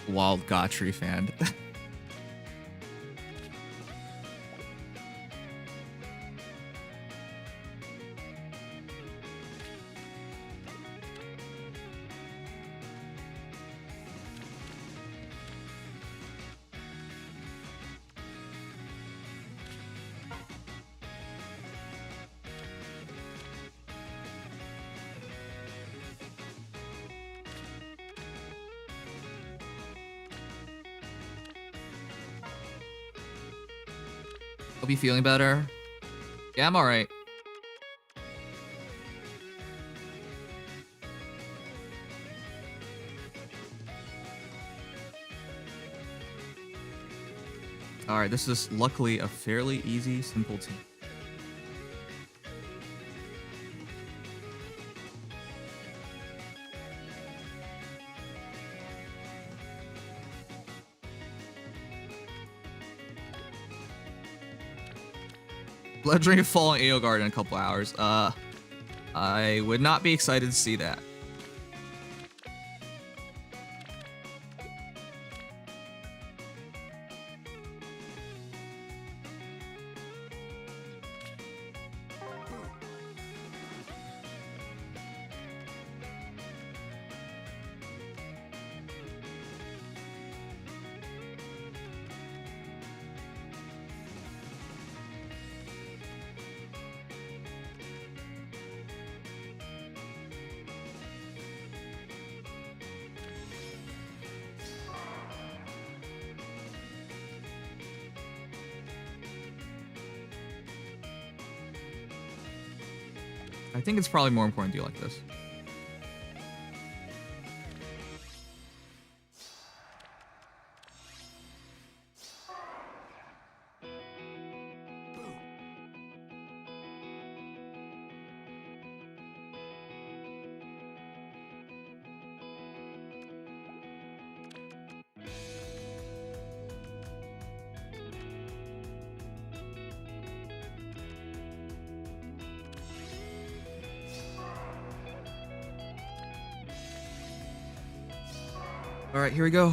Wild Gotri fan. Hope you feeling better. Yeah, I'm alright. Alright, this is luckily a fairly easy, simple team. Bludgeoning Falling Eogard in a couple hours. I would not be excited to see that. I think it's probably more important to do like this. All right, here we go.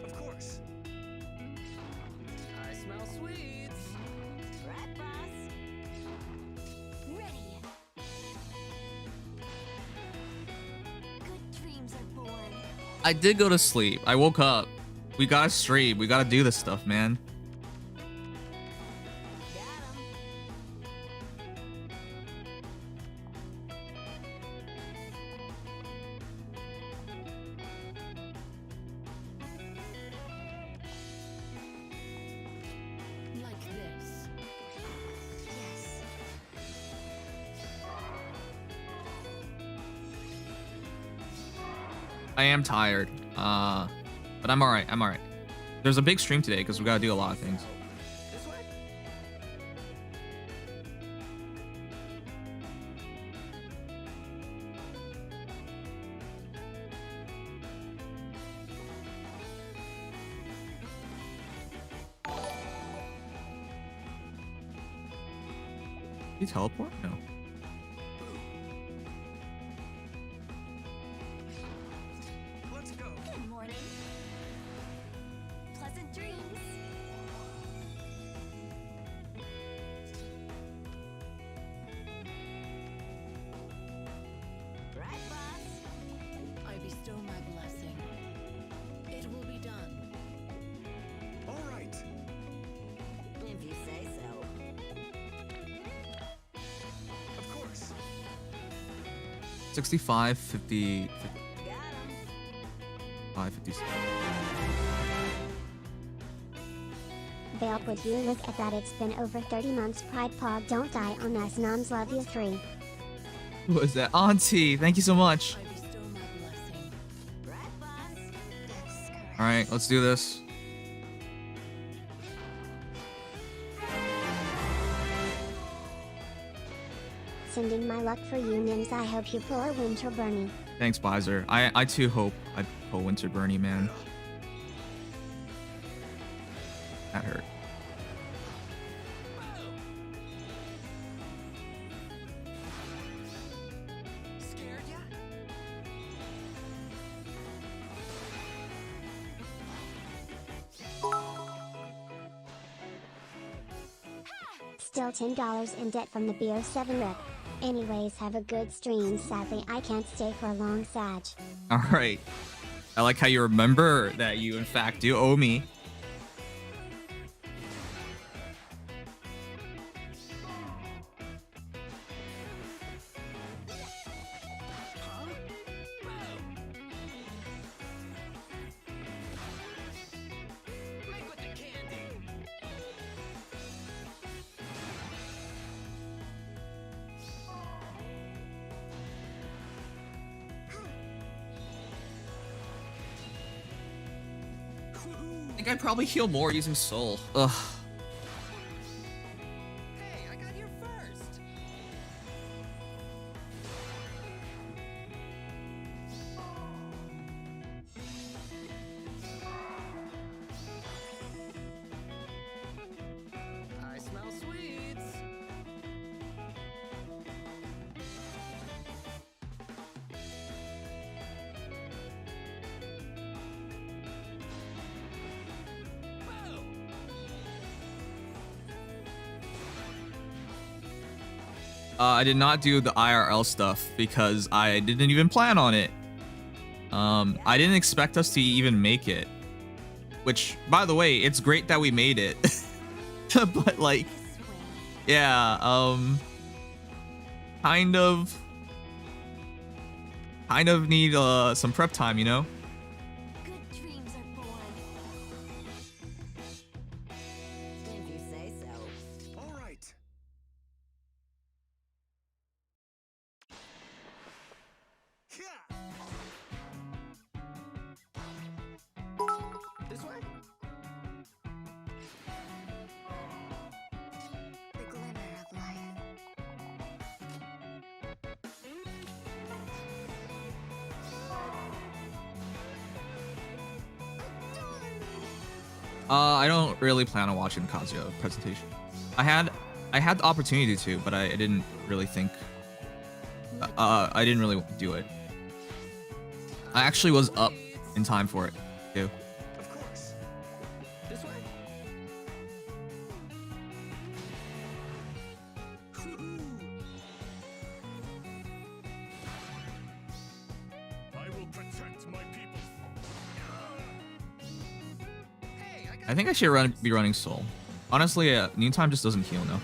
Of course. I smell sweets. Right, boss. Ready. Good dreams are born. I did go to sleep. I woke up. We gotta stream. We gotta do this stuff, man. I am tired, but I'm alright. I'm alright. There's a big stream today because we gotta do a lot of things. This way? Did he teleport? No. Good morning. Pleasant dreams. Right, boss. I bestow my blessing. It will be done. All right. If you say so. Of course. 65, 50, Got 55, 56. Veiled, would you look at that? It's been over 30 months. Pride Pog, don't die on us. Noms love you 3. Who was that? Auntie, thank you so much. I bestow my blessing. right, boss. All right, let's do this. Sending my luck for you, Nims. I hope you pull a Winter Bernie. Thanks, Bizer. I too hope I pull Winter Bernie, man. That hurt. Scared ya? still $10 in debt from the BO7 rip. Anyways, have a good stream. Sadly, I can't stay for a long Sag. All right. I like how you remember that you, in fact, do owe me. Make with the candy. I think I'd probably heal more using Soul. Ugh. Hey, I got here first. I smell sweets. Boom. I did not do the IRL stuff because I didn't even plan on it. I didn't expect us to even make it. Which, by the way, it's great that we made it. But like, yeah, kind of need some prep time, you know? Good dreams are born. If you say so. All right. Yeah. This way. The glimmer of life. I don't really plan on watching Kazuya presentation. I had the opportunity to, but I didn't really think. I didn't really do it. I actually was up in time for it too. Of course. This way. I will protect my people. Hey, I got I think I should be running Soul. Honestly, Noontime just doesn't heal enough.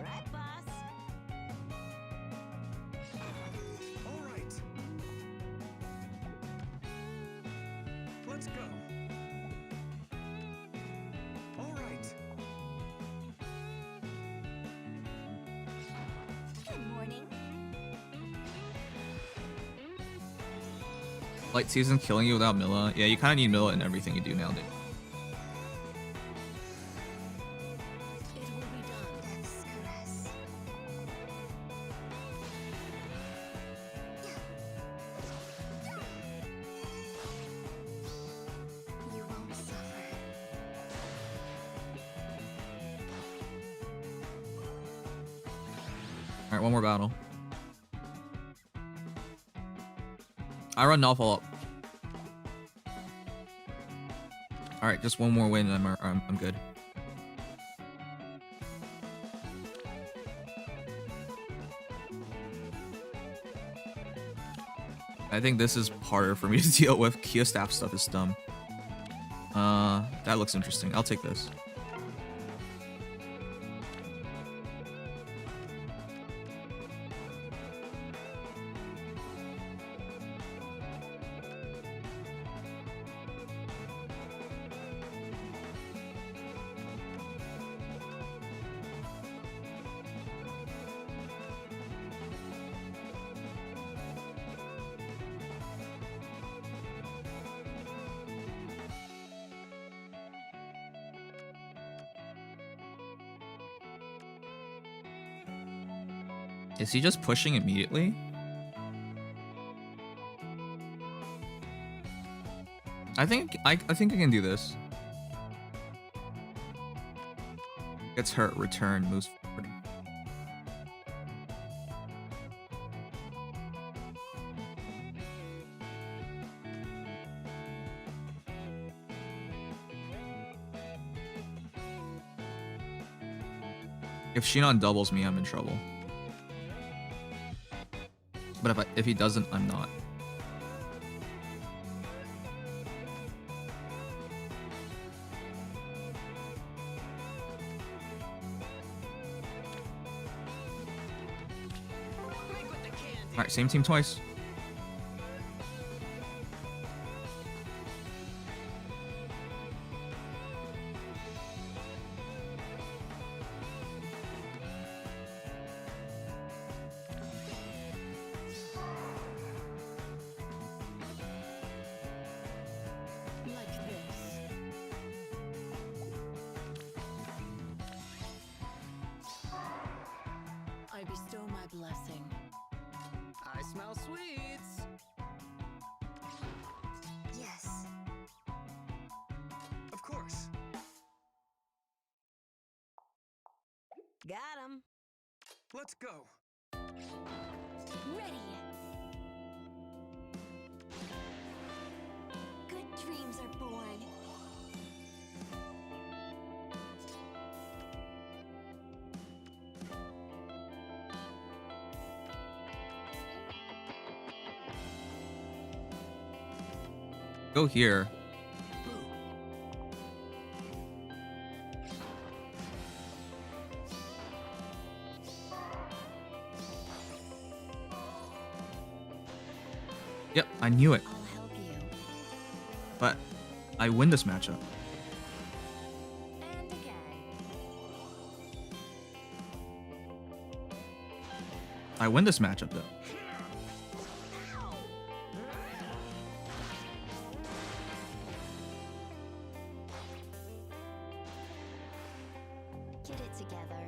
Right, boss? All right. Let's go. All right. Good morning. Light season killing you without Milla. Yeah, you kind of need Milla in everything you do nowadays. It will be done. Death's caress. You won't suffer. All right, one more battle. I run Null up. All right, just one more win and I'm good. I think this is harder for me to deal with. Kia staff stuff is dumb. That looks interesting. I'll take this. Is he just pushing immediately? I think I can do this. Gets hurt, return, moves forward. If Shinon doubles me, I'm in trouble. But if he doesn't, I'm not. All right, same team twice. Like this. I bestow my blessing. I smell sweets. Yes. Of course. Got him. Let's go. Ready. Good dreams are born. Go here. Yep, I knew it. I'll help you. But I win this matchup. And again. I win this matchup though. Get it together.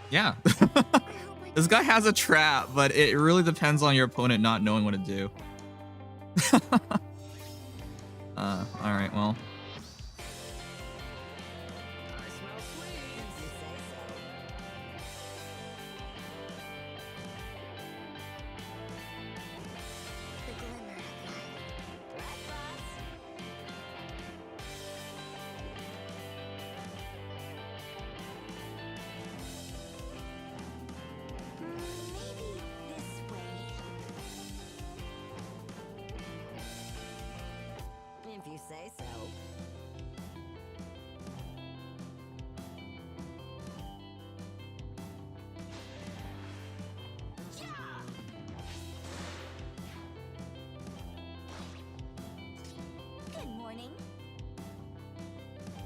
Yeah. I hope I This guy has a trap, but it really depends on your opponent not knowing what to do. Alright, well. I smell sweets. you say so. The glimmer of light. Right, boss? Maybe this way. If you say so. Yeah. Good morning.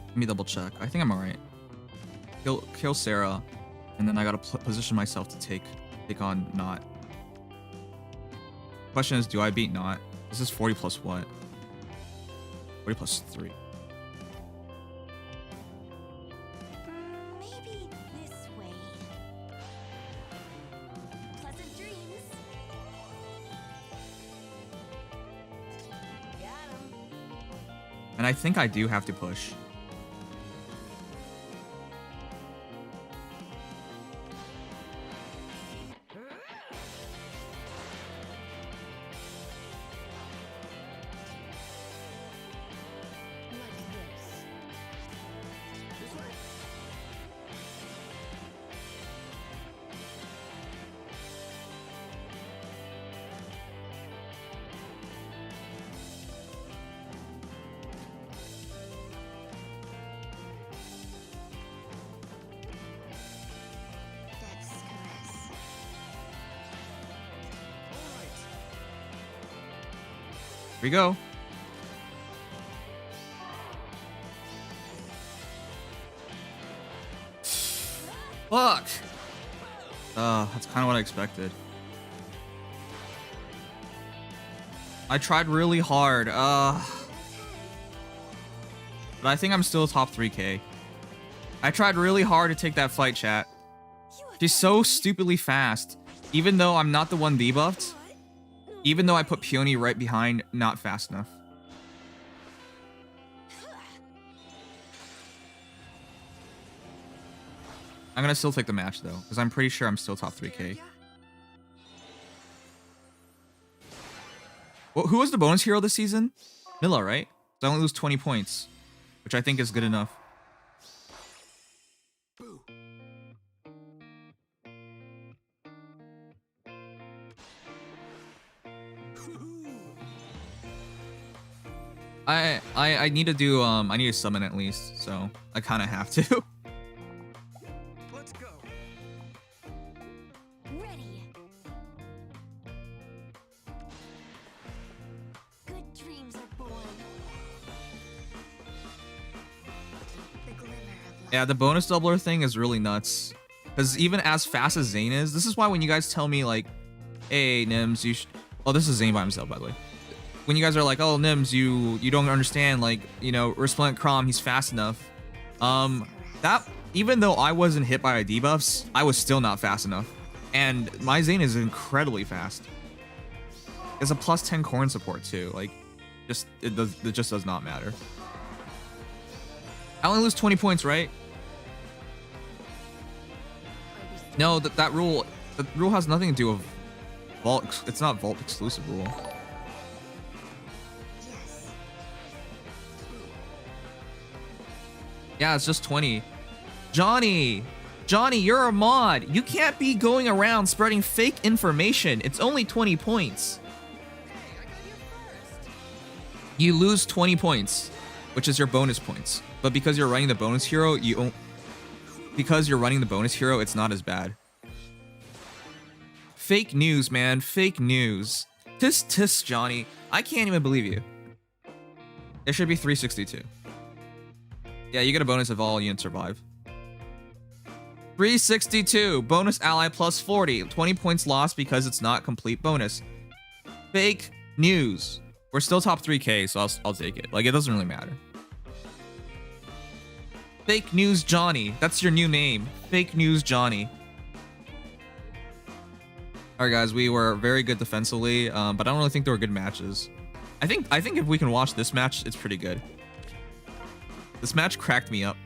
Let me double check. I think I'm alright. Kill Sarah, and then I gotta position myself to take on Not. Question is, do I beat Not? This is 40 plus what? 40 plus 3. Maybe this way. Pleasant dreams. Got him. And I think I do have to push. Like this. This way. Death's caress. All right. Here we go. Fuck! That's kind of what I expected. I tried really hard. But I think I'm still top 3K. I tried really hard to take that fight, chat. She's so stupidly fast. Even though I'm not the one debuffed. Even though I put Peony right behind, not fast enough. I'm gonna still take the match though, because I'm pretty sure I'm still top 3K. Well, who was the bonus hero this season? Milla, right? So I only lose 20 points, which I think is good enough. I need to do I need to summon at least, so I kind of have to. Let's go. Ready. Good dreams are born. The glimmer of light. Yeah, the bonus doubler thing is really nuts. Because even as fast as Zane is, this is why when you guys tell me like, hey Nims, you should... Oh, this is Zane by himself, by the way. When you guys are like, oh Nims, you don't understand, like, you know, Resplendent Crom, he's fast enough. That, even though I wasn't hit by debuffs, I was still not fast enough. And my Zane is incredibly fast. It's a plus 10 corn support too. Like, it just does not matter. I only lose 20 points, right? No, that rule has nothing to do with Vault. It's not Vault exclusive rule. Yes. Yeah, it's just 20. Johnny, you're a mod. You can't be going around spreading fake information. It's only 20 points. Hey, I got here first. You lose 20 points, which is your bonus points. But because you're running the bonus hero, it's not as bad. Fake news, man. Fake news. Tis, Johnny. I can't even believe you. It should be 362. Yeah, you get a bonus if all units survive. 362. Bonus ally plus 40. 20 points lost because it's not complete bonus. Fake news. We're still top 3K, so I'll take it. Like, it doesn't really matter. Fake News Johnny. That's your new name. Fake News Johnny. Alright guys, we were very good defensively, but I don't really think they were good matches. I think if we can watch this match, it's pretty good. This match cracked me up.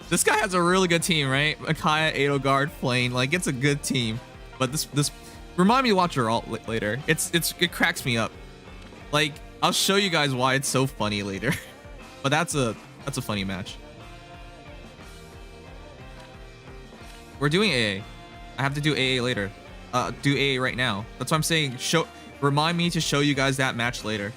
This guy has a really good team, right? Akaya, Edelgard, Flame, like it's a good team. But this remind me to watch your alt later. It cracks me up. Like, I'll show you guys why it's so funny later. But that's a funny match. We're doing AA. I have to do AA later. Do AA right now. That's what I'm saying. Remind me to show you guys that match later.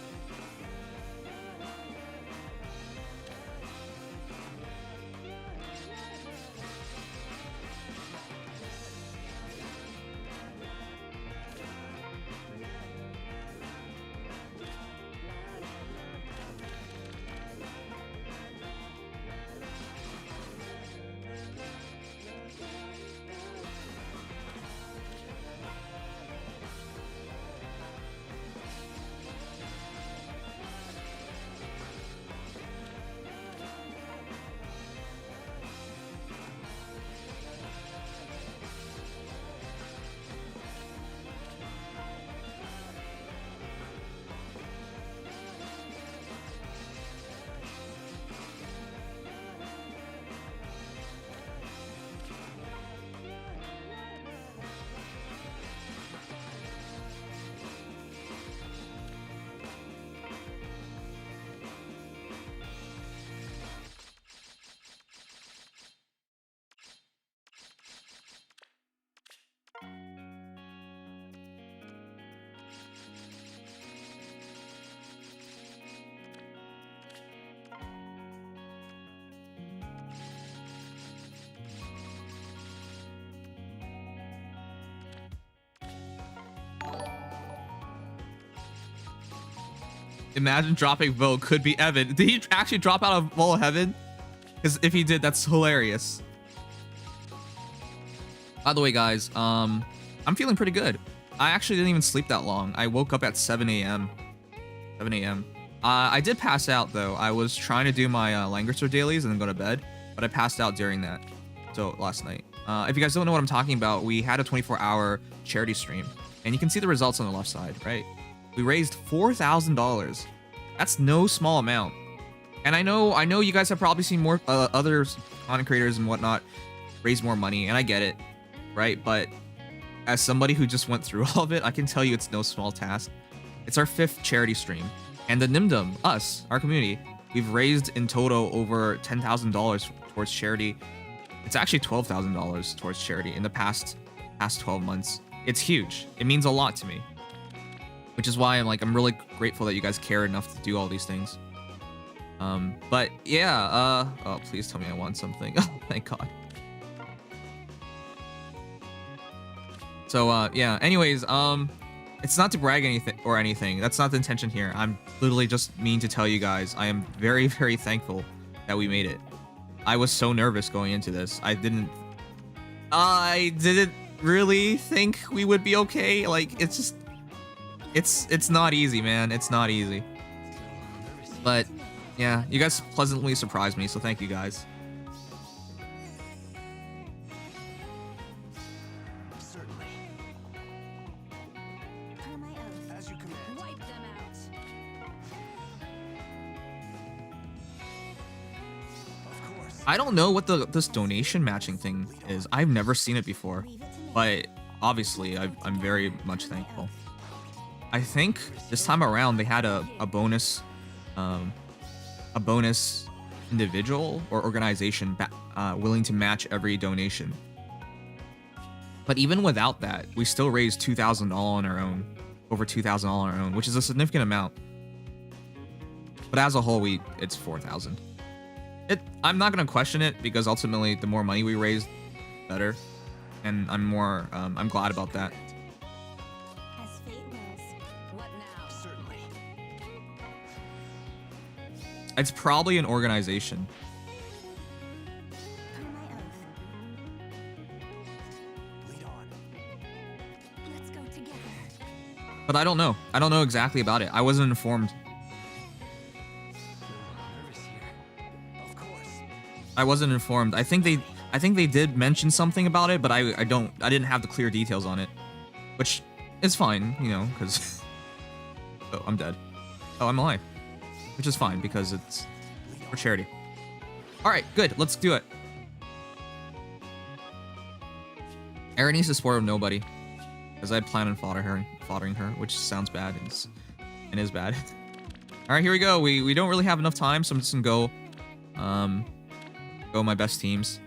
Imagine dropping Vogue could be Evan. Did he actually drop out of Vault of Heaven? Because if he did, that's hilarious. By the way, guys, I'm feeling pretty good. I actually didn't even sleep that long. I woke up at 7 a.m. 7 a.m. I did pass out, though. I was trying to do my Langrisser dailies and then go to bed, but I passed out during that. So last night. If you guys don't know what I'm talking about, we had a 24-hour charity stream, and you can see the results on the left side, right? We raised $4,000. That's no small amount. And I know you guys have probably seen more other content creators and whatnot raise more money, and I get it, right? But as somebody who just went through all of it, I can tell you it's no small task. It's our 5th charity stream, and the Nimdom, us, our community, we've raised in total over $10,000 towards charity. It's actually $12,000 towards charity in the past 12 months. It's huge. It means a lot to me. which is why I'm really grateful that you guys care enough to do all these things. But yeah, oh, please tell me I want something. Oh, thank God. So, yeah, anyways, it's not to brag anything. That's not the intention here. I'm literally just mean to tell you guys, I am very, very thankful that we made it. I was so nervous going into this. I didn't really think we would be okay. Like, it's just, it's not easy, man. It's not easy. But yeah, you guys pleasantly surprised me, so thank you guys. Certainly. Per my oath. As you command. Wipe them out. Of course. I don't know what this donation matching thing is. I've never seen it before, Leave it to me. but obviously I'm very much thankful. I think this time around they had a bonus individual or organization willing to match every donation. But even without that, we still raised $2,000 on our own, over $2,000 on our own, which is a significant amount. But as a whole, it's 4,000. I'm not gonna question it because ultimately, the more money we raise, better, and I'm glad about that. As fate wills. What now? Certainly. It's probably an organization. Per my oath. Lead on. Let's go together. But I don't know. I don't know exactly about it. I wasn't informed. Nervous here. Of course. I wasn't informed. I think they did mention something about it, but I didn't have the clear details on it, which is fine, you know, because oh, I'm dead. Oh, I'm alive, which is fine because it's for charity. All right, good. Let's do it. Erin needs the support of nobody, because I plan on foddering her, which sounds bad and is bad. All right, here we go. We don't really have enough time, so I'm just gonna go my best teams.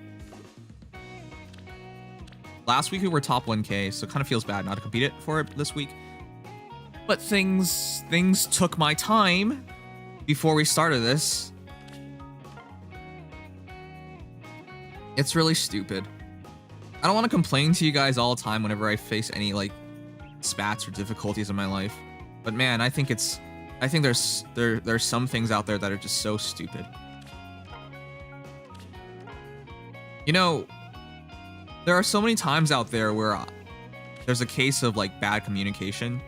Last week we were top 1K, so it kind of feels bad not to compete it for it this week. But things took my time before we started this. It's really stupid. I don't want to complain to you guys all the time whenever I face any like spats or difficulties in my life. But man, I think there's some things out there that are just so stupid. You know, there are so many times out there where there's a case of like bad communication,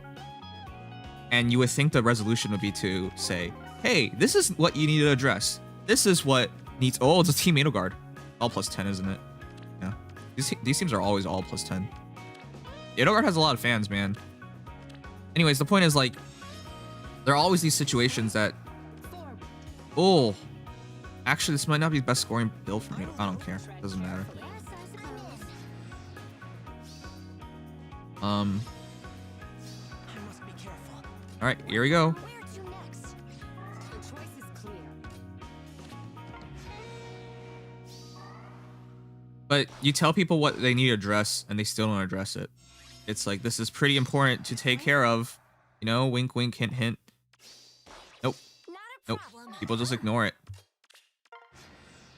and you would think the resolution would be to say, hey, this is what you need to address. This is what needs. Oh, it's a team Edelgard. All plus 10, isn't it? Yeah. These teams are always all plus 10. Edelgard has a lot of fans, man. Anyways, the point is, like, there are always these situations that... Oh. Actually, this might not be the best scoring build for me. I don't care. Doesn't matter. I must be careful. Alright, here we go. Where to next? The choice is clear. But you tell people what they need to address, and they still don't address it. It's like, this is pretty important to take care of. You know, wink, wink, hint, hint. Nope. Not a Nope. problem. People just ignore it.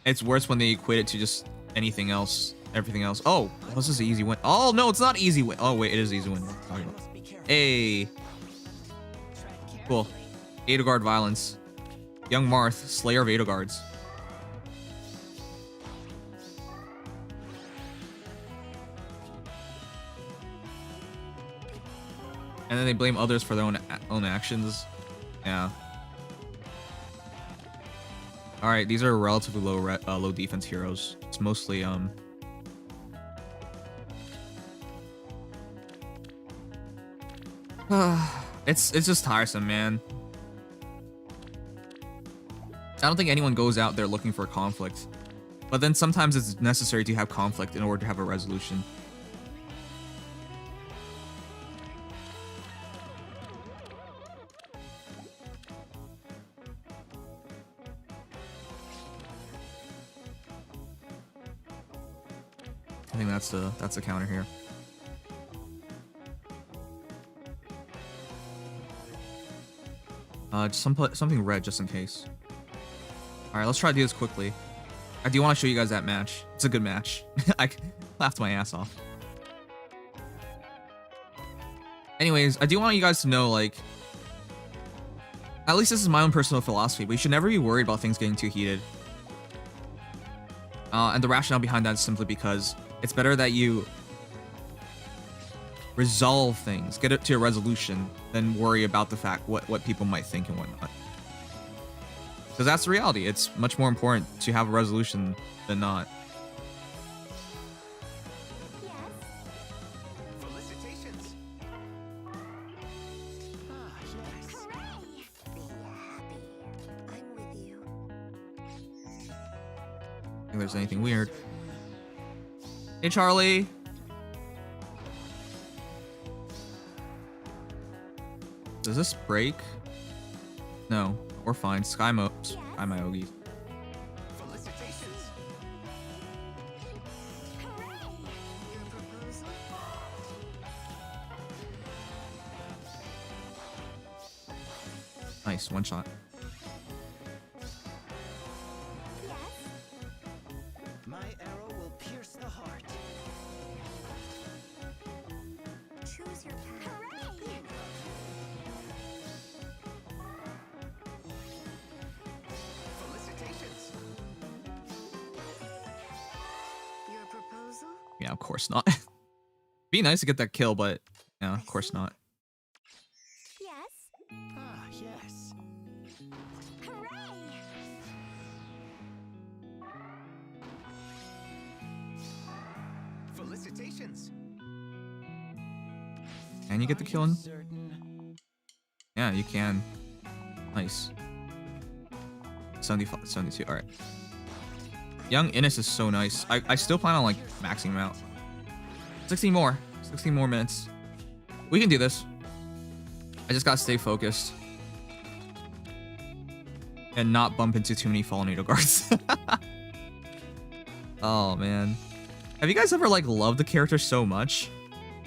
It's worse when they equate it to just anything else, everything else. Oh, this is an easy win. Oh, no, it's not easy win. Oh, wait, it is easy win. I must be careful. Hey. Cool. Edelgard violence. Young Marth, Slayer of Edelgards. And then they blame others for their own actions. Yeah. All right, these are relatively low defense heroes. It's mostly it's just tiresome, man. I don't think anyone goes out there looking for conflict, but then sometimes it's necessary to have conflict in order to have a resolution. I think that's the counter here. Just something red just in case. All right, let's try to do this quickly. I do want to show you guys that match. It's a good match. I laughed my ass off. Anyways, I do want you guys to know, like, at least this is my own personal philosophy, but you should never be worried about things getting too heated. And the rationale behind that is simply because it's better that you resolve things, get it to a resolution, than worry about the fact what people might think and whatnot. Because that's the reality. It's much more important to have a resolution than not. Yes. Felicitations. Ah, yes. Hooray! Be happy. I'm with you. I think there's anything weird. Hey, Charlie. Does this break? No, we're fine. Sky Myogi. Felicitations. Hooray! Your proposal? Nice, one shot. Yes. My arrow will pierce the heart. Choose your path. Hooray! Felicitations. Your proposal? Yeah, of course not. Be nice to get that kill, but yeah, of course not. Yes. Ah, yes. Hooray! Felicitations. Can you get the kill in? Certain. Yeah, you can. Nice. 75, 72. All right. Young Innis is so nice. I still plan on like maxing him out. 16 more. 16 more minutes. We can do this. I just gotta stay focused. And not bump into too many Fallen Needle Guards. Oh, man. Have you guys ever like loved the character so much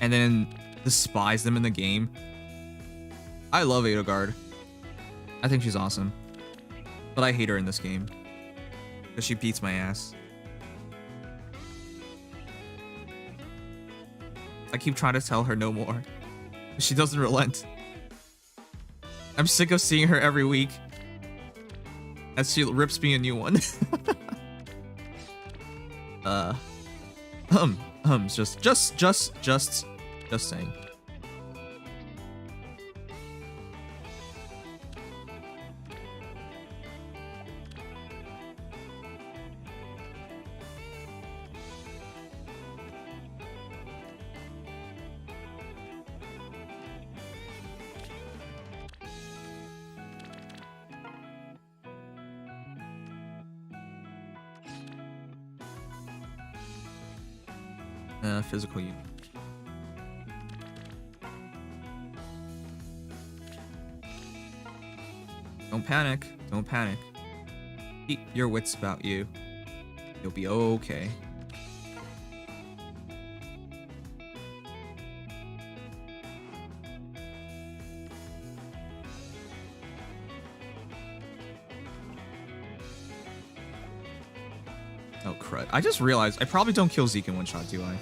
and then despise them in the game? I love Edelgard. I think she's awesome. But I hate her in this game. Because she beats my ass. I keep trying to tell her no more. But she doesn't relent. I'm sick of seeing her every week. As she rips me a new one. Just saying. Physical unit. Don't panic. Don't panic. Keep your wits about you. You'll be okay. Oh, crud. I just realized I probably don't kill Zeke in one shot, do I?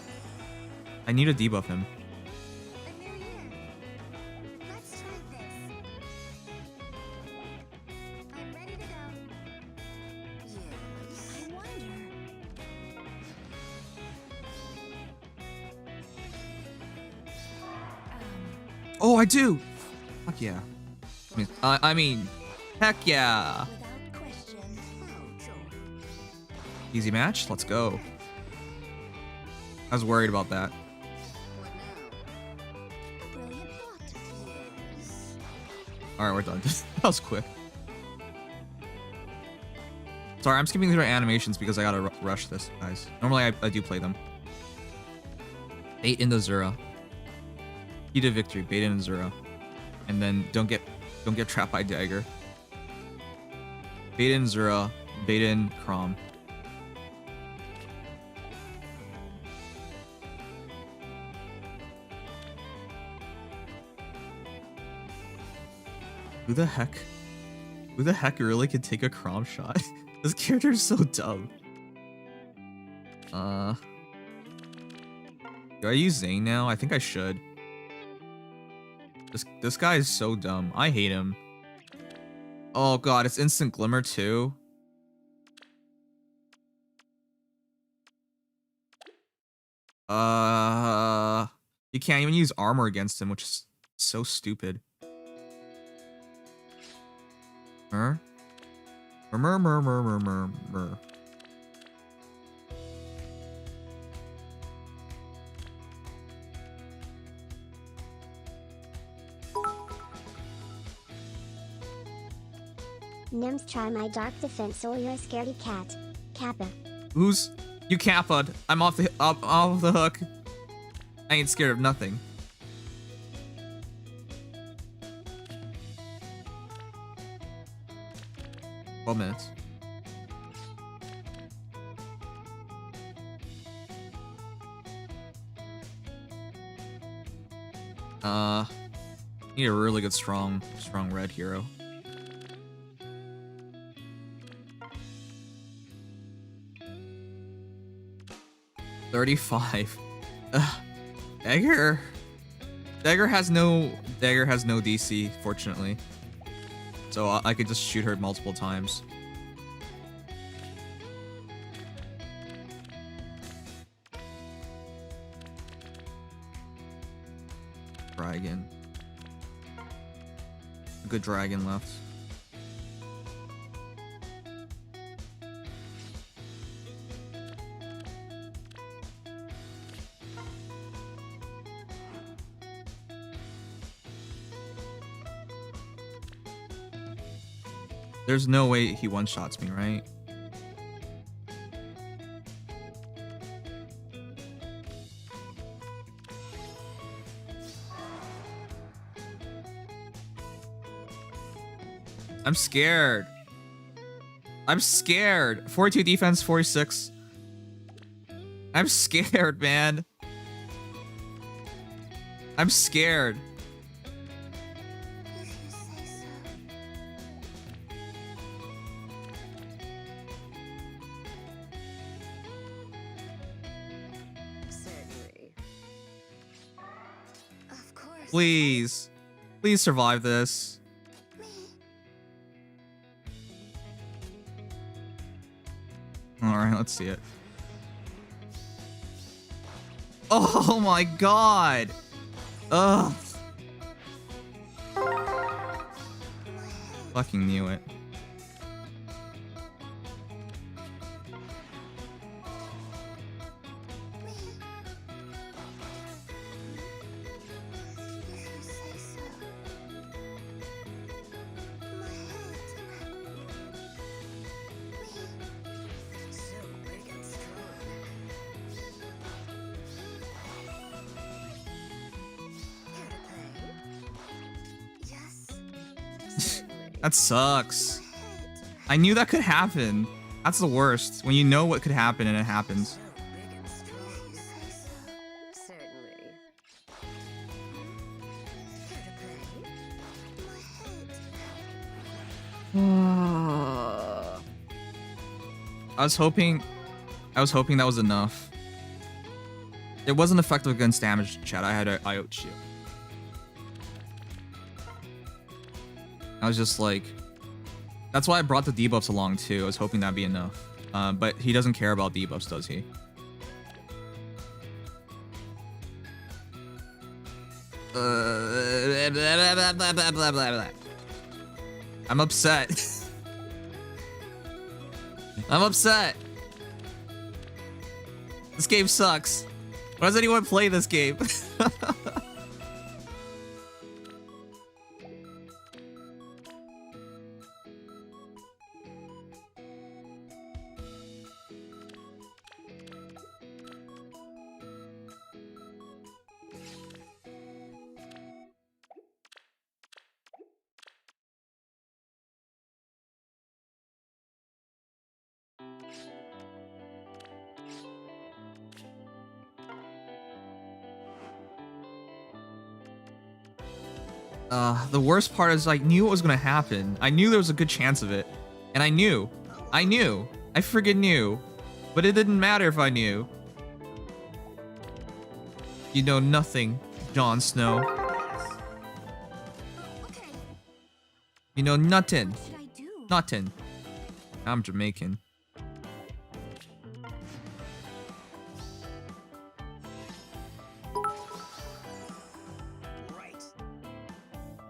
I need to debuff him. A new year. Let's try this. I'm ready to go. Yes. I wonder. Oh, I do! Fuck yeah. I mean, heck yeah! Without question. Oh, Joe. Easy match? Let's go. I was worried about that. What now? A brilliant thought. Yes. Alright, we're done. That was quick. Sorry, I'm skipping through animations because I gotta rush this, guys. Normally, I do play them. Bait in the Zura. Key to victory, bait in Zura. And then don't get trapped by Dagger. Bait in Zura, bait in Crom. Who the heck Who the heck really could take a Crom shot? This character is so dumb. Do I use Zane now? I think I should. This guy is so dumb. I hate him. Oh god, it's instant glimmer too. You can't even use armor against him, which is so stupid. Mur. 'Nims, try my dark defense or you're a scaredy cat. Kappa. Who's you Kappa? I'm off the hook. I ain't scared of nothing. Twelve minutes. Need a really good strong red hero. $35. Dagger has no DC, fortunately. So I could just shoot her multiple times. Dragon. A good dragon left. There's no way he one-shots me, right? I'm scared. I'm scared. 42 defense, 46. I'm scared, man. I'm scared. If you say so. Certainly. Of course. Please. Please survive this. Me. Alright, let's see it. Oh my god! Ugh. Fucking knew it. If you say so. My head. Me. So big and strong. Care to play? Yes. Certainly. That sucks. My head. I knew that could happen. That's the worst. When you know what could happen and it happens. So big and strong. If you say so. Certainly. Care to play? My head. I was hoping that was enough. It wasn't effective against damage, chat. I had an IOT shield. I was just like, that's why I brought the debuffs along too. I was hoping that'd be enough. But he doesn't care about debuffs, does he? I'm upset. I'm upset. This game sucks. Why does anyone play this game? The worst part is I knew what was gonna happen. I knew there was a good chance of it. And I knew. I friggin' knew. But it didn't matter if I knew. You know nothing, Jon Snow. Okay. You know nothing. What should I do? Nothing. I'm Jamaican.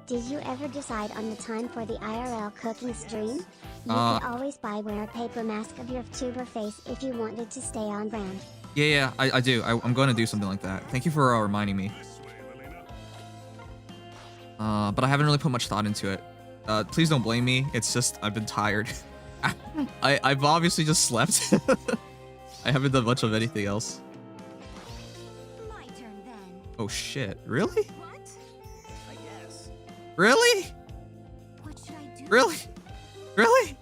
Did you ever decide on the time for the IRL cooking stream? You could always wear a paper mask of your tuber face if you wanted to stay on brand. Yeah, I do. I'm going to do something like that. Thank you for reminding me. But I haven't really put much thought into it. Please don't blame me. It's just I've been tired. I've obviously just slept. I haven't done much of anything else. My turn then. Oh shit! Really? What? I guess. Really? What should I do? Really? Really?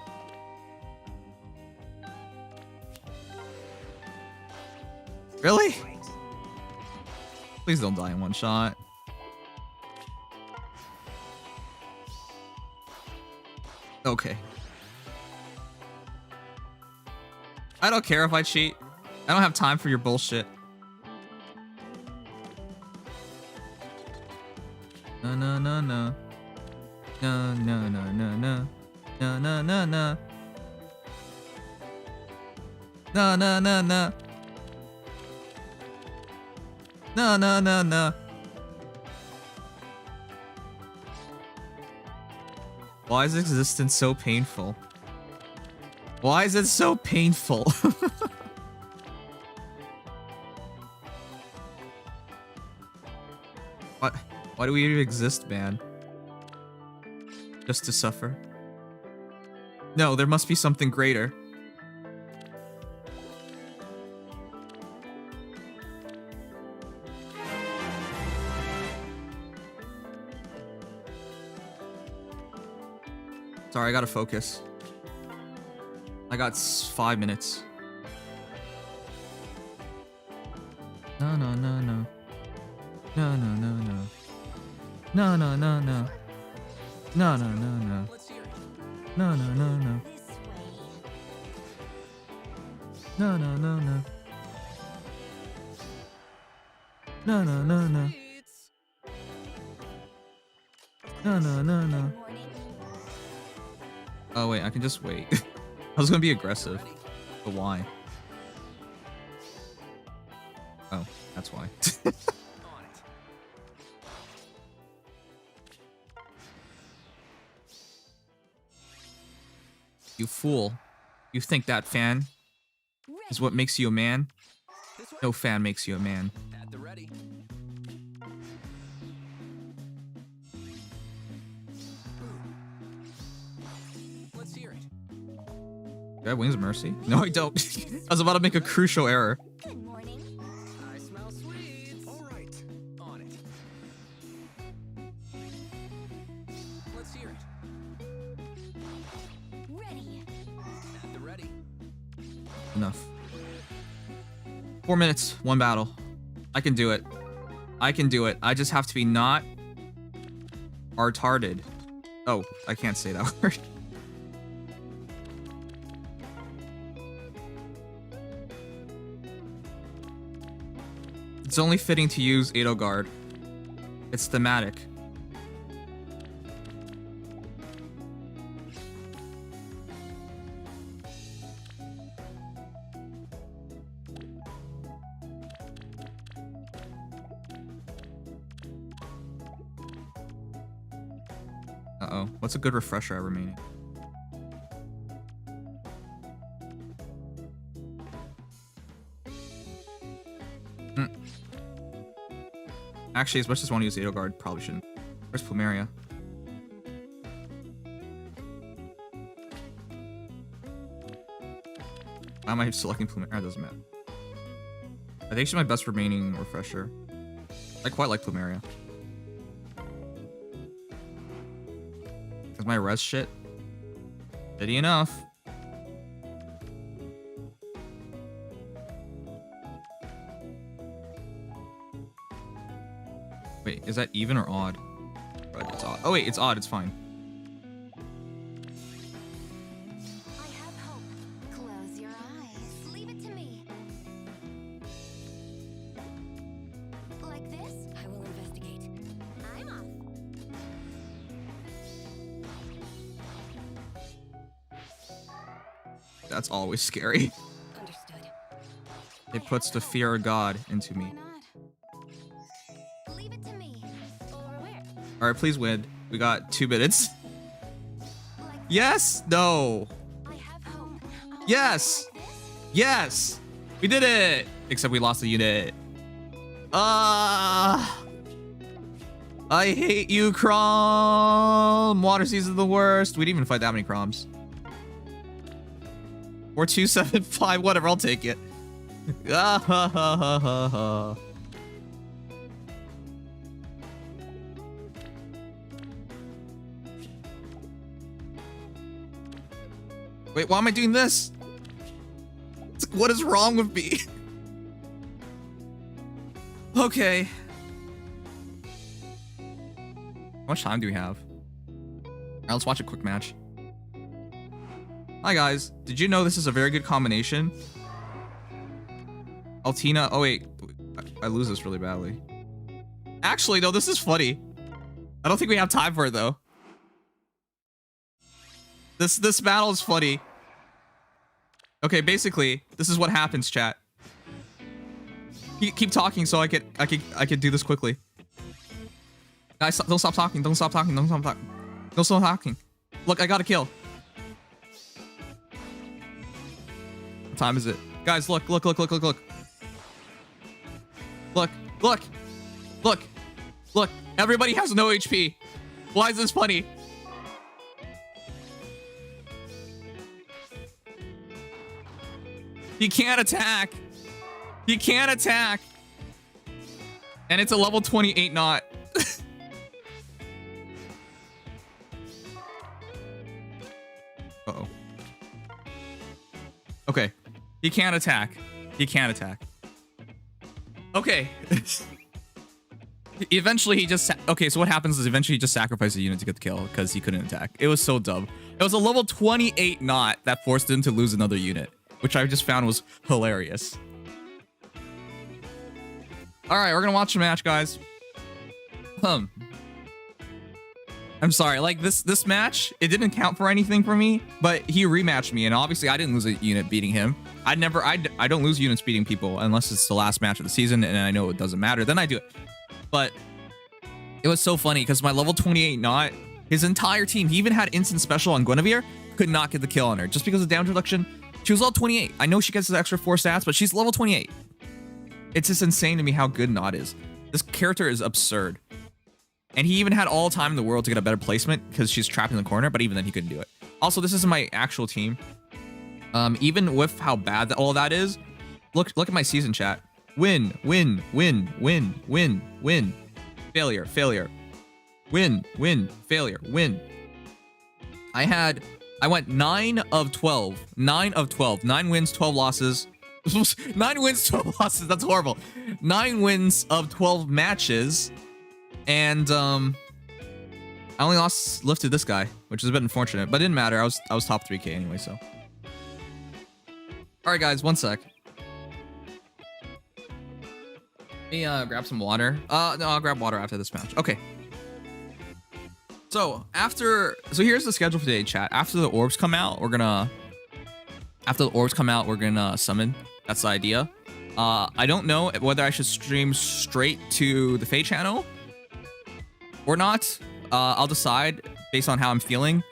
Really? Please don't die in one shot. Okay. I don't care if I cheat. I don't have time for your bullshit. No, no, no, no. No, no, no, no, no. No, no, no, no. No, no, no, no. No, no, no, no. Why is existence so painful? Why is it so painful? What? Why do we even exist, man? Just to suffer? No, there must be something greater. Sorry, I gotta focus. I got 5 minutes. No, no, no, no. No, no, no, no. No, no, no, no. No, no, no, no. No, no, no, no. This way. No, no, no, no. No, no, no, no. No, no, no, no. Morning. Oh, wait, I can just wait. I was gonna be aggressive. But why? Oh, that's why. You fool. You think that fan is what makes you a man? No fan makes you a man. At the ready. Let's hear it. Do I have Wings of Mercy? No, I don't. I was about to make a crucial error. Good morning. I smell sweets. All right. On it. Let's hear it. Ready. At the ready. Enough. 4 minutes, 1 battle. I can do it. I can do it. I just have to be not retarded. Oh, I can't say that word. It's only fitting to use Edelgard. It's thematic. Uh-oh. What's a good refresher I have remaining? Actually, as much as I want to use Edelgard, probably shouldn't. Where's Plumeria? Why am I selecting Plumeria? It doesn't matter. I think she's my best remaining refresher. I quite like Plumeria. Is my res shit? Steady enough. Wait, is that even or odd? Right, it's odd. Oh wait, it's odd. It's fine. I have hope. Close your eyes. Leave it to me. Like this? I will investigate. I'm off. That's always scary. Understood. It puts the fear of God into me. Why not? Leave it to me. Or where? All right, please win. We got 2 minutes. Like Yes. No. I have hope. Yes. Like this? Yes. We did it. Except we lost the unit. I hate you, Crom. Water Seas is the worst. We didn't even fight that many Croms. 4275. Whatever. I'll take it. Ah, ha, ha, ha, ha, ha. Wait, why am I doing this? What is wrong with me? Okay. How much time do we have? Alright, let's watch a quick match. Hi guys, did you know this is a very good combination? Altina, oh wait, I lose this really badly. Actually, no, this is funny. I don't think we have time for it though. This battle is funny. Okay, basically, this is what happens, chat. Keep talking so I could do this quickly. Guys, don't stop talking. Don't stop talking. Don't stop talking. Don't stop talking. Look, I got a kill. What time is it? Guys, look. Look. Look. Everybody has no HP. Why is this funny? He can't attack. He can't attack. And it's a level 28 knot. Uh-oh. Okay. He can't attack. He can't attack. Okay. Eventually he just... Okay, so what happens is eventually he just sacrifices a unit to get the kill because he couldn't attack. It was so dumb. It was a level 28 knot that forced him to lose another unit, which I just found was hilarious. All right, we're gonna watch the match, guys. I'm sorry, like this match, it didn't count for anything for me, but he rematched me, and obviously I didn't lose a unit beating him. I don't lose units beating people unless it's the last match of the season, and I know it doesn't matter. Then I do it. But it was so funny because my level 28 knot, his entire team, he even had instant special on Guinevere, could not get the kill on her just because of damage reduction. She was level 28. I know she gets the extra 4 stats, but she's level 28. It's just insane to me how good Nod is. This character is absurd. And he even had all time in the world to get a better placement because she's trapped in the corner, but even then he couldn't do it. Also, this isn't my actual team. Even with how bad all that is, look at my season chat. Win, win, win, win, win, win. Failure, failure. Win, win, failure, win. I went 9 of 12. 9 of 12. 9 wins, 12 losses. 9 wins, 12 losses. That's horrible. 9 wins of 12 matches. And I only lifted this guy, which is a bit unfortunate, but it didn't matter. I was top 3K anyway, so. All right, guys, one sec. Let me grab some water. No, I'll grab water after this match. Okay. So here's the schedule for today, chat. After the orbs come out, we're gonna summon. That's the idea. I don't know whether I should stream straight to the Fae channel or not. I'll decide based on how I'm feeling.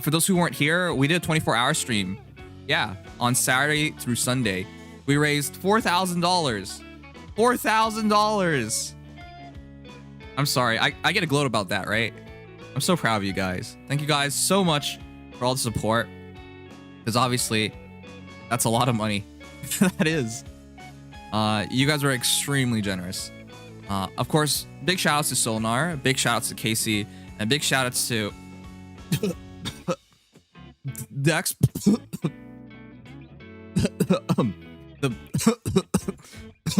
For those who weren't here, we did a 24-hour stream. Yeah, on Saturday through Sunday. We raised $4,000. $4,000. I'm sorry. I get a gloat about that, right? I'm so proud of you guys. Thank you guys so much for all the support. Because obviously, that's a lot of money. That is. You guys were extremely generous. Of course, big shout outs to Solnar, big shout outs to Casey, and big shout outs to Dex.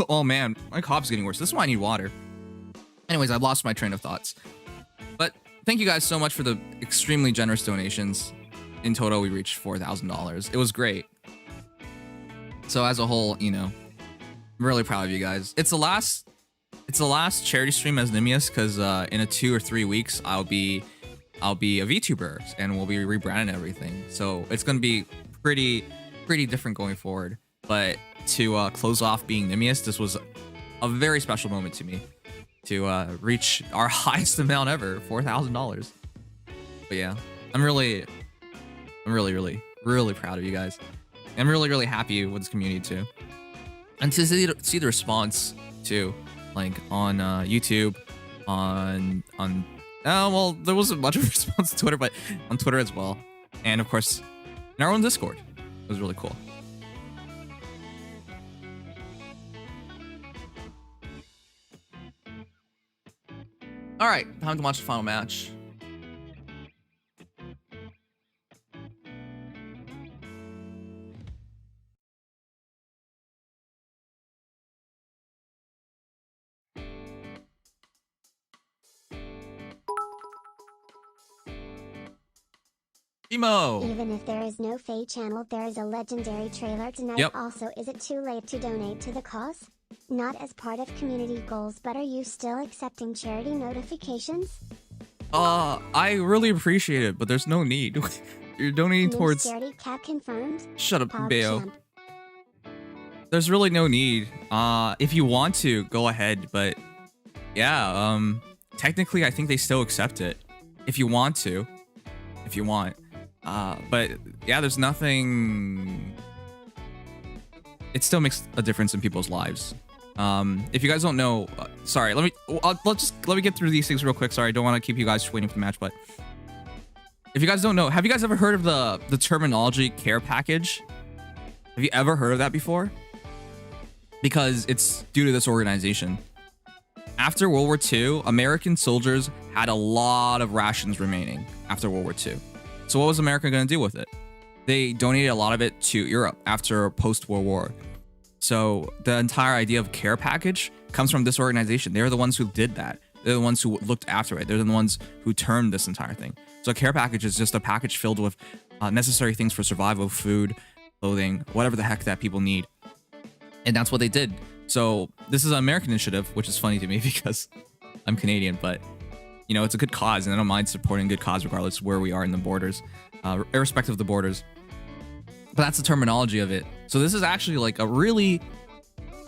Oh man, my cough's getting worse. This is why I need water. Anyways, I've lost my train of thoughts. But thank you guys so much for the extremely generous donations. In total, we reached $4,000. It was great. So as a whole, you know, I'm really proud of you guys. It's the last charity stream as Nimious because in 2 or 3 weeks I'll be a VTuber and we'll be rebranding everything. So it's gonna be pretty different going forward. But to close off being Nimious, this was a very special moment to me to reach our highest amount ever, $4,000. But yeah, I'm really proud of you guys. I'm really happy with this community too, and to see the response too, like on YouTube, on well, there wasn't much of a response on Twitter, but on Twitter as well, and of course in our own Discord. It was really cool. All right, time to watch the final match. Even if there is no Faye channel, there is a legendary trailer tonight. Yep. Also, is it too late to donate to the cause? Not as part of community goals, but are you still accepting charity notifications? I really appreciate it, but there's no need. You're donating towards... Charity cap confirmed? Shut up, Pog Bayo. champ. There's really no need. If you want to, go ahead, but... Yeah, technically, I think they still accept it. If you want to. If you want. But yeah, there's nothing. It still makes a difference in people's lives. If you guys don't know, sorry, let me get through these things real quick. Sorry, I don't want to keep you guys waiting for the match, but if you guys don't know, have you guys ever heard of the terminology care package? Have you ever heard of that before? Because it's due to this organization. After World War II, American soldiers had a lot of rations remaining after World War II. So what was America going to do with it? They donated a lot of it to Europe after post-World War. So the entire idea of care package comes from this organization. They're the ones who did that. They're the ones who looked after it. They're the ones who termed this entire thing. So a care package is just a package filled with necessary things for survival, food, clothing, whatever the heck that people need. And that's what they did. So this is an American initiative, which is funny to me because I'm Canadian, but you know, it's a good cause, and I don't mind supporting good cause regardless of where we are in the borders, irrespective of the borders. But that's the terminology of it. So this is actually like a really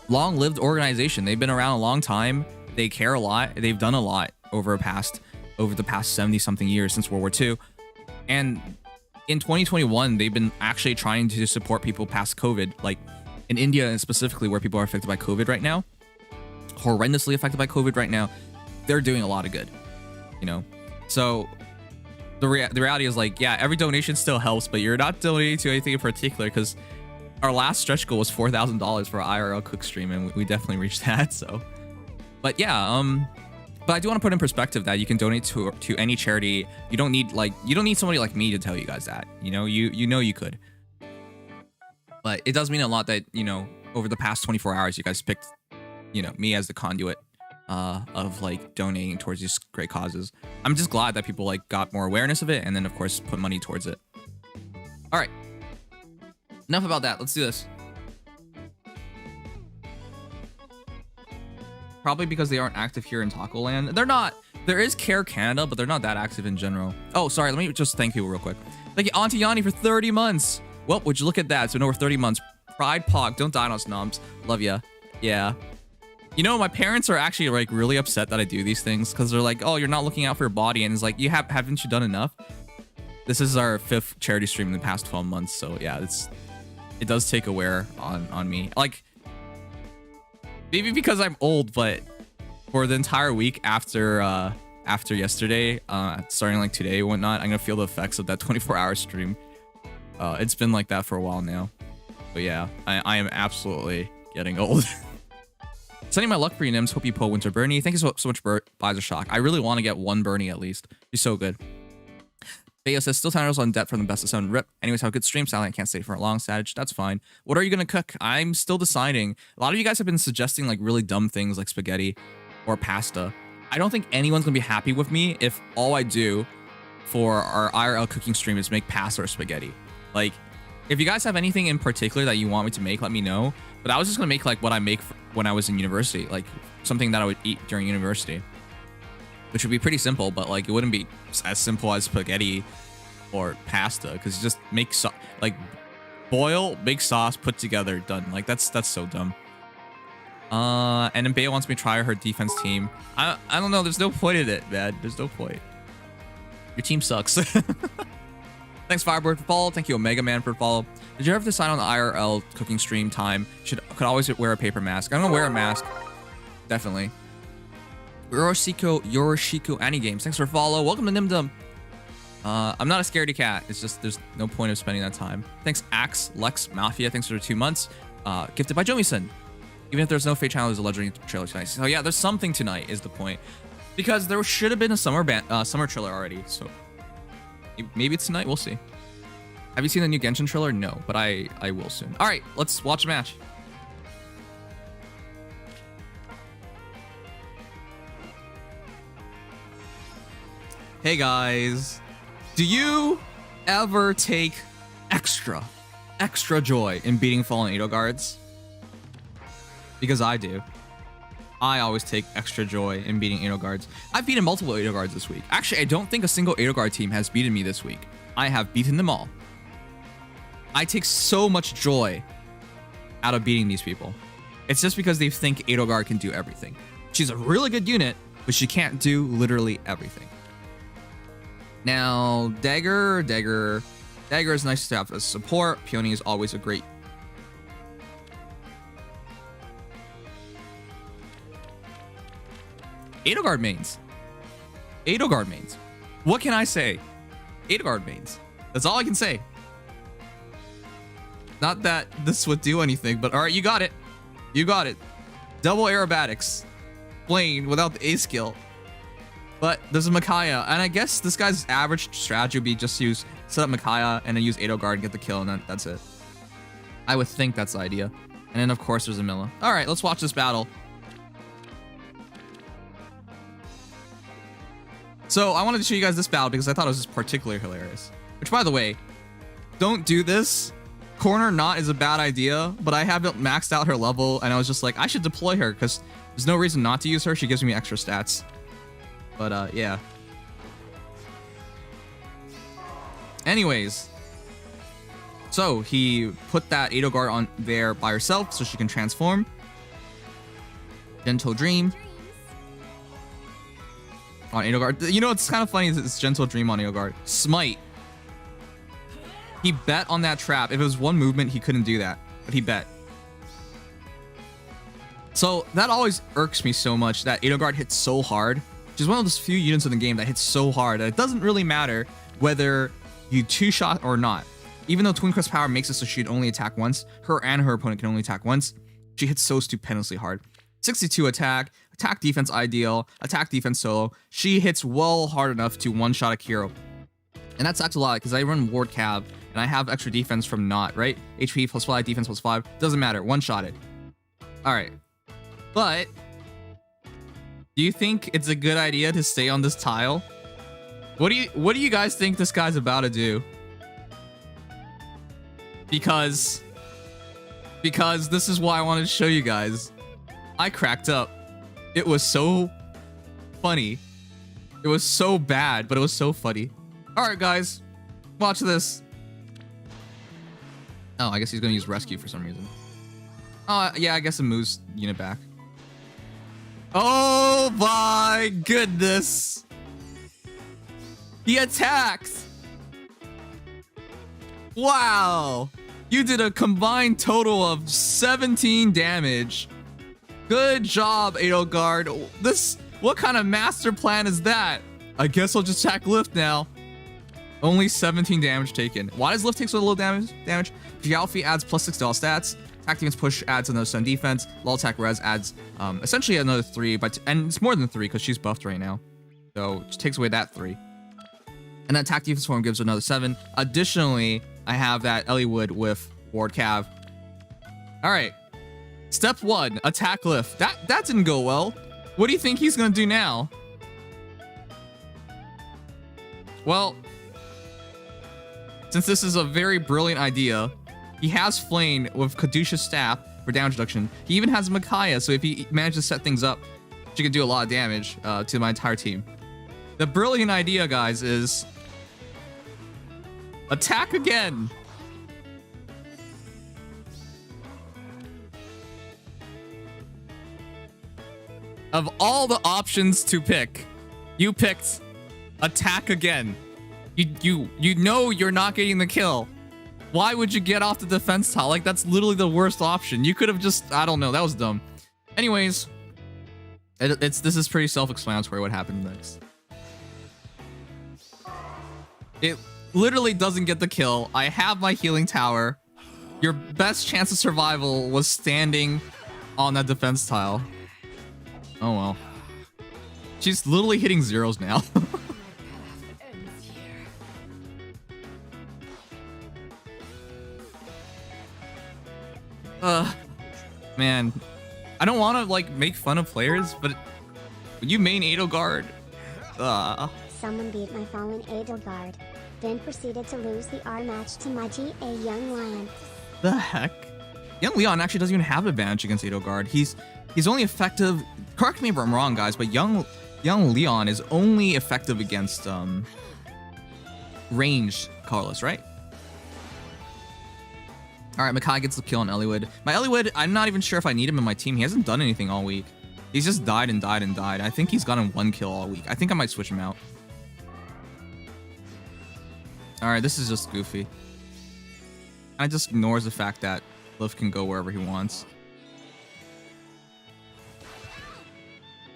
long-lived organization. They've been around a long time. They care a lot. They've done a lot over the past 70-something years since World War II. And in 2021, they've been actually trying to support people past COVID, like in India specifically, where people are affected by COVID right now, horrendously affected by COVID right now. They're doing a lot of good. You know, so the reality is like, yeah, every donation still helps, but you're not donating to anything in particular because our last stretch goal was $4,000 for our IRL cook stream, and we definitely reached that. So, but yeah, but I do want to put in perspective that you can donate to any charity. You don't need somebody like me to tell you guys that. You know, you could, but it does mean a lot that, you know, over the past 24 hours, you guys picked, you know, me as the conduit of like donating towards these great causes. I'm just glad that people like got more awareness of it, and then of course put money towards it. All right, enough about that. Let's do this. Probably because they aren't active here in Taco Land. They're not. There is Care Canada, but they're not that active in general. Oh, sorry. Let me just thank people real quick. Thank you, Auntie Yanni, for 30 months. Well, would you look at that? It's been over 30 months. Pride Pog. Don't die on us, noms. Love ya. Yeah. You know, my parents are actually like really upset that I do these things because they're like, oh, you're not looking out for your body. And it's like, haven't you done enough? This is our 5th charity stream in the past 12 months. So yeah, it does take a wear on me. Like, maybe because I'm old, but for the entire week after yesterday, starting like today and whatnot, I'm gonna feel the effects of that 24-hour stream. It's been like that for a while now. But yeah, I am absolutely getting old. Sending my luck for you, Nims. Hope you pull Winter Bernie. Thank you so much, Bizer Shock. I really want to get one Bernie at least. Be so good. Bayo says, still $10 on debt from the best of 7 rip. Anyways, have a good stream. Sally, I can't stay for a long Savage. That's fine. What are you going to cook? I'm still deciding. A lot of you guys have been suggesting like really dumb things like spaghetti or pasta. I don't think anyone's gonna be happy with me if all I do for our IRL cooking stream is make pasta or spaghetti. Like, if you guys have anything in particular that you want me to make, let me know. But I was just gonna make like what I make when I was in university, like something that I would eat during university, which would be pretty simple, but like it wouldn't be as simple as spaghetti or pasta, because you just make like boil, make sauce, put together, done. Like that's so dumb. And then Bea wants me to try her defense team. I don't know. There's no point in it, man. There's no point. Your team sucks. Thanks, Firebird, for follow. Thank you, Omega Man, for follow. Did you ever decide on the IRL cooking stream time? Could always wear a paper mask. I'm gonna wear a mask. Definitely. Yoroshiku Annie Games. Thanks for follow. Welcome to Nimdom. I'm not a scaredy cat. It's just there's no point of spending that time. Thanks, Axe, Lex, Mafia. Thanks for 2 months. Gifted by Jomi-san. Even if there's no Fate Channel, there's a legendary trailer tonight. So yeah, there's something tonight is the point. Because there should have been a summer trailer already. So maybe it's tonight. We'll see. Have you seen the new Genshin trailer? No, but I will soon. All right, let's watch a match. Hey guys, do you ever take extra joy in beating fallen Edo guards? Because I do. I always take extra joy in beating Edo guards. I've beaten multiple Edo guards this week. Actually, I don't think a single Edo guard team has beaten me this week. I have beaten them all. I take so much joy out of beating these people. It's just because they think Edo guard can do everything. She's a really good unit, but she can't do literally everything. Now, Dagger is nice to have as support. Peony is always a great. Edelgard mains. Edelgard mains. What can I say? Edelgard mains. That's all I can say. Not that this would do anything, but all right, you got it. You got it. Double aerobatics. Plain without the A skill. But there's a Micaiah, and I guess this guy's average strategy would be just use set up Micaiah and then use Edelgard and get the kill, and that's it. I would think that's the idea. And then of course there's a Milla. All right, let's watch this battle. So I wanted to show you guys this battle because I thought it was just particularly hilarious. Which, by the way, don't do this. Corner not is a bad idea, but I haven't maxed out her level, and I was just like, I should deploy her because there's no reason not to use her. She gives me extra stats. But yeah. Anyways, so he put that Edelgard on there by herself so she can transform. Gentle Dream on Edelgard. You know, it's kind of funny. It's Gentle Dream on Edelgard. Smite. He bet on that trap. If it was one movement, he couldn't do that, but he bet. So that always irks me so much that Edelgard hits so hard. She's one of those few units in the game that hits so hard that it doesn't really matter whether you two-shot or not. Even though Twin Crest Power makes it so she'd only attack once, her and her opponent can only attack once, she hits so stupendously hard. 62 attack defense ideal, attack defense solo. She hits well hard enough to one-shot a Kiro. And that sucks a lot because I run Ward Cav and I have extra defense from not, right? HP plus 5, defense plus 5. Doesn't matter, one-shot it. All right. But do you think it's a good idea to stay on this tile? What do you guys think this guy's about to do? Because this is why I wanted to show you guys. I cracked up. It was so funny. It was so bad, but it was so funny. All right, guys, watch this. Oh, I guess he's gonna use rescue for some reason. Oh, yeah, I guess it moves unit back. Oh my goodness. He attacked. Wow. You did a combined total of 17 damage. Good job, Edelgard. What kind of master plan is that? I guess I'll just attack Lift now. Only 17 damage taken. Why does Lift take so little damage? Gialfi adds +6 to all stats. Attack defense push adds another 7 defense. Lull attack res adds essentially another 3, and it's more than 3 because she's buffed right now. So it takes away that 3. And then attack defense form gives another 7. Additionally, I have that Ellie Wood with Ward Cav. All right. Step 1, attack lift. That didn't go well. What do you think he's gonna do now? Well, since this is a very brilliant idea, he has Flame with Caduceus Staff for damage reduction. He even has Micaiah, so if he manages to set things up, she can do a lot of damage to my entire team. The brilliant idea, guys, is attack again. Of all the options to pick, you picked attack again. You know you're not getting the kill. Why would you get off the defense tile? Like, that's literally the worst option. You could have just, I don't know, that was dumb. Anyways, this is pretty self-explanatory what happened next. It literally doesn't get the kill. I have my healing tower. Your best chance of survival was standing on that defense tile. Oh well. She's literally hitting zeros now. Man, I don't want to like make fun of players, but you main Edelgard. Someone beat my fallen Edelgard, then proceeded to lose the R match to my TA Young Lion. The heck? Young Leon actually doesn't even have an advantage against Edelgard. He's only effective. Correct me if I'm wrong, guys, but young Leon is only effective against ranged colorless, right? All right, Makai gets the kill on Eliwood. My Eliwood, I'm not even sure if I need him in my team. He hasn't done anything all week. He's just died and died and died. I think he's gotten 1 kill all week. I think I might switch him out. All right, this is just goofy. I just ignores the fact that Liv can go wherever he wants.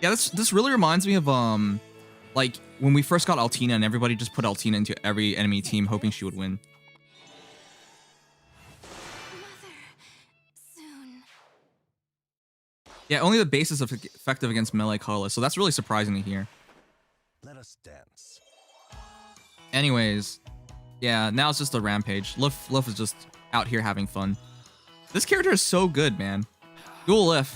Yeah, this really reminds me of like when we first got Altina and everybody just put Altina into every enemy team hoping she would win. Yeah, only the base is effective against melee colorless, so that's really surprising to hear. Let us dance. Anyways, yeah, now it's just a rampage. Liv is just out here having fun. This character is so good, man. Dual Liv.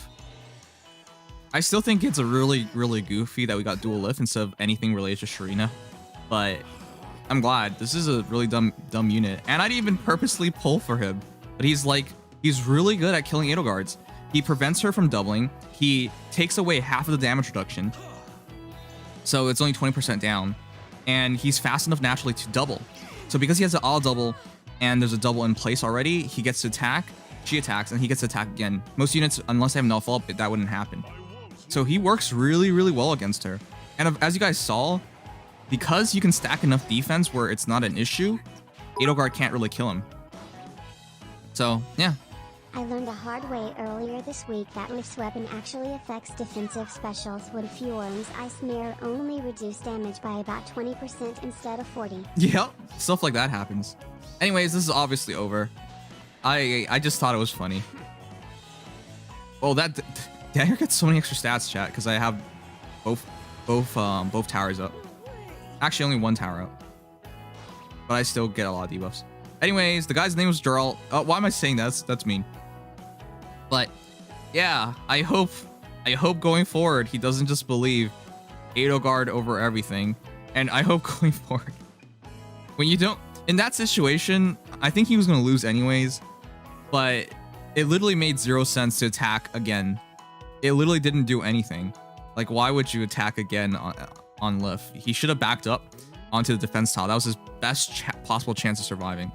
I still think it's a really, really goofy that we got Dual Liv instead of anything related to Sharina, but I'm glad. This is a really dumb unit, and I didn't even purposely pull for him, but he's really good at killing Edelgards. He prevents her from doubling. He takes away half of the damage reduction. So it's only 20% down. And he's fast enough naturally to double. So because he has an auto double and there's a double in place already, he gets to attack, she attacks, and he gets to attack again. Most units, unless they have no follow-up, that wouldn't happen. So he works really, really well against her. And as you guys saw, because you can stack enough defense where it's not an issue, Edelgard can't really kill him. So, yeah. I learned the hard way earlier this week that Lif's weapon actually affects defensive specials when Fjord's Ice Mirror only reduce damage by about 20% instead of 40%. Yep, stuff like that happens. Anyways, this is obviously over. I just thought it was funny. Oh, Dagger gets so many extra stats, chat, because I have both towers up. Actually, only 1 tower up. But I still get a lot of debuffs. Anyways, the guy's name was Jarl. Why am I saying that? That's mean. But yeah, I hope going forward he doesn't just believe Edelgard over everything. And I hope going forward, when you don't, in that situation, I think he was going to lose anyways, but it literally made 0 sense to attack again. It literally didn't do anything. Like, why would you attack again on Liv? He should have backed up onto the defense tile. That was his best possible chance of surviving.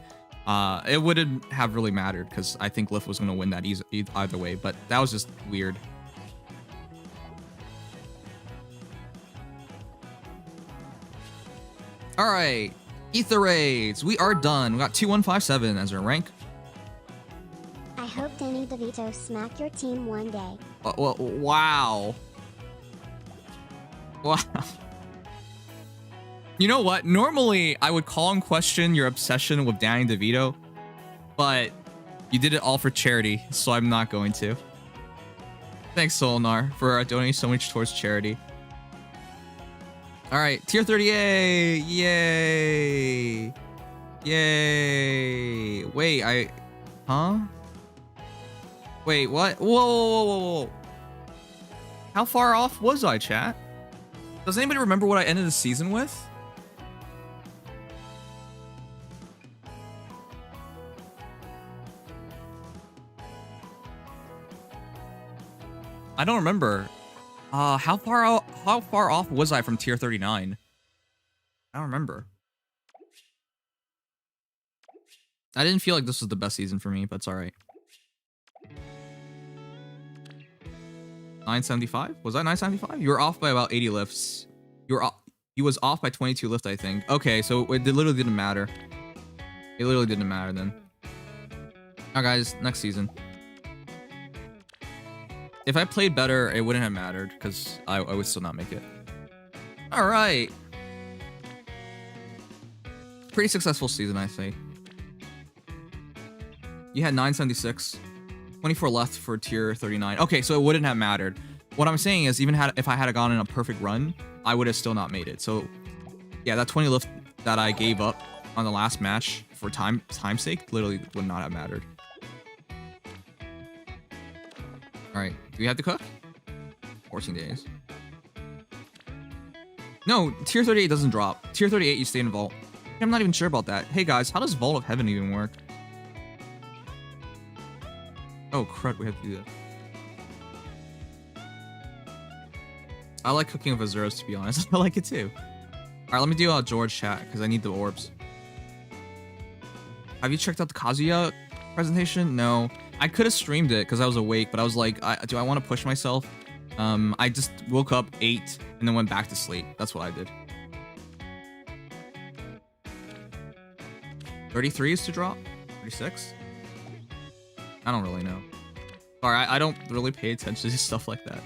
It wouldn't have really mattered because I think Liv was going to win that either way, but that was just weird. All right, Ether Raids. We are done. We got 2157 as our rank. I hope Danny DeVito smack your team one day. Well, wow. Wow. You know what? Normally, I would call in question your obsession with Danny DeVito, but you did it all for charity, so I'm not going to. Thanks, Solnar, for donating so much towards charity. All right, tier 38. Yay. Yay. Wait, huh? Wait, what? Whoa. How far off was I, chat? Does anybody remember what I ended the season with? I don't remember. How far off was I from tier 39? I don't remember. I didn't feel like this was the best season for me, but it's all right. 975? Was that 975? You were off by about 80 lifts. You was off by 22 lift, I think. Okay, so it literally didn't matter. It literally didn't matter then. Now, guys, next season. If I played better, it wouldn't have mattered because I would still not make it. All right. Pretty successful season, I say. You had 976. 24 left for tier 39. Okay, so it wouldn't have mattered. What I'm saying is, even if I had gone in a perfect run, I would have still not made it. So, yeah, that 20 lift that I gave up on the last match for time's sake literally would not have mattered. All right, do we have to cook? 14 days. No, tier 38 doesn't drop. Tier 38, you stay in vault. I'm not even sure about that. Hey guys, how does Vault of Heaven even work? Oh crud, we have to do that. I like cooking with Azuras, to be honest. I like it too. Alright, let me do George chat, because I need the orbs. Have you checked out the Kazuya presentation? No. I could have streamed it, because I was awake, but I was like, do I want to push myself? I just woke up 8, and then went back to sleep. That's what I did. 33 is to drop? 36? I don't really know. Sorry, I don't really pay attention to stuff like that.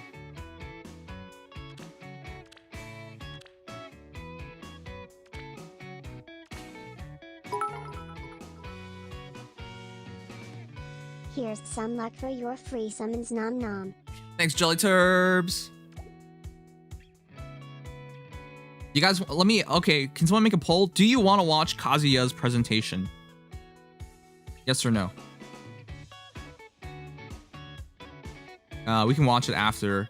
Here's some luck for your free summons, nom nom. Thanks, Jelly Turbs. You guys, okay, can someone make a poll? Do you want to watch Kazuya's presentation? Yes or no? We can watch it after,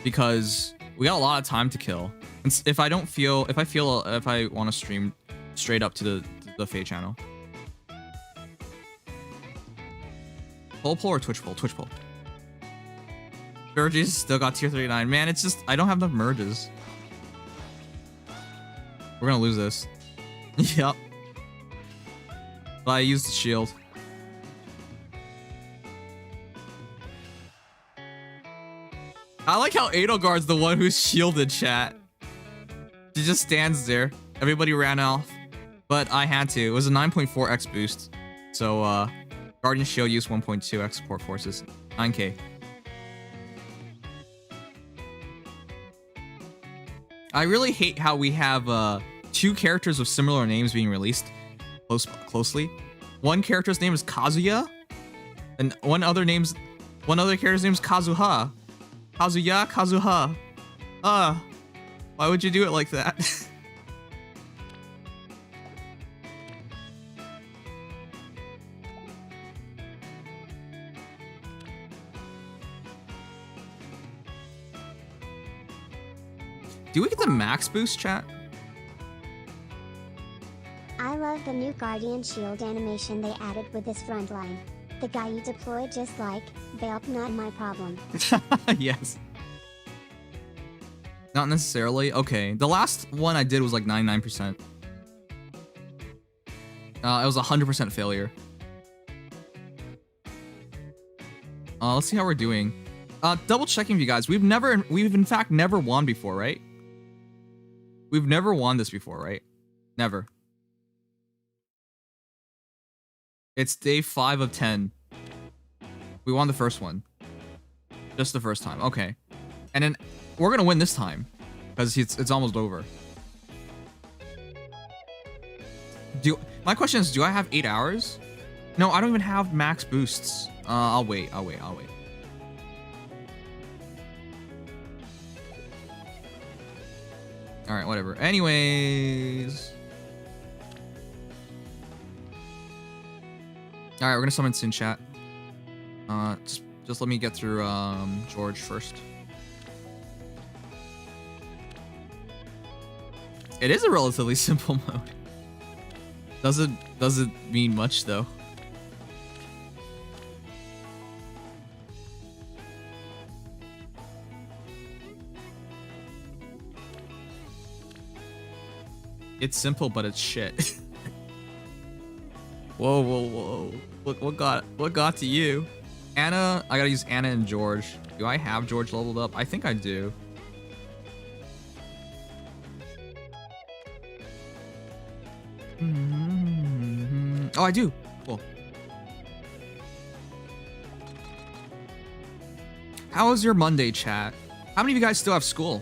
because we got a lot of time to kill. And if I want to stream straight up to the Faye channel. Poll or Twitch poll? Twitch poll. Merges still got tier 39. Man, it's just, I don't have enough merges. We're gonna lose this. Yep. But I used the shield. I like how Edelgard's the one who's shielded, chat. She just stands there. Everybody ran off. But I had to. It was a 9.4x boost. So, Guardian Shield used 1.2x support forces. 9k. I really hate how we have, 2 characters with similar names being released closely. One character's name is Kazuya, and one other character's name is Kazuha. Kazuya, Kazuha. Why would you do it like that? Do we get the max boost, chat? I love the new Guardian Shield animation they added with this front line. The guy you deploy just like, Belp, not my problem. Yes. Not necessarily. Okay, the last one I did was like 99%. It was 100% failure. Let's see how we're doing. Double checking with you guys. We've in fact never won before, right? We've never won this before, right? Never. It's day 5 of 10. We won the first one. Just the first time. Okay. And then we're gonna win this time, because it's almost over. My question is, do I have 8 hours? No, I don't even have max boosts. I'll wait. Alright, whatever. Anyways. Alright, we're gonna summon Sin chat. Just let me get through George first. It is a relatively simple mode. Doesn't mean much though. It's simple, but it's shit. Whoa, whoa, whoa! What got to you? Anna, I gotta use Anna and George. Do I have George leveled up? I think I do. Oh, I do. Cool. How was your Monday, chat? How many of you guys still have school?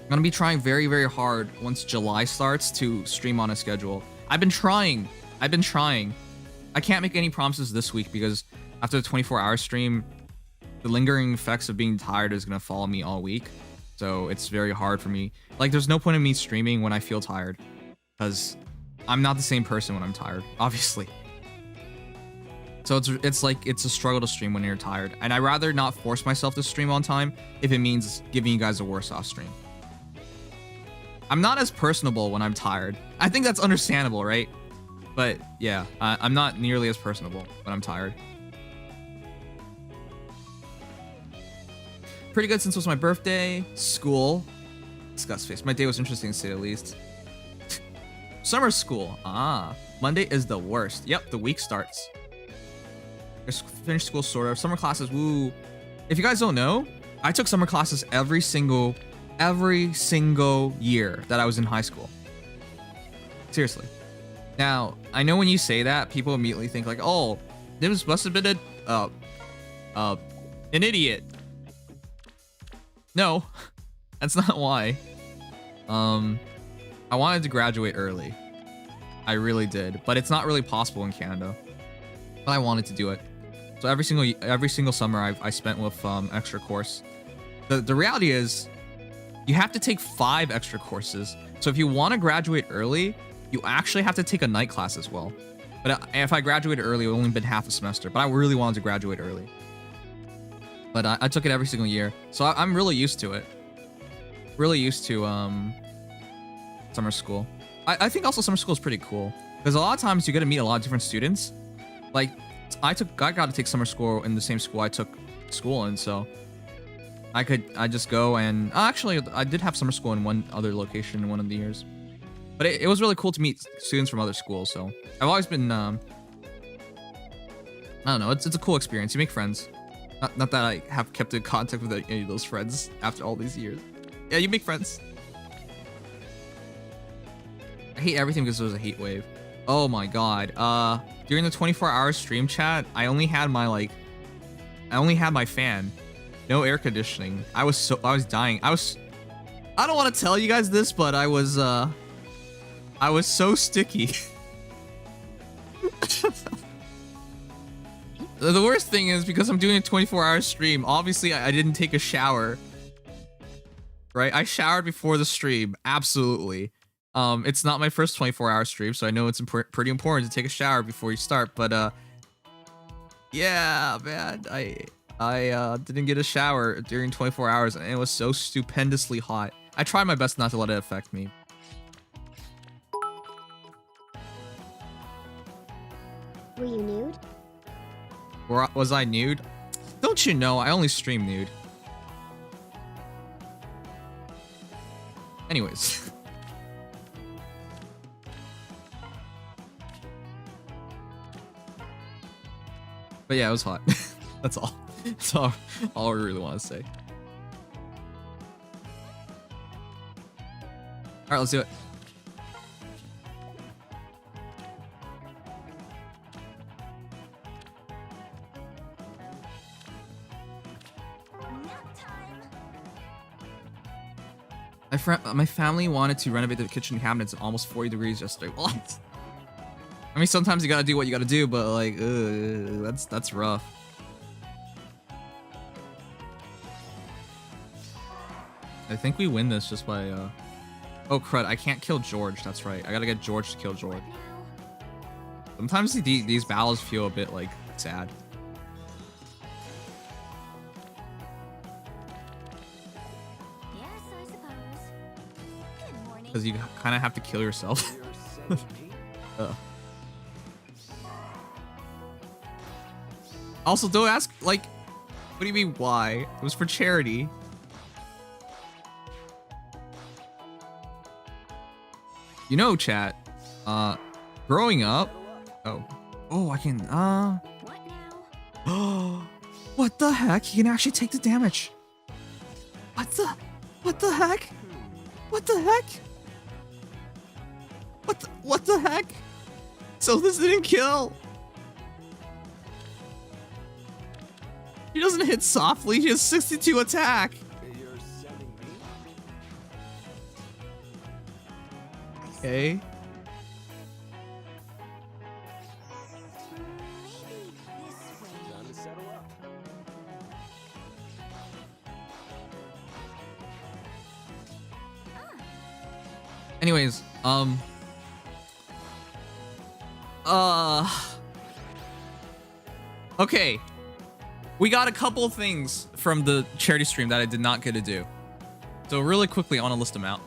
I'm gonna be trying very, very hard once July starts to stream on a schedule. I've been trying. I can't make any promises this week because after the 24-hour stream, the lingering effects of being tired is gonna follow me all week. So it's very hard for me. Like, there's no point in me streaming when I feel tired, because I'm not the same person when I'm tired, obviously. So it's like it's a struggle to stream when you're tired, and I'd rather not force myself to stream on time if it means giving you guys a worse off stream. I'm not as personable when I'm tired. I think that's understandable, right? But yeah, I'm not nearly as personable when I'm tired. Pretty good since it was my birthday. School. Disgust face. My day was interesting to say the least. Summer school. Ah. Monday is the worst. Yep, the week starts. Just finished school sort of. Summer classes, woo. If you guys don't know, I took summer classes every single year that I was in high school. Seriously. Now, I know when you say that, people immediately think like, oh, Nims must have been an idiot. No, that's not why. I wanted to graduate early. I really did, but it's not really possible in Canada. But I wanted to do it. So every single summer I spent with extra course. The reality is, you have to take 5 extra courses. So if you want to graduate early, you actually have to take a night class as well. But if I graduated early, it would only been half a semester. But I really wanted to graduate early. But I took it every single year. So I'm really used to it. Really used to summer school. I think also summer school is pretty cool. Because a lot of times you get to meet a lot of different students. Like, I got to take summer school in the same school I took school in. So I just go and... Actually, I did have summer school in one other location in one of the years. But it was really cool to meet students from other schools. So I've always been... I don't know. It's a cool experience. You make friends. Not that I have kept in contact with any of those friends after all these years. Yeah, you make friends. I hate everything because there's a heat wave. Oh my god. During the 24-hour stream chat, I only had my fan. No air conditioning. I was dying. I don't want to tell you guys this, but I was so sticky. The worst thing is, because I'm doing a 24-hour stream, obviously I didn't take a shower. Right? I showered before the stream. Absolutely. It's not my first 24-hour stream, so I know it's pretty important to take a shower before you start, but yeah, man, I didn't get a shower during 24 hours, and it was so stupendously hot. I tried my best not to let it affect me. Were you nude? Was I nude? Don't you know, I only stream nude. Anyways. But yeah, it was hot. That's all. That's all I really want to say. Alright, let's do it. My family wanted to renovate the kitchen cabinets at almost 40 degrees yesterday. What? I mean, sometimes you gotta do what you gotta do, but like, that's rough. I think we win this just by, oh crud, I can't kill George, that's right. I gotta get George to kill George. Sometimes these battles feel a bit, like, sad. Yes, I suppose. because you kind of have to kill yourself. Also, don't ask, like, what do you mean why? It was for charity. You know, chat, growing up, oh, I can, What now? what the heck? He can actually take the damage. What the heck? What the heck? What the heck? So this didn't kill. He doesn't hit softly, he has 62 attack. You're sending me? Okay. Maybe this way. Time to settle up. Anyways, okay. We got a couple things from the charity stream that I did not get to do. So really quickly, I want to list them out.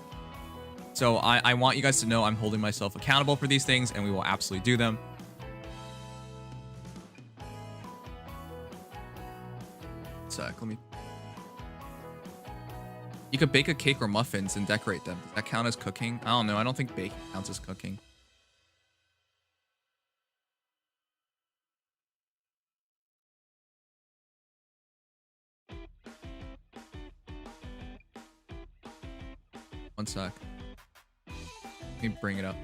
So I want you guys to know I'm holding myself accountable for these things, and we will absolutely do them. Let me... You could bake a cake or muffins and decorate them. Does that count as cooking? I don't know. I don't think baking counts as cooking. One sec. Let me bring it up.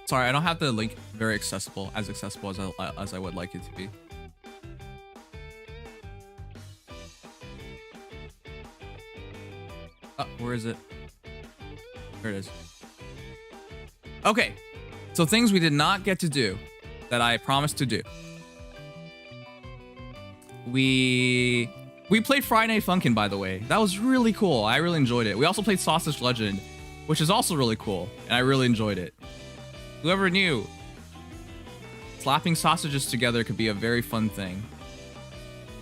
Sorry, I don't have the link very accessible as I would like it to be. Where is it? There it is. Okay, so things we did not get to do that I promised to do. We played Friday Night Funkin', by the way. That was really cool. I really enjoyed it. We also played Sausage Legend, which is also really cool, and I really enjoyed it. Whoever knew, slapping sausages together could be a very fun thing.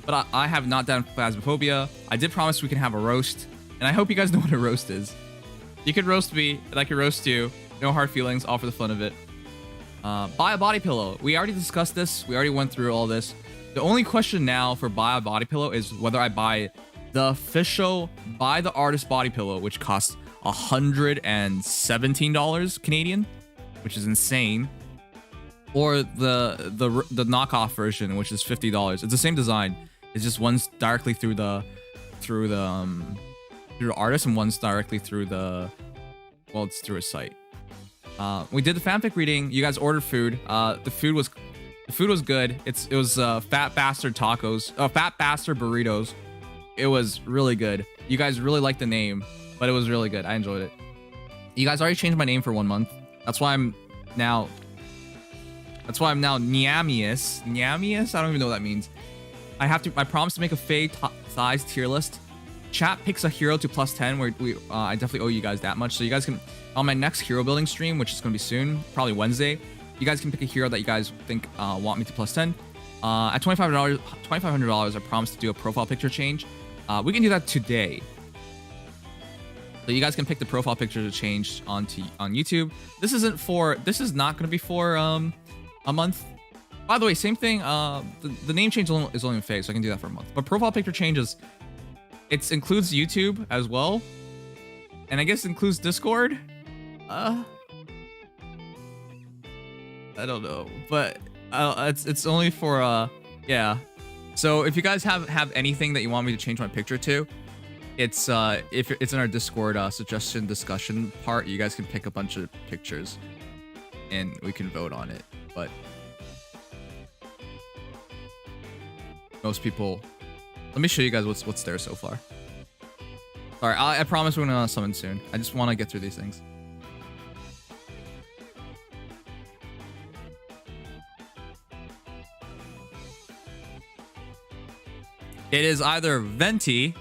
But I have not done Phasmophobia. I did promise we can have a roast, and I hope you guys know what a roast is. You could roast me, and I could roast you. No hard feelings, all for the fun of it. Buy a body pillow. We already discussed this. We already went through all this. The only question now for buy a body pillow is whether I buy the official By the Artist body pillow, which costs $117 Canadian, which is insane, or the knockoff version, which is $50. It's the same design. It's just one's directly through the artist, and one's directly through it's through a site. We did the fanfic reading. You guys ordered food. The food was good. It was Fat Bastard tacos. Fat Bastard burritos. It was really good. You guys really liked the name, but it was really good. I enjoyed it. You guys already changed my name for 1 month. That's why I'm now Nimious. Nimious? I don't even know what that means. I promise to make a Faye size tier list. Chat picks a hero to +10, where I definitely owe you guys that much. So you guys can, on my next hero building stream, which is going to be soon, probably Wednesday, you guys can pick a hero that you guys think want me to +10. At $2,500, I promise to do a profile picture change. We can do that today. So you guys can pick the profile picture to change on YouTube. This is not going to be for a month. By the way, same thing. The name change is only in Faye, so I can do that for a month. But profile picture changes, it includes YouTube as well, and I guess it includes Discord. I don't know, but it's only for yeah. So if you guys have anything that you want me to change my picture to, it's if it's in our Discord suggestion discussion part, you guys can pick a bunch of pictures and we can vote on it. But most people, let me show you guys what's there so far. Sorry, I promise we're gonna summon soon. I just want to get through these things. It is either Venti,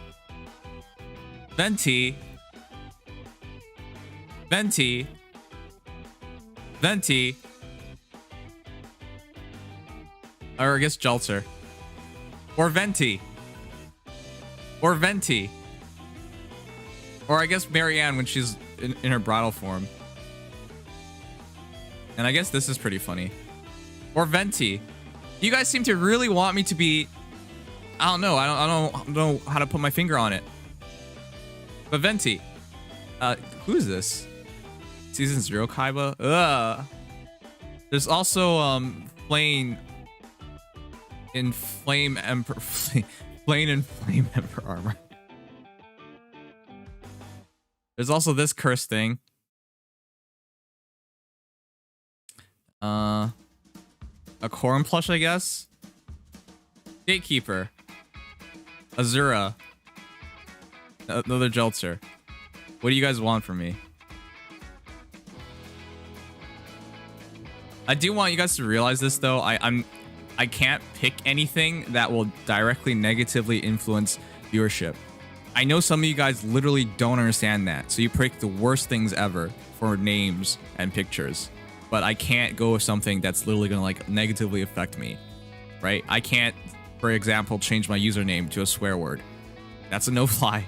Venti. Or I guess Jeltzer. Or Venti. Or Venti. Or I guess Marianne when she's in her bridal form. And I guess this is pretty funny. Or Venti. You guys seem to really want me to be... I don't know. I don't know how to put my finger on it. But Venti. Who is this? Season 0 Kaiba? Ugh. There's also Flame in Flame Emperor Flame and Flame Emperor armor. There's also this curse thing. A Corn plush, I guess. Gatekeeper. Azura. Another Jeltzer. What do you guys want from me? I do want you guys to realize this though. I can't pick anything that will directly negatively influence viewership. I know some of you guys literally don't understand that, so you pick the worst things ever for names and pictures. But I can't go with something that's literally gonna like negatively affect me, right? I can't, for example, change my username to a swear word. That's a no-fly.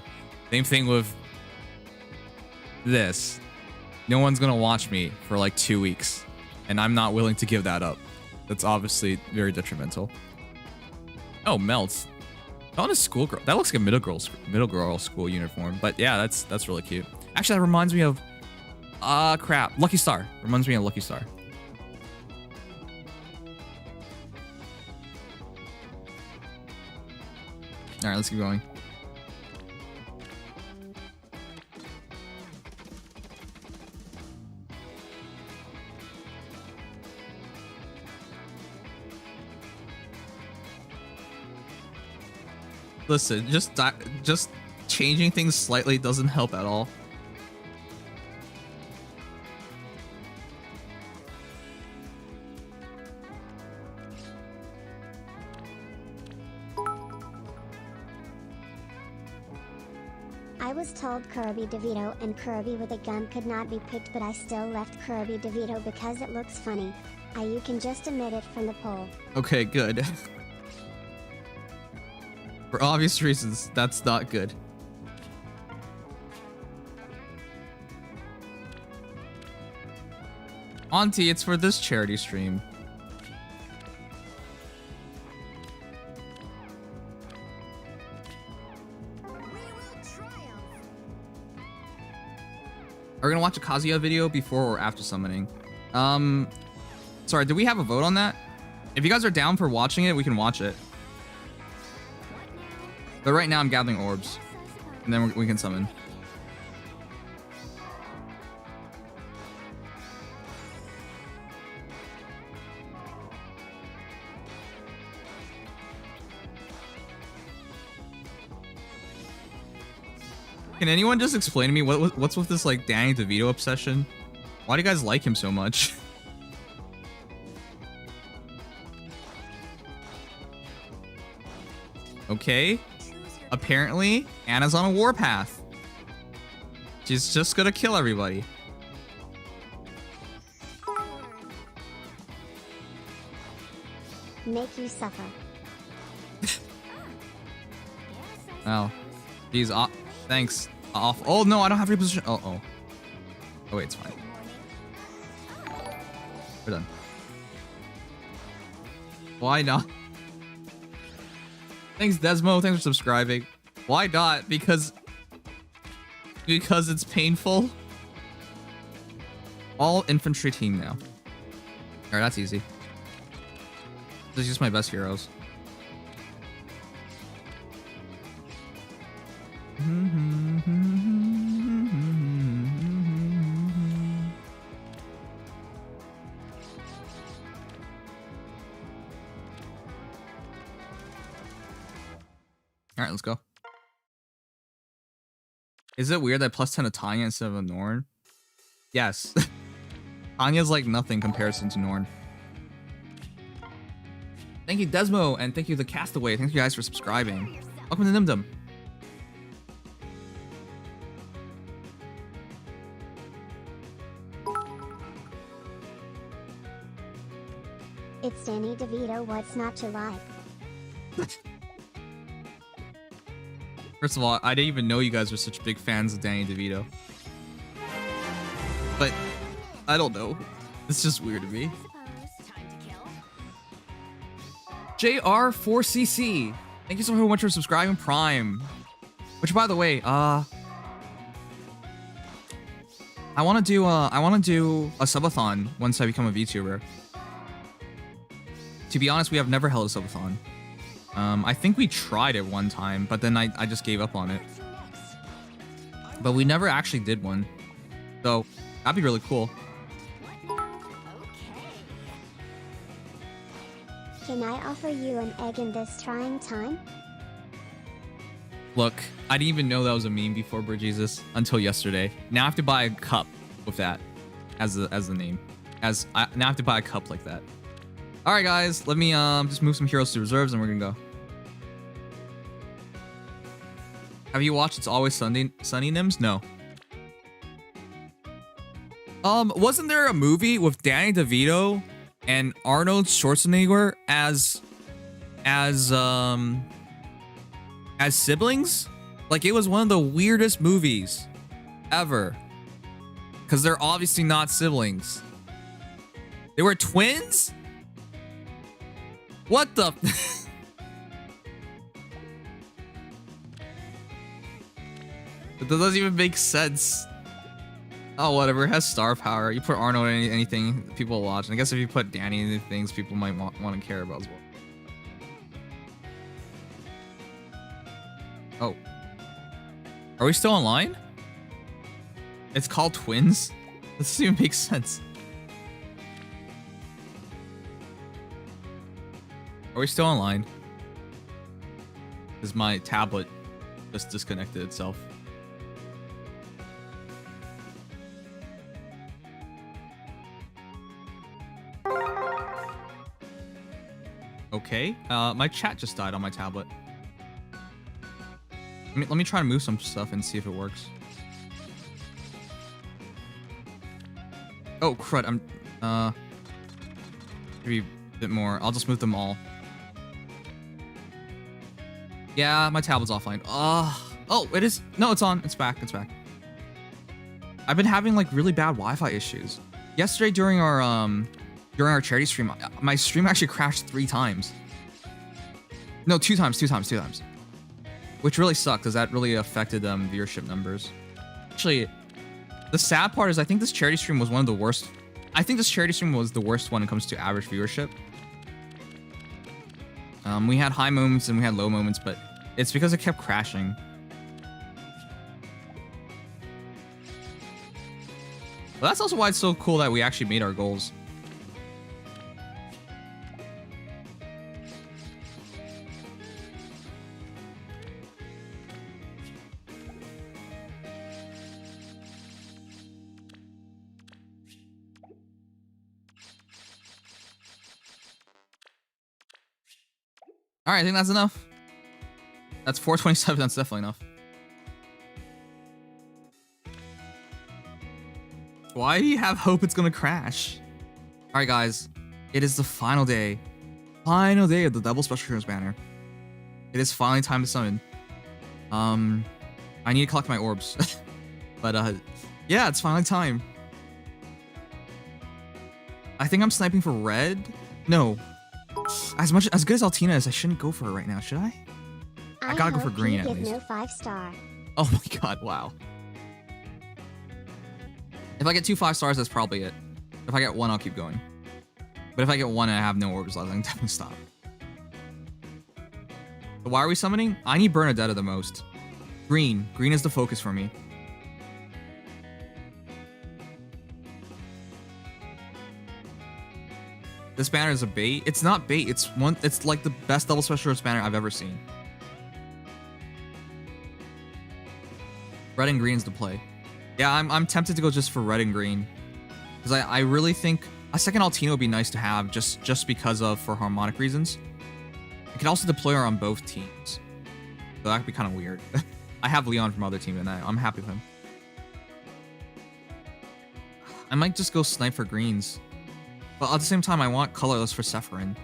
Same thing with this. No one's gonna watch me for like 2 weeks, and I'm not willing to give that up. That's obviously very detrimental. Oh, Melts. Not a schoolgirl. That looks like a middle girl school uniform. But yeah, that's really cute. Actually, that reminds me of crap. Lucky Star. Reminds me of Lucky Star. All right, let's keep going. Listen, just changing things slightly doesn't help at all. I was told Kirby DeVito and Kirby with a gun could not be picked, but I still left Kirby DeVito because it looks funny. You can just omit it from the poll. Okay, good. For obvious reasons, that's not good. Auntie, it's for this charity stream. Are we gonna watch a Kazuya video before or after summoning? Sorry, do we have a vote on that? If you guys are down for watching it, we can watch it. But right now I'm gathering orbs, and then we can summon. Can anyone just explain to me what's with this like Danny DeVito obsession? Why do you guys like him so much? Okay. Apparently, Anna's on a warpath. She's just gonna kill everybody. Make you suffer. Oh. He's off. Thanks. Off. Oh, no, I don't have reposition. Oh, oh. Oh, wait, it's fine. We're done. Why not? Thanks, Desmo. Thanks for subscribing. Why not? Because it's painful. All infantry team now. Alright, that's easy. This is just my best heroes. Alright, let's go. Is it weird that plus 10 to Tanya instead of a Norn? Yes. Tanya's like nothing comparison to Norn. Thank you, Desmo, and thank you, The Castaway. Thank you guys for subscribing. Welcome to Nimdom. Danny DeVito, what's not to like? First of all, I didn't even know you guys were such big fans of Danny DeVito. But I don't know. It's just weird to me. Time to kill. JR4CC. Thank you so much for subscribing Prime. Which, by the way, I want to do a subathon once I become a VTuber. To be honest, we have never held a subathon. I think we tried it one time, but then I just gave up on it. But we never actually did one. So that'd be really cool. Can I offer you an egg in this trying time? Look, I didn't even know that was a meme before, Bro Jesus, until yesterday. Now I have to buy a cup with that as the name. Now I have to buy a cup like that. All right, guys, let me just move some heroes to reserves and we're gonna go. Have you watched It's Always Sunny Nims? No. Wasn't there a movie with Danny DeVito and Arnold Schwarzenegger as siblings? Like, it was one of the weirdest movies ever. Because they're obviously not siblings. They were twins? What the? That doesn't even make sense. Oh, whatever. It has star power. You put Arnold in anything, people will watch. And I guess if you put Danny in things, people might want to care about as well. Oh. Are we still online? It's called Twins? That doesn't even make sense. Are we still online? Because my tablet just disconnected itself. Okay, my chat just died on my tablet. Let me try to move some stuff and see if it works. Oh crud! Maybe a bit more. I'll just move them all. Yeah, my tablet's offline. Oh, it is. No, it's on. It's back. It's back. I've been having like really bad Wi-Fi issues. Yesterday during our charity stream, my stream actually crashed 3 times. No, 2 times. Which really sucked because that really affected viewership numbers. Actually, the sad part is I think this charity stream was one of the worst. I think this charity stream was the worst when it comes to average viewership. We had high moments and we had low moments, but it's because it kept crashing. But that's also why it's so cool that we actually made our goals. All right, I think that's enough. That's 427. That's definitely enough. Why do you have hope it's gonna crash? All right, guys, it is the final day. Final day of the double special heroes banner. It is finally time to summon. I need to collect my orbs. But yeah, it's finally time. I think I'm sniping for red. No. As good as Altina is, I shouldn't go for her right now, should I? I gotta go for green at least. No 5-star. Oh my god, wow. If I get 2 5-stars, that's probably it. If I get 1, I'll keep going. But if I get 1 and I have no orbs left, I can definitely stop. But why are we summoning? I need Bernadetta the most. Green. Green is the focus for me. This banner is a bait. It's not bait. It's like the best double special heroes banner I've ever seen. Red and green is the play. Yeah, I'm tempted to go just for red and green. Because I really think a second Altina would be nice to have just because of for harmonic reasons. I could also deploy her on both teams. So that could be kind of weird. I have Leon from other team and I'm happy with him. I might just go snipe for greens. But at the same time, I want colorless for Sephirin.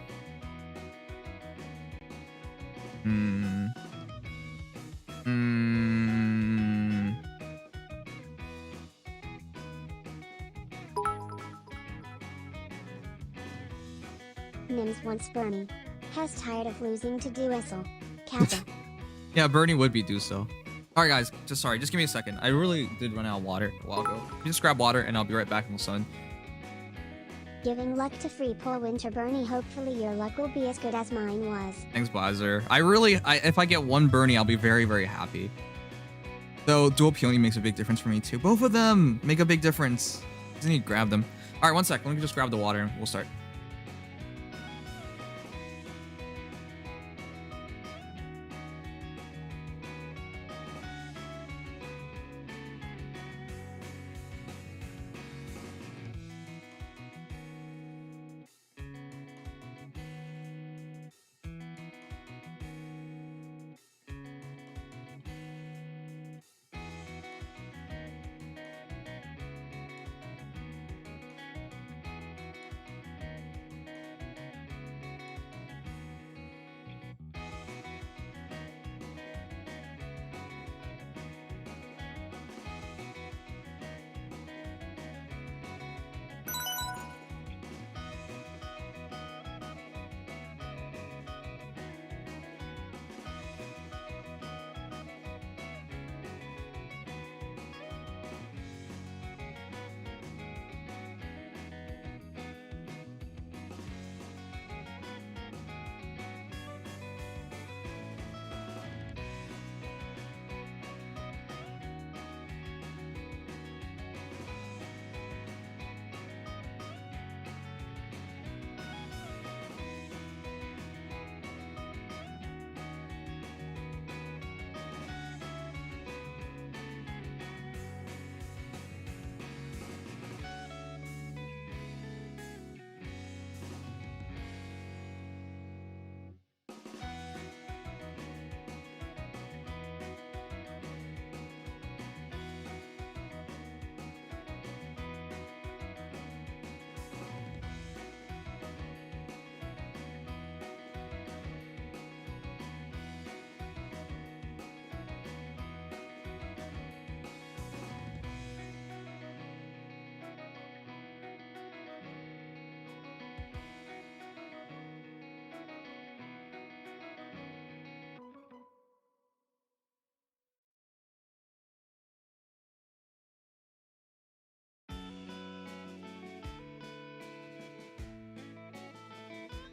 Nims wants Bernie. Has tired of losing to Duessel. Kappa. Yeah, Bernie would be do so. All right, guys. Just give me a second. I really did run out of water a while ago. Just grab water, and I'll be right back in the sun. Giving luck to free poor winter Bernie. Hopefully your luck will be as good as mine was. Thanks, Azur. If I get one Bernie, I'll be very, very happy. Though dual peony makes a big difference for me too. Both of them make a big difference. Just need to grab them. All right, one sec. Let me just grab the water, and we'll start.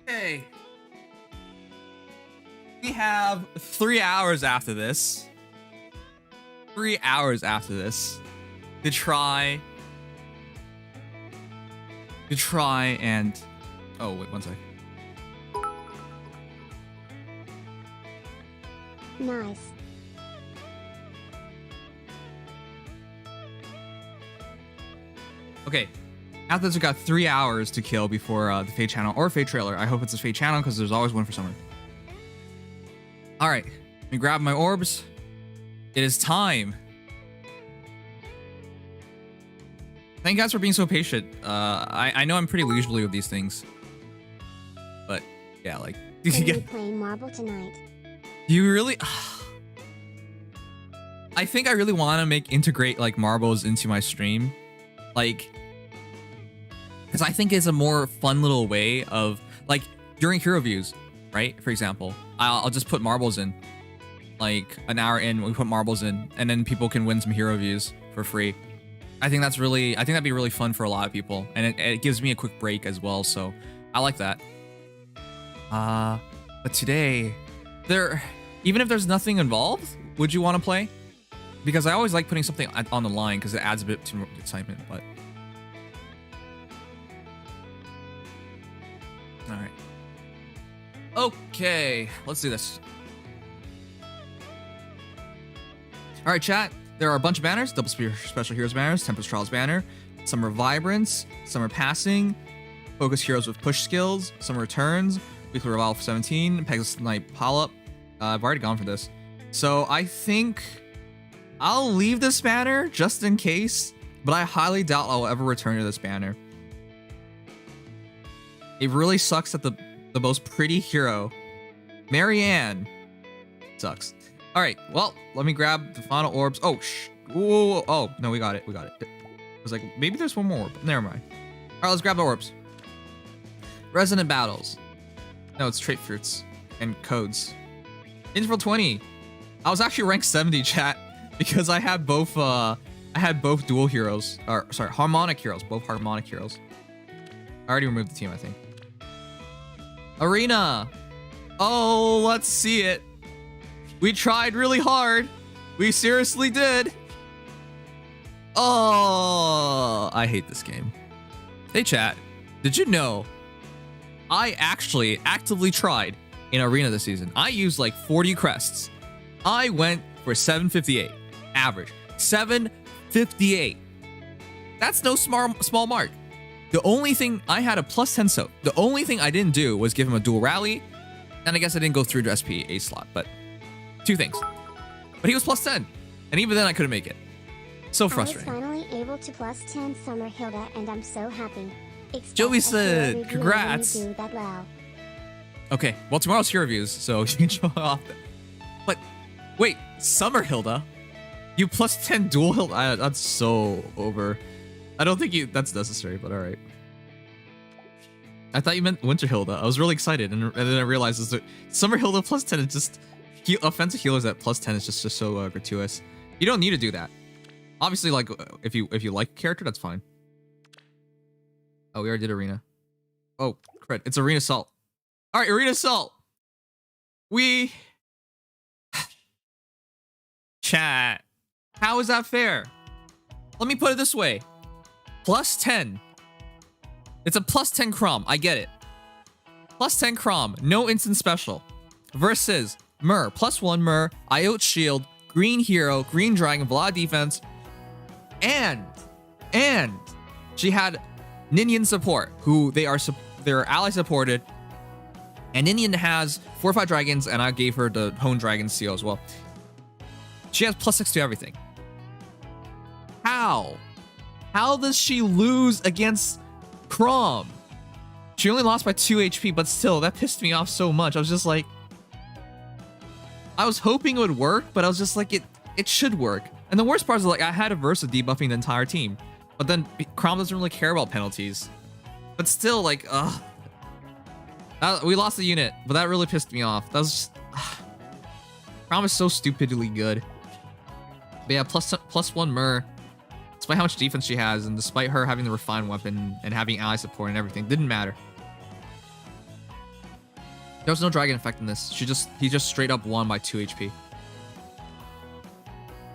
Okay. We have 3 hours after this. 3 hours after this to try and oh wait, one sec. Nice. Okay. After this, we got 3 hours to kill before the Fate Channel or Fate Trailer. I hope it's a Fate Channel because there's always one for summer. All right, let me grab my orbs. It is time. Thank you guys for being so patient. I know I'm pretty leisurely with these things, but yeah, like. Are you playing marble tonight? You really? I think I really want to integrate like marbles into my stream, like. Because I think it's a more fun little way of, like, during hero views, right? For example, I'll just put marbles in. Like, an hour in, we put marbles in, and then people can win some hero views for free. I think that'd be really fun for a lot of people. And it gives me a quick break as well, so I like that. But today, even if there's nothing involved, would you want to play? Because I always like putting something on the line because it adds a bit to excitement, but... All right. Okay, let's do this. All right, chat. There are a bunch of banners. Double Special Heroes banners, Tempest Trials banner. Some are Vibrance, some are Passing, Focus Heroes with Push skills, some are Returns, Weekly Revival for 17, Pegasus Knight Pile-Up. I've already gone for this. So I think I'll leave this banner just in case, but I highly doubt I'll ever return to this banner. It really sucks that the most pretty hero, Marianne, sucks. All right, well, let me grab the final orbs. Oh, whoa, oh, no, we got it. I was like, maybe there's one more orb. Never mind. All right, let's grab the orbs. Resonant battles. No, it's trait fruits and codes. Interval 20. I was actually ranked 70, chat, because I had both dual heroes, or sorry, harmonic heroes, both harmonic heroes. I already removed the team, I think. Arena. Oh, let's see it. We tried really hard. We seriously did. Oh, I hate this game. Hey, chat. Did you know I actually actively tried in Arena this season? I used like 40 crests. I went for 758 average. 758. That's no small mark. The only thing I had a +10 soak. The only thing I didn't do was give him a dual rally, and I guess I didn't go through to SP A slot, but 2 things. But he was +10, and even then I couldn't make it. So frustrating. I was finally able to +10 Summer Hilda, and I'm so happy. Expect Joey a hero said, review congrats. when you do that loud. Okay, well, tomorrow's hero reviews, so you can show off. But wait, Summer Hilda? You +10 dual Hilda? That's so over. I don't think that's necessary, but all right. I thought you meant Winter Hilda. I was really excited, and then I realized that Summer Hilda +10 is just offensive healers at +10 is just so gratuitous. You don't need to do that. Obviously, like if you like a character, that's fine. Oh, we already did Arena. Oh, cred. It's Arena Salt. All right, Arena Salt. We chat. How is that fair? Let me put it this way. +10. It's a +10 Crom. I get it. +10 Crom. No instant special. Versus Myrrh. +1 Myrrh. Iote Shield. Green Hero. Green Dragon. Vlad Defense. And she had Ninian support, who they're ally supported. And Ninian has 4 or 5 dragons, and I gave her the Hone Dragon seal as well. She has +6 to everything. How? How does she lose against Crom? She only lost by 2 HP, but still, that pissed me off so much. I was just like, I was hoping it would work, but I was just like, it should work. And the worst part is, like, I had a Versa debuffing the entire team, but then Crom doesn't really care about penalties. But still, like, we lost the unit, but that really pissed me off. That was just, Crom is so stupidly good. But yeah, +1 Myrrh. Despite how much defense she has, and despite her having the refined weapon and having ally support and everything, didn't matter. There was no dragon effect in this. He just straight up won by 2 HP.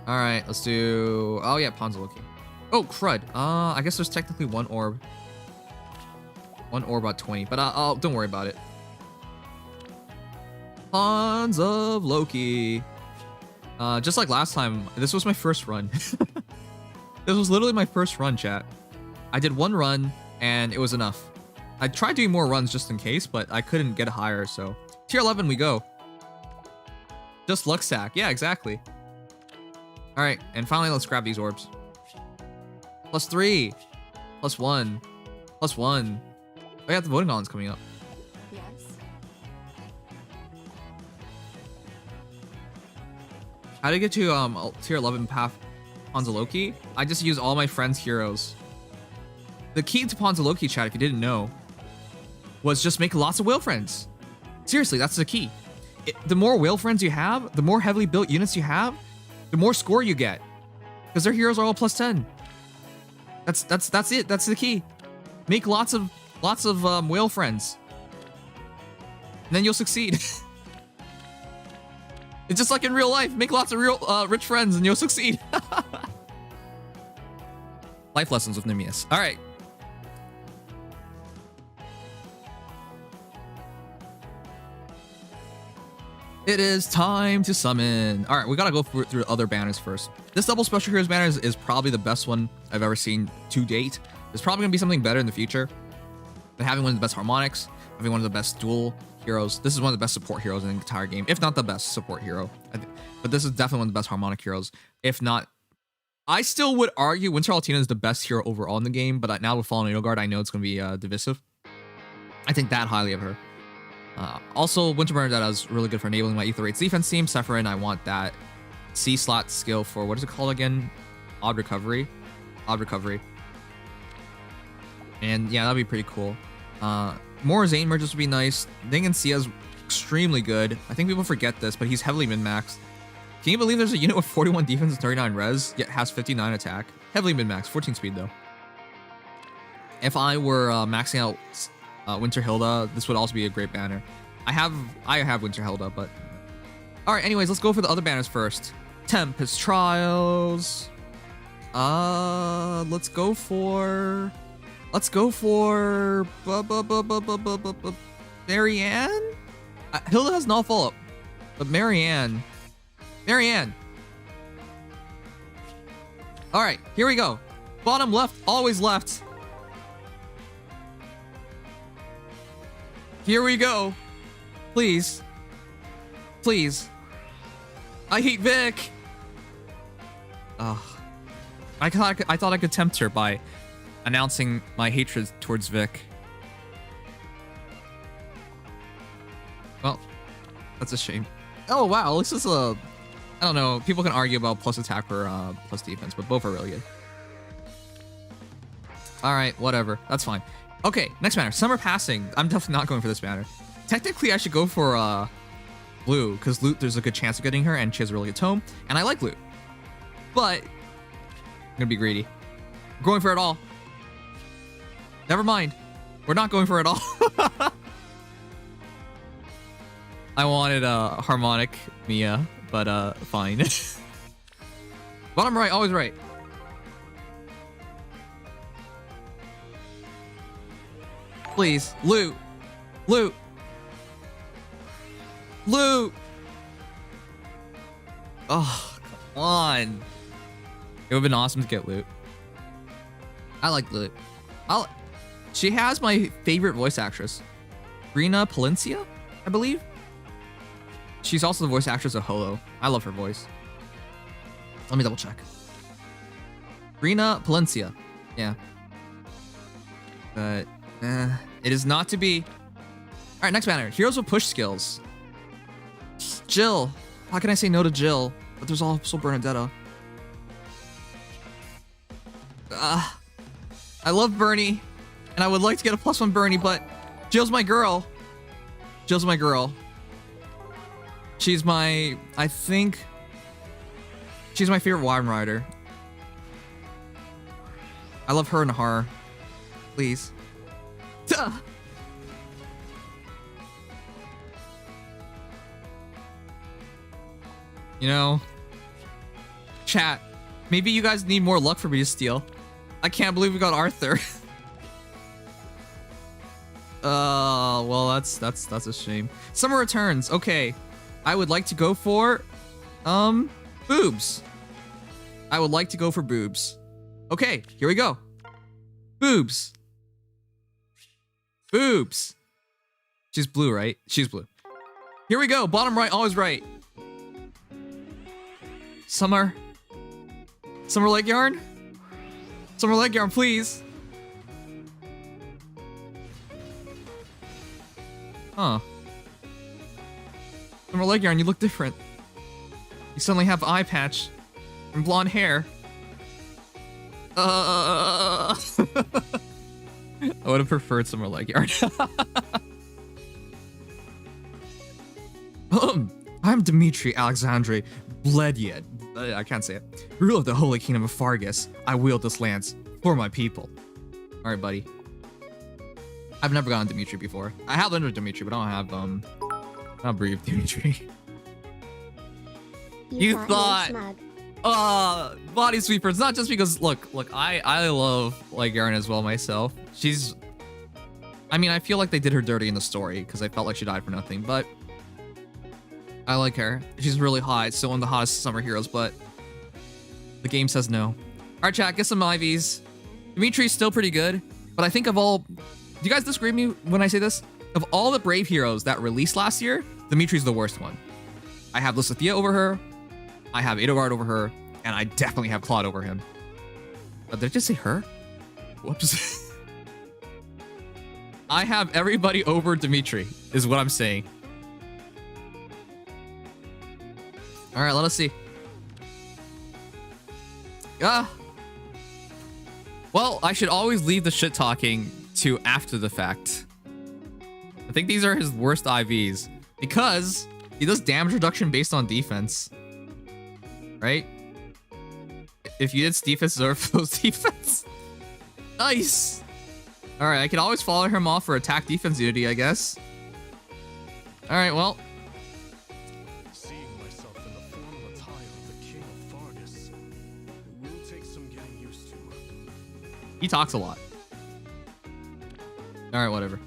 All right, let's do. Oh yeah, Ponzaloki. Oh crud. I guess there's technically one orb. One orb at 20, but don't worry about it. Pawns of Loki. Just like last time, this was my first run. This was literally my first run, chat. I did 1 run, and it was enough. I tried doing more runs just in case, but I couldn't get higher, so... Tier 11, we go. Just luck sack. Yeah, exactly. Alright, and finally, let's grab these orbs. +3. +1. +1. Oh yeah, the voting island's coming up. Yes. How to get to tier 11 path Ponzaloki? I just use all my friends' heroes. The key to Ponzaloki, chat, if you didn't know, was just make lots of whale friends. Seriously, that's the key. The more whale friends you have, the more heavily built units you have, the more score you get. Because their heroes are all +10. That's it. That's the key. Make lots of whale friends. And then you'll succeed. It's just like in real life. Make lots of rich friends and you'll succeed. Life lessons with Nimious. All right. It is time to summon. All right, we gotta go through other banners first. This double special heroes banner is probably the best one I've ever seen to date. There's probably gonna be something better in the future. But having one of the best harmonics, having one of the best dual heroes. This is one of the best support heroes in the entire game, if not the best support hero. But this is definitely one of the best harmonic heroes, if not. I still would argue Winter Altina is the best hero overall in the game, but now with Fallen Edelgard, I know it's gonna be divisive. I think that highly of her. Also, Winter Bernadetta is really good for enabling my Ether Rates defense team. Sephirin, I want that C slot skill for, what is it called again? Odd Recovery. Odd Recovery. And yeah, that'd be pretty cool. More Zane merges would be nice. Ning and Sia's extremely good. I think people forget this, but he's heavily min-maxed. Can you believe there's a unit with 41 defense and 39 res, yet has 59 attack? Heavily min-maxed, 14 speed though. If I were maxing out Winter Hilda, this would also be a great banner. I have Winter Hilda, but... Alright, anyways, let's go for the other banners first. Tempest Trials. Let's go for Marianne? Hilda has no follow-up, but Marianne. Alright, here we go. Bottom left, always left. Here we go. Please. Please. I hate Vic. Ugh. I thought I could tempt her by announcing my hatred towards Vic. Well, that's a shame. Oh wow, at least it's a... I don't know, people can argue about plus attack or plus defense, but both are really good. Alright, whatever. That's fine. Okay, next banner. Summer Passing. I'm definitely not going for this banner. Technically, I should go for Lou, because Lute, there's a good chance of getting her, and she has a really good tome, and I like Lute. But I'm gonna be greedy. I'm going for it all. Never mind. We're not going for it all. I wanted Harmonic Mia, but fine. Bottom right, always right. Please, loot. Loot. Loot. Oh, come on. It would have been awesome to get loot. I like loot. She has my favorite voice actress, Rina Palencia, I believe. She's also the voice actress of Holo. I love her voice. Let me double check. Rina Palencia. Yeah. But it is not to be. All right, next banner. Heroes with push skills. Jill. How can I say no to Jill? But there's also Bernadetta. I love Bernie, and I would like to get a +1 Bernie, but Jill's my girl. Jill's my girl. She's my, I think, she's my favorite Wyvern Rider. I love her and Har. Please. Duh. You know, chat, maybe you guys need more luck for me to steal. I can't believe we got Arthur. Well, that's a shame. Summer Returns. Okay, I would like to go for, boobs. I would like to go for boobs. Okay, here we go. Boobs. Boobs. She's blue, right? She's blue. Here we go. Bottom right, always right. Summer. Summer Leg Yarn. Summer Leg Yarn, please. Huh. Summer Leg Yarn, you look different. You suddenly have eye patch and blonde hair. I would have preferred Summer Leg Yarn. I'm Dimitri Alexandre Blediad. I can't say it. Ruler of the Holy Kingdom of Fargus. I wield this lance for my people. All right, buddy. I've never gotten Dimitri before. I have learned Dimitri, but I don't have I'll breathe Dimitri. You thought body sweeper. It's not just because look, I love like Garen as well myself. I mean, I feel like they did her dirty in the story because I felt like she died for nothing, but I like her. She's really hot. It's still one of the hottest summer heroes, but the game says no. All right, chat, get some IVs. Dimitri's still pretty good, but I think of all... Do you guys disagree with me when I say this? Of all the Brave heroes that released last year, Dimitri's the worst one. I have Lysithea over her, I have Edelgard over her, and I definitely have Claude over him. Did I just say her? Whoops. I have everybody over Dimitri, is what I'm saying. All right, let us see. Well, I should always leave the shit talking to after the fact. I think these are his worst IVs because he does damage reduction based on defense. Right? If you did defense, Azur those defense. Nice. All right, I can always follow him off for attack defense unity, I guess. All right, well. Seeing myself in the formal attire of the King of Fargus, it will take some getting used to. He talks a lot. All right, whatever.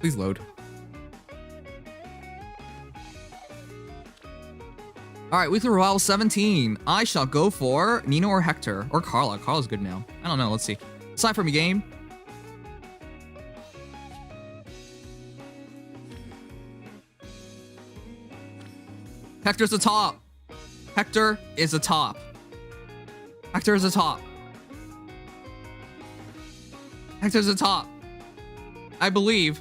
Please load. All right, weekly revival 17. I shall go for Nino or Hector or Carla. Carla's good now. I don't know. Let's see. Aside from a game. Hector's the top. Hector is a top. Hector is a top. Hector's a top. I believe.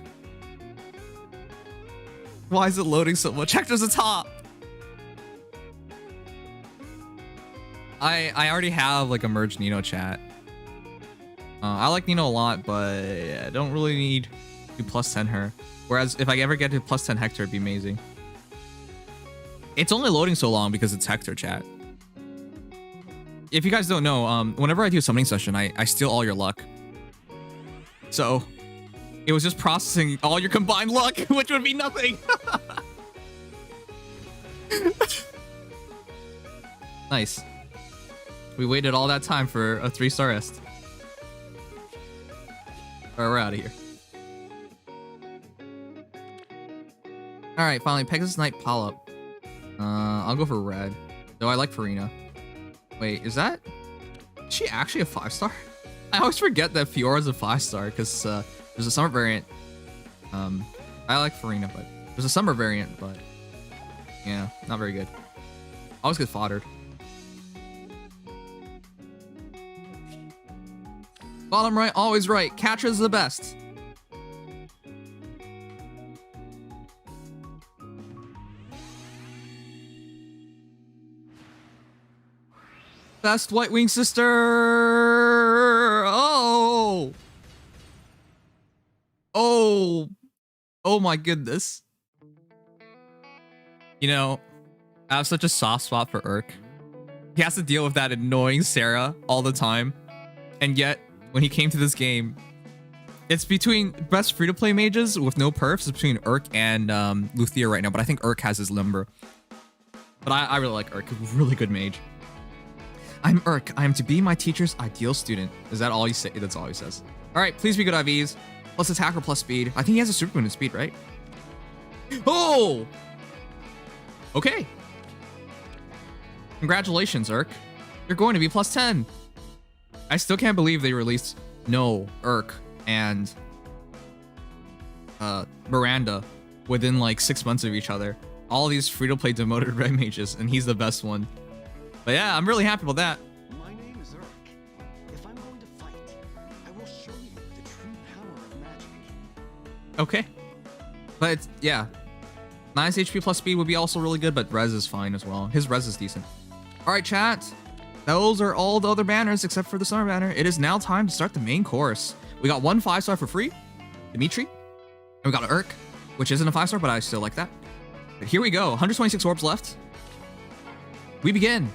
Why is it loading so much? Hector's a top. I already have like a merged Nino chat. I like Nino a lot, but I don't really need to plus 10 her. Whereas if I ever get to plus 10 Hector, it'd be amazing. It's only loading so long because it's Hector chat. If you guys don't know, whenever I do a summoning session, I steal all your luck. So it was just processing all your combined luck, which would be nothing. Nice. We waited all that time for a 3-star est. Alright, we're out of here. Alright, finally, Pegasus Knight Polyp. I'll go for red. Though I like Farina. Wait, is she actually a 5-star? I always forget that Fiora's a 5-star because there's a summer variant. I like Farina, but there's a summer variant, but yeah, not very good. Always get foddered. Bottom right, always right. Catra's the best. Best White Wing Sister. Oh. Oh. Oh my goodness. You know, I have such a soft spot for Urk. He has to deal with that annoying Sarah all the time. And yet, when he came to this game, it's between best free-to-play mages with no perfs. It's between Urk and Luthia right now, but I think Urk has his limber. But I really like Urk. Really good mage. I'm Urk. I am to be my teacher's ideal student. Is that all you say? That's all he says. All right, please be good IVs. Plus attack or plus speed. I think he has a supermoon in speed, right? Oh! Okay. Congratulations, Urk. You're going to be plus 10. I still can't believe they released Urk and Miranda within like 6 months of each other. All these free-to-play demoted red mages, and he's the best one. But yeah, I'm really happy about that. My name is Urk. If I'm going to fight, I will show you the true power of magic. Okay. But it's, yeah. 9 HP plus speed would be also really good, but res is fine as well. His res is decent. All right, chat. Those are all the other banners except for the summer banner. It is now time to start the main course. We got one 5-star for free, Dimitri. And we got an Urk, which isn't a 5-star, but I still like that. But here we go. 126 orbs left. We begin.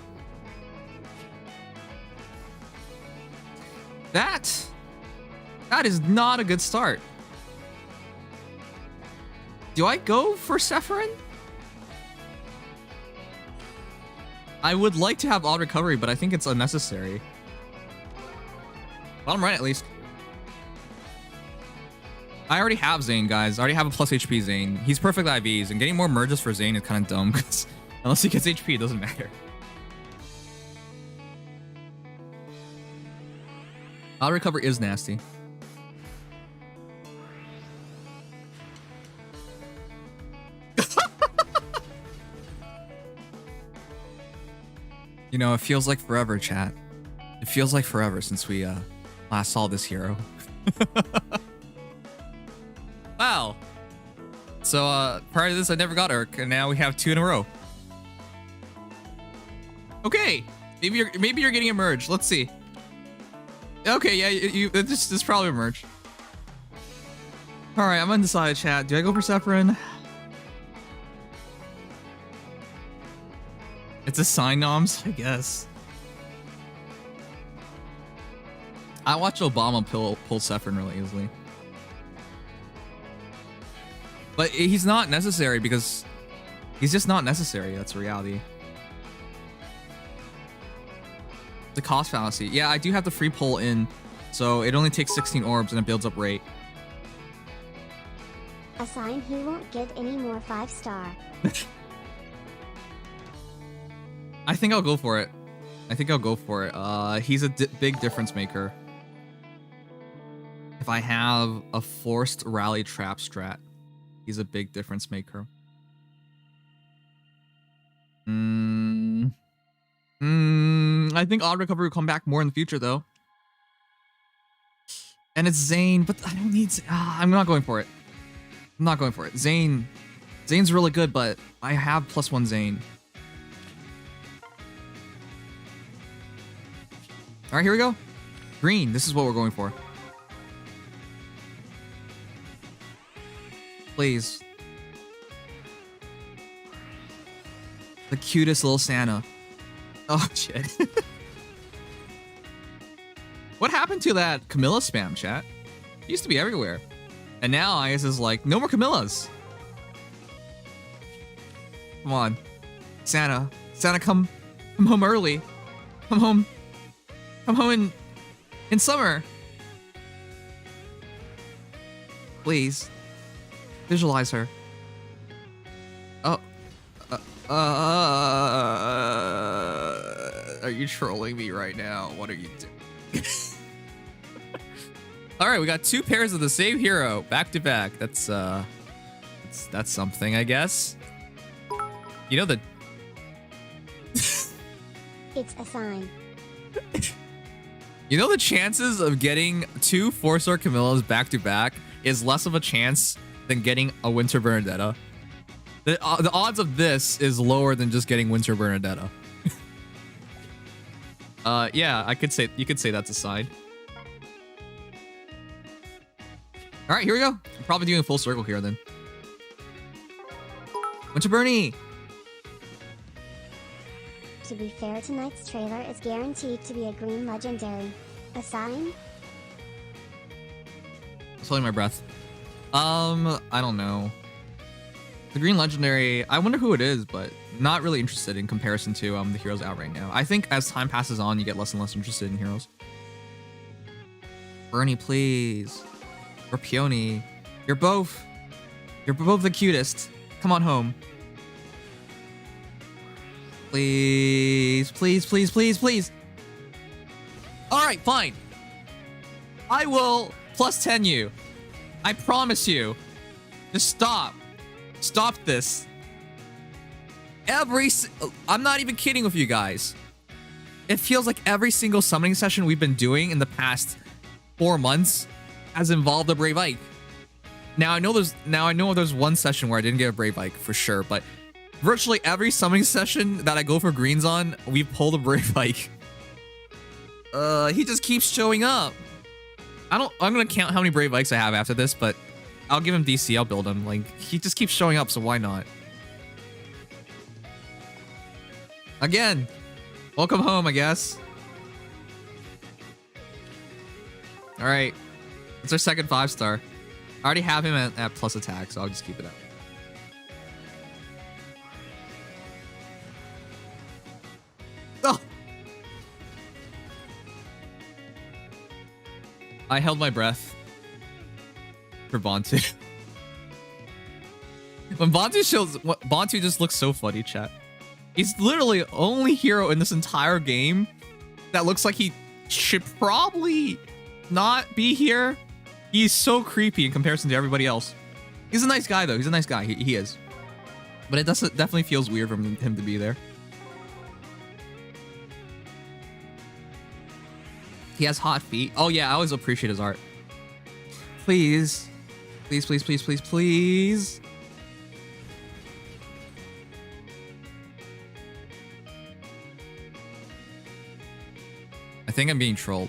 That is not a good start. Do I go for Sephirin? I would like to have odd recovery, but I think it's unnecessary. Bottom right, at least. I already have Zane, guys. I already have a plus HP Zane. He's perfect IVs, and getting more merges for Zane is kind of dumb, because unless he gets HP, it doesn't matter. Odd recovery is nasty. You know, it feels like forever, chat. It It feels like forever since we last saw this hero. Wow. So prior to this, I never got Urk, and now we have 2 in a row. Okay, maybe you're getting a merge. Let's see. Okay, yeah, this probably a merge. All right, I'm undecided, chat. Do I go for Sephiroth? It's a sign noms, I guess. I watch Obama pull Sephiroth really easily. But he's not necessary because he's just not necessary. That's the reality. The cost fallacy. Yeah, I do have the free pull in, so it only takes 16 orbs and it builds up rate. A sign he won't get any more 5-star. I think I'll go for it. He's a big difference maker. If I have a forced rally trap strat, he's a big difference maker. I think Odd Recovery will come back more in the future, though. And it's Zane, but I don't need... I'm not going for it. Zane's really good, but I have +1 Zane. All right, here we go. Green, this is what we're going for. Please. The cutest little Santa. Oh, shit. What happened to that Camilla spam, chat? It used to be everywhere. And now I guess is like, no more Camillas. Come on. Santa, come home early. Come home in summer. Please. Visualize her. Oh. Are you trolling me right now? What are you doing? All right, we got 2 pairs of the same hero back to back. That's something, I guess. You know the... It's a sign. You know the chances of getting 2 4-star Camillas back to back is less of a chance than getting a Winter Bernadetta. The odds of this is lower than just getting Winter Bernadetta. Yeah, you could say that's a sign. All right, here we go. I'm probably doing a full circle here then. Winter Bernie. To be fair, tonight's trailer is guaranteed to be a green legendary. A sign? I'm holding my breath. I don't know. The green legendary, I wonder who it is, but not really interested in comparison to the heroes out right now. I think as time passes on, you get less and less interested in heroes. Bernie, please. Or Peony. You're both the cutest. Come on home. Please, please, please, please, please. All right, fine. I will +10 you. I promise you. Just stop. Stop this. I'm not even kidding with you guys. It feels like every single summoning session we've been doing in the past 4 months has involved a Brave Ike. Now I know there's one session where I didn't get a Brave Ike for sure, but virtually every summoning session that I go for greens on, we pulled a Brave Ike. He just keeps showing up. I'm gonna count how many Brave Ikes I have after this, but I'll give him DC, I'll build him. Like, he just keeps showing up, so why not? Again, welcome home, I guess. All right, it's our second 5-star. I already have him at plus attack, so I'll just keep it up. Oh! I held my breath for Bantu. When Bantu just looks so funny, chat. He's literally the only hero in this entire game that looks like he should probably not be here. He's so creepy in comparison to everybody else. He's a nice guy, though. He's a nice guy. He is. But it definitely feels weird for him to be there. He has hot feet. Oh yeah, I always appreciate his art. Please. Please, please, please, please, please. I think I'm being trolled.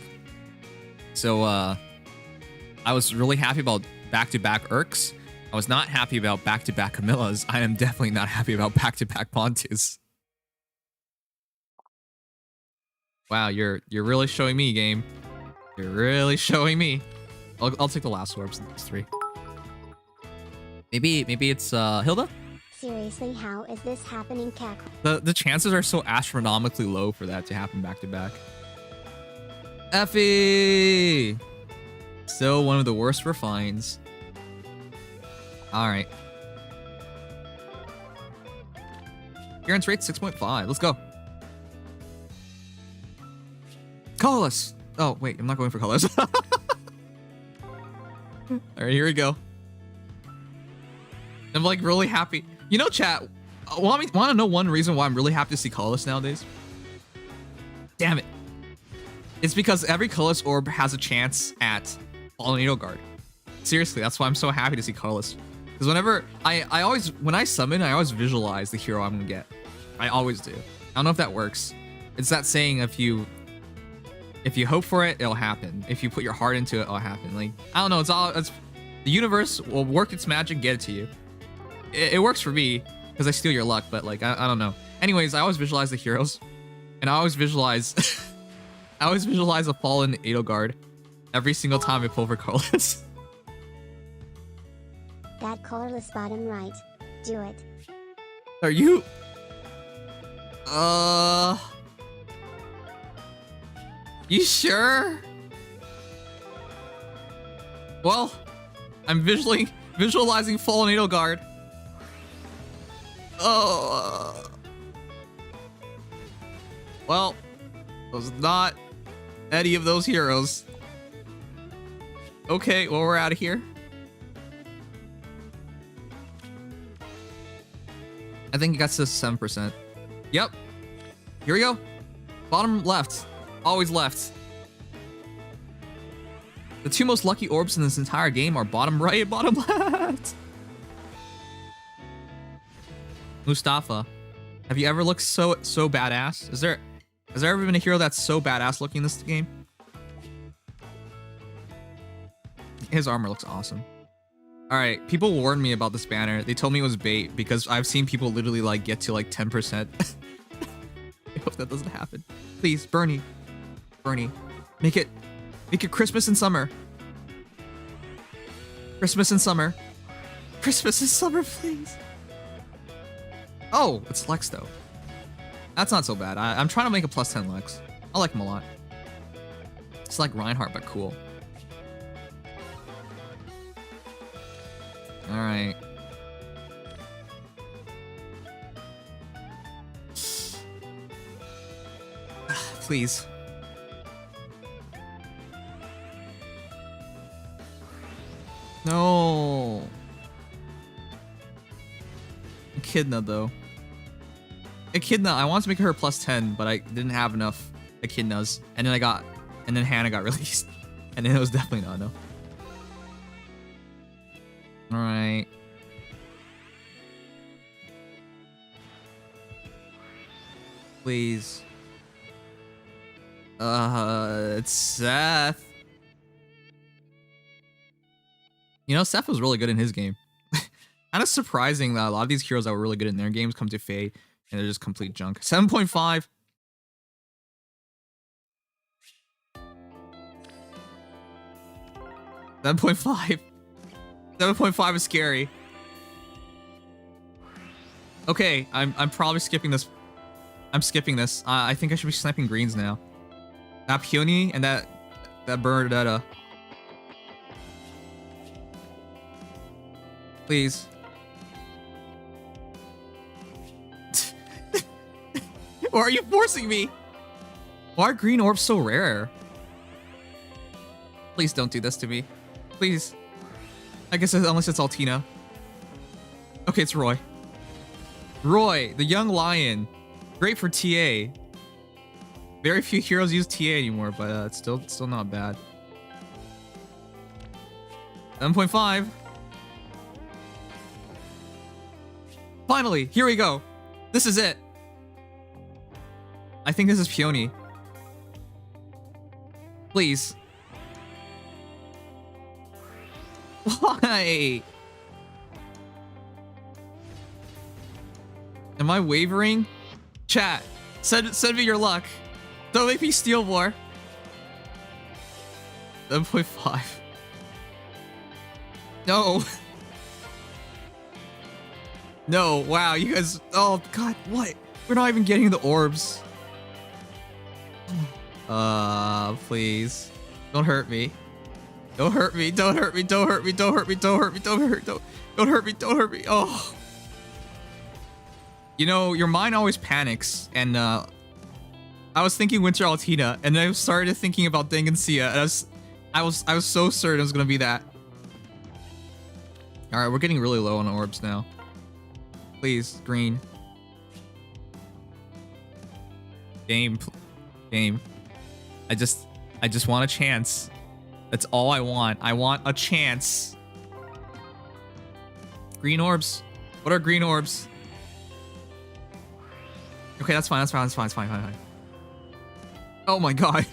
So, I was really happy about back-to-back Irks. I was not happy about back-to-back Camillas. I am definitely not happy about back-to-back Pontus. Wow, you're really showing me, game. You're really showing me. I'll take the last orbs in these 3. Maybe it's Hilda? Seriously, how is this happening, Cack? The chances are so astronomically low for that to happen back-to-back. Effie! Still one of the worst refines. Alright. Appearance rate 6.5. Let's go. Colorless! Oh, wait, I'm not going for colors. Alright, here we go. I'm like really happy. You know, chat, want to know one reason why I'm really happy to see colorless nowadays? Damn it. It's because every colorless orb has a chance at Fallen Edelgard. Seriously, that's why I'm so happy to see colorless. Because whenever when I summon, I always visualize the hero I'm gonna get. I always do. I don't know if that works. It's that saying, if you hope for it, it'll happen. If you put your heart into it, it'll happen. Like, I don't know, it's the universe will work its magic, get it to you. It works for me because I steal your luck, but like I don't know. Anyways, I always visualize the heroes, and I always visualize a fallen Edelgard every single time I pull for colorless. That colorless bottom right. Do it. Are you? You sure? Well, I'm visualizing fallen Edelgard. Oh. Well, was not any of those heroes. Okay, well, we're out of here. I think it got to 7%. Yep. Here we go. Bottom left. Always left. The 2 most lucky orbs in this entire game are bottom right and bottom left. Mustafa, have you ever looked so badass? Has there ever been a hero that's so badass looking in this game? His armor looks awesome. All right, people warned me about this banner. They told me it was bait because I've seen people literally like get to like 10%. I hope that doesn't happen. Please, Bernie, make it Christmas and summer. Christmas and summer. Christmas and summer, please. Oh, it's Lex though. That's not so bad. I'm trying to make a +10 Lex. I like him a lot. It's like Reinhardt, but cool. All right. Please. No. Echidna though. Echidna, I wanted to make her a +10, but I didn't have enough Echidnas. And then Hannah got released. And then it was definitely not enough. Alright. Please. It's Seth. You know, Seth was really good in his game. Kind of surprising that a lot of these heroes that were really good in their games come to Fae and they're just complete junk. 7.5. $7.5. 7.5 is scary. Okay, I'm probably skipping this. I'm skipping this. I think I should be sniping greens now. That Peony and that Bernadetta. Please. Why are you forcing me? Why are green orbs so rare? Please don't do this to me. Please. I guess unless it's Altina. Okay, it's Roy. Roy, the young lion. Great for TA. Very few heroes use TA anymore, but it's still not bad. 7.5. Finally, here we go. This is it. I think this is Peony. Please. Why? Am I wavering? Chat, send me your luck. Don't make me steal more. 7.5. No. No, wow, you guys, oh god, what? We're not even getting the orbs. Please. Don't hurt me. Don't hurt me, don't hurt me, don't hurt me, don't hurt me, don't hurt me, don't hurt, don't hurt me, don't hurt me. Oh. You know, your mind always panics, and I was thinking Winter Altina, and then I started thinking about Dengensia, and I was so certain it was gonna be that. Alright, we're getting really low on orbs now. Please, green. Game. I just want a chance. That's all I want. I want a chance. Green orbs. What are green orbs? Okay, that's fine. That's fine. That's fine. It's fine. Oh my god.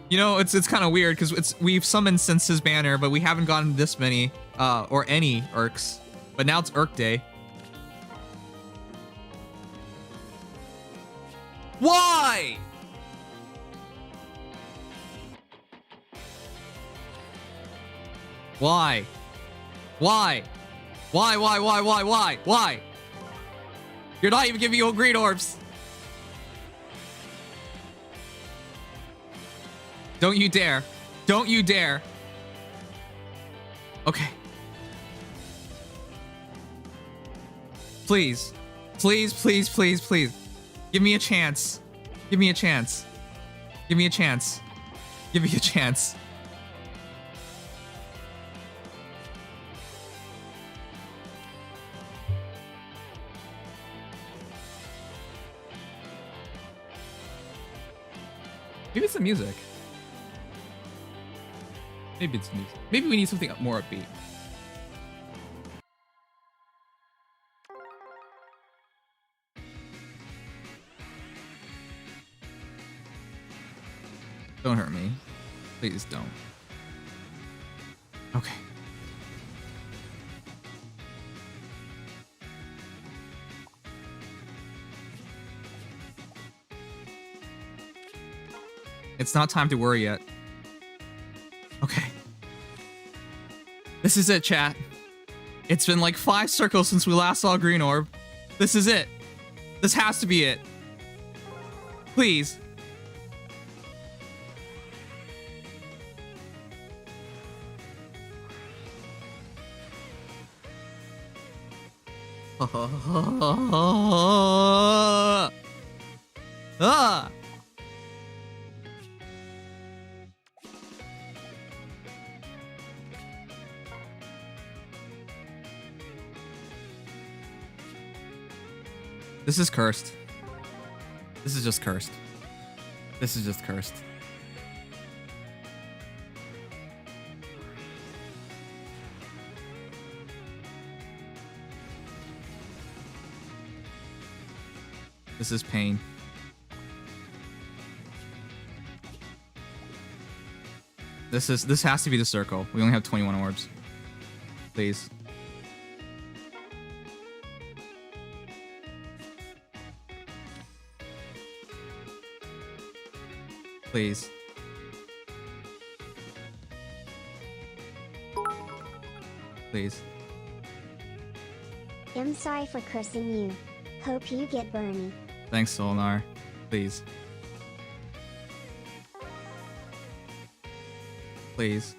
You know, it's kind of weird because we've summoned since his banner, but we haven't gotten this many or any Urks. But now it's Urk Day. Why? Why? Why? Why? You're not even giving me green orbs. Don't you dare. Don't you dare. Okay. Please. Please. Give me a chance. Give me a chance. Give me a chance. Give me a chance. Maybe it's the music. Maybe it's music. Maybe we need something more upbeat. Don't hurt me. Please don't. Okay. It's not time to worry yet. Okay. This is it, chat. It's been like 5 circles since we last saw Green Orb. This is it. This has to be it. Please. Ah! This is cursed. This is just cursed. This is just cursed. This is pain. This has to be the circle. We only have 21 orbs. Please. Please. Please. I'm sorry for cursing you. Hope you get Bernie. Thanks, Solnar. Please. Please.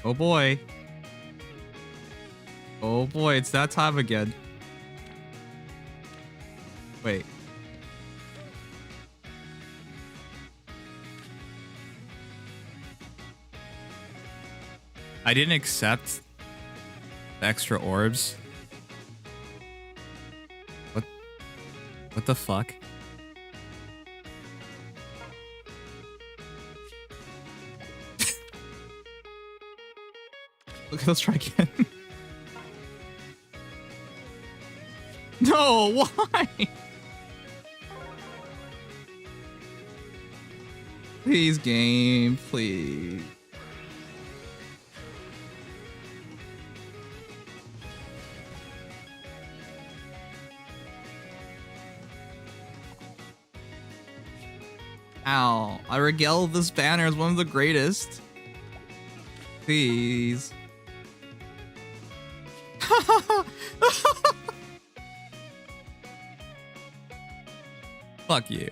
Oh boy. Oh boy, it's that time again. Wait. I didn't accept the extra orbs. What the fuck? Okay, let's try again. No, why? Please, game, please. Ow, I regale this banner as one of the greatest. Please. Fuck you.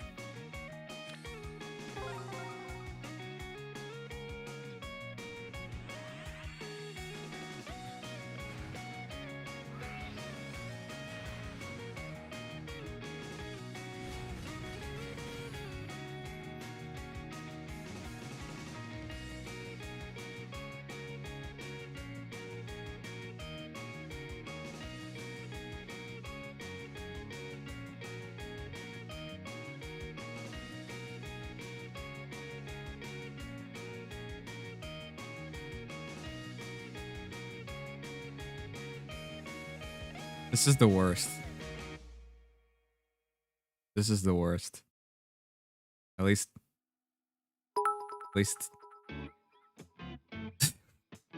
This is the worst. This is the worst. At least.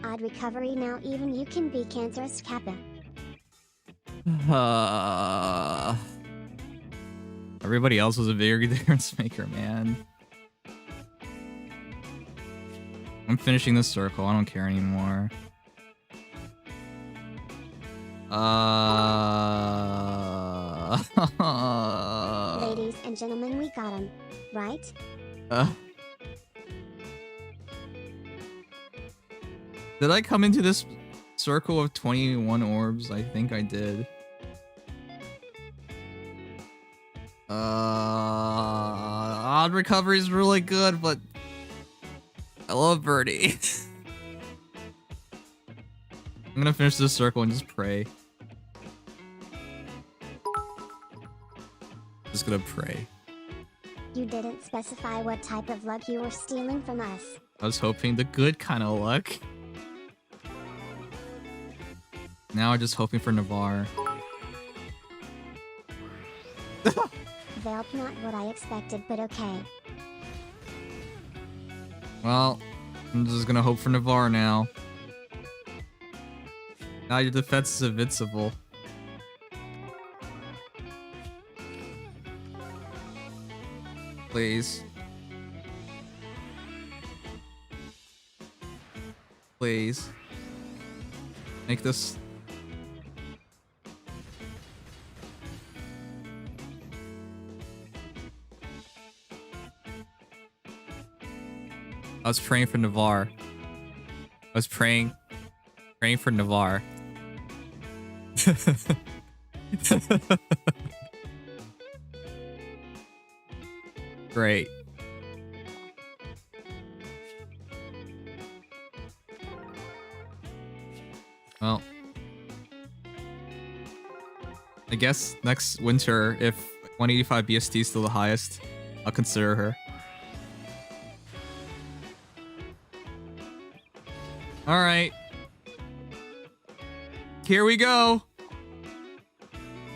Odd recovery now, even you can be cancerous Kappa. Everybody else was a bigger difference maker, man. I'm finishing this circle. I don't care anymore. Ladies and gentlemen, we got him, right? Did I come into this circle of 21 orbs? I think I did. Odd recovery is really good, but I love Birdie. I'm gonna finish this circle and just pray. Just gonna pray. You didn't specify what type of luck you were stealing from us. I was hoping the good kind of luck. Now I'm just hoping for Navarre. Velp, not what I expected, but okay. Well, I'm just gonna hope for Navarre now. Now your defense is invincible. Please. Please. Make this... I was praying for Navarre. I was praying for Navarre. Great. Well, I guess next winter, if 185 BST is still the highest, I'll consider her. Alright. Here we go.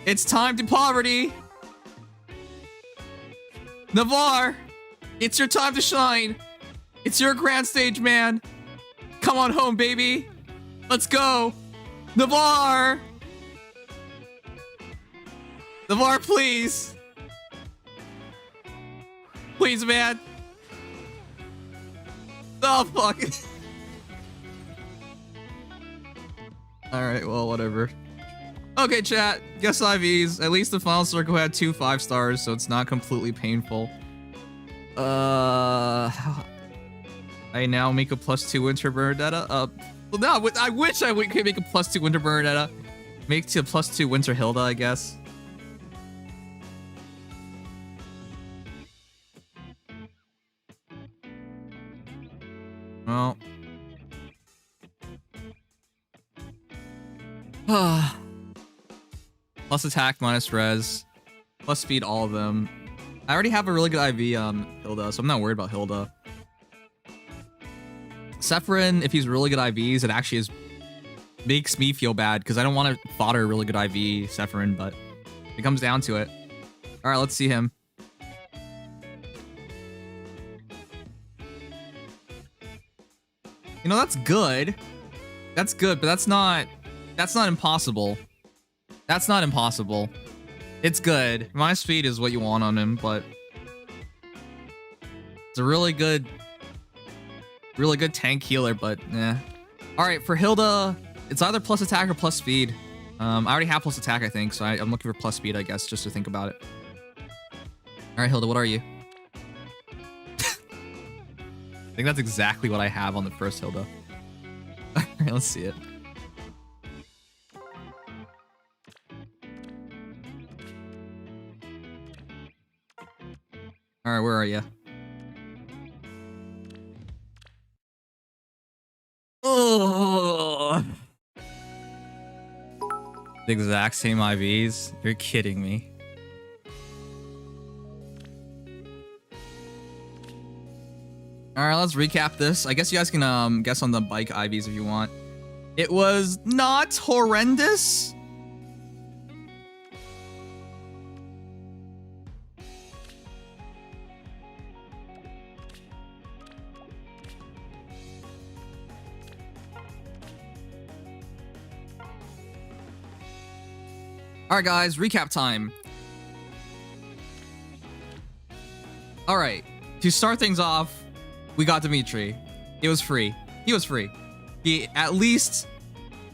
It's time to poverty. Navarre, it's your time to shine. It's your grand stage, man. Come on home, baby. Let's go. Navarre. Navarre, please. Please, man. Oh, fuck. Alright, well, whatever. Okay, chat. Guess IVs. At least the final circle had 2 5-stars, so it's not completely painful. I now make a +2 Winter Bernadetta. Well, no, I wish I could make a +2 Winter Bernadetta. Makes you a +2 Winter Hilda, I guess. Well. Plus attack, minus res. Plus speed, all of them. I already have a really good IV on Hilda, so I'm not worried about Hilda. Sephirin, if he's really good IVs, it actually makes me feel bad because I don't want to fodder a really good IV Sephirin, but it comes down to it. All right, let's see him. You know, that's good. That's good, but that's not impossible. That's not impossible. It's good. My speed is what you want on him, but it's a really good tank healer, but yeah. All right, for Hilda, it's either plus attack or plus speed. I already have plus attack, I think, so I'm looking for plus speed, I guess, just to think about it. All right, Hilda, what are you? I think that's exactly what I have on the first Hilda. All right, let's see it. All right, where are you? Oh, the exact same IVs? You're kidding me. All right, let's recap this. I guess you guys can guess on the bike IVs if you want. It was not horrendous. All right, guys, recap time. All right, to start things off, we got Dimitri. It was free. He was free. He at least,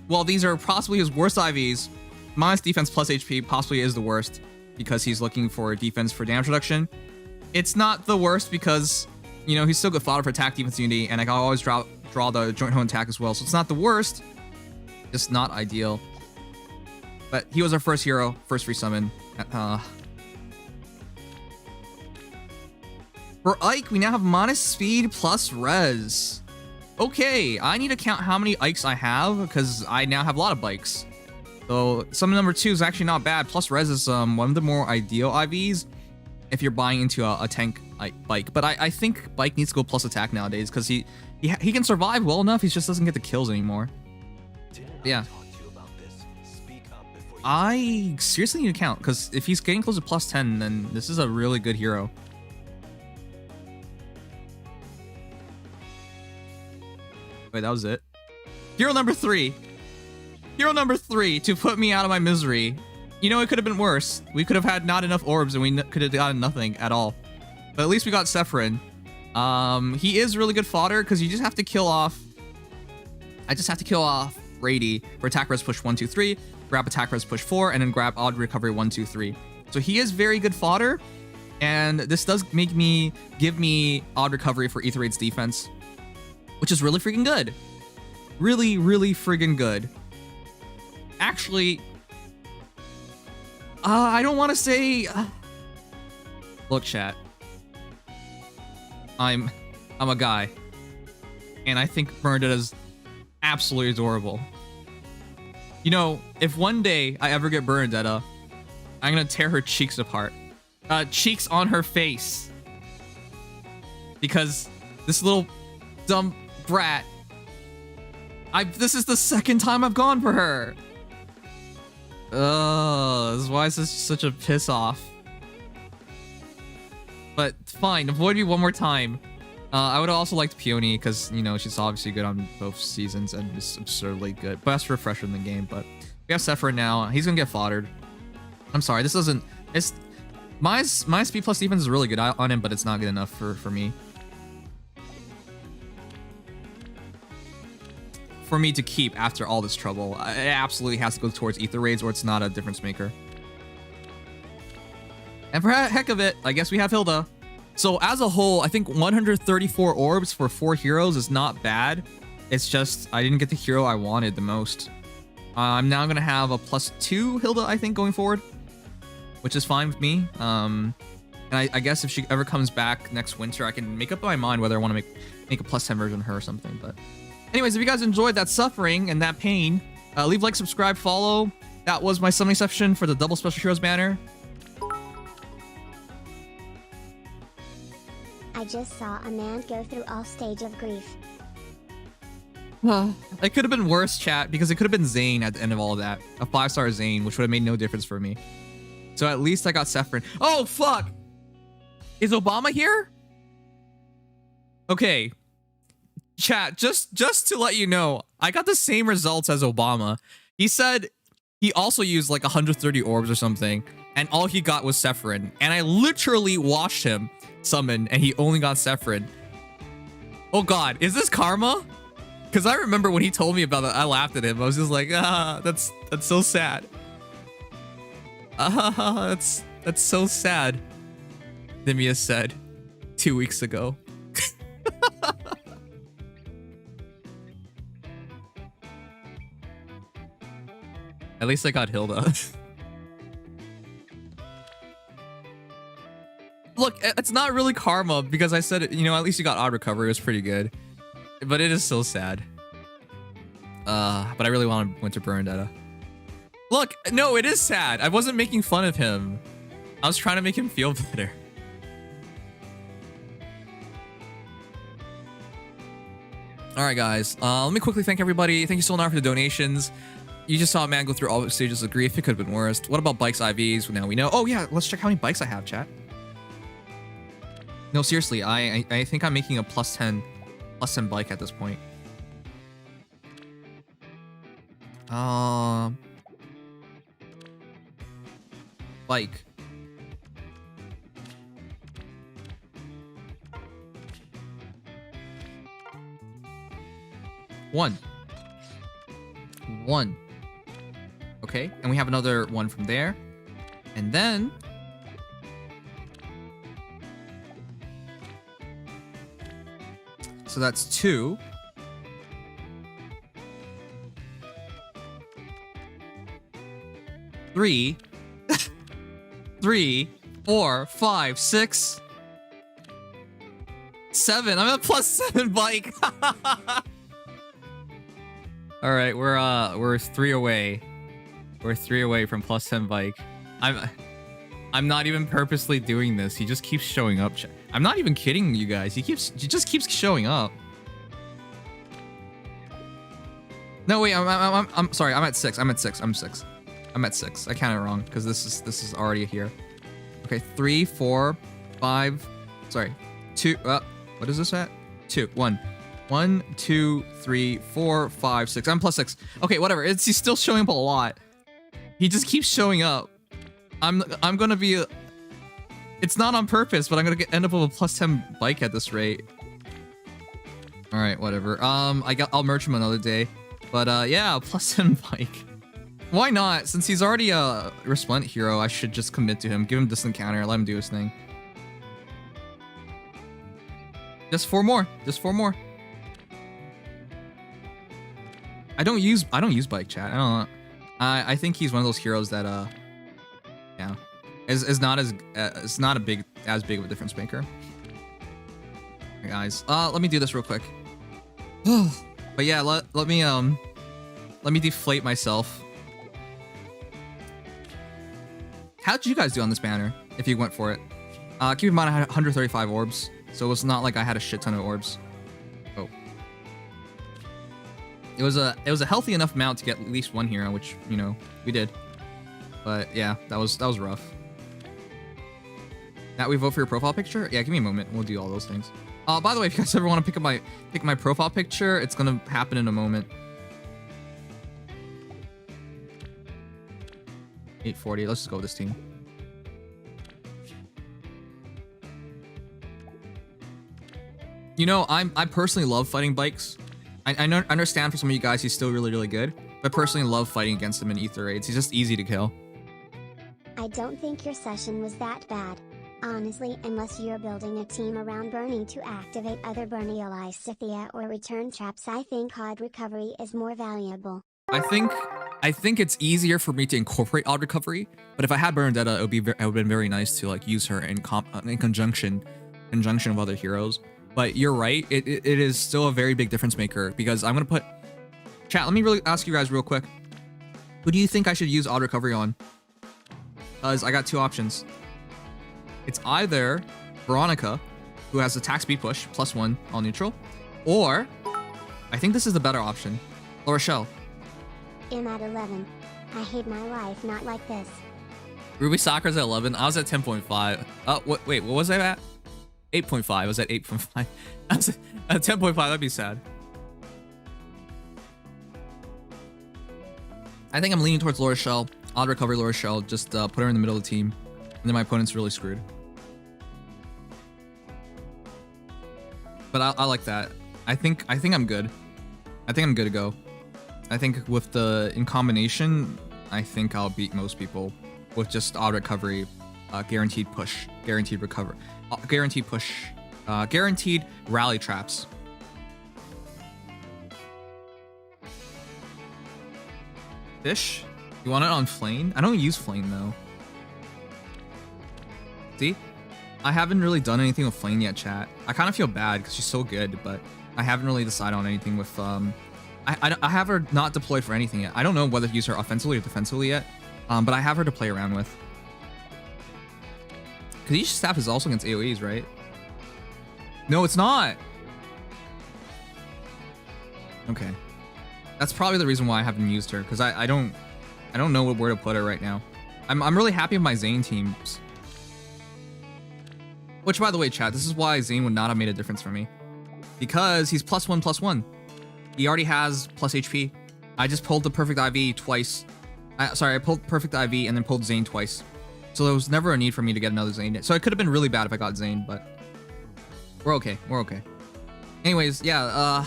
well, these are possibly his worst IVs. Minus defense plus HP possibly is the worst because he's looking for defense for damage reduction. It's not the worst because, you know, he's still good fodder for attack, defense, unity, and I can always draw the joint hone attack as well. So it's not the worst, just not ideal. But he was our first hero, first free summon. For Ike, we now have minus speed plus res. Okay, I need to count how many Ikes I have because I now have a lot of bikes. So summon number 2 is actually not bad. Plus res is one of the more ideal IVs if you're buying into a tank bike. But I think bike needs to go plus attack nowadays because he can survive well enough. He just doesn't get the kills anymore. Yeah. I seriously need to count because if he's getting close to plus 10, then this is a really good hero. Wait, that was it. Hero number 3. Hero number 3 to put me out of my misery. You know, it could have been worse. We could have had not enough orbs and we could have gotten nothing at all. But at least we got Sephirin. He is really good fodder because you just have to kill off. I just have to kill off Brady for attack res push 1, 2, 3. Grab attack res push 4 and then grab odd recovery 1, 2, 3. So he is very good fodder, and this does give me odd recovery for Ether Raid's defense, which is really freaking good. Really, really friggin' good. Actually, I don't want to say. Look, chat. I'm a guy, and I think Bernadette is absolutely adorable. You know, if one day I ever get Bernadetta, I'm gonna tear her cheeks apart. Cheeks on her face. Because this little dumb brat, this is the second time I've gone for her. This is why it's such a piss off. But fine, avoid me one more time. I would have also liked Peony because, you know, she's obviously good on both seasons and just absurdly good. Best refresher in the game, but we have Sephirin now. He's gonna get foddered. I'm sorry, this doesn't. It's my speed plus defense is really good on him, but it's not good enough for me. For me to keep after all this trouble, it absolutely has to go towards Ether Raids, or it's not a difference maker. And for heck of it, I guess we have Hilda. So as a whole, I think 134 orbs for 4 heroes is not bad. It's just I didn't get the hero I wanted the most. I'm now gonna have a +2 Hilda, I think, going forward, which is fine with me. And I guess if she ever comes back next winter, I can make up my mind whether I want to make a +10 version of her or something. But anyways, if you guys enjoyed that suffering and that pain, leave a like, subscribe, follow. That was my summoning session for the double special heroes banner. I just saw a man go through all stage of grief. It could have been worse, chat, because it could have been Zane at the end of all of that. A 5-star Zane, which would have made no difference for me. So at least I got Sephirin. Oh, fuck! Is Obama here? Okay. Chat, just to let you know, I got the same results as Obama. He said he also used like 130 orbs or something, and all he got was Sephirin. And I literally watched him summon, and he only got Sephirin. Oh god, is this karma? Because I remember when he told me about it, I laughed at him. I was just like, that's so sad. That's so sad. Nimious said 2 weeks ago. At least I got Hilda. Look, it's not really karma because I said, you know, at least you got odd recovery. It was pretty good. But it is so sad. But I really wanted Winter Vendetta. Look, no, it is sad. I wasn't making fun of him. I was trying to make him feel better. Alright, guys. Let me quickly thank everybody. Thank you so much for the donations. You just saw a man go through all the stages of grief. It could have been worse. What about bikes, IVs? Now we know. Oh, yeah. Let's check how many bikes I have, chat. No, seriously. I think I'm making a +10 bike at this point. Bike. One. Okay, and we have another one from there. And then so that's 2. 3, 4, 5, 6, 7. I'm at +7 bike. All right, we're 3 away. We're 3 away from +10 bike. I'm not even purposely doing this. He just keeps showing up. I'm not even kidding you guys. He just keeps showing up. No, wait. I'm sorry. I'm at 6. I'm at 6. I'm at 6. I counted wrong because this is already here. Okay, 3, 4, 5. Sorry, 2. What is this at? 2, 1. 1, 2, 3, 4, 5, 6. I'm +6. Okay, whatever. He's still showing up a lot. He just keeps showing up. I'm gonna be. It's not on purpose, but I'm gonna end up with a +10 bike at this rate. All right, whatever. I'll merch him another day. But yeah, +10 bike. Why not? Since he's already a resplendent hero, I should just commit to him. Give him distant counter. Let him do his thing. Just 4 more. Just 4 more. I don't use bike, chat. I don't know. I think he's one of those heroes that yeah, is not as it's not as big of a difference maker. Hey guys, let me do this real quick. But yeah, let me deflate myself. How'd you guys do on this banner if you went for it? Keep in mind I had 135 orbs, so it was not like I had a shit ton of orbs. Oh. It was a healthy enough amount to get at least 1 hero, which, you know, we did. But yeah, that was rough. Now we vote for your profile picture? Yeah, give me a moment. We'll do all those things. By the way, if you guys ever want to pick my profile picture, it's gonna happen in a moment. 840. Let's just go with this team. You know, I personally love fighting bikes. I understand for some of you guys he's still really, really good. But I personally love fighting against him in Ether raids. He's just easy to kill. I don't think your session was that bad. Honestly, unless you're building a team around Bernie to activate other Bernie allies Scythia or return traps, I think hard recovery is more valuable. I think I think it's easier for me to incorporate odd recovery, but if I had Bernadetta, it would have been very nice to like use her in conjunction with other heroes. But you're right, it is still a very big difference maker because I'm gonna put chat. Let me really ask you guys real quick. Who do you think I should use odd recovery on? Because I got two options. It's either Veronica, who has attack speed push +1 all neutral, or I think this is the better option, La Rochelle. I'm at 11. I hate my life not like this. Ruby Soccer's at 11. I was at 10.5. Wait, what was I at? 8.5. I was at 8.5. I was at 10.5. That'd be sad. I think I'm leaning towards La Rochelle. Odd recovery La Rochelle. Just put her in the middle of the team. And then my opponent's really screwed. But I like that. I think I'm good. I think I'm good to go. I think with in combination, I think I'll beat most people with just odd recovery, guaranteed push, guaranteed recover, guaranteed push, guaranteed rally traps. Fish? You want it on Flame? I don't use Flame though. See? I haven't really done anything with Flame yet, chat. I kind of feel bad because she's so good, but I haven't really decided on anything with I have her not deployed for anything yet. I don't know whether to use her offensively or defensively yet, but I have her to play around with. Because each staff is also against AoEs, right? No, it's not. Okay, that's probably the reason why I haven't used her, because I don't know where to put her right now. I'm really happy with my Zane teams. Which, by the way, chat, this is why Zane would not have made a difference for me, because he's +1/+1. He already has plus HP. I just pulled the perfect IV twice. I pulled perfect IV and then pulled Zane twice. So there was never a need for me to get another Zane. So it could have been really bad if I got Zane, but we're okay. We're okay. Anyways, yeah,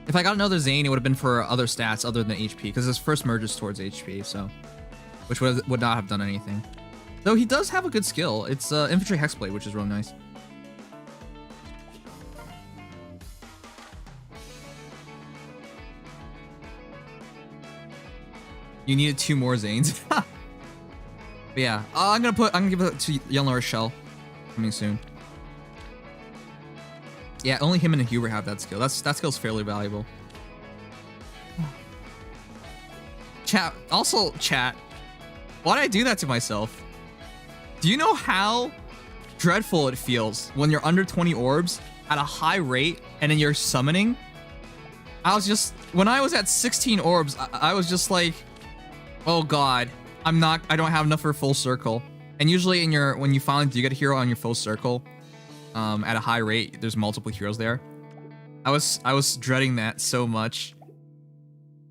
if I got another Zane, it would have been for other stats other than HP, because his first merge is towards HP, so which would not have done anything. Though he does have a good skill. It's Infantry Hexblade, which is real nice. You needed 2 more Zanes. But yeah, I'm gonna give it to Young La Rochelle coming soon. Yeah, only him and Huber have that skill. That skill's fairly valuable. Chat. Also, chat. Why did I do that to myself? Do you know how dreadful it feels when you're under 20 orbs at a high rate and then you're summoning? When I was at 16 orbs, I was just like, oh god, I don't have enough for full circle. And usually when you finally do get a hero on your full circle, at a high rate, there's multiple heroes there. I was dreading that so much.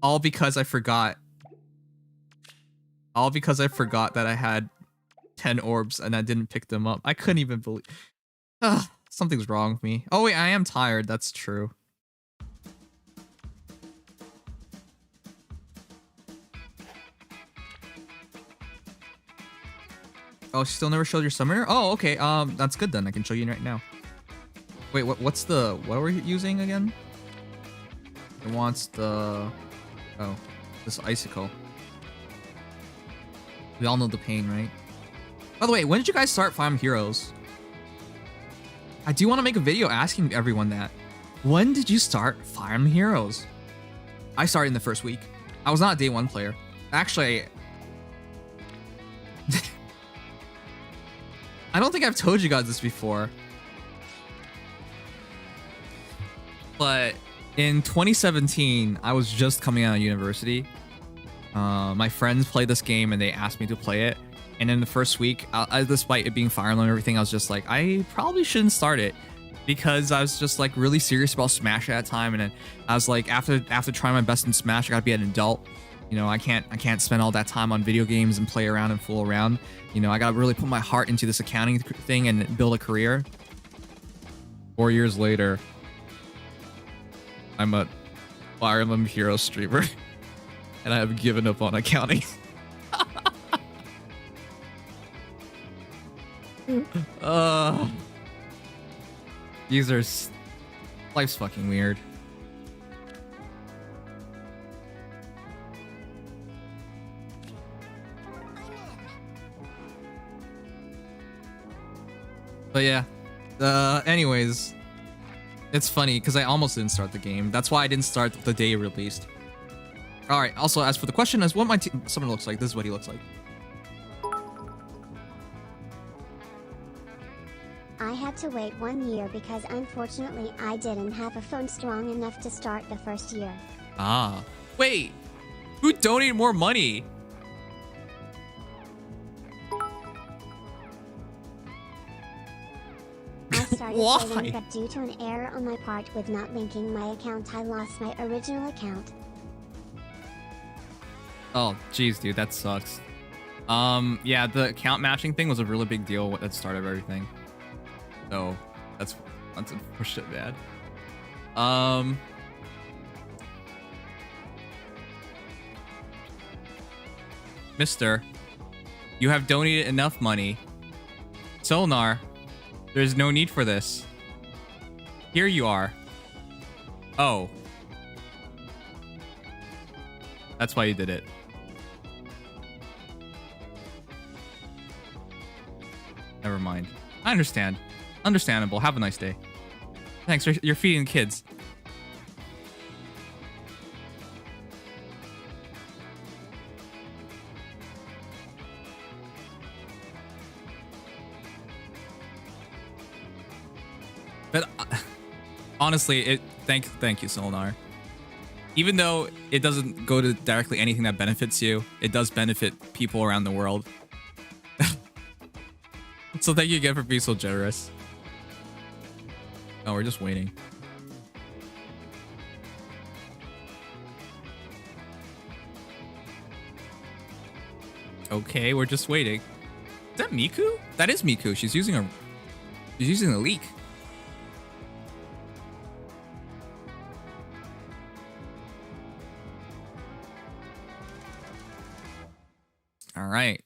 All because I forgot that I had 10 orbs and I didn't pick them up. I couldn't even believe. Something's wrong with me. Oh wait, I am tired. That's true. Oh, she still never showed your summoner? Oh, okay. That's good then. I can show you right now. Wait, what are we using again? It wants this icicle. We all know the pain, right? By the way, when did you guys start farming heroes? I do want to make a video asking everyone that. When did you start farming heroes? I started in the first week. I was not a day 1 player. Actually, I don't think I've told you guys this before, but in 2017, I was just coming out of university. My friends played this game and they asked me to play it. And in the first week, despite it being Fire Emblem and everything, I was just like, I probably shouldn't start it, because I was just like really serious about Smash at that time. And then I was like, after trying my best in Smash, I gotta be an adult. You know, I can't spend all that time on video games and play around and fool around. You know, I gotta really put my heart into this accounting thing and build a career. 4 years later, I'm a Fire Emblem Hero streamer, and I have given up on accounting. Life's fucking weird. But yeah. Anyways, it's funny because I almost didn't start the game. That's why I didn't start the day it released. All right. Also, as for the question as what my summoner looks like, this is what he looks like. I had to wait 1 year because unfortunately I didn't have a phone strong enough to start the first year. Ah. Wait. Who donated more money? I started Why? waiting, but due to an error on my part with not linking my account, I lost my original account. Oh, jeez, dude, that sucks. Yeah, the account matching thing was a really big deal at the start of everything. So, that's shit bad. Mister, you have donated enough money. Solnar, there's no need for this. Here you are. Oh. That's why you did it. Never mind. I understand. Understandable. Have a nice day. Thanks. You're feeding kids. But honestly, thank you, Solnar. Even though it doesn't go to directly anything that benefits you, it does benefit people around the world. So thank you again for being so generous. Oh, we're just waiting. Okay, we're just waiting. Is that Miku? That is Miku. She's using a leak. All right.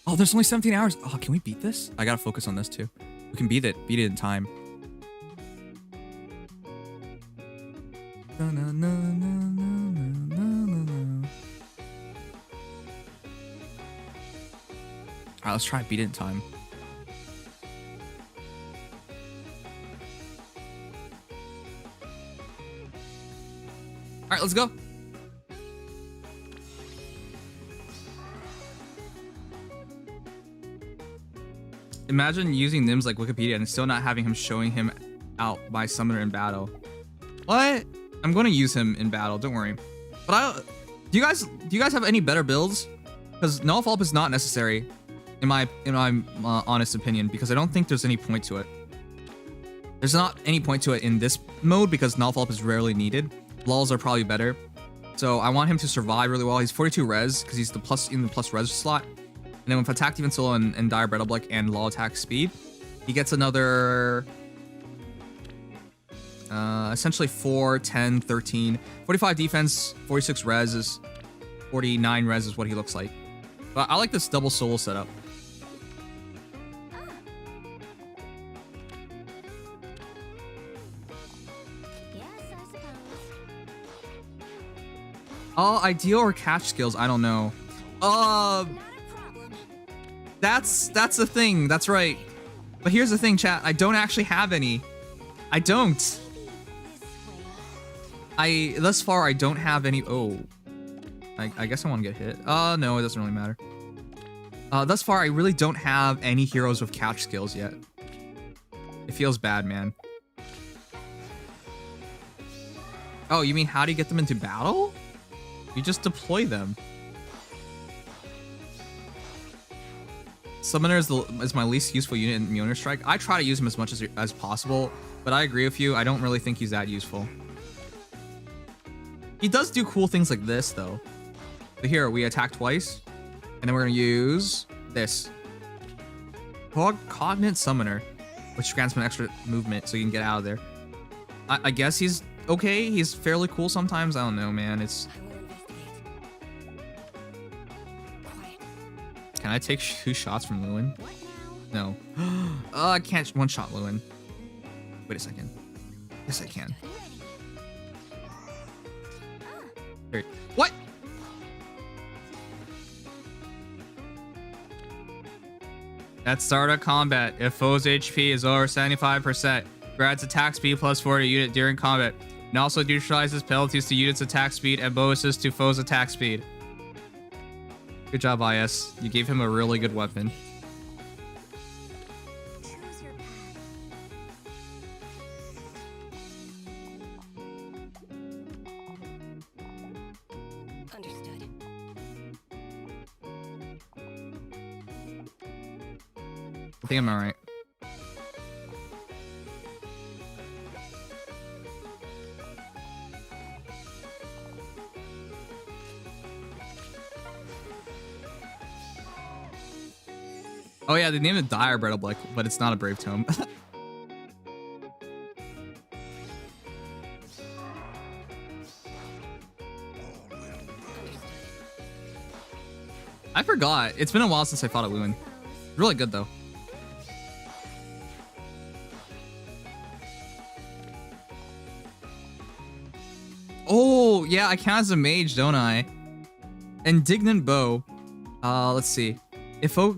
Oh, there's only 17 hours. Oh, can we beat this? I gotta focus on this too. We can beat it in time. All right, let's try beat it in time. All right, let's go. Imagine using Nims like Wikipedia and still not having him showing him out by summoner in battle. What? I'm going to use him in battle. Don't worry. But do you guys have any better builds? Because Null Ulp is not necessary, in my honest opinion, because I don't think there's any point to it. There's not any point to it in this mode because Null Ulp is rarely needed. Lulls are probably better. So I want him to survive really well. He's 42 res because he's in the plus res slot. And then with attack defense solo and dire bread oblique and law attack speed, he gets another essentially 4, 10, 13, 45 defense, 46 res is 49 res is what he looks like. But I like this double solo setup. Yes, I suppose. Ideal or catch skills, I don't know. Not a problem. That's the thing. That's right. But here's the thing, chat. I don't actually have any. I don't. Maybe this way. Thus far, I don't have any. Oh. I guess I want to get hit. No, it doesn't really matter. Thus far, I really don't have any heroes with catch skills yet. It feels bad, man. Oh, you mean how do you get them into battle? You just deploy them. Summoner is my least useful unit in Mjolnir Strike. I try to use him as much as possible, but I agree with you. I don't really think he's that useful. He does do cool things like this, though. So here, we attack twice, and then we're going to use this. Cognate Summoner, which grants him an extra movement so you can get out of there. I guess he's okay. He's fairly cool sometimes. I don't know, man. It's... I will investigate. Quiet. Can I take 2 shots from Lewin? What now? No. I can't one-shot Lewin. Wait a second. Yes, I can. Ready. Here. What? At start of combat, if foe's HP is over 75%, grants attack speed plus 4 to unit during combat. And also neutralizes penalties to units' attack speed and bonuses to foe's attack speed. Good job, IS. You gave him a really good weapon. Choose your path. Understood. I think I'm alright. Oh yeah, they named it Dire Bread Oblique, but it's not a Brave Tome. I forgot. It's been a while since I fought a Lewin. Really good though. Oh yeah, I count as a mage, don't I? Indignant Bow. Let's see. If foe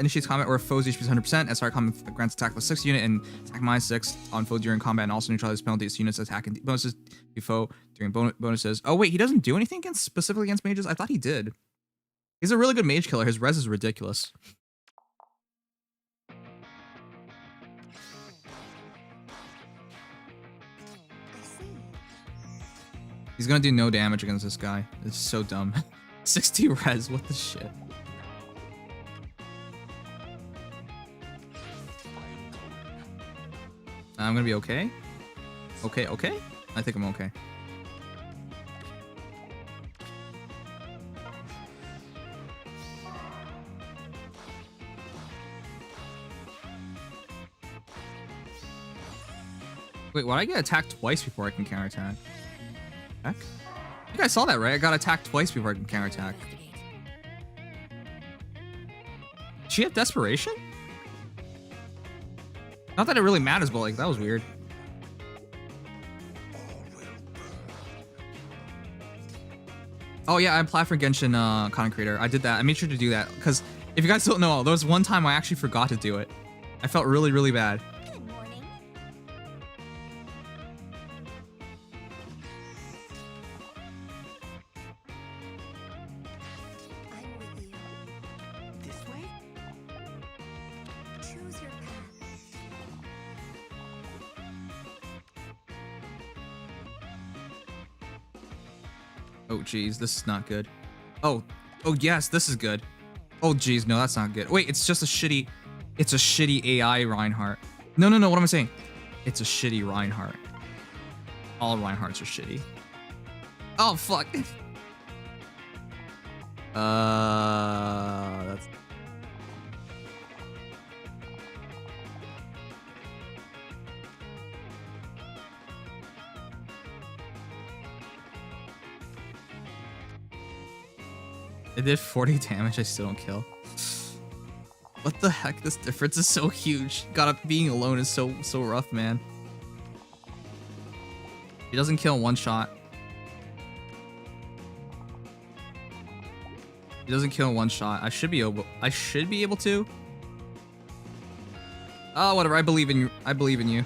initiates combat or if foe's HP is 100%, SR combat grants attack plus 6 unit and attack minus 6 on foe during combat and also neutralizes penalties to units attack and bonuses to foe during bonuses. Oh wait, he doesn't do anything specifically against mages? I thought he did. He's a really good mage killer. His res is ridiculous. I see. He's gonna do no damage against this guy. It's so dumb. 60 res, what the shit? I'm gonna be okay. Okay. I think I'm okay. Wait, why did I get attacked twice before I can counterattack? Heck? I think I saw that, right? I got attacked twice before I can counterattack. Did she have desperation? Not that it really matters, but like, that was weird. Oh yeah, I'm Platform Genshin content creator. I did that. I made sure to do that because if you guys don't know, there was one time I actually forgot to do it. I felt really, really bad. Good morning. I'm with you. This way? Choose your path. Oh geez, this is not good. Oh yes, this is good. Oh geez, no, that's not good. Wait, it's just a shitty. It's a shitty AI Reinhardt. No, what am I saying? It's a shitty Reinhardt. All Reinhardts are shitty. Oh fuck. That's. It did 40 damage, I still don't kill. What the heck? This difference is so huge. God, being alone is so rough, man. He doesn't kill in one shot. He doesn't kill in one shot. I should be able to. Oh, whatever. I believe in you. I believe in you.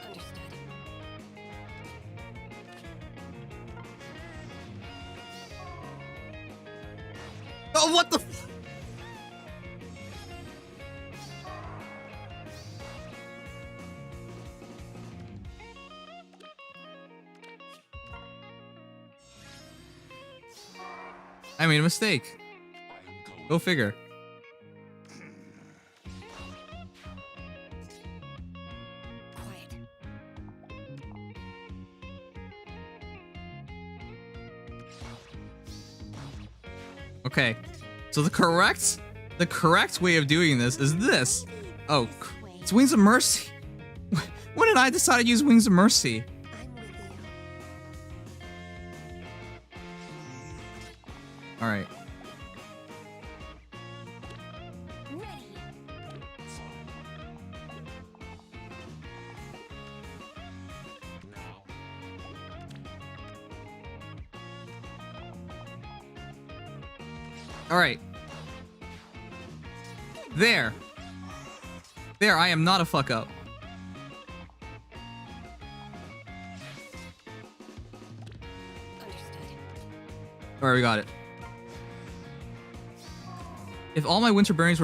Understood. Oh, what the f- I made a mistake. Go figure. Quiet. Okay. So the correct way of doing this is this. Oh, it's Wings of Mercy. When did I decide to use Wings of Mercy? I'm with you. All right. Ready. All right. There. There, I am not a fuck up. Understood. Alright, we got it. If all my winter burnies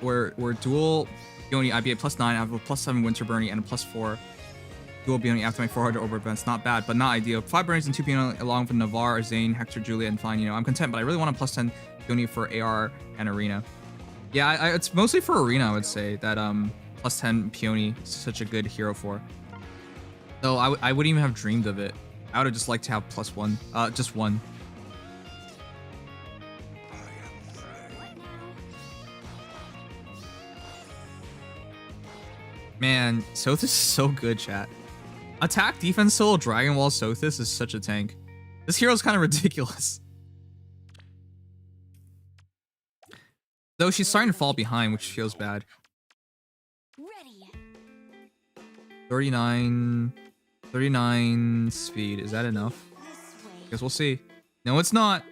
were dual peony, I'd be a +9. I have a +7 winter burnie and a +4 dual peony after my 400 over events. Not bad, but not ideal. 5 burnies and 2 peony along with Navarre, Zane, Hector, Julia, and fine. You know, I'm content, but I really want a +10 peony for AR and Arena. Yeah, it's mostly for Arena, I would say, that +10 peony is such a good hero for. Though I wouldn't even have dreamed of it. I would have just liked to have +1, just one. Man, Sothis is so good, chat. Attack, defense, solo, Dragon Wall, Sothis is such a tank. This hero's kind of ridiculous. Though she's starting to fall behind, which feels bad. Ready. 39 speed. Is that enough? This way. Guess we'll see. No, it's not.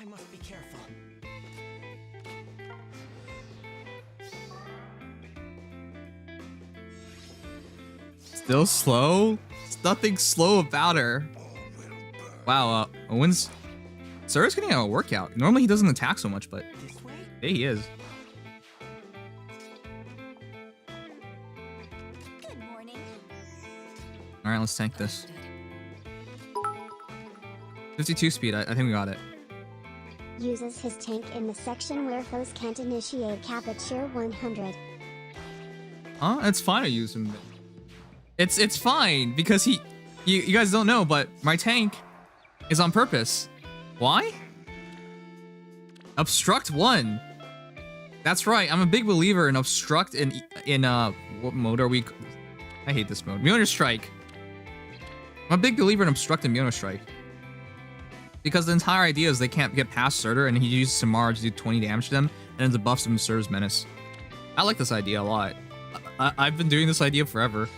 I must be careful. Still slow? There's nothing slow about her. Wow, Owen's... Sir's getting a workout. Normally he doesn't attack so much, but... This way? Hey, he is. Good morning. Alright, let's tank this. Understood. 52 speed, I think we got it. Uses his tank in the section where foes can't initiate cap at tier 100. Huh? It's fine to use him. It's fine, because you guys don't know, but my tank is on purpose. Why? Obstruct 1. That's right, I'm a big believer in obstruct in what mode are we? I hate this mode. Mjolnir Strike. I'm a big believer in obstruct and Mjolnir Strike. Because the entire idea is they can't get past Surtur, and he uses Samara to do 20 damage to them, and then debuffs them to Surtur's Menace. I like this idea a lot. I've been doing this idea forever.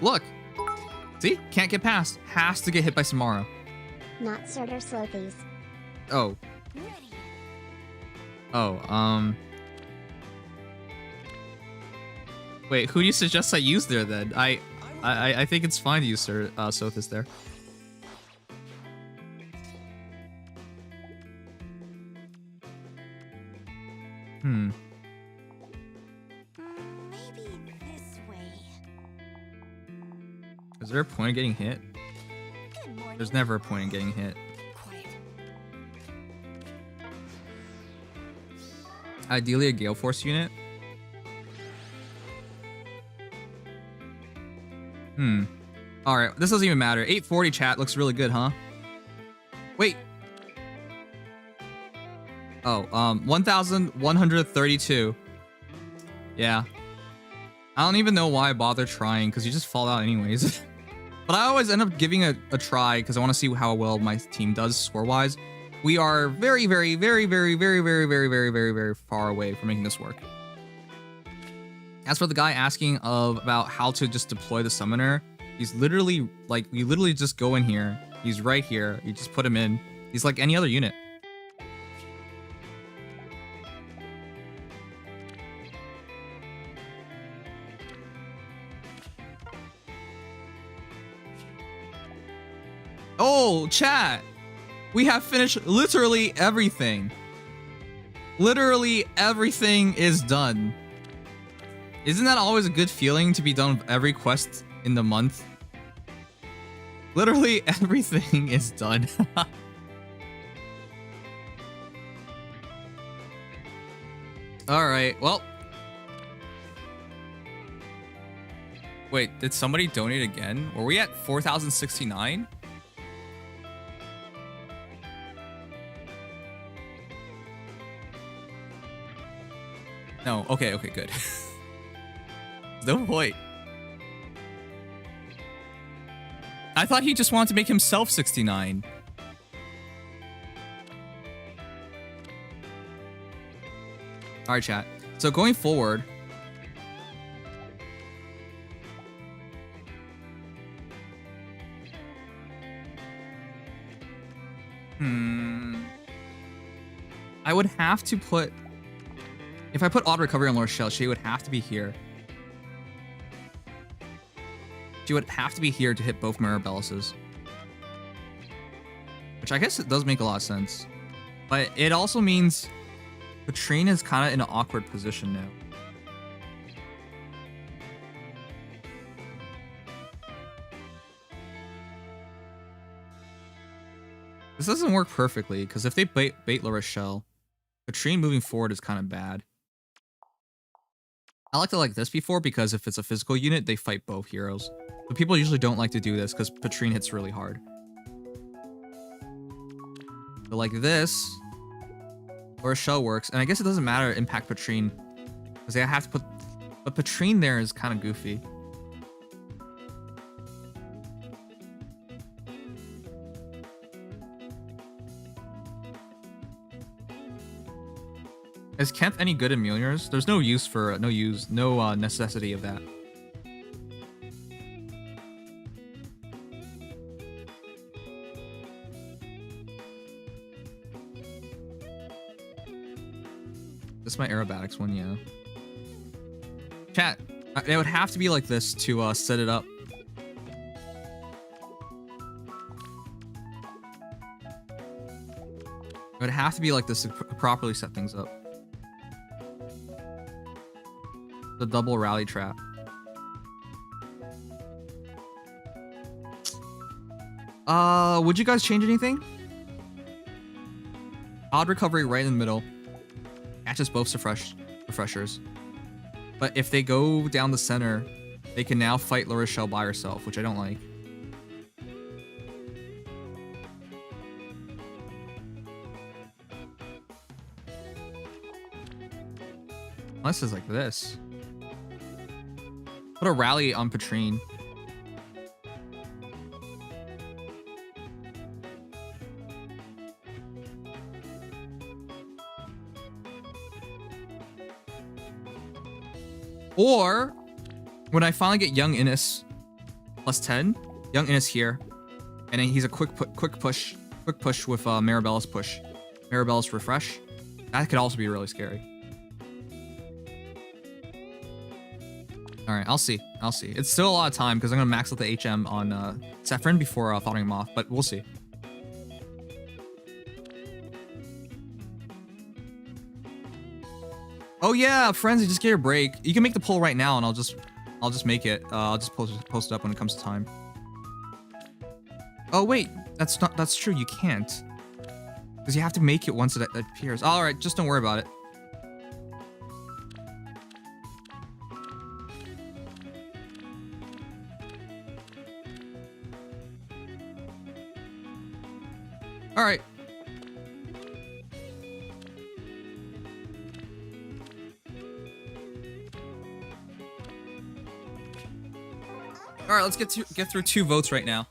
Look! See? Can't get past. Has to get hit by Samara. Not Surtur Slothies. Oh. Ready. Oh, Wait, who do you suggest I use there, then? I think it's fine to use Sothis there. Maybe this way. Is there a point of getting hit? Good morning. There's never a point in getting hit. Quiet. Ideally a Gale Force unit. Alright, this doesn't even matter. 840 chat looks really good, huh? Wait. Oh, 1,132. Yeah. I don't even know why I bother trying, because you just fall out anyways. But I always end up giving a try, because I want to see how well my team does score-wise. We are very, very, very, very, very, very, very, very, very, very far away from making this work. As for the guy asking about how to just deploy the summoner, he's literally, like, you literally just go in here. He's right here. You just put him in. He's like any other unit. Oh, chat! We have finished literally everything. Literally everything is done. Isn't that always a good feeling to be done with every quest in the month? Literally everything is done. Alright, well. Wait, did somebody donate again? Were we at 4,069? No, okay, good. No point. I thought he just wanted to make himself 69. Alright, chat. So going forward... I would have to put... If I put Odd Recovery on Lord Shell, she would have to be here. She would have to be here to hit both Mirabelluses. Which I guess it does make a lot of sense. But it also means Patrine is kind of in an awkward position now. This doesn't work perfectly, because if they bait La Rochelle, Patrine moving forward is kind of bad. I liked it like this before, because if it's a physical unit, they fight both heroes. But people usually don't like to do this, because Patrine hits really hard. But like this, La Rochelle works, and I guess it doesn't matter impact Patrine, because they have to put... But Patrine there is kind of goofy. Is Kemp any good in Mjolnirs? There's no use for no necessity of that. This is my aerobatics one, yeah. Chat, it would have to be like this to set it up. It would have to be like this to properly set things up. The double rally trap. Would you guys change anything? Odd recovery right in the middle. Catches both refreshers. But if they go down the center, they can now fight La Rochelle by herself, which I don't like. Unless it's like this. Put a rally on Patrine. Or when I finally get Young Innis plus 10, Young Innis here, and then he's a quick push with Mirabellis push, Mirabellis refresh. That could also be really scary. All right, I'll see. It's still a lot of time because I'm gonna max out the HM on Zephyrin before following him off, but we'll see. Oh yeah, Frenzy, just get your break. You can make the poll right now, and I'll just make it. I'll just post it up when it comes to time. Oh wait, that's true. You can't, because you have to make it once it appears. All right, just don't worry about it. All right. All right, let's get through 2 votes right now.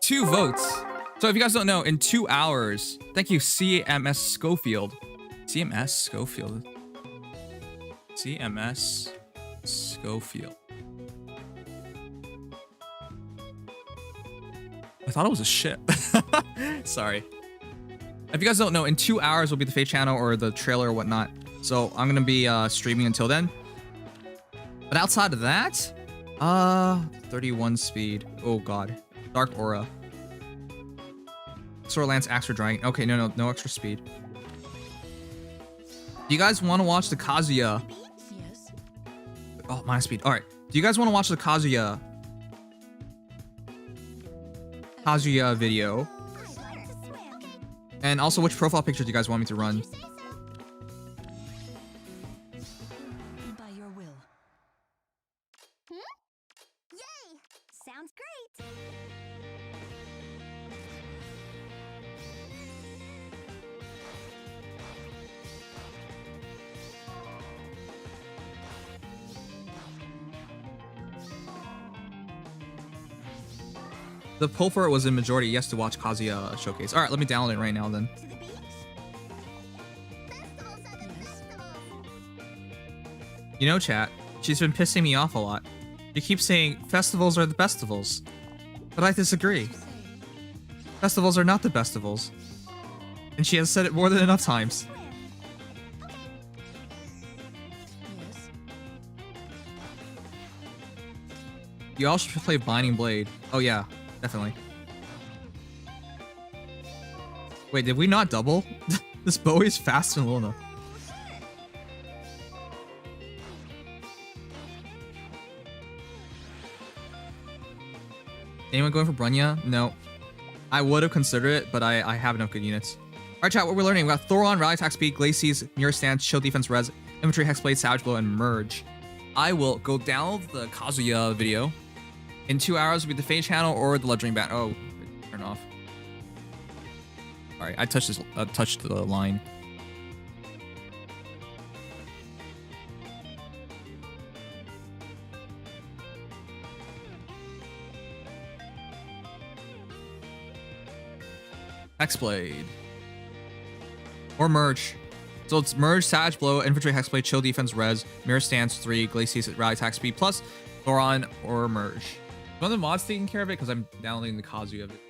2 votes. So if you guys don't know, in 2 hours, thank you, CMS Schofield. CMS Schofield. CMS Schofield. I thought it was a ship. Sorry. If you guys don't know, in 2 hours will be the Fate channel or the trailer or whatnot. So I'm gonna be streaming until then. But outside of that, 31 speed. Oh god. Dark Aura. Sword Lance, Axe for Dragon. Okay, no extra speed. Do you guys want to watch the Kazuya? Yes. Oh, minus speed. All right. Do you guys want to watch the Kazuya video? And also, which profile picture do you guys want me to run? By your will. Yay! Sounds great. The poll for it was in majority yes to watch Kazuya showcase. All right, let me download it right now then. To the beach? Festivals are the festivals. You know, chat, she's been pissing me off a lot. She keeps saying festivals are the festivals, but I disagree. Festivals are not the bestivals. And she has said it more than enough times. Yes. You all should play Binding Blade. Oh yeah, definitely. Wait, did we not double? This bow is faster than Luna. Anyone going for Brunya? No. I would have considered it, but I have enough good units. Alright chat, what we're learning, we got Thoron, Rally Attack Speed, Glacies, Mirror Stance, Shield Defense Res, Infantry, Hexblade, Savage Blow, and Merge. I will go download the Kazuya video. In 2 hours will be the Fade channel or the Legendary Bat. Oh, turn off. Alright, I touched the line. Hexblade. Or Merge. So it's Merge, Savage Blow, Infantry, Hexblade, Chill Defense, Res, Mirror Stance 3, Glacies, Rally Attack Speed, plus Thoron or Merge. One of the mods taking care of it because I'm downloading the Kazuya of it.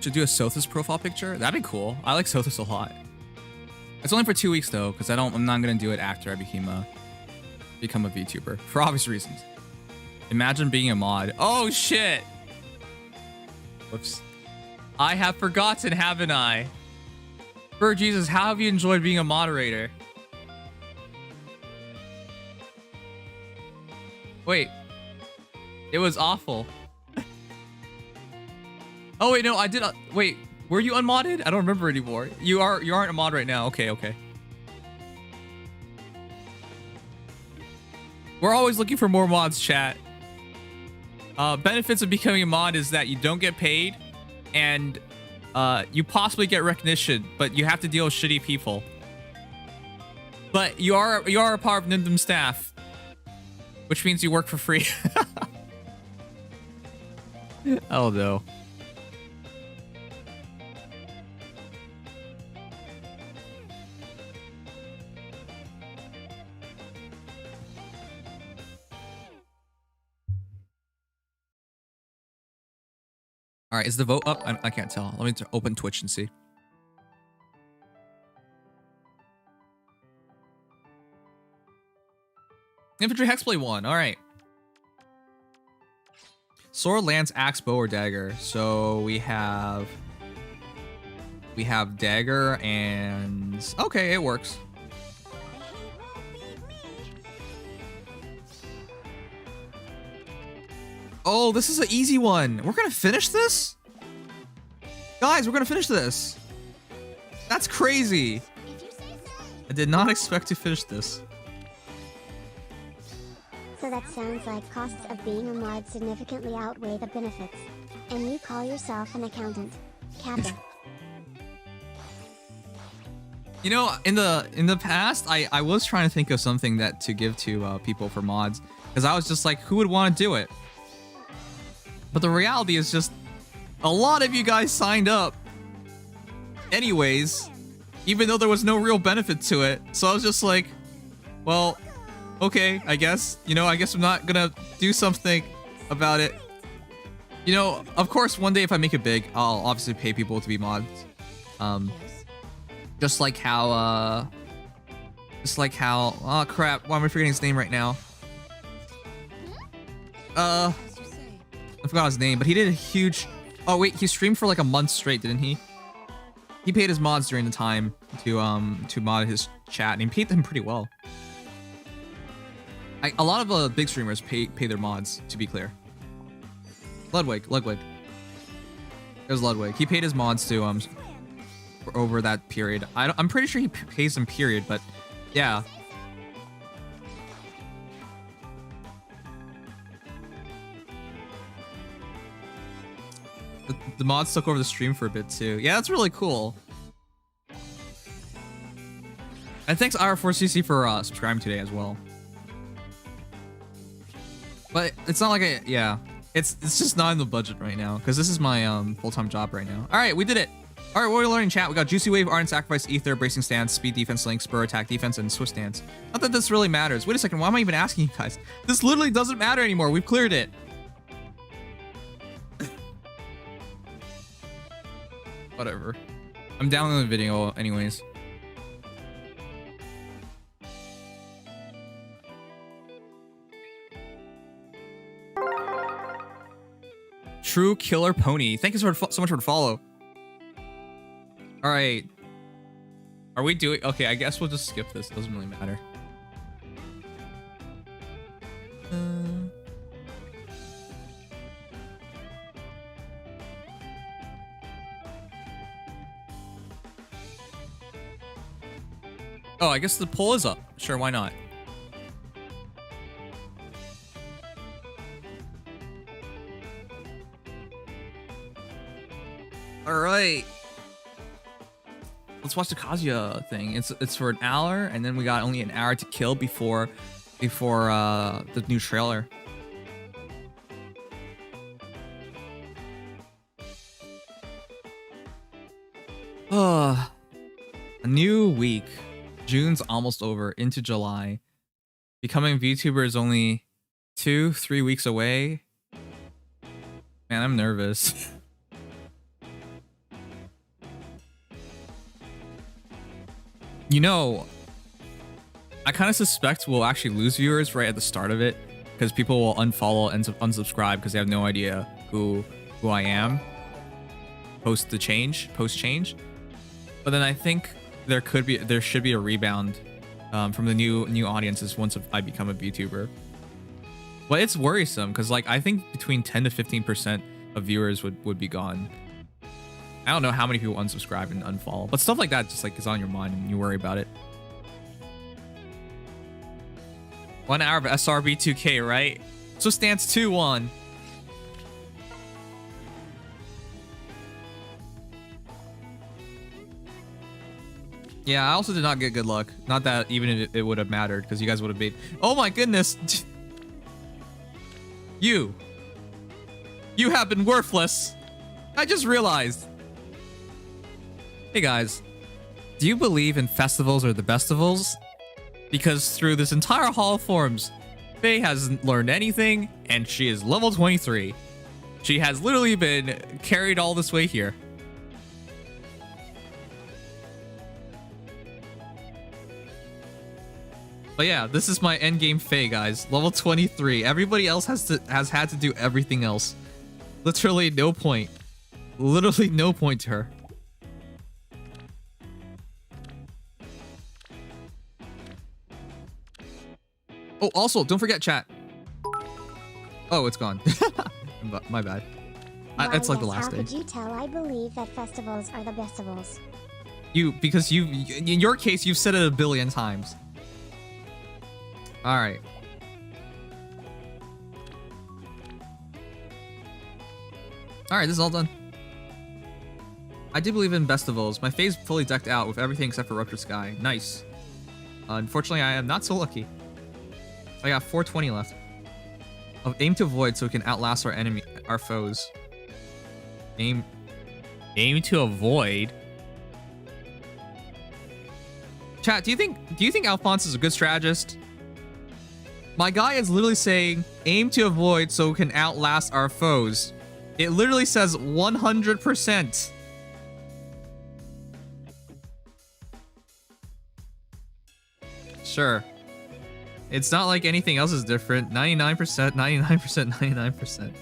Should do a Sothis profile picture. That'd be cool. I like Sothis a lot. It's only for 2 weeks though, because I'm not gonna do it after I become a VTuber for obvious reasons. Imagine being a mod. Oh shit! Whoops. I have forgotten, haven't I? For Jesus, how have you enjoyed being a moderator? Wait. It was awful. Oh wait, no, I did. Wait, were you unmodded? I don't remember anymore. You aren't a mod right now. Okay, okay. We're always looking for more mods, chat. Benefits of becoming a mod is that you don't get paid, and you possibly get recognition, but you have to deal with shitty people. But you are a part of Nimdom staff, which means you work for free. Oh no. All right, is the vote up? I can't tell. Let me open Twitch and see. Infantry Hexblade won. All right. Sword, lance, axe, bow, or dagger. So we have dagger and okay, it works. Oh, this is an easy one. We're gonna finish this? Guys, we're gonna finish this. That's crazy. I did not expect to finish this. So that sounds like costs of being a mod significantly outweigh the benefits. And you call yourself an accountant. Kappa. You know, in the past, I was trying to think of something that to give to people for mods, because I was just like, who would want to do it? But the reality is just a lot of you guys signed up anyways, even though there was no real benefit to it. So I was just like, well, okay, I guess, you know, I guess I'm not gonna do something about it. You know, of course, one day if I make it big, I'll obviously pay people to be mods. Just like how, oh crap, why am I forgetting his name right now? I forgot his name, but he did a huge... Oh wait, he streamed for like a month straight, didn't he? He paid his mods during the time to mod his chat, and he paid them pretty well. A lot of big streamers pay their mods, to be clear. Ludwig. It was Ludwig. He paid his mods to for over that period. I'm pretty sure he pays them period, but yeah. The mods took over the stream for a bit too. Yeah, that's really cool. And thanks IR4CC for subscribing today as well. But it's not like yeah. It's just not in the budget right now because this is my full-time job right now. All right, we did it. All right, what are we learning, chat? We got Juicy Wave, Ardent Sacrifice, Ether, Bracing Stance, Speed Defense, Link, Spur Attack Defense, and Swift Stance. Not that this really matters. Wait a second, why am I even asking you guys? This literally doesn't matter anymore. We've cleared it. Whatever. I'm downloading the video anyways. True Killer Pony. Thank you so much for the follow. All right. Are we doing... Okay, I guess we'll just skip this. Doesn't really matter. Oh, I guess the poll is up. Sure, why not? All right. Let's watch the Kazuya thing. It's for an hour, and then we got only an hour to kill before the new trailer. A new week. June's almost over, into July. Becoming a VTuber is only 2-3 weeks away. Man, I'm nervous. You know, I kind of suspect we'll actually lose viewers right at the start of it because people will unfollow and unsubscribe because they have no idea who I am post change. But then I think there should be a rebound from the new audiences once I become a VTuber. But it's worrisome because like I think between 10 to 15% of viewers would be gone. I don't know how many people unsubscribe and unfollow, but stuff like that just like is on your mind and you worry about it. 1 hour of SRB 2K, right? So stance 2-1. Yeah, I also did not get good luck. Not that even if it would have mattered because you guys would have beat. Oh my goodness. You have been worthless. I just realized. Hey guys, do you believe in festivals or the bestivals? Because through this entire Hall of Forms, Faye hasn't learned anything, and she is level 23. She has literally been carried all this way here. But yeah, this is my endgame Faye, guys. Level 23. Everybody else has had to do everything else. Literally no point. Literally no point to her. Oh, also, don't forget chat. Oh, it's gone. My bad. It's like the last day. How could you tell I believe that festivals are the bestivals? Because in your case, you've said it a billion times. All right. All right, this is all done. I do believe in festivals. My face fully decked out with everything except for Ruptured Sky. Nice. Unfortunately, I am not so lucky. I got 420 left. Aim to avoid so we can outlast our foes. Aim to avoid. Chat, do you think Alphonse is a good strategist? My guy is literally saying aim to avoid so we can outlast our foes. It literally says 100%. Sure. It's not like anything else is different. 99%, 99%, 99%.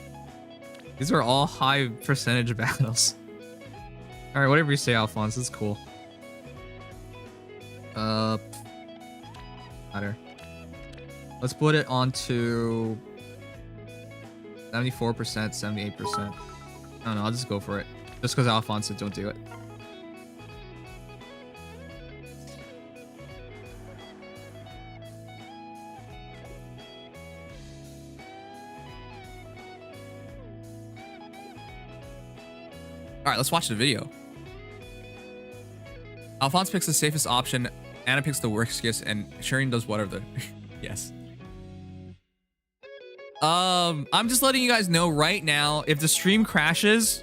These are all high percentage battles. Alright, whatever you say, Alphonse. It's cool. Matter. Let's put it onto 74%, 78%. I don't know, I'll just go for it. Just because Alphonse said don't do it. Alright, let's watch the video. Alphonse picks the safest option, Anna picks the worst, and Shireen does whatever the... Yes. I'm just letting you guys know right now, if the stream crashes,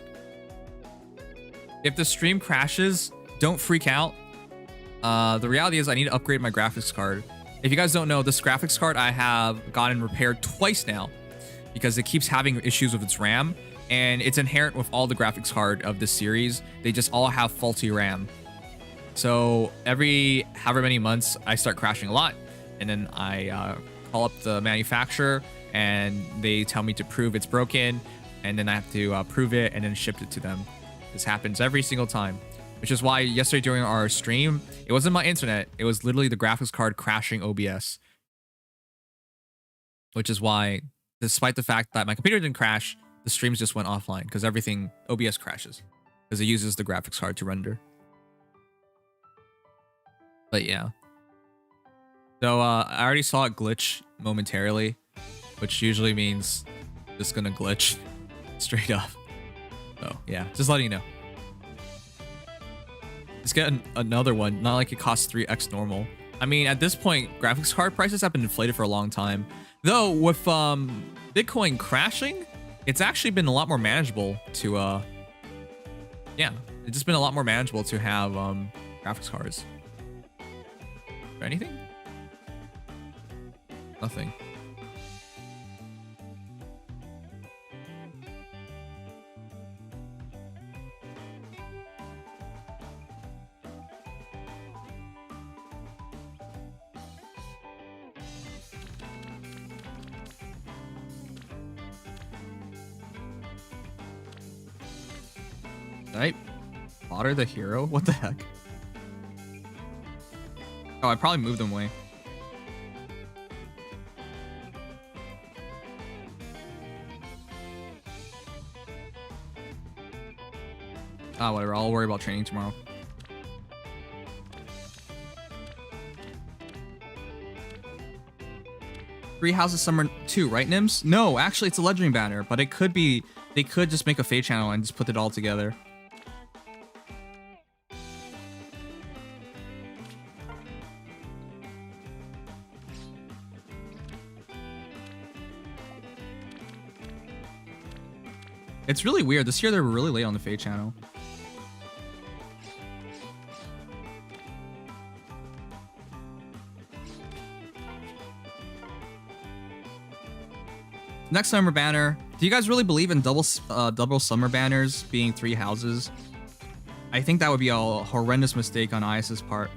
don't freak out. The reality is I need to upgrade my graphics card. If you guys don't know, this graphics card I have gotten repaired twice now because it keeps having issues with its RAM, and it's inherent with all the graphics card of this series. They just all have faulty RAM. So every however many months I start crashing a lot, and then I call up the manufacturer and they tell me to prove it's broken, and then I have to prove it and then ship it to them. This happens every single time, which is why yesterday during our stream, it wasn't my internet, it was literally the graphics card crashing OBS. Which is why, despite the fact that my computer didn't crash, the streams just went offline because everything OBS crashes because it uses the graphics card to render. But yeah. So I already saw it glitch momentarily, which usually means it's gonna glitch straight up. So yeah, just letting you know. Let's get another one. Not like it costs 3x normal. I mean, at this point, graphics card prices have been inflated for a long time. Though with Bitcoin crashing, it's actually been a lot more manageable to yeah, it's just been a lot more manageable to have graphics cards. Or anything? Nothing. Did I fodder the hero? What the heck? Oh, I probably moved them away. Ah, whatever. I'll worry about training tomorrow. Three Houses Summer 2, right, Nims? No, actually, it's a Legendary banner, but it could be... They could just make a Fate channel and just put it all together. It's really weird. This year, they were really late on the Fate channel. Next summer banner. Do you guys really believe in double summer banners being 3 houses? I think that would be a horrendous mistake on IS's part.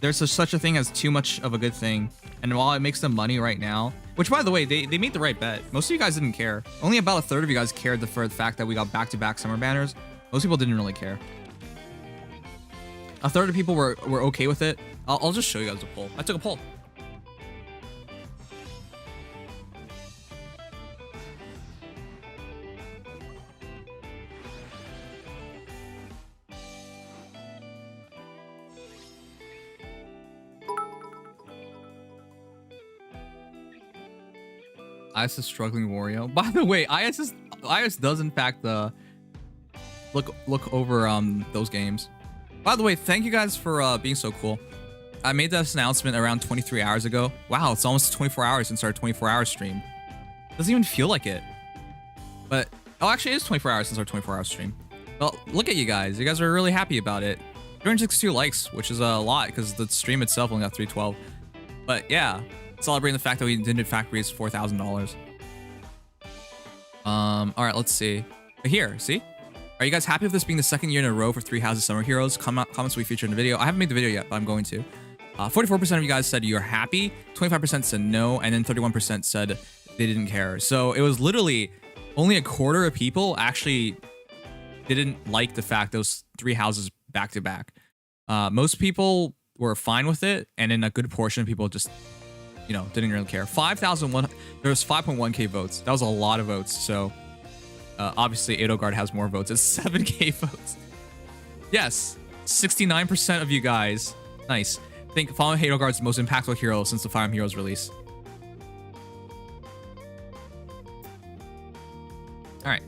There's such a thing as too much of a good thing. And while it makes them money right now, which by the way, they made the right bet. Most of you guys didn't care. Only about a third of you guys cared for the fact that we got back-to-back summer banners. Most people didn't really care. A third of people were okay with it. I'll just show you guys the poll. I took a poll. IS is struggling Wario. By the way, IS does in fact look over those games. By the way, thank you guys for being so cool. I made this announcement around 23 hours ago. Wow, it's almost 24 hours since our 24-hour stream. Doesn't even feel like it. But oh, actually, it is 24 hours since our 24-hour stream. Well, look at you guys. You guys are really happy about it. 362 likes, which is a lot because the stream itself only got 312. But yeah. Celebrating the fact that we did in fact raise $4,000. All right, let's see. Here, see? Are you guys happy with this being the second year in a row for 3 Houses Summer Heroes? Comments will be featured in the video. I haven't made the video yet, but I'm going to. 44% of you guys said you're happy, 25% said no, and then 31% said they didn't care. So it was literally only a quarter of people actually didn't like the fact those 3 houses back to back. Most people were fine with it, and then a good portion of people just, you know, didn't really care. 5,001. There was 5.1k votes. That was a lot of votes. So obviously Edelgard has more votes. It's 7k votes. Yes, 69% of you guys. Nice. I think following Edelgard's the most impactful hero since the Fire Emblem Heroes release. All right.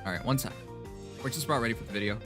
All right, one sec. We're just about ready for the video.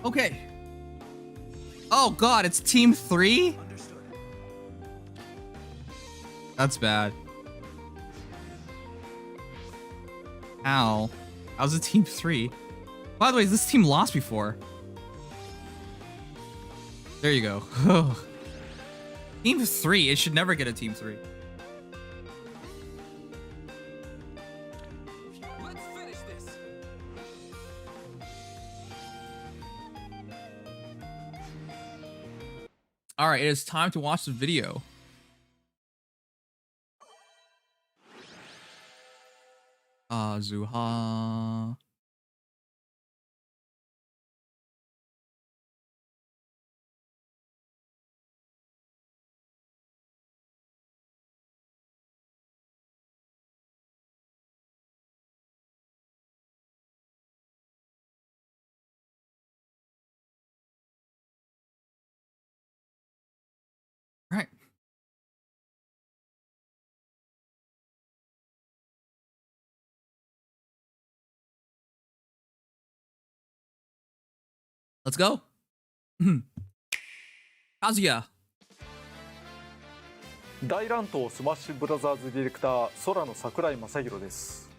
Okay. Oh god, it's team 3? That's bad. Ow. How's it team 3? By the way, this team lost before. There you go. Team 3, it should never get a team 3. Let's finish this. All right, it is time to watch the video. Azuha. All right. Let's go. Kazuya. 大乱闘スマッシュブラザーズディレクター空の桜井正宏です、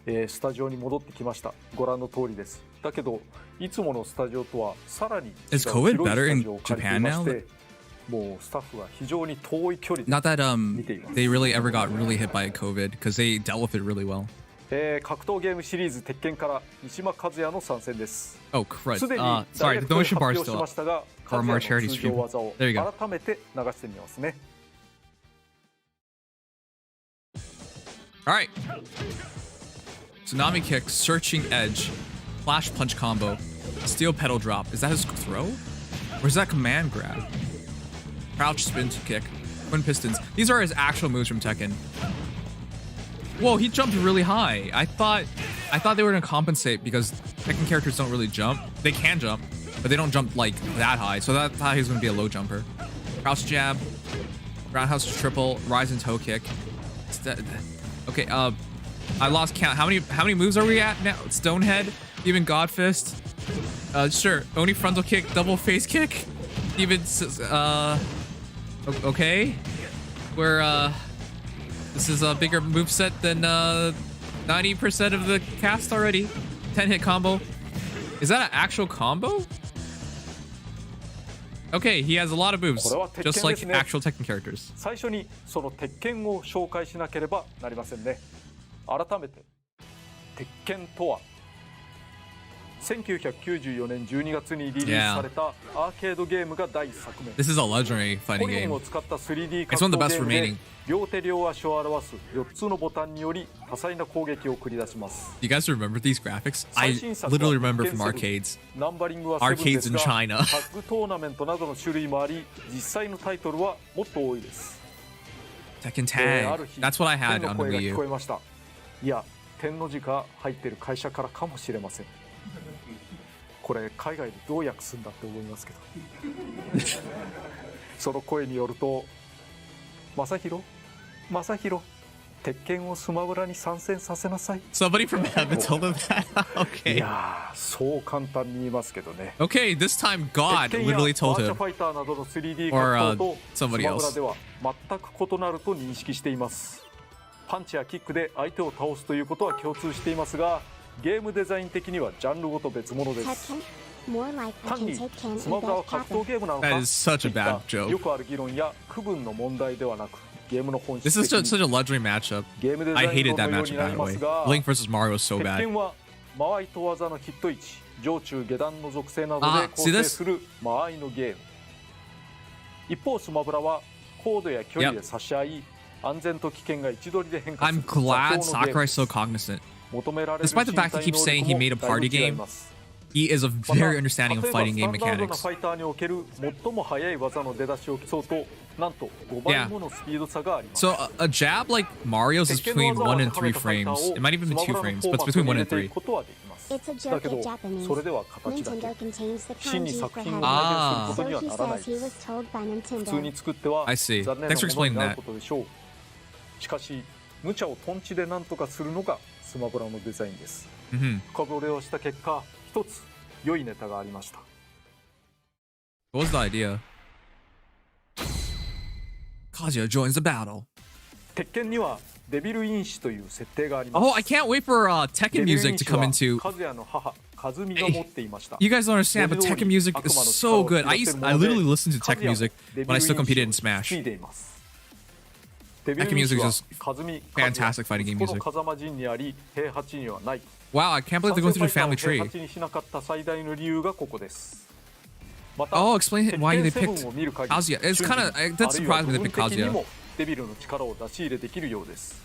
スタジオに戻ってきました。ご覧の通りです。だけどいつものスタジオとはさらに違う Is 広い COVID スタ better ジ in オを借りてい Japan ま now? してもうスタッフが非常に遠い距離で Not that 見ています。 they really ever got really hit by COVID because they dealt with it really well. 格闘ゲームシリーズ鉄拳から西島和也の参戦です。 Oh crud. すでに Sorry, ダ the イレクト donation で bar 発 is 表し still ま up. したが、 For 和 more 也の charity 通常 stream. 技を There you go. 改めて流してみますね。 All right. Tsunami kick, searching edge, flash punch combo, steel pedal drop. Is that his throw? Or is that command grab? Crouch spin to kick, twin pistons. These are his actual moves from Tekken. Whoa, he jumped really high. I thought they were gonna compensate because Tekken characters don't really jump. They can jump, but they don't jump like that high. So I thought he was gonna be a low jumper. Crouch jab, roundhouse triple, rise and toe kick. Okay, I lost count. How many moves are we at now? Stonehead, even God Fist. Sure. Oni frontal kick, double face kick. Even okay. We're this is a bigger moveset than 90% of the cast already. 10-hit combo. Is that an actual combo? Okay, he has a lot of moves, just like actual Tekken characters. 最初にその鉄拳を紹介しなければなりませんね。改めて鉄拳とは1994年12月にリリースされたアーケードゲームが第1作目。 This is a legendary ポ fighting リゴン game. を使った 3D 格 It's one 闘 of the ゲ best ームで remaining. 両手両足を表す4つのボタンにより多彩な攻撃を繰り出します。 You guys remember these graphics? I literally remember from arcades. ナンバリングは7で Arcades す in が China. タッグトーナメントなどの種類もあり実際のタイトルはもっと多いです。 Tekken あ Tag. る日 That's what I 天 had の on 声 the が Wii 聞こ U. えました。いや天の字が入ってる会社からかもしれません。これ海外でどう訳すんだって思いますけどその声によると正宏鉄拳をスマブラに参戦させなさい。 Somebody from heaven told him that. い Okay. やーそう簡単に言いますけどね。 Okay, this time God 鉄拳や literally バー told チャ him. ファイターなどの 3D 格 Or, 闘とスマ somebody ブラ else. では全く異なると認識しています。パンチやキックで相手を倒すということは共通していますがゲームデザイン的にはジャンルごと別物です。 Tekken? More like I 単 can に take Ken スマ and ブラは bet 格 Kappa. 闘ゲームなのか That is such a といった bad joke. よくある議論や区分の問題ではなくゲームの本質 This is 的 such に a legendary matchup. ゲームデザ I イン hated 論 that のよう matchup にな by り the ま way. すが Link vs Mario was so 鉄 bad. 拳は間合いと技のヒット位置上中下段の属性などで Ah, 構 see 成 this? する間合いのゲーム。一方スマブラは高度や距離で差し合い安全と危険が位置取りで変化す I'm る glad 座標のゲーム Sakurai's so cognizant. 求められる Despite the fact he keeps saying he made a party 身体能力もだいぶ違い game, ます。 He is a また very understanding of 例えば fighting game スタンダードな mechanics. ファイターにおける最も速い技の出だしを競うとなんと5倍ものスピード差があります。 So a jab like Mario's is between 1 and 3 frames. It might even be 2 frames, but it's between 1 and 3. It's a だ joke け in ど Japanese. それでは形だけ Nintendo contains the 真に kanji 作 for 品を heaven. 再現することに So は he ならない says で he す。 was told by 普通に Nintendo. 作っては I see. 残念 Thanks for なものに explaining なる that. ことでしょう。しかし無茶をトンチで何とかするのがスマブラのデザインです。 Mhm. 深掘りをした結果一つ良いネタがありました。What was the idea? Kazuya joins the battle. 鉄拳にはデビル因子という設定があります。 Oh, I can't wait for Tekken music to come into. カズヤの母カズミが持っていました。 You guys don't understand, but Tekken music is so good. I literally listened to Tekken music when I still competed in Smash. Tekken music is just fantastic fighting game music. Wow, I can't believe they're going through the family tree. Oh, explain why they picked Kazuya. It's kind of, it did surprise me they picked Kazuya. デビルの力を出し入れできるようです。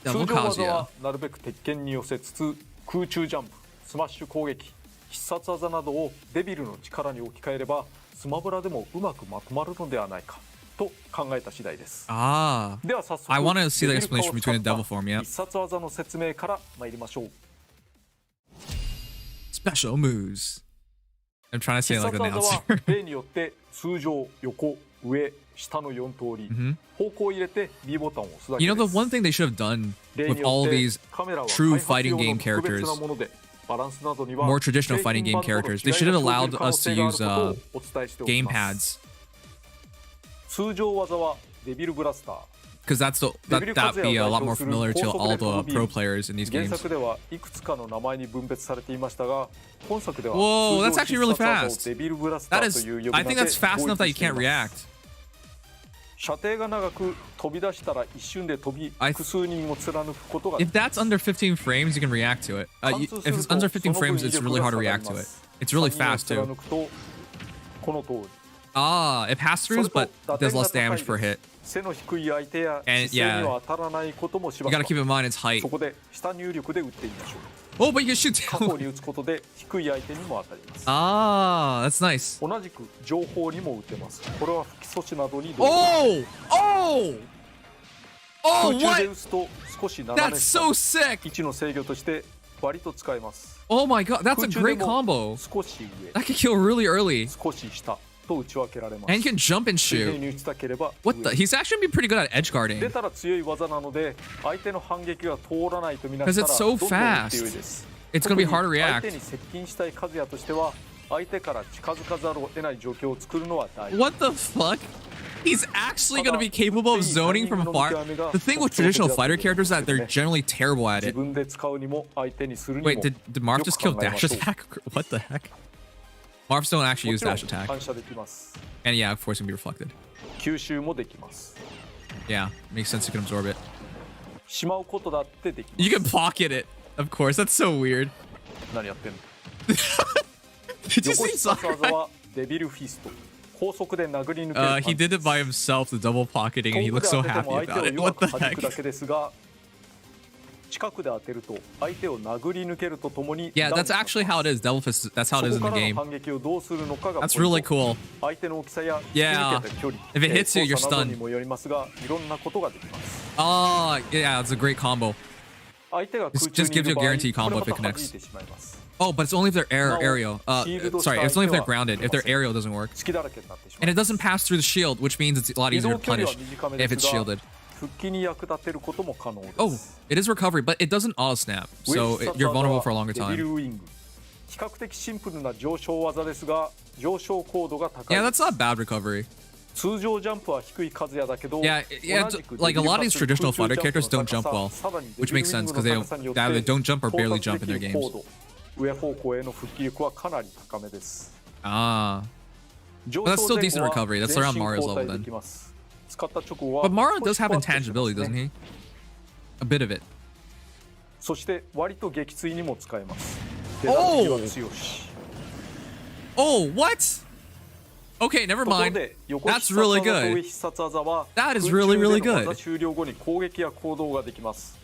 Double 通常技 Kazuya. はなるべく鉄拳に寄せつつ空中ジャンプ、スマッシュ攻撃、必殺技などをデビルの力に置き換えればスマブラでもうまくまとまるのではないかと考えた次第です。 Ah, では早速 I want to see the デビル explanation 化を between the 使っ devil た form, yeah. 必殺技の説明から参りましょう。 Special moves. I'm trying to say 必 it like 殺 an 技は announcer. 例によって通常、横、上、下の4通り、方向を入れて B ボタンを押すだけ You で know, す。 the one thing they should have done 例 with によ all って these カメラは true 開発 fighting 用 game の特別 characters, なものでバランスなどには more traditional 製 fighting game 品版との characters, 違い they should have が生 allowed じる可能 us to 性がある use ことをお伝えしておき game ます。 pads. 通常技はデビルブラスター。 Because that'd be a lot more familiar to all the pro players in these 原 games. 作ではいくつかの名前に分別されていましたが、本作では Whoa, 通 that's 常 actually really 必殺技を fast. デビルブラスタ That ー is, という呼び I 名 think で that's fast 統 enough that 一 you してい can't ます。 react. 射程が長く飛び出したら一瞬で飛び複数人を貫くことがで If きます that's under 15 frames, you can react to it. If it's under 15 frames, it's really hard to react to it. It's really fast 3人 too. を貫くとこの通り Ah, it pass throughs, but does less damage per hit. 背の低い相手や And 姿勢には当たらないこともし You ばし gotta ば keep in mind its height. そこで下入力で打っていきましょう。 Oh, but you can shoot 過去 down. に打つことで低い相手にも当たります。 Ah, that's nice. 同じく情報にも打てます。これは不規措置などに動 Oh! Oh! 空 Oh, 中で what? 打つと少し斜め That's 下 so sick! 位置の制御として割と使えます。 Oh my god, that's a 空中 great でも combo. 少し上 That can kill really early. 少し下と打ち分けられます。 And you can jump and 水平 shoot. に打ちたければ What the? 上 He's actually gonna be pretty good at edge 出 guarding. たら強い技なので相手の反撃が通らないとみなしたら Because it's ど so んどん打って良いです。 It's gonna be hard to 相手 react. に接近したい和也としては相手から近づかざるを得ない状況を作るのは大事。 What the fuck? He's actually gonna be capable of zoning from afar. The thing with traditional fighter characters is that they're generally terrible at 自 it. 分で使うにも相手にするにも Wait, did Marv just kill よく考えま dash しょう attack? What the heck? Marvs don't actually も use ちろん dash attack. 反射できます。 And yeah, of course, it can be reflected. 吸収もできます。 Yeah, makes sense. You can absorb it. しまうことだってできます。 You can pocket it. Of course, that's so weird. 何やってんの Did you 横 see 必殺技 Sakurai? はデビルフィスト。高速で殴り抜けるパン He チ did it by himself, the double pocketing, and he 遠く looks で so 当てて happy も相手 about を it. 弱 What く the 弾くだ heck? けですが近くで当てると相手を殴り抜けるとともに Yeah, ダウン that's actually how it is. Devil Fist, that's how it is そ in こ the からの game. 反撃をどうするのかが That's ポイン really ト cool. 相手の大きさや Yeah. 突き抜けた距離 If it hits you, you're 操作など stunned. にもよりますがいろんなことができます Oh, yeah, it's a great combo. 相手が空 Just 中に gives い you る a 場合 guarantee こ combo れ if ま it た弾い connects. てしまいます Oh, but it's only if their aerial. Sorry, it's only if they're grounded. If their aerial doesn't work. 隙だらけになってしま And い it ます doesn't pass through the shield, which means it's a lot 移 easier 動 to 距離は punish 短め if で it's すが shielded. 復帰に役立てることも可能で Oh, す it is recovery, but it doesn't auto snap, 上 so 必殺 you're 技 vulnerable は for a longer デビル time. ウィング比較的シンプルな上昇技ですが上昇高度が高い Yeah, で that's す not bad recovery. 通常ジャンプは低い和也だけど Yeah, yeah, 同じく like a lot of these デビル traditional かつ fighter characters 空 don't 中 jump ジャンプ well, の高ささらに which makes sense because デ they ビルウィングの高さによって they jump or 到 barely 達 jump in で their きる games. 高度上方向への復帰力はかなり高めです Ah, 上 But that's 昇 still 前 decent 後は recovery. That's 全 around 身 Mario's 交 level 代 then. できます使った直後は But Mario does 少し have ふわっとしてます intangibility, ね doesn't he? A bit of it. そして割と撃墜にも使えます手 Oh! 叩きは強し Oh, what? Okay, never ところ mind. で横 That's 必殺 really 技と good. 上必殺技は That is 空 really, 中 really での good. 技終了後に攻撃や行動ができます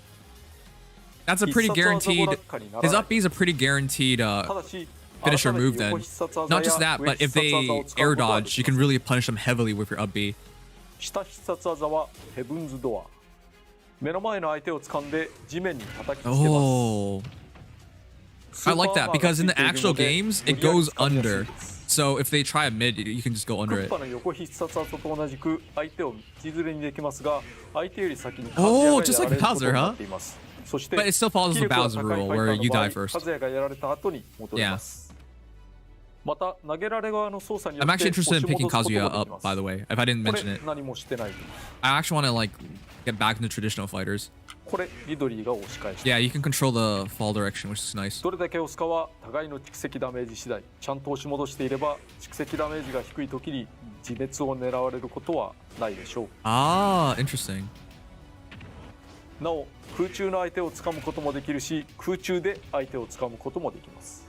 That's a pretty 必殺技 guaranteed. ばっかになら His ない up B is a pretty guaranteed ただし finisher 改め move て then. 横必殺技 Not just や that, 上 but 必 if 殺技 they を使う air ことはで dodge, き you ま can す really punish them heavily with your up B. 下必殺技はヘブンズドア目の前の相手を掴んで地面に叩きつけます Oh. I like that because in the actual games, it goes under. です So if they try a mid, you can just go ク under ッ it. パの横必殺技と同じく相手を道連れにできますが相手より先に Oh, 和也 just が like やられること Bowser, にな huh? っていますそして But it still follows the 気力が Bowser 高い rule ファイター where の you 場合 die first. 和也がやられた後に戻りますまた投げられ側の操作によ I'm って actually interested in 押し picking 戻すこと Kazuya ができ up, ます by the way, if I didn't こ mention れ it. 何もしてない。 I actually want to like get back into traditional fighters. これリドリーが押し返して Yeah, you can control the fall direction, which is nice. どれだけ押すかは互いの蓄積ダメージ次第。ちゃんと押し戻していれば蓄積ダメージが低い時に自滅を狙われることはないでしょう。 Ah, interesting. なお空中の相手を掴むこともできるし、空中で相手を掴むこともできます。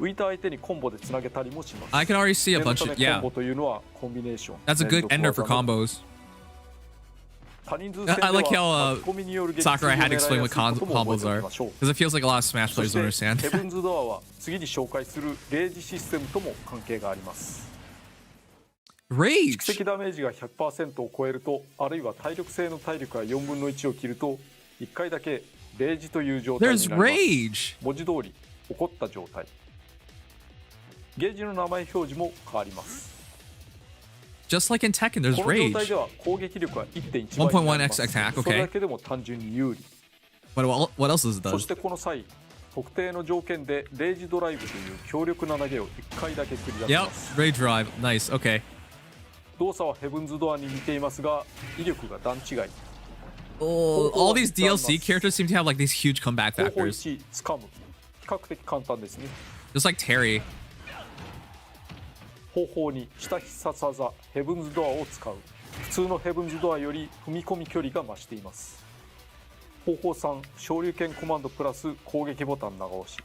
浮いた相手にコンボでつなげたりもします。 I can already see a 念の bunch ため of コ yeah. ンボというのはコンビネーション。 That's a good 連 ender 続 for 技の combos. 多人数戦では I like how 巻き込みによる撃墜 Sakurai を had to 狙いや explain す what いことも覚え combos てお are きましょう。 because it feels like a lot of Smash そ players し don't て understand. ヘブンズドアは次に紹介するレージシステムとも関係があります。蓄 Rage. 積ダメージが 100% を超えると、あるいは体力性の体力が4分の1を切ると1回だけレージという状態に There's なります。 rage. 文字通り起こった状態。ゲージの名前表示も変わります。 Just like in Tekken, there's この状態 rage. では攻撃力は 1.1 倍になります。 1.1x attack, それ okay. だけでも単純に有利。 What else does it そ does? してこの際特定の条件でレイジドライブという強力な投げを1回だけ繰り出し Yep, ます。 rage drive. Nice. Okay. 動作はヘブンズドアに似ていますが威力が段違い。 Oh, all these DLC characters seem to have like these huge comeback 方法 factors. 1掴む。比較的簡単ですね。 Just like Terry. 方法2下必殺技ヘブンズドアを使う。普通のヘブンズドアより踏み込み距離が増しています。方法3昇竜拳コマンドプラス攻撃ボタン長押し。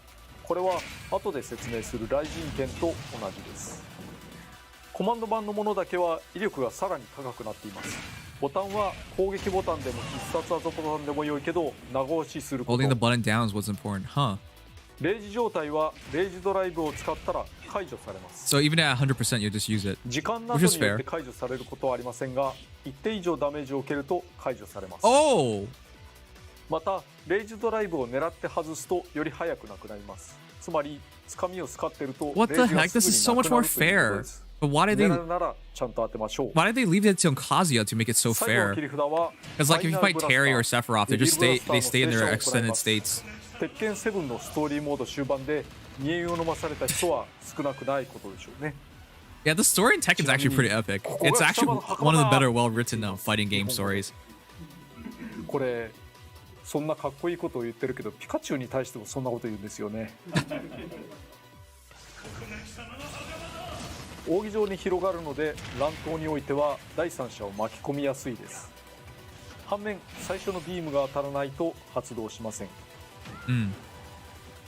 これは後で説明する雷神拳と同じです。コマンド版のものだけは威力がさらに高くなっています。ボタンは攻撃ボタンでも必殺技ボタンでも良いけど長押しするこ Holding the と。 button down is what's important, huh? レイジ状態はレイジドライブを使ったら解除されます。 So even at 100%, you just use it. 時間などによって解除されることはありませんが、一定以上ダメージを受けると解除されます。 Oh, またレイジドライブを狙って外すとより早くなくなります。つまり掴みを使ってると what レイ the ジが heck? す This is ぐ so にな much くな more るということ fair. です。 But why did they 狙うならちゃんと当てましょう。 why did they leave it to Kazuya to make it so 最後の fair? 切り札は Because like if you fight Terry or Sephiroth, they just stay in their デビルブラスターの extended ステーシ states. ョンを行います。鉄拳7のストーリーモード終盤で煮えを飲まされた人は少なくないことでしょうね。 Yeah, the story in Tekken is actually pretty epic. It's actually one of the better, well-written fighting game stories. これそんなかっこいいことを言ってるけどピカチュウに対してもそんなこと言うんですよね。扇状に広がるので乱闘においては第三者を巻き込みやすいです。反面最初のビームが当たらないと発動しません。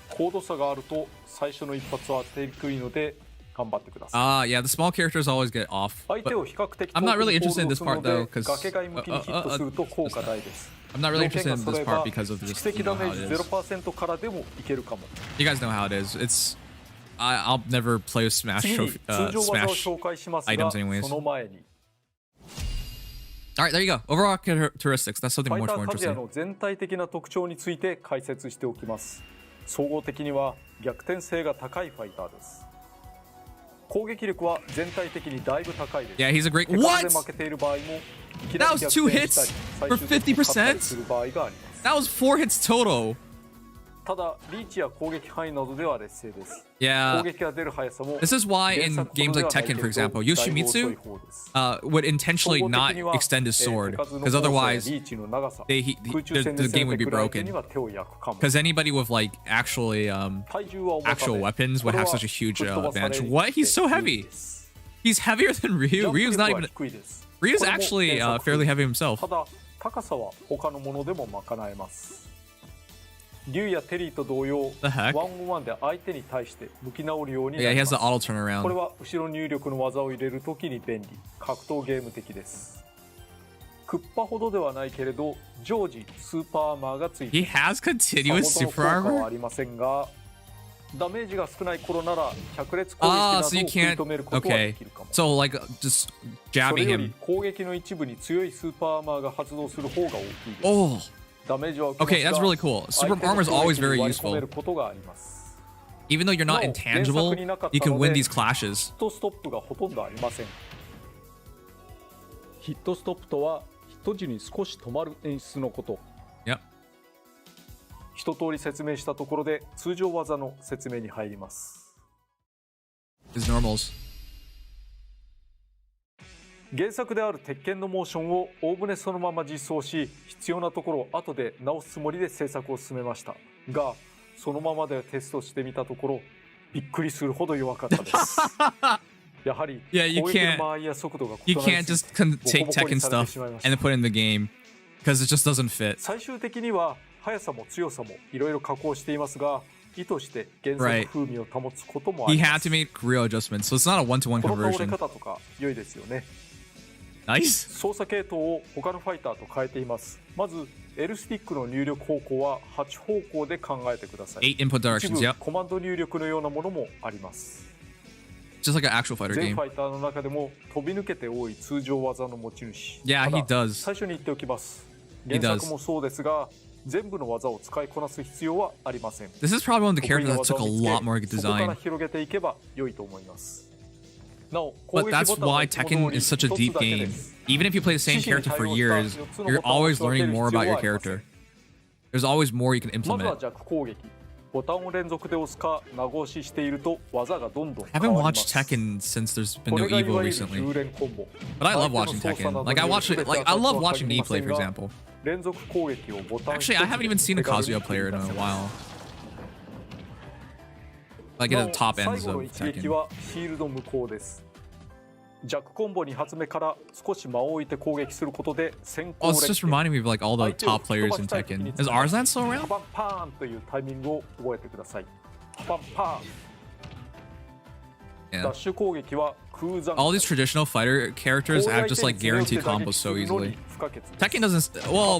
高度差があると最初の一発は当てにくいので頑張ってください。Yeah, the small characters always get off. 相手を比較的 I'm not really interested in this 遠く part にボール though, を打つので because 崖外向きにヒットすると効果大です。 I'm not really interested in 条 this 件が揃えば part because of 蓄 just 積 you ダ know メ how ージ it is. 0% からでもいけるかも。 You guys know how it is. I'll never play with Smash 次に trophy, 通常技を Smash. 紹介しますが items anyways. その前に All right, there you go. Overall characteristics. That's フ something ァイ much タ more ーカズヤ interesting. の全体的な特徴について解説しておきます。総合的には逆転性が高いファイターです。攻撃力は全体的にだいぶ高いです。 Yeah, he's a great. 手数 What? で負けている場合もいきなり That was 逆 two 転したり hits 最 for 終的に勝ったり 50%? する場合があります。 That was 4 hits total. ただリーチや攻撃範囲などでは劣勢です。 Yeah. 攻撃が出る速さも This is why in games like Tekken, for example, Yoshimitsu would intentionally not extend his sword, because otherwise the game would be broken. Because anybody with like actual weapons would have such a huge advantage. What? He's so heavy. He's heavier than Ryu. Ryu's not even. Ryu's actually fairly heavy himself. ただ高さは他のものでも賄えます。竜やテリーと同様、 The heck? ワンオンワンで相手に対して向き直るようにな Yeah, り he ま has す。 the auto これ turnaround. は後ろ入力の技を入れるときに便利、格闘ゲーム的です。クッパほどではないけれど、常時スーパーアーマーがついて He has continuous さほ super どの効果は armor? ありませんが、ダメージが少ない頃なら百列攻撃などを So 食 you い can't. 止めることはで Okay. きるかも。 So like just それ jabbing より him. 攻撃の一部に強いスーパーアーマーが発動する方が大きいです。 Oh. ダメージは受けます Okay, that's が really cool. 相 Super 手の armor is 攻 always 撃に very 割り込め useful. ることがあります。 Even though you're not なお、 intangible, 原作になかった you can ので win these clashes. ヒットストップがほとんどありません。ヒットストップとはヒット時に少し止まる演出のこと。 Yep. 一通り説明したところで通常技の説明に入ります。His normals. 原作である鉄拳のモーションをおおむねそのまま実装し、必要なところを後で直すつもりで制作を進めましたが、そのままでテストしてみたところびっくりするほど弱かったです。やはり Yeah, you 攻撃の can't. 間合いや速度が You 異なり can't す just ぎて take ボコボコ Tekken にされ stuff てしまいまし and た。 then put it in the game because it just doesn't fit. 最終的には速さも強さもいろいろ加工していますが、意図して原作風味を保つこともあ He りま had す。 to make real adjustments, so it's not a one-to-one この倒れ conversion. 方とか良いですよね。 Nice. 操作系統を他のファイターと変えています。まず L スティックの入力方向は8方向で考えてください。 8 input 一 directions. 部 Yep. コマンド入力のようなものもあります。 Just like an actual fighter 全 game. ファイターの中でも飛び抜けて多い通常技の持ち主。 Yeah, ただ he does. 最初に言っておきます。 He 原 does. 作もそうですが、全部の技を使いこなす必要はありません。 This is probably one of the 得意 characters な that 技 took を a 見つけ lot more そこから design. 広げていけば良いと思います。なお、 But 攻撃 that's ボタンは why いつも通 Tekken り is such a 一つ deep だけで game. す。 Even if you play the same character for years, you're always learning more about your character. There's always more you can まずは implement. 弱攻撃。ボタンを連続で押すか長押ししていると技がどんどん I 変 haven't わりま watched す。 Tekken since there's been こ no れがい Evo わゆる recently. 10連コンボ。 But I love 相手の watching 操作な Tekken. ど Like I によ watch る it. Like 全て I アタック love は watching 限り me ませ play, ん for が example. 連続攻撃をボタン Actually, I haven't even seen a 手軽に Kazuya player in a 繰り出せます。 while. Like な at お the top 最 ends 後の of 一撃 Tekken. はシールド無効です。弱コンボ2発目から少し間を置いて攻撃することで先行 Oh, it's just reminding me of like all the top players in Tekken. Is Arzan still パ around? パンパーンというタイミングを覚えてください。パパンパーン。 Yeah. ダッシュ攻撃は空残 All these traditional fighter characters have just like guaranteed combos so easily. Tekken doesn't. Well,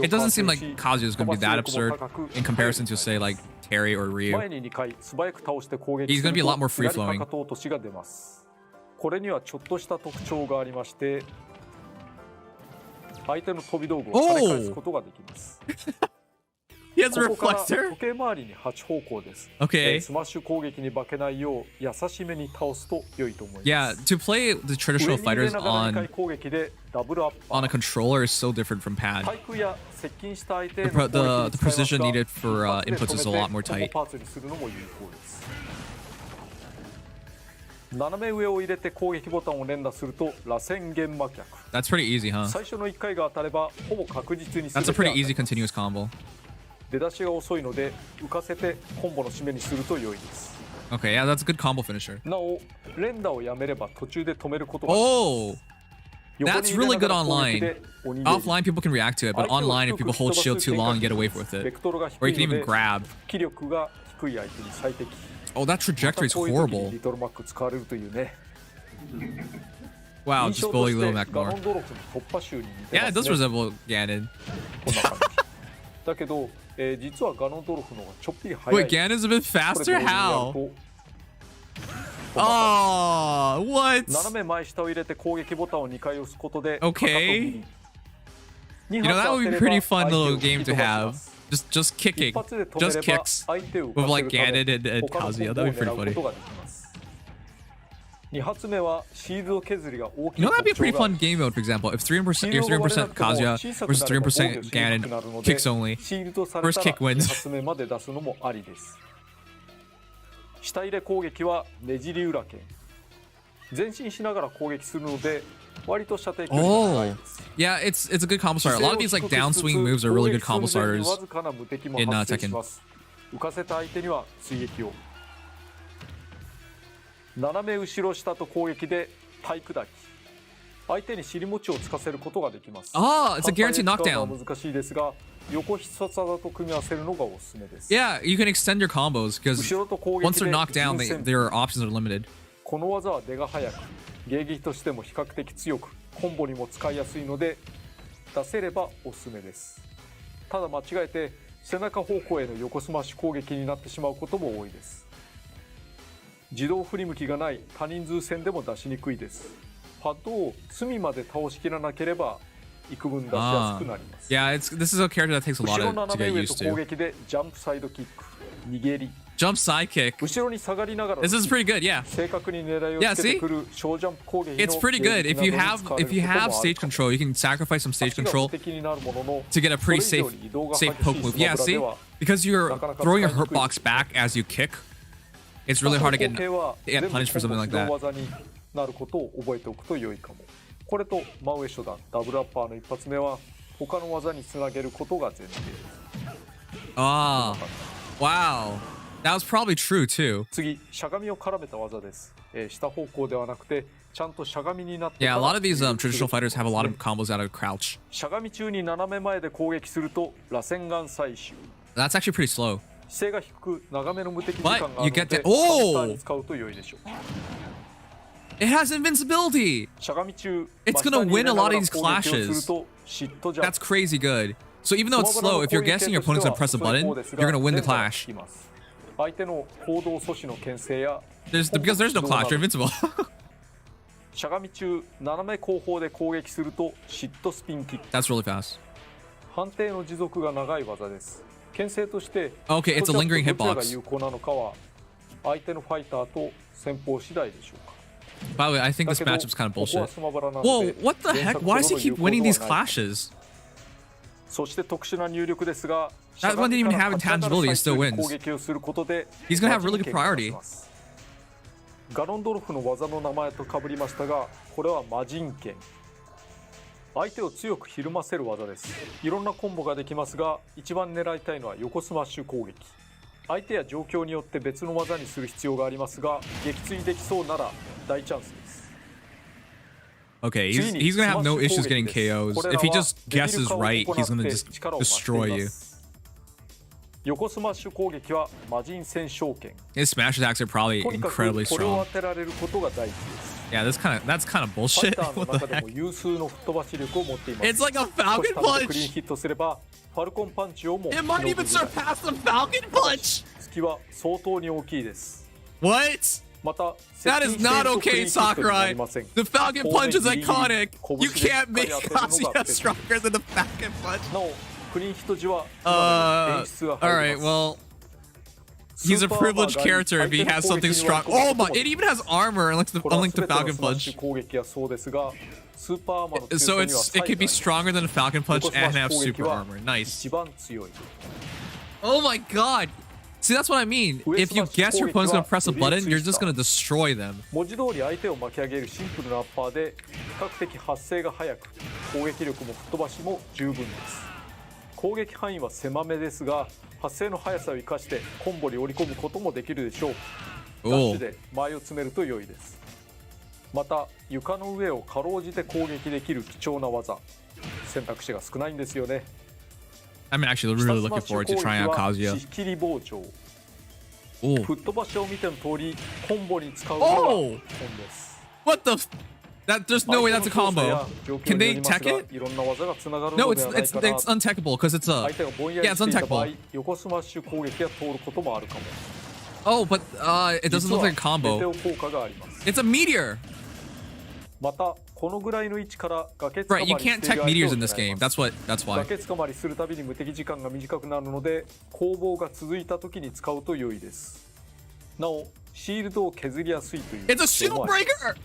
it doesn't seem like Kazuya is going to be that absurd in comparison to say like Terry or Ryu. 前に2回素早く倒して攻撃 He's す gonna る be a と lot more free 左 flowing. かかと落としが出ます。これにはちょっとした特徴がありまして、相手の飛び道具を跳ね返すことができます。 He has a ここから reflector. 時計回りに8方向です。 Okay. スマッシュ攻撃に負けないよう優しめに倒すと良いと思います。 Yeah, to play the 上 traditional に入れ fighters ながら2回 on 攻撃でダブルアッパ on a ー。 controller is so different from pad. 対空や接近した相手へ The の pro- 攻撃 the に使います precision が needed for 一発で inputs is a lot more 止め tight. てコンボパーツにするのも有効です。斜め上を入れて攻撃ボタンを連打すると螺旋弦魔脚。 That's pretty easy, huh? 最初の1回が当たればほぼ確実に全 That's て a 当 pretty たり easy continuous combo. 出だしが遅いので浮かせてコンボの締めにすると良いです。 Okay, yeah, that's a good combo finisher. なお連打をやめれば途中で止めることができます。 Oh, 横 that's に入 really れな good がら攻撃 online. で鬼蹴り Offline, people can react to it, but 相手を online, if 低 people く hold 吹き飛ば shield す too long, 変 get 化 away 球 with ベ it. クトルが Or 低 you い can の even で grab. 気力が低い相手に最適。 Oh, that また trajectory is こういう時に horrible. リトルマック使われるというね。 Wow, 印 just 象と bully し Little て Mac ガノ more. ンドロフの突破集に似て Yeah, ま it す does ね。 resemble Ganon. こんな感じ。だけど、実はガノンドロフの方がちょっぴり速い。 Wait, Ganon's a bit これ faster? 同時にやる How? とこんな感じ Oh, what? 斜め前下を入れて攻撃ボタンを2回押すことで Okay. かかと You 切り know, that would be a pretty fun 二発当てれば little 相手を game 吹 to き飛ばしま have. す Just kicking. 一発で止め Just れば kicks 相手を浮 with か like せるため Ganon and 他の Kazuya. コンボを That'd be 狙 pretty うこ funny. とができます2発目はシールド削りが大き You な know, that'd be a 特 pretty 徴が fun game mode, for example. If 3%, シール if ドが割れな 3% くても Kazuya 小さくな versus れば防御し 3% にくく Ganon, なるので kicks only. シールドされ First たら kick wins. 2発目まで出すのもありです下入れ攻撃はねじり裏剣前進しながら攻撃するので割と射程距離が長いです Yeah, it's a good combo starter. A lot of these like downswing moves are really good combo starters. わずかな無敵も in, 発生します浮かせた相手には追撃を斜め後ろ下と攻撃で体砕き相手に尻餅をつかせることができます Ah, it's a guaranteed 簡単に使う knockdown. のは難しいですが横必殺技と組み合わせるのがおすすめです Yeah, you can extend your combos because 後ろと攻 once 撃 they're で knocked down, 順 their options are limited. この技は出が速く迎撃としても比較的強くコンボにも使いやすいので出せればおすすめですただ間違えて背中方向への横スマッシュ攻撃になってしまうことも多いです自動振り向きがない多人数戦でも出しにくいですパッドを隅まで倒しきらなければ幾分出しやすくなります Yeah, this is a character that takes a 後 lot ろ to 斜 get め上と used 攻 to. 撃でジャンプサイドキック逃げり Jump sidekick. 後ろに下がりながら This is pretty good. Yeah, 正確に狙いを Yeah, つけてくる小ジャンプ攻撃の it's pretty good. If you 迎撃などに have 使われ if る you こともあ have る stage control, you can sacrifice some stage 足が control 無敵になるものの to get a pretty それ以 safe 上に移動が safe 激しい poke move. スマ Yeah, ブラで see, は because you're なかなか throwing your 使いにくい hurt box back as you kick. It's really hard to 光景は get punished for something like 全 that. 部技になることを覚えておくと良いかも。これと真上初段ダブルアッパーの一発目は他の技につなげることが前提です。 Ah, wow. That was probably true too. 次、しゃがみを絡めた技です。下方向ではなくてちゃんとしゃがみになって Yeah, a から lot of these traditional fighters have a lot of combos out of crouch. しゃがみ中に斜め前で攻撃すると螺旋岩採集。 That's actually pretty slow. 姿勢が低く長めの無敵時間がある But の you で get to- カウンター Oh! に使うと良いでしょう。 It has invincibility. しゃがみ中 It's gonna win a lot of these clashes. That's crazy good. So even though it's slow, if you're guessing your opponent's gonna press a button, you're gonna win the clash. 相手の行動阻止の牽制や Because there's no clash, you're invincible. しゃがみ中斜め後方で攻撃するとシットスピンキック。 That's really fast. 判定の持続が長い技です。牽制として Okay, it's a lingering どちらが hitbox. 有効なのかは相手のファイターと戦法次第でしょうか。 By the way, I think this だけど matchup's kind of ここは bullshit. スマブラなの Whoa, で what the heck? Why does he keep winning these 原作ほどの有効度はない。 clashes? そして特殊な入力ですが、 That one didn't even have intangibility, he still wins. 攻撃をすることで He's gonna have really good priority. ガロンドルフの技の名前と被りましたが、これは魔人剣。相手を強くひるませる技です。いろんなコンボができますが、一番狙いたいのは横スマッシュ攻撃。相手や状況によって別の技にする必要がありますが、撃墜できそうなら大チャンスです。 Okay, he's gonna have no issues getting KOs. If he just guesses right, he's gonna just destroy you. 横スマッシュ攻撃は魔人戦勝剣。 His smash attacks are probably とにか incredibly くこれを strong. 当てられることが大事です。 Yeah, that's kind of ファイ bullshit. ターの What the 中で heck? も有数の吹っ飛ばし力を持っています。 It's like a 少し Falcon 食べてクリーン Punch. ヒットすればファルコンパンチをも It might even surpass the Falcon Punch. 隙は相当に大きいです。 What? また That is not okay, Sakurai. The Falcon Punch is iconic. You can't make Kazuya stronger than the Falcon Punch. なおクリーンヒット時は今でも演出が All 入り right, ます。 well, he's a privileged character if he has something strong. Oh my! It even has armor, unlike the これは Falcon 全てのスマッシ Punch. ュ攻撃はそうですが、スーパーアーマーの強 So さには it can be 差異があ stronger り than a Falcon ます。 Punch 横スマ and ッ have シュ攻撃 super は armor. Nice. 一番強い。 Oh my god! See, that's what I mean. If you guess your opponent's gonna press a button, you're just gonna destroy them. 文字通り相手を巻き上げるシンプルなアッパーで比較的発生が早く攻撃力も吹っ飛ばしも十分です。攻撃範囲は狭めですが発生の速さを生かしてコンボに織り込むこともできるでしょう。ダッシュで前を詰めると良いです。また床の上をかろうじて攻撃できる貴重な技、選択肢が少ないんですよね。 I'm actually really looking forward to trying out 下 Kazuya. 仕切り包丁。 Oh, 吹っ飛ばしを見ての通りコンボに使うのが本です。 what the? There's no way that's a combo. Can they tech it? No, it's untechable because it's a. Yeah, it's untechable. Oh, but it doesn't look like a combo. It's a meteor. Right, you can't tech meteors in this game. That's why. 崖つかまりするたびに無敵時間が短くなるので攻防が続いた時に使うと良いです。なおシールドを削りやすいという It's a shield breaker.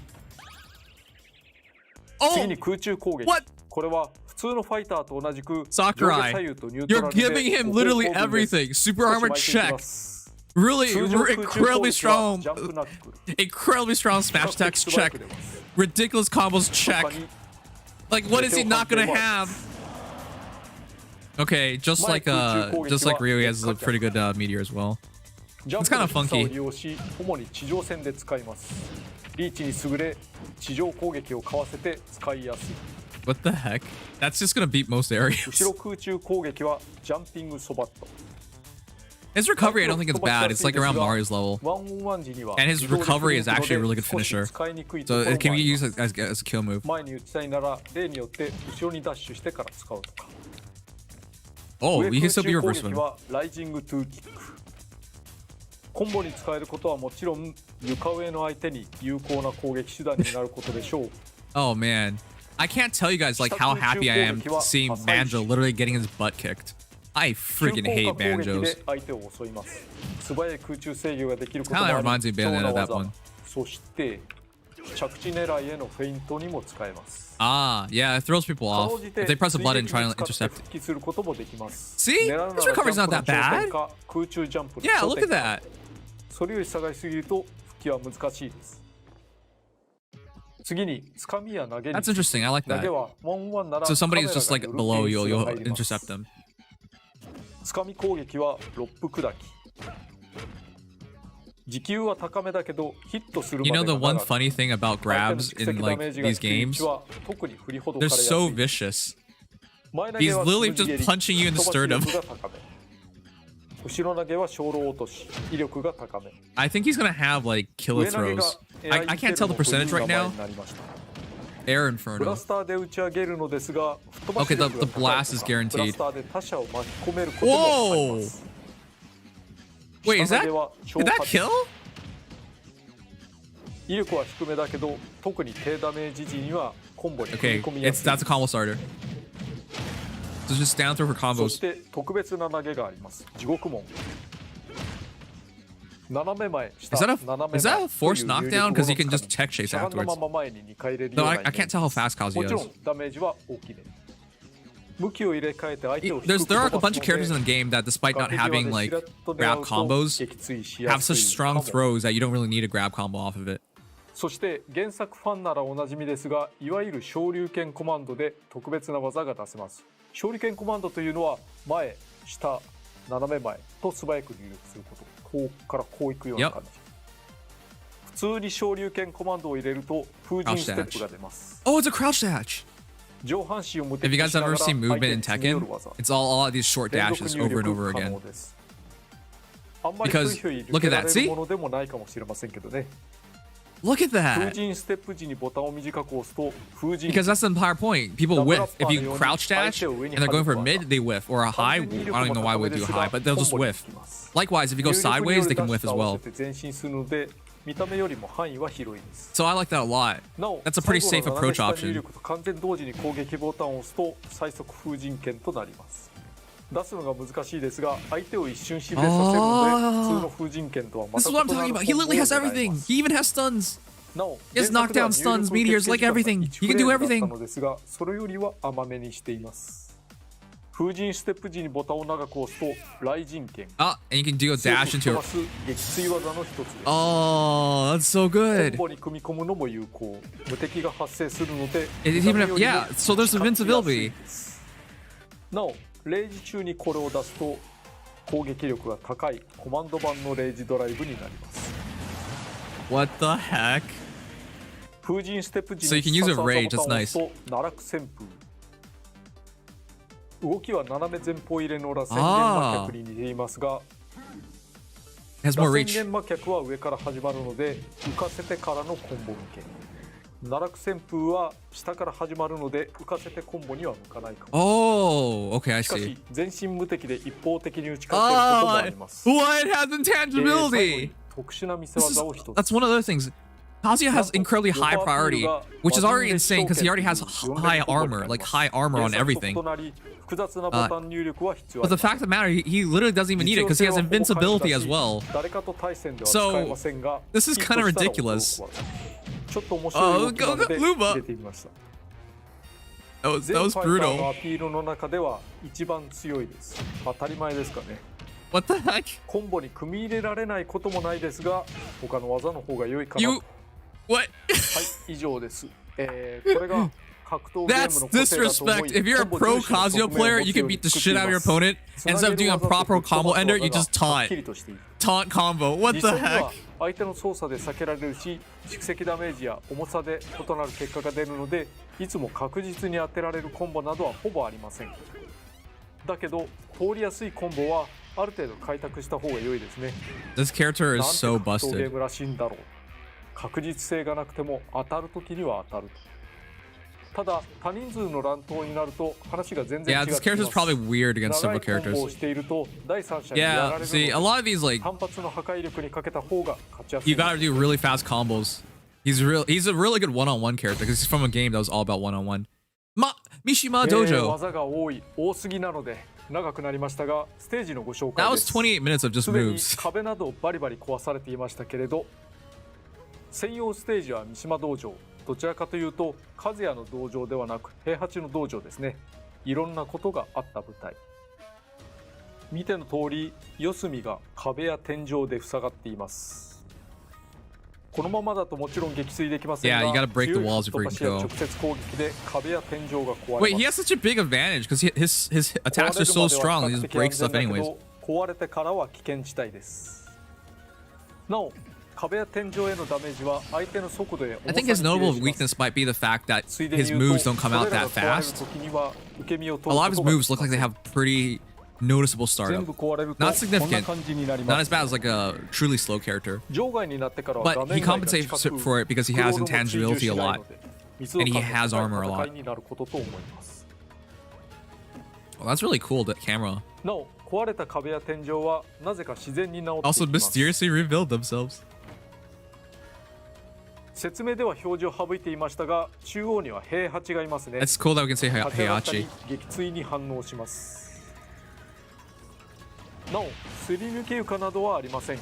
次に空中攻撃。 What? これは普通のファイターと同じく Sakurai, 上下左右とニュート you're ラルで giving him literally everything. Super armor 少し巻いていき check. ます。 Really, 通常空中攻 incredibly 撃は strong. ジャンプナックル。 Incredibly strong smash attacks check. Ridiculous combos check. Like, what is he not gonna have? Okay, just like Ryu, he has a pretty good meteor as well. ジャン It's プ kind の of 低さを funky. 利用し主に地上戦で使います。リーチに優れ地上攻撃をかわせて使いやすい。 What the heck? That's just gonna beat most 後 areas. ろ空中攻撃はジャンピングソバット。 His recovery, I don't think it's bad. It's like around Mario's level. ワンオンワン時には And his recovery is actually a really good 少し finisher. 使いにくいとこ So ろも it can あ be りま used す。 as a kill move. 前に打ちたいなら例によって後ろにダッシュしてから使うとか。 Oh, 上 he can still 空 be 中 reverse 攻撃 one. はライジングトゥーキック。コンボに使えることはもちろん床上の相手に有効な攻撃手段になることでしょう。 Oh man. I can't tell you guys like how happy I am seeing Banjo literally getting his butt kicked. I freaking hate 中高下攻撃 Banjos. で相手を襲います。素早い空中制御ができること Kinda もあ reminds me り of 貴重な Bayonetta, that 技 one. そして着地狙いへのフェイントにも使えます。 Ah, yeah, it throws people か off. ろうじて If they press a button 追撃 trying に to 使って intercept. 復帰することもできます。 See? 狙うなら His recovery's not that ジャンプの頂 bad. 点か空中ジャンプの Yeah, 頂 look 点 at か that. それより下がりすぎると復帰は難しいです。次につかみや投げに That's interesting. I like 投 that. げは1-1なら So somebody is just カ like メラが below 寄る you'll 演出が入ります intercept them. つかみ攻撃はロップ砕き。時給は高めだけどヒットするま You で know が the one 長く funny thing about 相手の grabs 蓄積 in ダ like メージが these 低い位置 games? は特に振りほどか They're れやす so い。 vicious. 前投げ He's は literally 数字蹴 just り punching you in the 飛ばし sternum. 力が高め。後ろ投げは小老落とし威力が高め。 I think he's gonna have like 上 killer 投げが throws. エア I イン can't フェ tell ル the ノという percentage right 名前 now. になりました。 Air ブラ Inferno. スターで打ち上げるのですが、吹っ飛ばし Okay, 力 the が高いとか blast is guaranteed. ブラスターで他者を巻き込めることもあります。 Wait, is 下 that 投げは超 did that 波 kill? 威力は低めだけど、特に低ダメージ時にはコンボに組 Okay, み込みや it's すい。 that's a combo starter. So just down throw for そ combos. して特別な投げがあります。地獄門。斜め前、下、 Is that a 斜め is that 前 a forced という knockdown? 有 Because 力 you 語 can の just tech chase しゃがんだ afterwards. まま前に2回入れる No, よう I なイメ can't ージ tell how です。 fast Kazuya もちろ is. んダメージは大きめ。向きを入れ替えて相手を低く There are a 飛ば bunch す of characters の in で the game that, despite not 崖際 having で like しらっと狙 grab うと combos, 撃墜し have やす such い strong かも。 throws that you don't really need a grab combo off of it. そして原作ファンならおなじみですが、いわゆる昇竜拳コマンドで特別な技が出せます。昇竜拳コマンドというのは前、下、斜め前と素早く入力すること。こうからこういくような感じ。普通に昇竜拳コマンドを入れると風神ステップが出ます。 Oh, it's a crouch dash. 上半身を無 If 敵 you に guys しなが ever ら seen 相手 movement に in 詰め寄 Tekken, る技。 it's all these short 連続 dashes 入 over and 力 over 可 again. 能です。あんまり Because ひょいひょい look 抜け at ら that, れ see? るものでもないかもしれませんけどね。 Look at 風 that. 神ステップ時にボタンを短く押すと風神 Because that's the entire point. People whiff. If you crouch dash and they're going for mid, they whiff. Or a high, I don't even know why we do high, but they'll just whiff. Likewise, if you go sideways, they can whiff as well. 前進するので見た目よりも範囲は広いです。 So I like that a lot. なお、 That's a pretty 最 safe 後の approach 斜め下入 option. 力と完全同時に攻撃ボタンを押すと最速風神剣となります。出すのが難しいですが、相手を一瞬しびれさせるので、普通の風神剣とはま This た is 異 what な I'm る talking about. He literally has コンボを狙い everything. ます He even has stuns. なお、 He has knockdown, stuns, meteors, like everything. He can do everything. のですが、それよりは甘めにしています。風神ステップ時にボタンを長く押すと雷神剣。 Ah, and you can do a dash 強く吹 into っ飛 a... ばす撃墜技の一つです。 Oh, that's so コン good. ボに組み込むのも有効。無敵が発生するので、 It even have, yeah, so there's 打ち勝ちやすい invincibility. です。なお、レイジ中にこれを出すと攻撃力が高いコマンド版のレイジドライブになります。 What the heck? 風神ステップ時 So you に can use 必 a 殺技 rage, ボタンを that's 押すと奈落旋風。動きは斜め前方入れの螺旋弦魔脚に似ていますが、 It has 螺 more 旋 reach. 弦魔脚は上から始まるので浮かせてからのコンボ向け。奈落旋風は下から始まるので浮かせてコンボには向かないかも。 Oh, okay, I しか see. し全身無敵で一方的に打ち勝てることもあります。 What? It has 最後 intangibility. に特殊な見せ This is, 技を一つ。 that's one of those things. Kazuya has incredibly high priority, which is already insane because he already has high armor, like high armor on everything. 複雑なボタン入力は必要 But the fact of the matter, he literally doesn't even need it because he has invincibility as well. 誰かと対戦では使えませんが、 this is kind of ヒットしたら ridiculous. 驚く技。ちょっと面白い動きなので Oh, Luba. 入れてみました。 That was 全ファイター brutal. のアピールの中では一番強いです。当たり前ですかね。 What the heck? コンボに組み入れられないこともないですが、他の技の方が良いかな You と。 what? はい、以上です。これが格闘ゲーム That's の個性だと思い disrespect. If you're a コンボ pro 重視の Kazuya 側面を player, 持 you つよ can うに beat the 作ってい shit out of ま your す。 opponent. つな Instead げ of る doing a 技と proper 吹っ飛 combo ばす ender, 技 you が just はっ taunt. きりとしている。 Taunt combo. What 実 the 際に heck? は相手の操作で避けられるし、蓄積ダメージや重さで異なる結果が出るので、いつも確実に当てられるコンボなどはほぼありません。だけど通りやすいコンボはある程度開拓した方が良いですね。 This character なん is て so 格闘ゲー busted. ムらしいんだろう。確実性がなくても当たるときには当たると。ただ多人数の乱闘になると話が全然違 Yeah, って this き character ま is す。 probably weird against 長 several いコンボを characters. していると第三者にやられ Yeah, る see, a ので lot of these like 単発の破壊力にかけた方が勝ちやすい you です。 gotta do really fast combos. He's a really good one-on-one character because he's from a game that was all about one-on-one. Mishima Dojo. 技が多すぎなので長くなりましたがステージのご紹 That 介で was す。 28 minutes of just すでに moves. 壁などバリバリ壊されていましたけれど、専用ステージは三島道場。どちらかというと和也の道場ではなく平八の道場ですね。いろんなことがあった舞台。見ての通り四隅が壁や天井で塞がっています。このままだともちろん撃墜できませんが、 Yeah, you gotta break the walls 強い before 吹 you っ飛ばしや can go. 直接攻撃で壁や天井が壊 Wait, れ he ま has す。 such a big advantage because his attacks are so strong. He just breaks stuff anyways. 壊れてからは危険地帯です。なお、壁や天井へのダメージは相手の速度や I 重さ think に his 比例 notable します。 weakness might be the fact that ついでに his 言うと、 moves don't come そ out れら that が壊れる fast. 時には受け身を A 取る lot of こ his とが moves look like they have pretty noticeable 全 startup. 部壊れると Not こんな significant. 感じになり Not ま as す。 bad as like a truly slow character. 場外になってからは画 But 面 he 外が compensates 近く for it because he クロ has ードも追従 intangibility し a ない lot. ので密度 And he 感の has 高い armor a lot. 戦いになることと思います。 Well, that's really cool, that camera. なお、壊れた壁や天井はなぜか自然に直ってい Also きます。 mysteriously rebuild themselves. 説明では表示を省いていましたが、中央には平八がいますね。 It's cool that we can say 立ち上がったり Heihachi. 撃墜に反応します。なお、すり抜け床などはありません。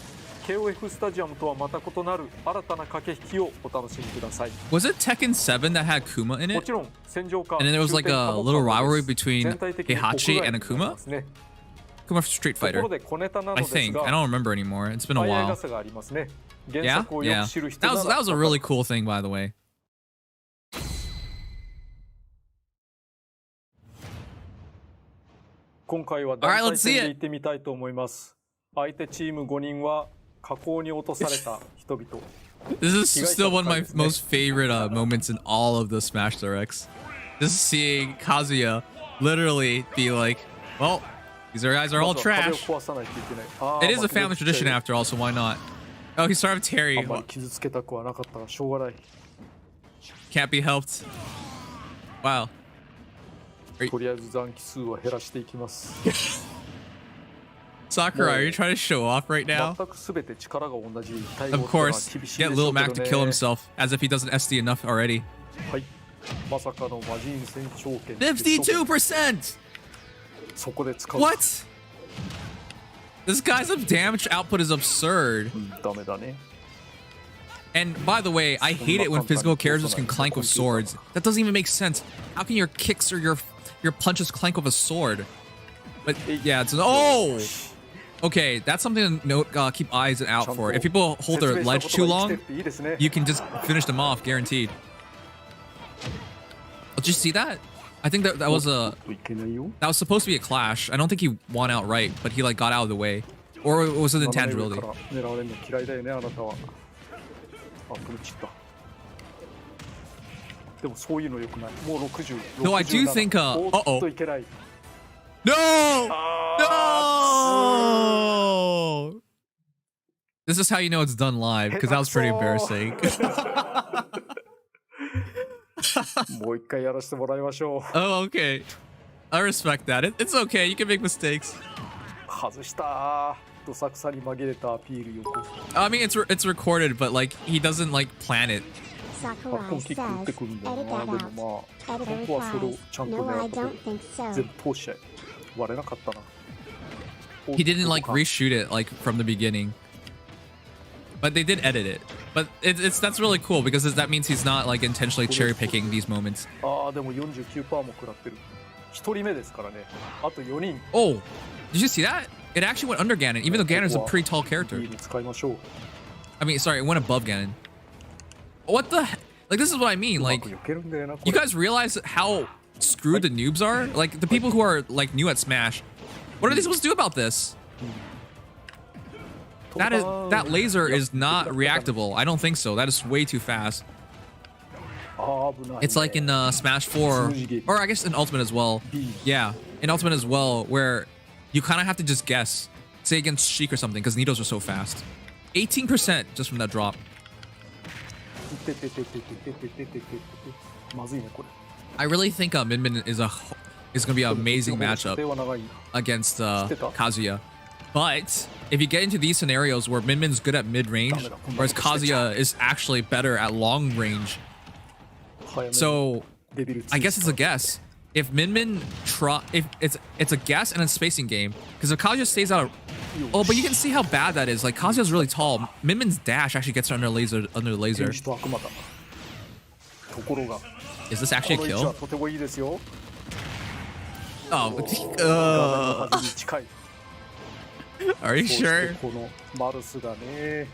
KOF スタジアムとはまた異なる新たな駆け引きをお楽しみください。 Was it Tekken 7 that had Kuma in も it? ちろん戦場か And then there was like a little rivalry between 全体的に Heihachi 屋外 and になり Akuma? ますね。 Akuma Street とこ Fighter. ろで小ネタなの I です think. が、 I don't remember anymore. It's been a 相合 while. 傘がありますね。原 Yeah? 作をよ Yeah. く知る人 That な was ら that was a really cool thing, by the way. 今回は団体戦で行ってみたいと思います。相手チーム5人は火口に落とされた人々。 This is still one of my most favorite moments in all of the Smash Directs. Just seeing Kazuya literally be like, well, these guys are all まずは壁を trash. 壊さないといけない。あー It is まあ a family 気持ち tradition 悪い after all, so why not? Oh, he started with あ Terry. んまり傷つけたくはなかったがしょうがない。 Can't be helped. Wow. とりあえず残機数は減らしていきます。 Sakura, are you trying to show off right now? 全くすべて力が同じ対応 Of っていうのは course. 厳しいで Get しょ Lil うけ Mac ど to ね kill himself as if he doesn't SD enough already. はい。まさかの魔人戦長剣。 52%! そこで使う。 What? This guy's damage output is absurd. ダメだね。 And by the way, I hate it when physical characters can clank with swords. That doesn't even make sense. How can your kicks or your punches clank with a sword? But yeah, it's oh. Okay, that's something to note. Keep eyes out for. If people hold their ledge too long, you can just finish them off, guaranteed. Did you see that? I think that was supposed to be a clash. I don't think he won outright, but he like got out of the way, or it was an intangibility. 狙われるの嫌いだよね、あなたは。あ、飛び散った。でもそういうの良くない。もう60。 No, I do think, おっといけない。 No! No! This is how you know it's done live, because that was pretty embarrassing. もう一回やらせてもらいましょう。 Oh, okay. I respect that. It's okay. You can make mistakes. 外した。どさくさに紛れたアピールよく。 I mean, it's recorded, but like he doesn't like plan it. Sakurai says, edit that out. Editor replies, no, I don't think so. 全部通しちゃえ。割れなかったな。 He didn't like reshoot it like from the beginning. But they did edit it. But that's really cool because that means he's not like intentionally cherry picking these moments. ああ、でも 49% も食らってる。一人目ですからね。あと4人。 Oh, did you see that? It actually went under Ganon, even though Ganon's a pretty tall character. いいに使いましょう。 I mean, sorry, it went above Ganon. What the heck? Like, this is what I mean. うま Like, く避けるんだよな、こ you れ。 guys realize how screwed the noobs are? Like, the people who are, like, new at Smash. What are they supposed to do about this? That laser is not reactable. I don't think so. That is way too fast. あー危ないね。 It's like in Smash 4, or I guess in Ultimate as well. Yeah, in Ultimate as well, where you kind of have to just guess. Say against Sheik or something, because Nidos are so fast. 18% just from that drop. てててててててててて。まずいね、これ。 I really think Min is going to be an amazing matchup 手は長い。 against Kazuya. But if you get into these scenarios where Min Min's good at mid-range, whereas Kazuya is actually better at long range, 早めに so デビル I guess it's a guess. If Min Min if it's a guess and a spacing game, because if Kazuya stays out of, oh, but you can see how bad that is. Like Kazuya's really tall. Min Min's dash actually gets her under the laser. 天使と悪魔だ。ところが、 Is this actually こ a の位置は kill? とてもいいですよ。 Oh, 画面の端に近い。Are you そして sure? このマルスがね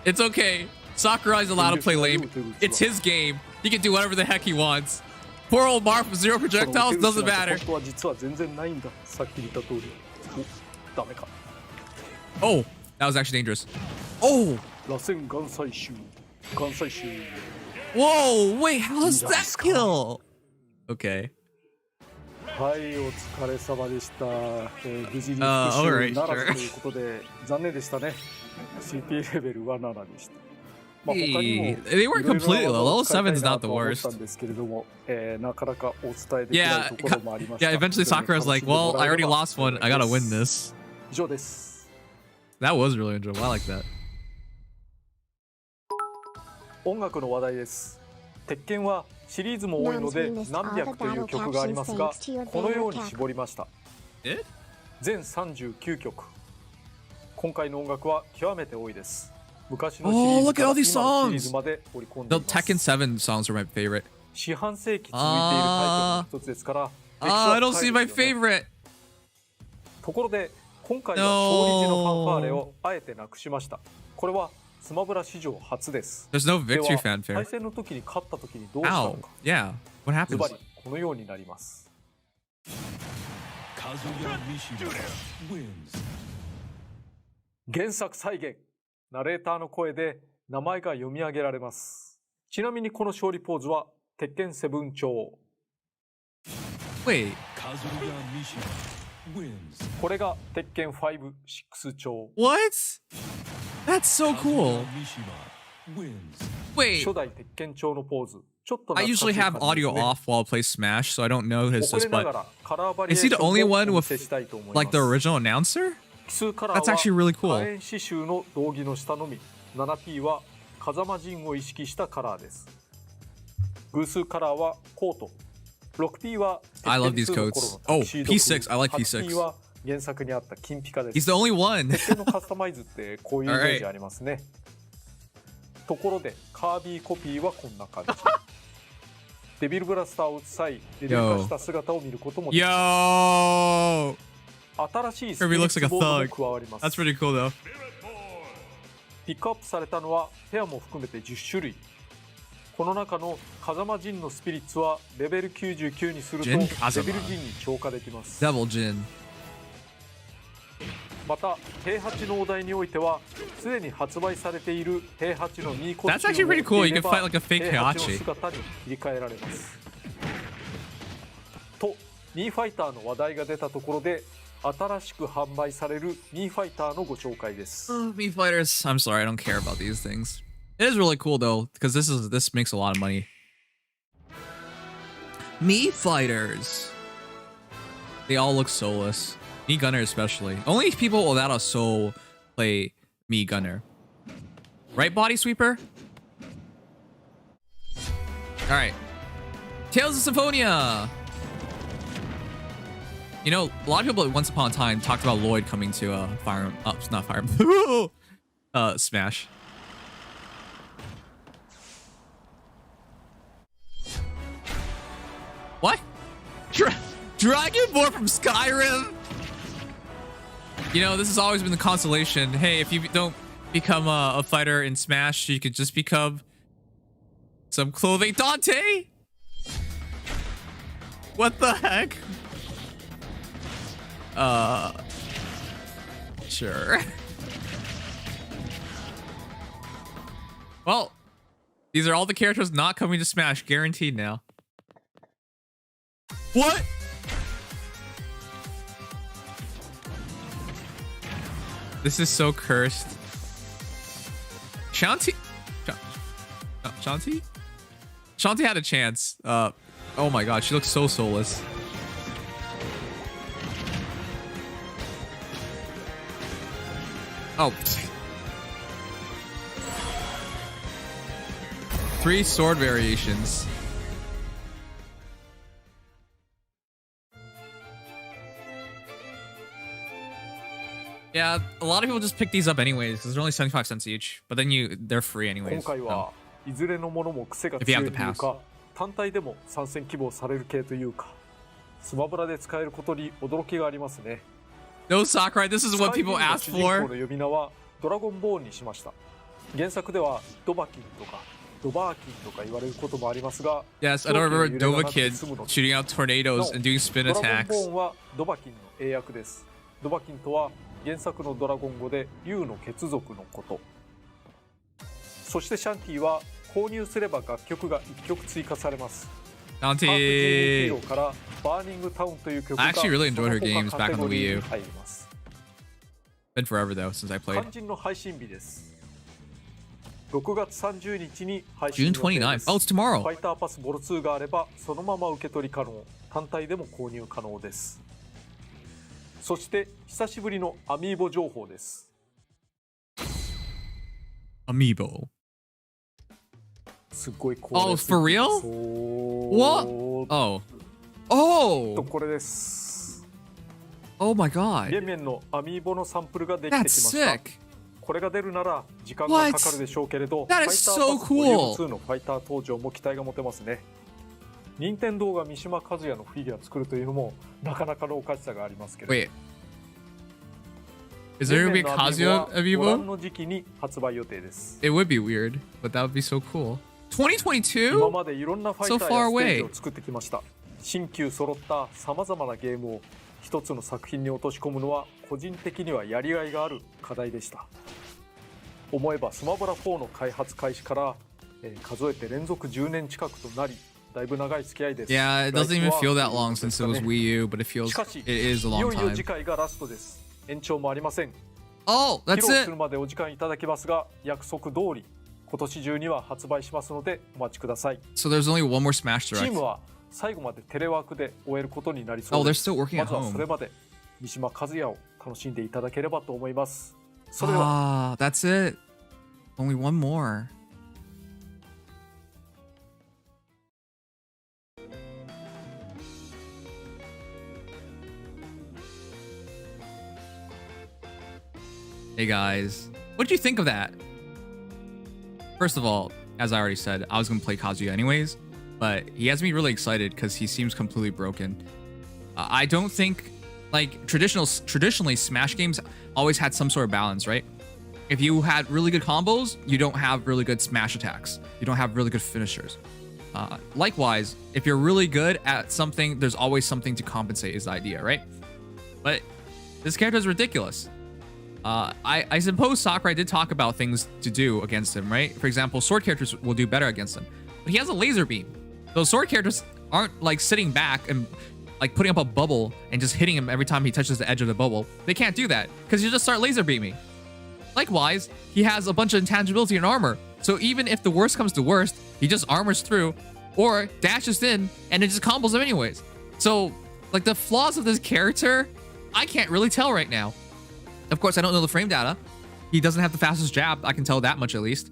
It's okay. Sakurai's allowed to play lame. It's his game. He can do whatever the heck he wants. Poor old Mark with 0 projectiles doesn't matter. 本当は実は全然ないんだ。さっき言った通り。お、ダメか。 Oh, that was actually dangerous. Oh, 螺旋岩採集。岩採集。 whoa, wait, how does that kill? Okay. はい、お疲れ様でした。無事に復 alright, 讐なら sure. ずということで、残念でしたね。CP レベルは7でした。まあ、他にも They weren't completely low. いろいろな技を Level 使いたい 7's な not the とは思っ worst. たんですけれども、なかなかお伝えできない Yeah, ところもありました。 yeah, eventually Sakura's like, well, I already lost one. I gotta win this. 以上です。 That was really enjoyable. I like that. 音楽の話題です。鉄拳はシリーズも多いので何百という曲がありますが、このように絞りました。全39曲。今回の音楽は極めて多いです。昔のシリーズから今のシリーズまで織り込んでい The ます。 Tekken 7 songs are my favorite. 四半世紀続いているタイトルの一つですから、I don't 歴史 see は my 深いですよね。 favorite. ところで今回は勝利時のファンファーレをあえてなくしました。これはスマブラ史上初です。 There's no では victory 対 fanfare. 戦の時に勝った時にどうしたの Ow. か。 Yeah. What ズバ happens? リこのようになります。 原作再現。ナレーターの声で名前が読み上げられます。ちなみにこの勝利ポーズは鉄拳セブン調。 Wait. これが鉄拳5、6調。 What? That's so cool. Wait. 初代鉄拳調のポーズ。ちょっと I 懐かし usually い have 感じです audio ね。 off while I play Smash, so I don't know his 遅れ this, なが but らカラーバリエー is シ he ョ the ン only も one お見 with せしたいと思います。 like the original announcer? 奇数カラー That's は actually really cool. 火炎刺繍の道着の下のみ。7P は風間陣を意識したカラーです。偶数カラーはコート。6P は I love these coats. Oh, P6. I like P6 P6. は原作にあった金ピカです。 He's the only one. 鉄拳のカスタマイズってこういうイメージありますね。ところでカービィコピーはこんな感じ。デビルブラスターを打つ際、デビル化した姿を見ることもできます。 Yo. 新しいスピ Kirby リッ looks ツ like a ボードも thug. 加わります。 That's pretty cool though. ピックアップされたのはペアも含めて10種類。この中の風間陣のスピリッツはレベル99にするとデビル Jin 陣 Kazama に超過できます。 Devil Jin. また平八のお題においてはすでに発売されている平八のミーコス That's チュ actually ームを pretty cool. 着 You ていれ can ば fight like a fake 平八の Heihachi. 姿に切り替えられます。とミーファイターの話題が出たところで新しく販売されるミーファイターのご紹介です。 Me fighters. I'm sorry, I don't care about these things. It is really cool though, because this makes a lot of money. Me fighters. They all look soulless. Me Gunner especially. Only people without a soul play Me Gunner. Right, Body Sweeper? Alright. Tales of Symphonia! You know, a lot of people once upon a time talked about Lloyd coming to Fire... Oh, it's not Fire... Smash. What? Dragonborn from Skyrim? You know, this has always been the consolation. Hey, if you don't become a fighter in Smash, you could just become some clothing. Dante? What the heck? Sure. Well, these are all the characters not coming to Smash, guaranteed now. What? This is so cursed. Shanti? Shanti? Shanti had a chance. Oh my god, she looks so soulless. Oh. 3 sword variations. Yeah, a lot of people just pick these up anyways because they're only 75 cents each. But then they're free 今 anyways. 回はいずれのものも癖が If you 強 have い the という pass. か単体でも参戦希望される系というかスマブラで使えることに驚きがありますね。No Sakurai, this is what people ask スカイビームの主人 for. 公の呼び名はドラゴンボーンにしました。原作ではドバキンとかドバーキンとか言われることもありますが、 Yes, I don't remember 狂気の揺れがなくて Dovahkiin 済むので shooting out tornadoes and doing spin ドラゴン attacks. ボーンはドバキンの英訳です。ドバキンとは原作のドラゴン語で竜の血族のこと。そしてシャンティは購入すれば楽曲が1曲追加されます。ハーフ Dante. ヒーローからバーニングタウンという曲が I actually really enjoyed her その games 他 back on the カテゴリ Wii ー U. に入ります。 Been forever though since I played. 肝心の配信日です。6月30日に配信 June 予定で 29th. す。 Oh, it's tomorrow. ファイターパスボル2があればそのまま受け取り可能、単体でも購入可能です。そして久しぶりのアミーボ情報です。 Amiibo. すっごいこ Oh, for real? What? Oh. Oh. これです。 Oh my god. 現面のアミーボのサンプルができてきま That's した。 sick. これが出るなら時間がかかるでしょうけれど、 That ファイ is ター so パスボリューム cool. 2のファイター登場も期待が持てますね。任天堂が三島和也のフィギュア作るというのもなかなかのおかしさがありますけれど。 Wait. Is there gonna be a 現面の Kazuya アミーボはご覧 Amiibo? の時期に発売予定です。 It would be weird, but that would be so cool. 今 2022? までいろんなファイタ So ー far やステージ away. を作ってきました。新旧揃ったさまざまなゲームを一つの作品に落とし込むのは個人的にはやりがいがある課題でした。思えばスマブラ4の開発開始から、数えて連続10年近くとなり、だいぶ長い付き合いです。 Yeah, it doesn't even feel that long since it was Wii U, but it し feels かし it is a い long よいよ time. 次回がラストです。延長もありません。 Oh, 披 that's 露す it. るまでお時間いただきますが、約束通り今年中には発売しますのでお待ちください。 So there's only one more Smash チーム Direct. は最後までテレワークで終えることになりそう Oh, で they're す。 still working ま at ずはそれ home. まで三島和也を楽しんでいただければと思います。それでは Ah, that's it. Only one more. Hey guys, what did you think of that? First of all, as I already said, I was gonna play Kazuya anyways, but he has me really excited because he seems completely broken. I don't think like traditionally Smash games always had some sort of balance, right? If you had really good combos, you don't have really good smash attacks. You don't have really good finishers. Likewise, if you're really good at something, there's always something to compensate is the idea, right? But this character is ridiculous. I suppose Sakurai did talk about things to do against him, right? For example, sword characters will do better against him. But he has a laser beam. Those sword characters aren't like sitting back and like putting up a bubble and just hitting him every time he touches the edge of the bubble. They can't do that because you just start laser beaming. Likewise, he has a bunch of intangibility and armor. So even if the worst comes to worst, he just armors through or dashes in and it just combos him anyways. So like the flaws of this character, I can't really tell right now. Of course, I don't know the frame data. He doesn't have the fastest jab. I can tell that much at least.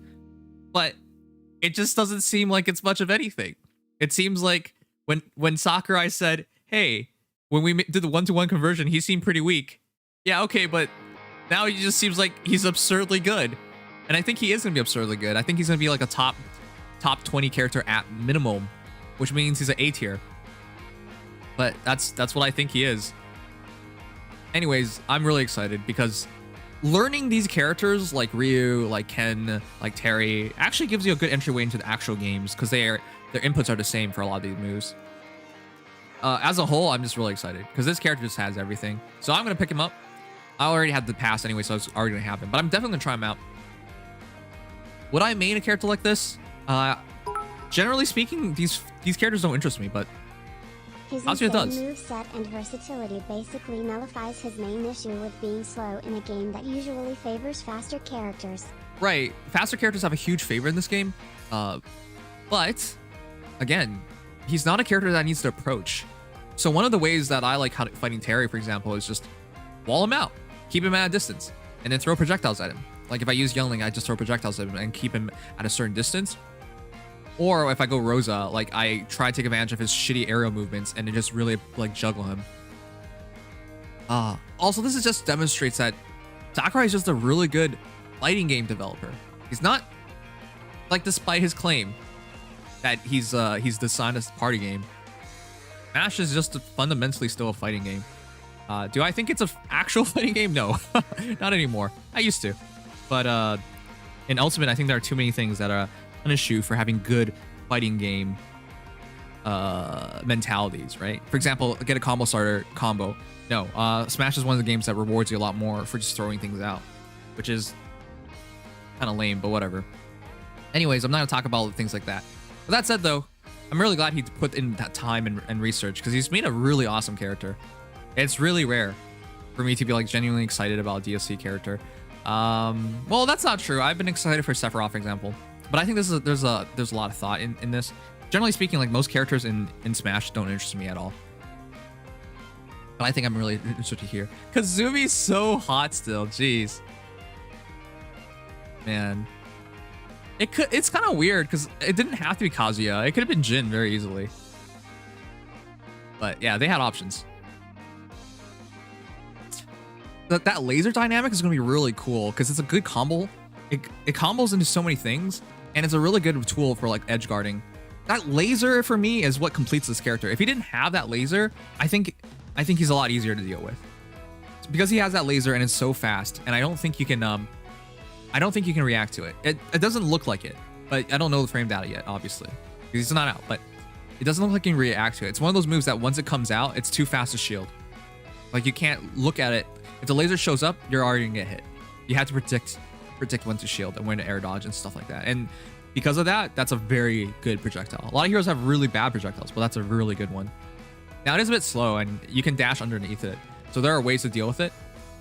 But it just doesn't seem like it's much of anything. It seems like when Sakurai said, hey, when we did the 1-to-1 conversion, he seemed pretty weak. Yeah, okay, but now he just seems like he's absurdly good. And I think he is going to be absurdly good. I think he's going to be like a top 20 character at minimum, which means he's an A tier. But that's what I think he is. Anyways, I'm really excited because learning these characters like Ryu, like Ken, like Terry actually gives you a good entryway into the actual games because their inputs are the same for a lot of these moves. As a whole, I'm just really excited because this character just has everything. So I'm going to pick him up. I already had the pass anyway, so I was already going to have him. But I'm definitely going to try him out. Would I main a character like this? Generally speaking, these characters don't interest me, but His Azur insane does. moveset and versatility basically nullifies his main issue with being slow in a game that usually favors faster characters. Right, faster characters have a huge favor in this game. But again, he's not a character that needs to approach. So one of the ways that I like fighting Terry, for example, is just wall him out, keep him at a distance, and then throw projectiles at him. Like if I use Youngling, I just throw projectiles at him and keep him at a certain distance. Or if I go Rosa, like I try to take advantage of his shitty aerial movements and then just really like juggle him. Also, this just demonstrates that Sakurai is just a really good fighting game developer. He's not, like, despite his claim that he's designed a party game, Smash is just fundamentally still a fighting game. Do I think it's an actual fighting game? No, not anymore. I used to. But in Ultimate, I think there are too many things that are an issue for having good fighting game mentalities, right? For example, get a combo starter combo. No, Smash is one of the games that rewards you a lot more for just throwing things out, which is kind of lame, but whatever. Anyways, I'm not gonna talk about things like that. With that said, though, I'm really glad he put in that time and research, because he's made a really awesome character. It's really rare for me to be like genuinely excited about a DLC character. Well, that's not true. I've been excited for Sephiroth, for example, but I think there's a lot of thought in this. Generally speaking, like most characters in Smash don't interest me at all. But I think I'm really interested here. Kazumi's so hot still. Jeez. Man. It's kind of weird because it didn't have to be Kazuya. It could have been Jin very easily. But yeah, they had options. That laser dynamic is going to be really cool because it's a good combo. It combos into so many things, and it's a really good tool for like edge guarding. That laser for me is what completes this character. If he didn't have that laser, I think he's a lot easier to deal with. It's because he has that laser and it's so fast, and I don't think you can react to it. It doesn't look like it, but I don't know the frame data yet, obviously, because it's not out. But it doesn't look like you can react to it. It's one of those moves that once it comes out, it's too fast to shield. Like you can't look at it. If the laser shows up, you're already gonna get hit. You have to predict when to shield and when to air dodge and stuff like that. And because of that, that's a very good projectile. A lot of heroes have really bad projectiles, but that's a really good one. Now it is a bit slow and you can dash underneath it. So there are ways to deal with it.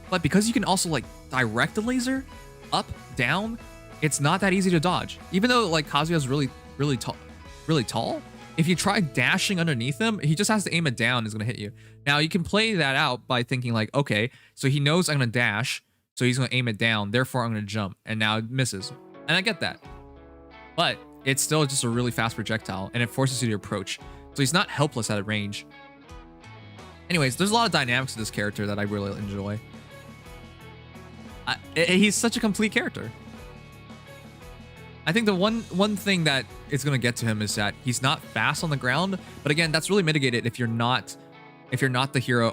But because you can also like direct the laser up, down, it's not that easy to dodge. Even though like Kazuya's really tall, if you try dashing underneath him, he just has to aim it down and it's gonna hit you. Now you can play that out by thinking like, okay, so he knows I'm gonna dash, so he's gonna aim it down, therefore I'm gonna jump, and now it misses. And I get that. But it's still just a really fast projectile, and it forces you to approach. So he's not helpless at range. Anyways, there's a lot of dynamics to this character that I really enjoy. He's such a complete character. I think the one thing that is going to get to him is that he's not fast on the ground, but again, that's really mitigated if you're not the hero,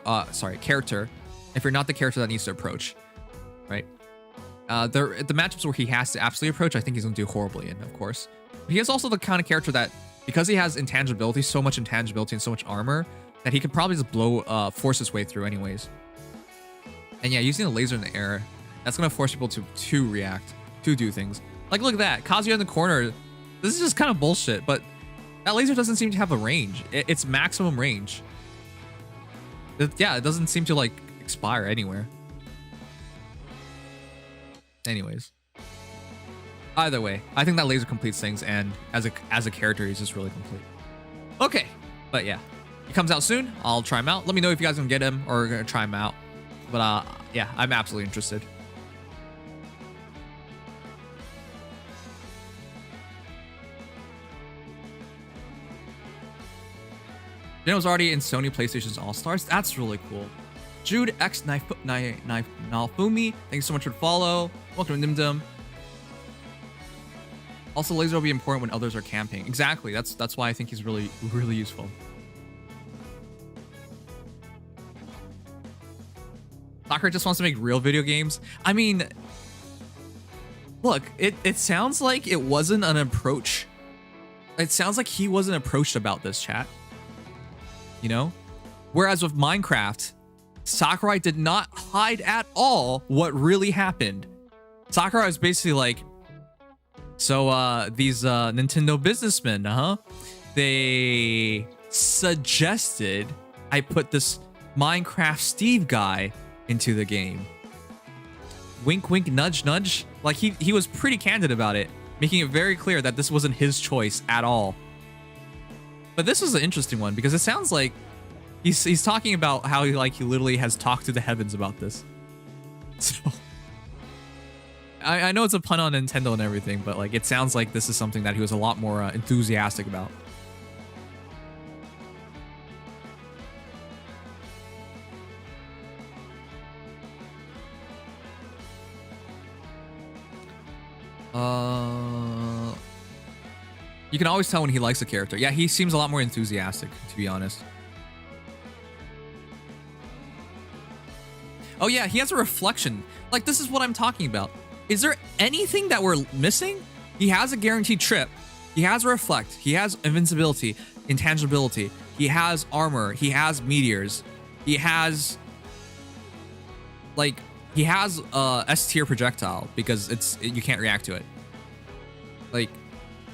character, if you're not the character that needs to approach, right? The matchups where he has to absolutely approach, I think he's going to do horribly in, of course. But he is also the kind of character that, because he has intangibility, so much intangibility and so much armor, that he could probably just force his way through anyways. And yeah, using the laser in the air, that's going to force people to react, to do things. Like, look at that. Kazuya in the corner. This is just kind of bullshit, but that laser doesn't seem to have a range. It's maximum range. Yeah, it doesn't seem to, like, expire anywhere. Anyways. Either way, I think that laser completes things, and as a character, he's just really complete. Okay, but yeah. He comes out soon. I'll try him out. Let me know if you guys can get him or are going to try him out. But, yeah, I'm absolutely interested. Then it was already in Sony PlayStation's All-Stars. That's really cool. Jude X Nalfumi, thanks so much for the follow. Welcome to Nimdom. Also, laser will be important when others are camping. Exactly. That's why I think he's really, really useful. Sakura just wants to make real video games. I mean, look, it sounds like it wasn't an approach. It sounds like he wasn't approached about this, chat. You know? Whereas with Minecraft, Sakurai did not hide at all what really happened. Sakurai was basically like, so these Nintendo businessmen, they suggested I put this Minecraft Steve guy into the game. Wink, wink, nudge, nudge. Like he was pretty candid about it, making it very clear that this wasn't his choice at all. But this was an interesting one because it sounds like he's talking about how he literally has talked to the heavens about this. So I know it's a pun on Nintendo and everything, but like it sounds like this is something that he was a lot more enthusiastic about. You can always tell when he likes a character. Yeah, he seems a lot more enthusiastic, to be honest. Oh yeah, he has a reflection. Like, this is what I'm talking about. Is there anything that we're missing? He has a guaranteed trip. He has a reflect. He has invincibility, intangibility. He has armor. He has meteors. He has like he has S tier projectile because you can't react to it. Like,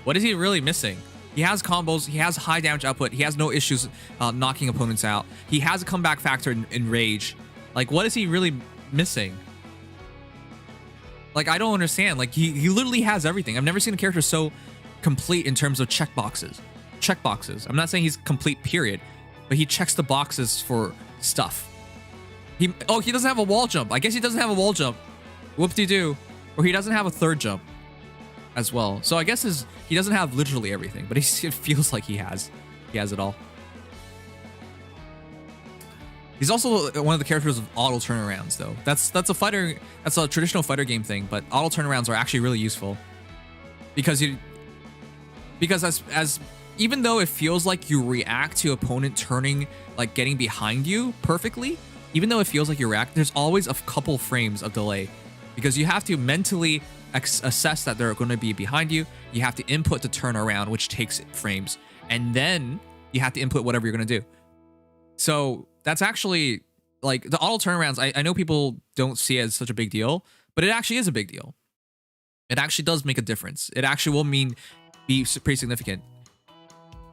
what is he really missing? He has combos. He has high damage output. He has no issues knocking opponents out. He has a comeback factor in rage. Like, what is he really missing? Like, I don't understand. Like, he literally has everything. I've never seen a character so complete in terms of checkboxes. Checkboxes. I'm not saying he's complete, period, but he checks the boxes for stuff. He doesn't have a wall jump. I guess he doesn't have a wall jump. Whoop-de-doo. Or he doesn't have a third jump as well. So I guess he doesn't have literally everything, but it feels like he has it all. He's also one of the characters of auto turnarounds, though. That's a traditional fighter game thing, but auto turnarounds are actually really useful because as even though it feels like you react to opponent turning, like getting behind you perfectly, even though it feels like you react, there's always a couple frames of delay because you have to mentally assess that they're going to be behind you. You have to input the turn around, which takes frames, and then you have to input whatever you're going to do. So that's actually, like, the auto turnarounds, I know people don't see it as such a big deal, but it actually is a big deal. It actually does make a difference. It actually will be pretty significant.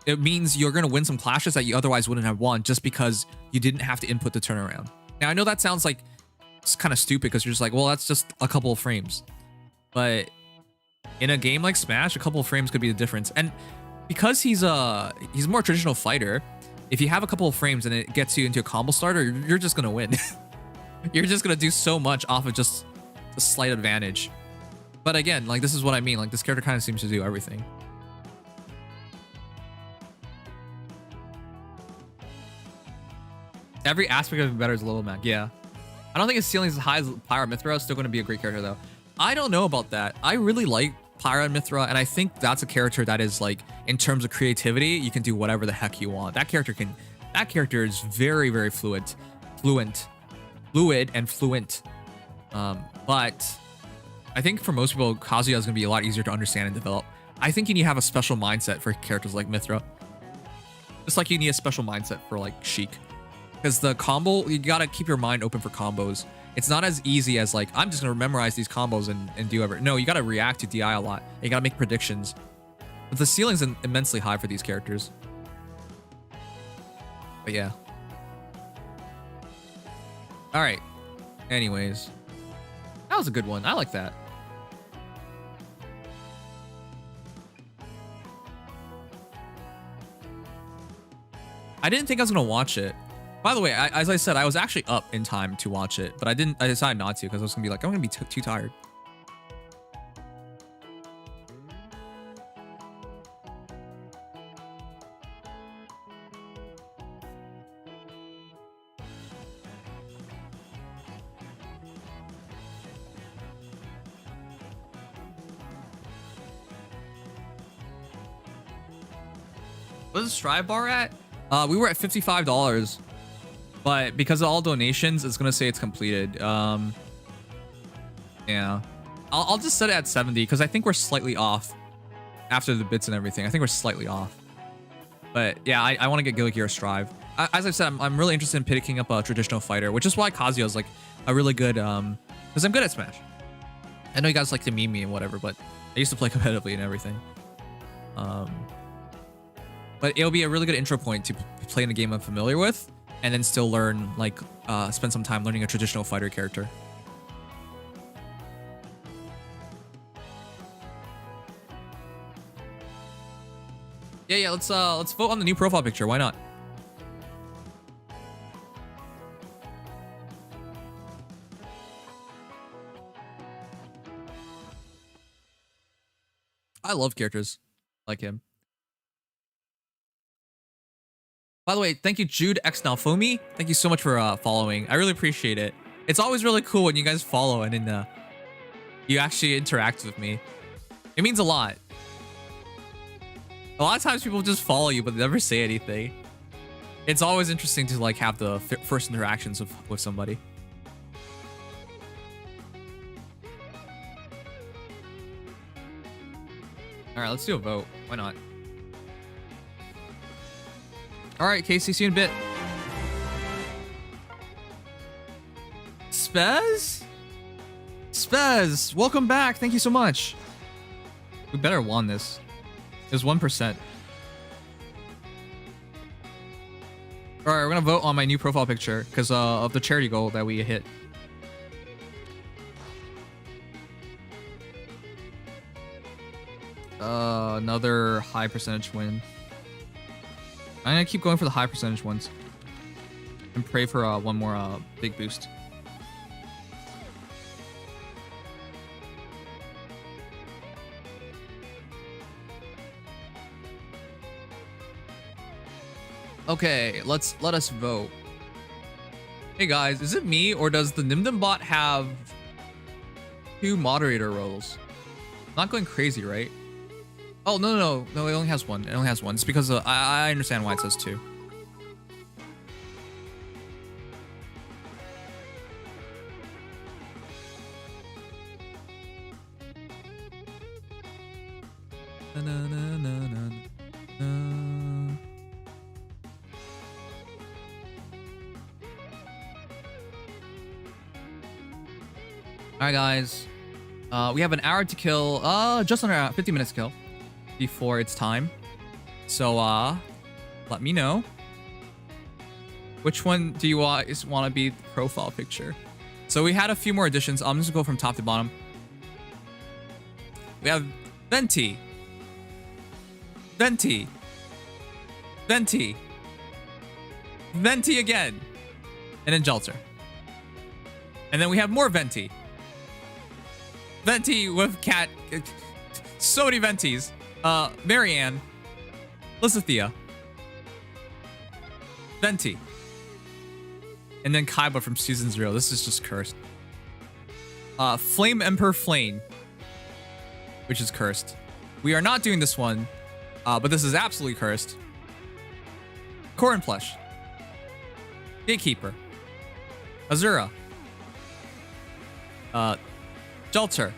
It means you're going to win some clashes that you otherwise wouldn't have won just because you didn't have to input the turnaround. Now, I know that sounds like it's kind of stupid because you're just like, well, that's just a couple of frames. But in a game like Smash, a couple of frames could be the difference. And because he's a more traditional fighter, if you have a couple of frames and it gets you into a combo starter, you're just going to win. You're just going to do so much off of just a slight advantage. But again, like, this is what I mean. Like, this character kind of seems to do everything. Every aspect of it better is Little Mac. Yeah. I don't think his ceiling is as high as Pyra Mithra. It's still going to be a great character, though. I don't know about that. I really like Pyra Mithra, and I think that's a character that is, like, in terms of creativity, you can do whatever the heck you want. That character is very, very fluid and fluent. But I think for most people, Kazuya is going to be a lot easier to understand and develop. I think you need to have a special mindset for characters like Mithra. Just like you need a special mindset for, like, Sheik. Because the combo, you got to keep your mind open for combos. It's not as easy as, like, I'm just going to memorize these combos and do everything. No, you got to react to DI a lot. You got to make predictions. But the ceiling's immensely high for these characters. But yeah. All right. Anyways. That was a good one. I like that. I didn't think I was going to watch it. By the way, as I said, I was actually up in time to watch it, but I decided not to because I was going to be like, I'm going to be too tired. What is the Strive bar at? We were at $55. But because of all donations, it's gonna say it's completed. Yeah, I'll just set it at 70 because I think we're slightly off after the bits and everything. I think we're slightly off. But yeah, I want to get Guilty Gear Strive. As I've said, I'm really interested in picking up a traditional fighter, which is why Kazuya is like a really good because I'm good at Smash. I know you guys like to meme me and whatever, but I used to play competitively and everything. But it'll be a really good intro point to play in a game I'm familiar with. And then still learn, like, spend some time learning a traditional fighter character. Yeah, let's vote on the new profile picture. Why not? I love characters like him. By the way, thank you, Jude X Nalfomi. Thank you so much for following. I really appreciate it. It's always really cool when you guys follow and then you actually interact with me. It means a lot. A lot of times people just follow you, but they never say anything. It's always interesting to, like, have the first interactions with somebody. All right, let's do a vote. Why not? All right, Casey, see you in a bit. Spez? Spez, welcome back. Thank you so much. We better won this. It was 1%. All right, we're gonna vote on my new profile picture because of the charity goal that we hit. Another high percentage win. I'm gonna keep going for the high percentage ones and pray for one more big boost. Okay, let us vote. Hey guys, is it me or does the Nimdom bot have 2 moderator roles? Not going crazy, right? Oh, no, it only has one. It only has one. It's because I understand why it says 2. Alright guys, we have an hour to kill, just under 50 minutes to kill before it's time. So let me know. Which one do you want to be the profile picture? So we had a few more additions. I'm just gonna go from top to bottom. We have Venti. Venti. Venti. Venti again. And then Jelter. And then we have more Venti. Venti with cat. So many Ventis. Marianne. Lysithea. Venti. And then Kaiba from Season 0. This is just cursed. Flame Emperor Flame. Which is cursed. We are not doing this one. But this is absolutely cursed. Corrin Plush. Gatekeeper. Azura. Jelter.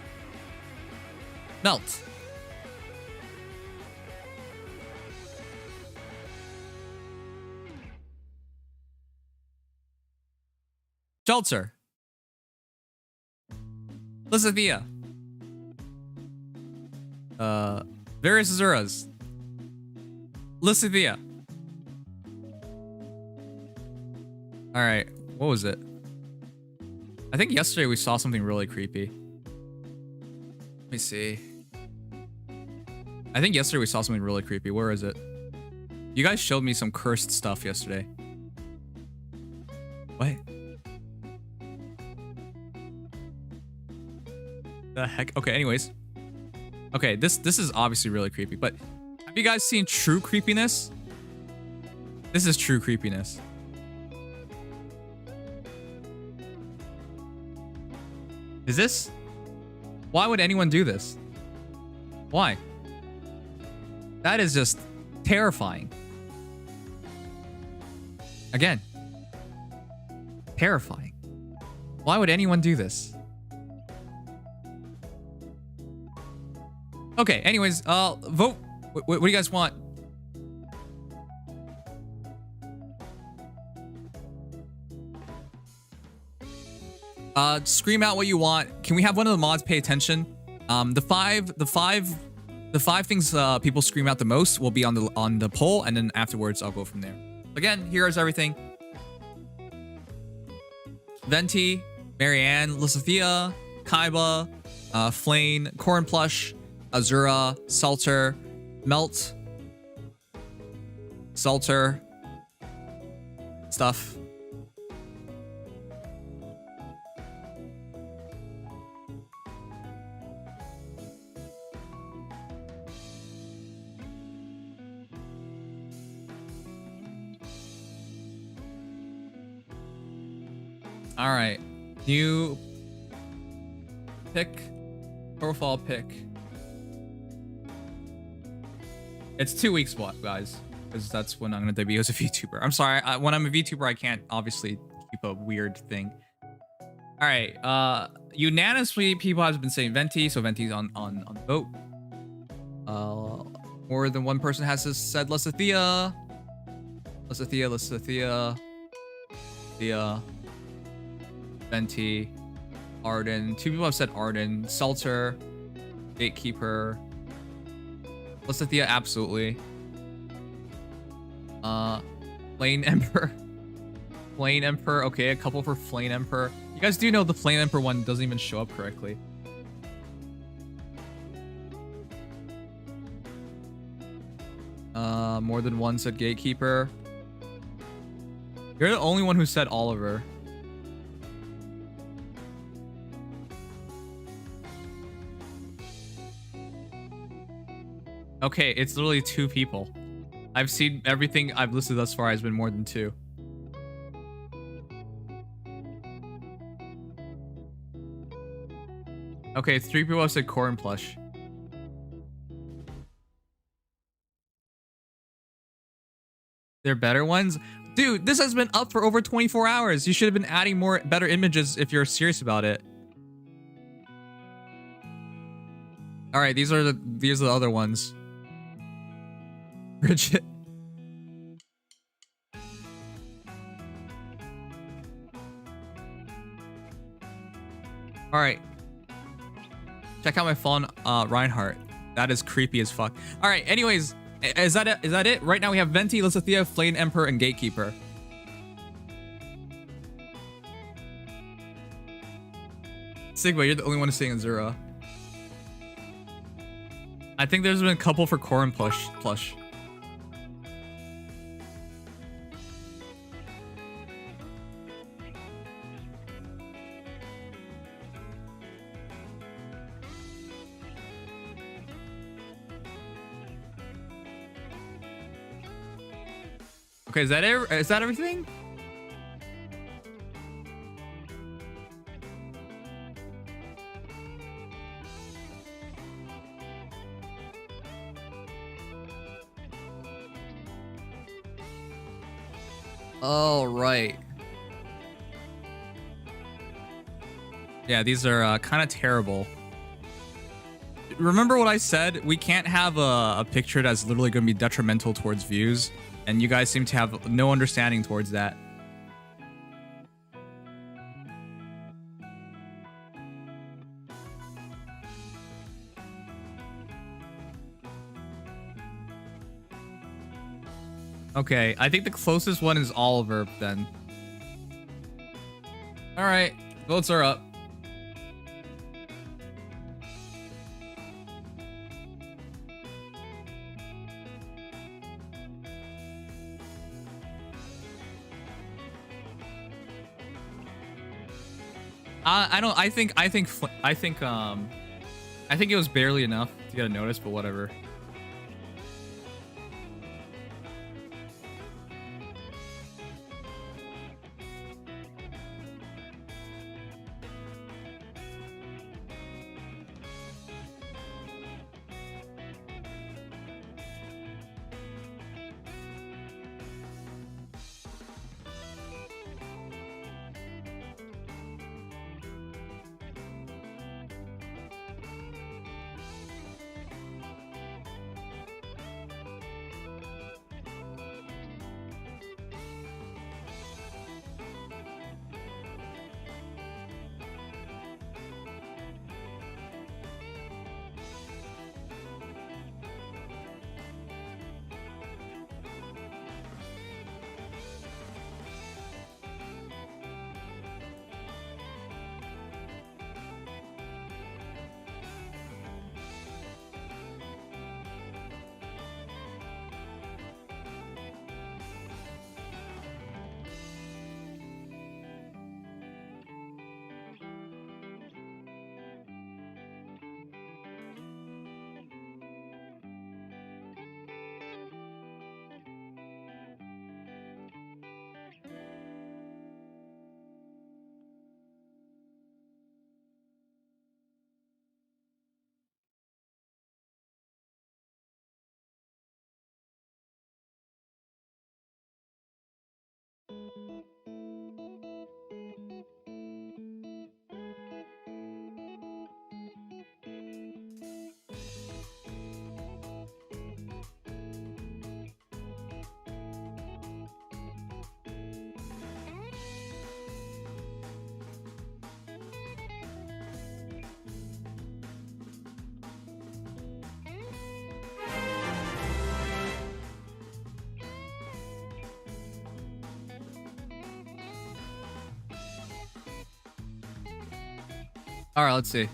Melt. Jelter. Lysithea. Various Azuras. Lysithea. Alright, what was it? I think yesterday we saw something really creepy. Let me see. I think yesterday we saw something really creepy. Where is it? You guys showed me some cursed stuff yesterday. What? The heck? Okay, anyways. Okay, this is obviously really creepy, but have you guys seen true creepiness? This is true creepiness. Is this? Why would anyone do this? Why? That is just terrifying. Again. Terrifying. Why would anyone do this? Okay, anyways, vote. What do you guys want? Scream out what you want. Can we have one of the mods pay attention? The five things people scream out the most will be on the poll, and then afterwards I'll go from there. Again, here's everything. Venti, Marianne, Lysithea, Kaiba, Flame, Corrin Plush, Azura, Salter, Melt, Salter, stuff. All right, new pick, profile pick. It's 2 weeks, guys, because that's when I'm gonna debut as a VTuber. I'm sorry, when I'm a VTuber, I can't obviously keep a weird thing. All right, unanimously, people have been saying Venti, so Venti's on the vote. More than one person has said Lysithea. Lysithea. Thea. Venti. Arden. 2 people have said Arden. Salter. Gatekeeper. Lysithea, absolutely. Flame Emperor. Flame Emperor. Okay, a couple for Flame Emperor. You guys do know the Flame Emperor one doesn't even show up correctly. More than one said Gatekeeper. You're the only one who said Oliver. Okay, it's literally 2 people. I've seen everything I've listed thus far has been more than 2. Okay, 3 people have said Corn Plush. They're better ones? Dude, this has been up for over 24 hours. You should have been adding more better images if you're serious about it. All right, these are the other ones. Bridget. All right. Check out my phone, Reinhardt. That is creepy as fuck. All right, anyways, is that it? Right now we have Venti, Lysithea, Flame Emperor, and Gatekeeper. Sigma, you're the only one seeing Azura. I think there's been a couple for Corn Plush. Okay, is that everything? Oh, right. Yeah, these are kind of terrible. Remember what I said? We can't have a picture that's literally going to be detrimental towards views. And you guys seem to have no understanding towards that. Okay, I think the closest one is Oliver then. All right, votes are up. I think it was barely enough to get a notice, but whatever. All right, let's see.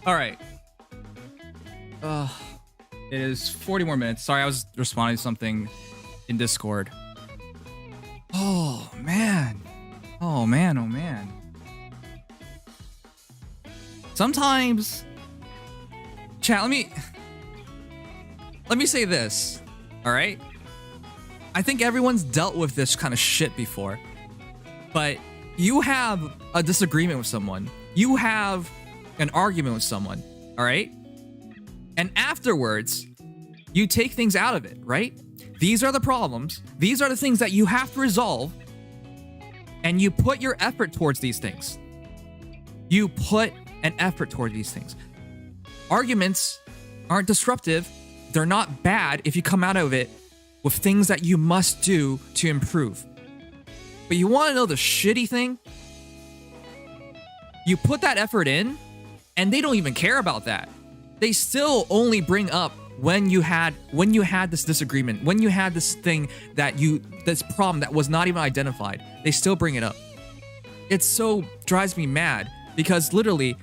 All right. It is 40 more minutes. Sorry, I was responding to something in Discord. Oh, man. Oh, man. Oh, man. Sometimes... Chat, let me say this. All right? I think everyone's dealt with this kind of shit before. But you have a disagreement with someone. You have an argument with someone, all right? And afterwards, you take things out of it, right? These are the problems. These are the things that you have to resolve. And you put your effort towards these things. You put an effort toward these things. Arguments aren't disruptive. They're not bad if you come out of it with things that you must do to improve. But you want to know the shitty thing? You put that effort in, and they don't even care about that. They still only bring up when you had this disagreement, when you had this thing this problem that was not even identified. They still bring it up. It so drives me mad because literally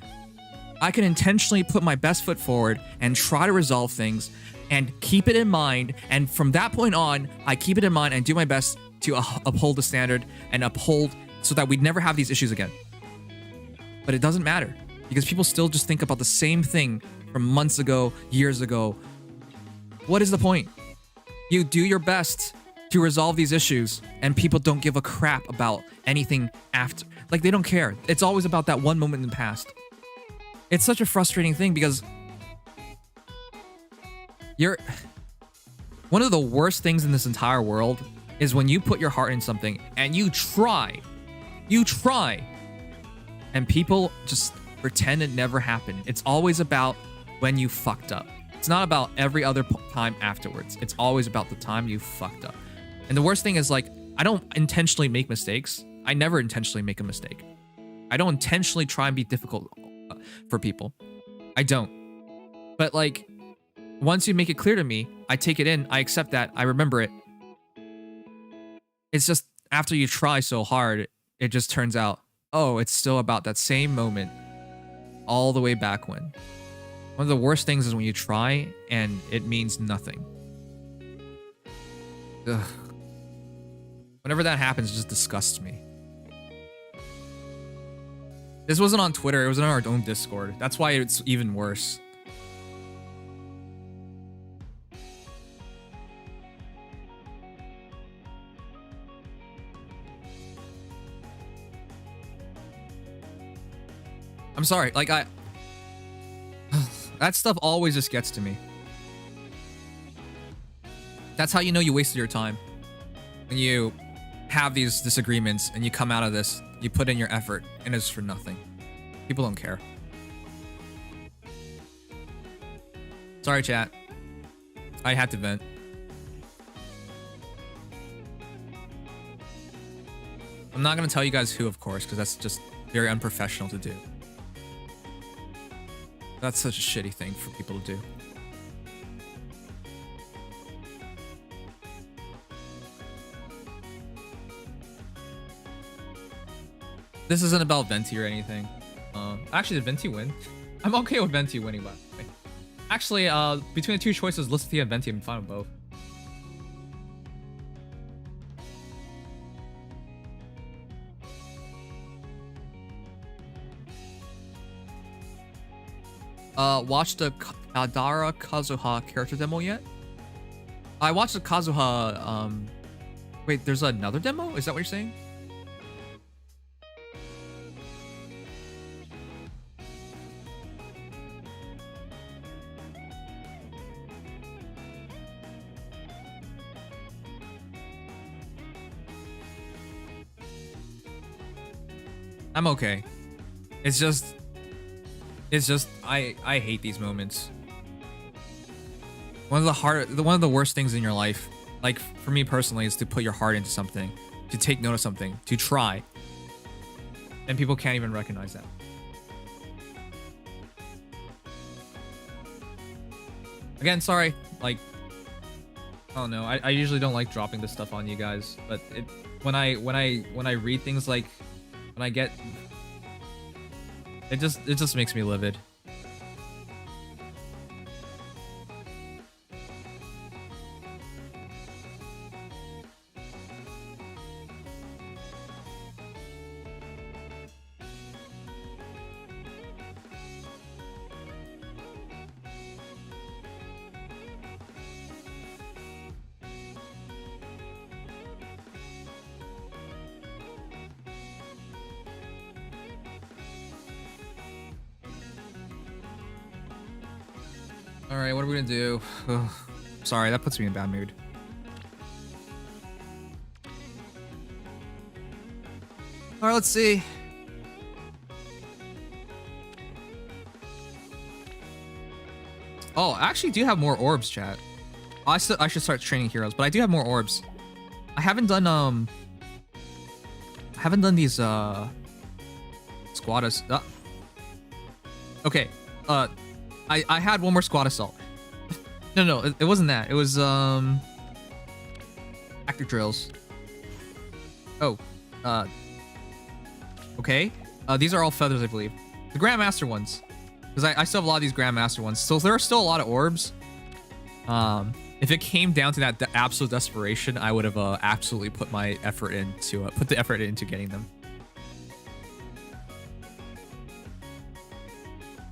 I can intentionally put my best foot forward and try to resolve things and keep it in mind. And from that point on, I keep it in mind and do my best to uphold the standard and uphold so that we'd never have these issues again. But it doesn't matter because people still just think about the same thing from months ago, years ago. What is the point? You do your best to resolve these issues and people don't give a crap about anything after. Like, they don't care. It's always about that one moment in the past. It's such a frustrating thing because one of the worst things in this entire world is when you put your heart in something and you try, and people just pretend it never happened. It's always about when you fucked up. It's not about every other time afterwards. It's always about the time you fucked up. And the worst thing is, like, I don't intentionally make mistakes. I never intentionally make a mistake. I don't intentionally try and be difficult for people. I don't. But, like, once you make it clear to me, I take it in, I accept that, I remember it. It's just after you try so hard, it just turns out, oh, it's still about that same moment all the way back when. One of the worst things is when you try and it means nothing. Ugh. Whenever that happens, it just disgusts me. This wasn't on Twitter, it was on our own Discord. That's why it's even worse. I'm sorry, like, that stuff always just gets to me. That's how you know you wasted your time. When you have these disagreements and you come out of this, you put in your effort, and it's for nothing. People don't care. Sorry, chat. I had to vent. I'm not going to tell you guys who, of course, because that's just very unprofessional to do. That's such a shitty thing for people to do. This isn't about Venti or anything. Actually, did Venti win? I'm okay with Venti winning, by the way. Actually, between the two choices, Listy and Venti, I'm fine with both. watched the Adara Kazuha character demo yet? I watched the Kazuha, wait, there's another demo? Is that what you're saying? I'm okay. It's just I hate these moments. One of the worst things in your life, like for me personally, is to put your heart into something, to take note of something, to try. And people can't even recognize that. Again, sorry, like I don't know. I usually don't like dropping this stuff on you guys, but when I read things like when I get it just makes me livid. All right, what are we gonna do? Ugh. Sorry, that puts me in a bad mood. All right, let's see. Oh, I actually do have more orbs, chat. I should start training heroes, but I do have more orbs. I haven't done these squad okay. I had one more squad assault. No, it wasn't that. It was active drills. Oh, okay. These are all feathers, I believe. The Grandmaster ones, because I still have a lot of these Grandmaster ones. So there are still a lot of orbs. If it came down to that absolute desperation, I would have absolutely put the effort into getting them.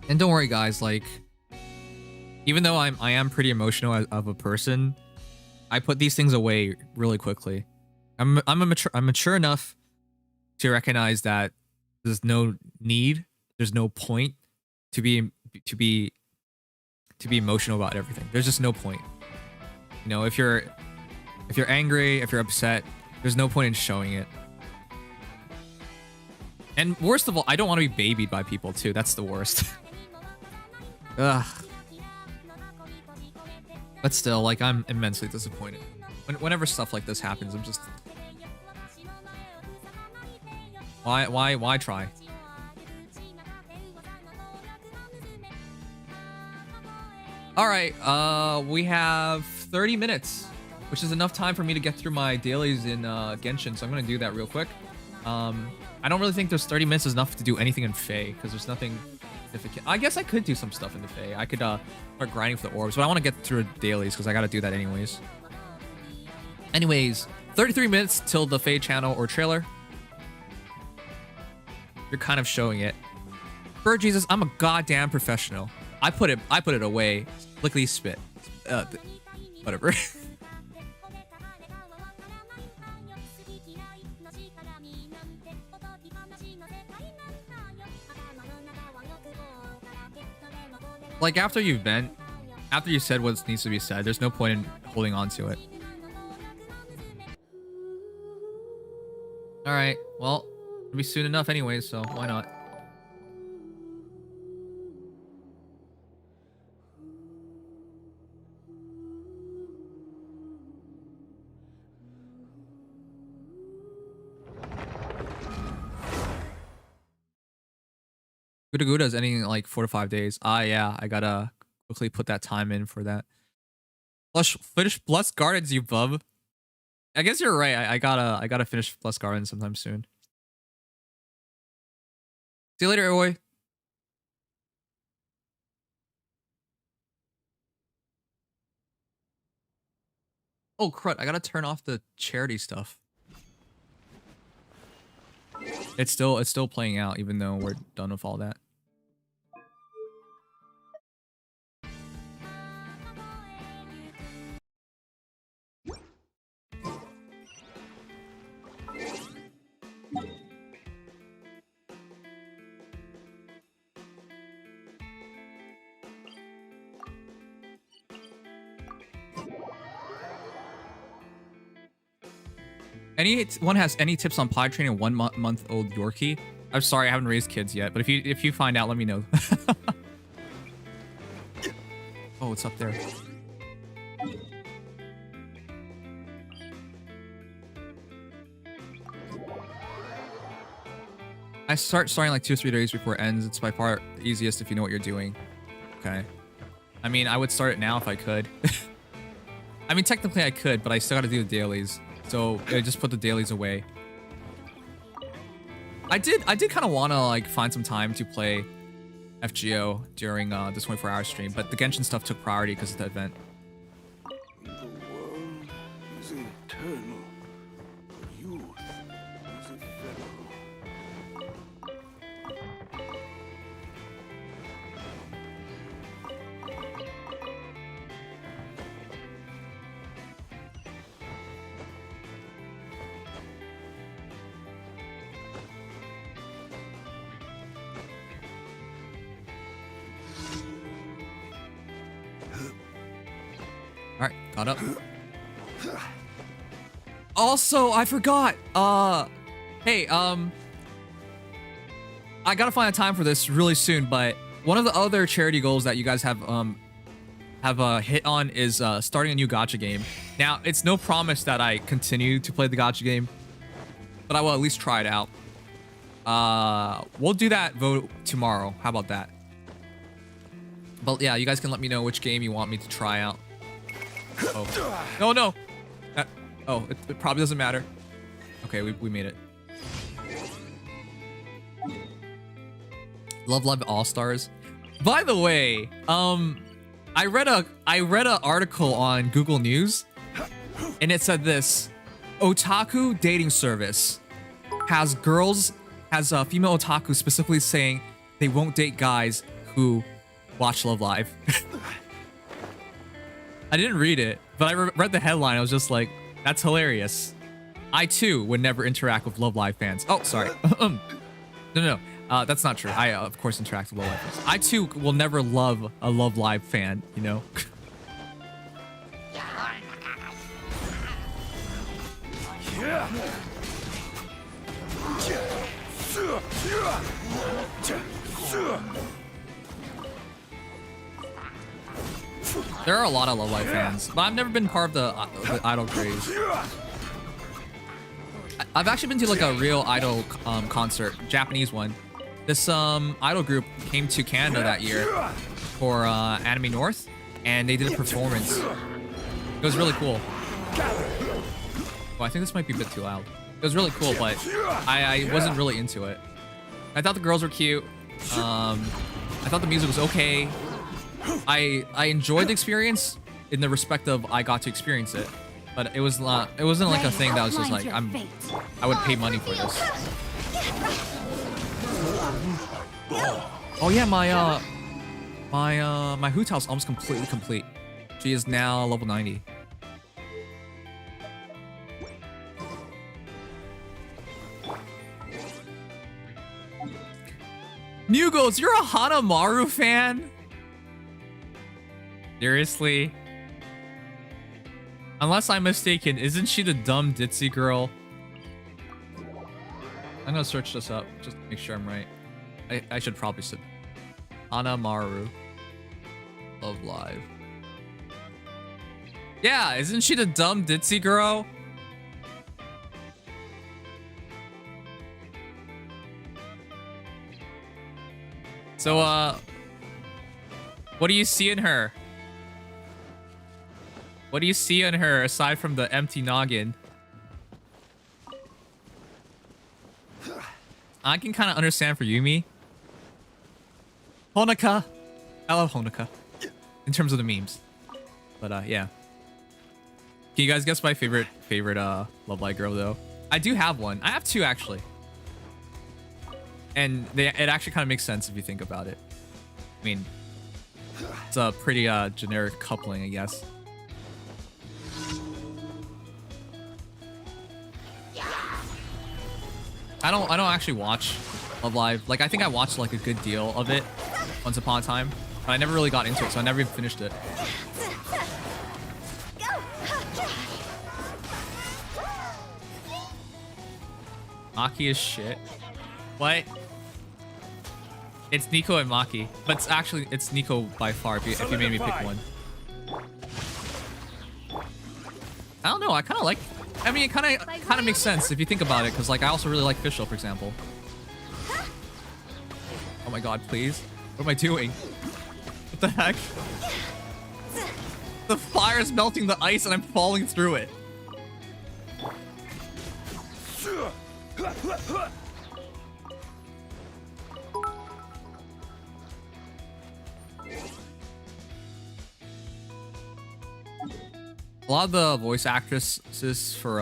And don't worry, guys. Like, even though I am pretty emotional of a person, I put these things away really quickly. I'm mature enough to recognize that there's no need, there's no point to be emotional about everything. There's just no point. You know, if you're angry, if you're upset, there's no point in showing it. And worst of all, I don't want to be babied by people too. That's the worst. Ugh. But still, like, I'm immensely disappointed. Whenever stuff like this happens, I'm just... Why try? Alright, we have 30 minutes, which is enough time for me to get through my dailies in Genshin, so I'm gonna do that real quick. I don't really think there's 30 minutes is enough to do anything in Fae, because there's nothing significant. I guess I could do some stuff in the Fae. I could start grinding for the orbs, but I want to get through dailies, because I gotta do that anyways. Anyways, 33 minutes till the Fae channel or trailer. You're kind of showing it. Bird Jesus, I'm a goddamn professional. I put it away. Lickly spit. Whatever. Like, after you've been, after you said what needs to be said, there's no point in holding on to it. Alright, well, it'll be soon enough anyways, so why not? Gudaguda's ending in like 4 to 5 days. Yeah, I gotta quickly put that time in for that. Finish Blessed Gardens, you bub. I guess you're right. I gotta finish Blessed Gardens sometime soon. See you later, Aoi. Oh crud! I gotta turn off the charity stuff. It's still playing out even though we're done with all that. Anyone has any tips on pod training a 1 month old Yorkie? I'm sorry, I haven't raised kids yet, but if you find out, let me know. Oh, it's up there. I starting like 2 or 3 days before it ends. It's by far the easiest if you know what you're doing. Okay. I mean, I would start it now if I could. I mean, technically I could, but I still got to do the dailies. So I just put the dailies away. I did kind of want to like find some time to play FGO during this 24-hour stream, but the Genshin stuff took priority because of the event. The world is eternal. Youth is ephemeral. All right, caught up. Also, I forgot. Hey, I gotta find a time for this really soon. But one of the other charity goals that you guys have hit on is starting a new Gacha game. Now, it's no promise that I continue to play the Gacha game, but I will at least try it out. We'll do that vote tomorrow. How about that? But yeah, you guys can let me know which game you want me to try out. Oh. No, no. Oh, it probably doesn't matter. Okay, we made it. Love Live All-Stars. By the way, I read a article on Google News, and it said this: otaku dating service has female otaku specifically saying they won't date guys who watch Love Live. I didn't read it, but I read the headline. I was just like, that's hilarious. I too would never interact with Love Live fans. Oh, sorry. No, that's not true. I of course interact with Love Live fans. I too will never love a Love Live fan, you know? There are a lot of Love Live fans, but I've never been part of the idol craze. I've actually been to like a real idol concert, Japanese one. This idol group came to Canada that year for Anime North, and they did a performance. It was really cool. Oh, I think this might be a bit too loud. It was really cool, but I wasn't really into it. I thought the girls were cute. I thought the music was okay. I enjoyed the experience in the respect of I got to experience it, but it wasn't like a thing that was just like I would pay money for this. Oh yeah, my Hoot House almost completely complete. She is now level 90. Mugos, you're a Hanamaru fan? Seriously? Unless I'm mistaken, isn't she the dumb ditzy girl? I'm gonna search this up just to make sure I'm right. I should probably say Hanamaru Love Live. Yeah, isn't she the dumb ditzy girl? So, what do you see in her? What do you see in her aside from the empty noggin? I can kind of understand for Yumi. Honoka. I love Honoka. In terms of the memes. But, yeah. Can you guys guess my favorite Love Live girl, though? I do have one. I have two, actually. And it actually kind of makes sense if you think about it. I mean, it's a pretty generic coupling, I guess. I don't actually watch Love Live. Like, I think I watched like a good deal of it once upon a time, but I never really got into it, so I never even finished it. Maki is shit. What? It's Nico and Maki, but it's Nico by far if you made me pick one. I don't know. I kind of like. I mean, it kind of makes sense if you think about it, because like I also really like Fischl, for example. Oh my god, please! What am I doing? What the heck? The fire is melting the ice, and I'm falling through it. A lot of the voice actresses for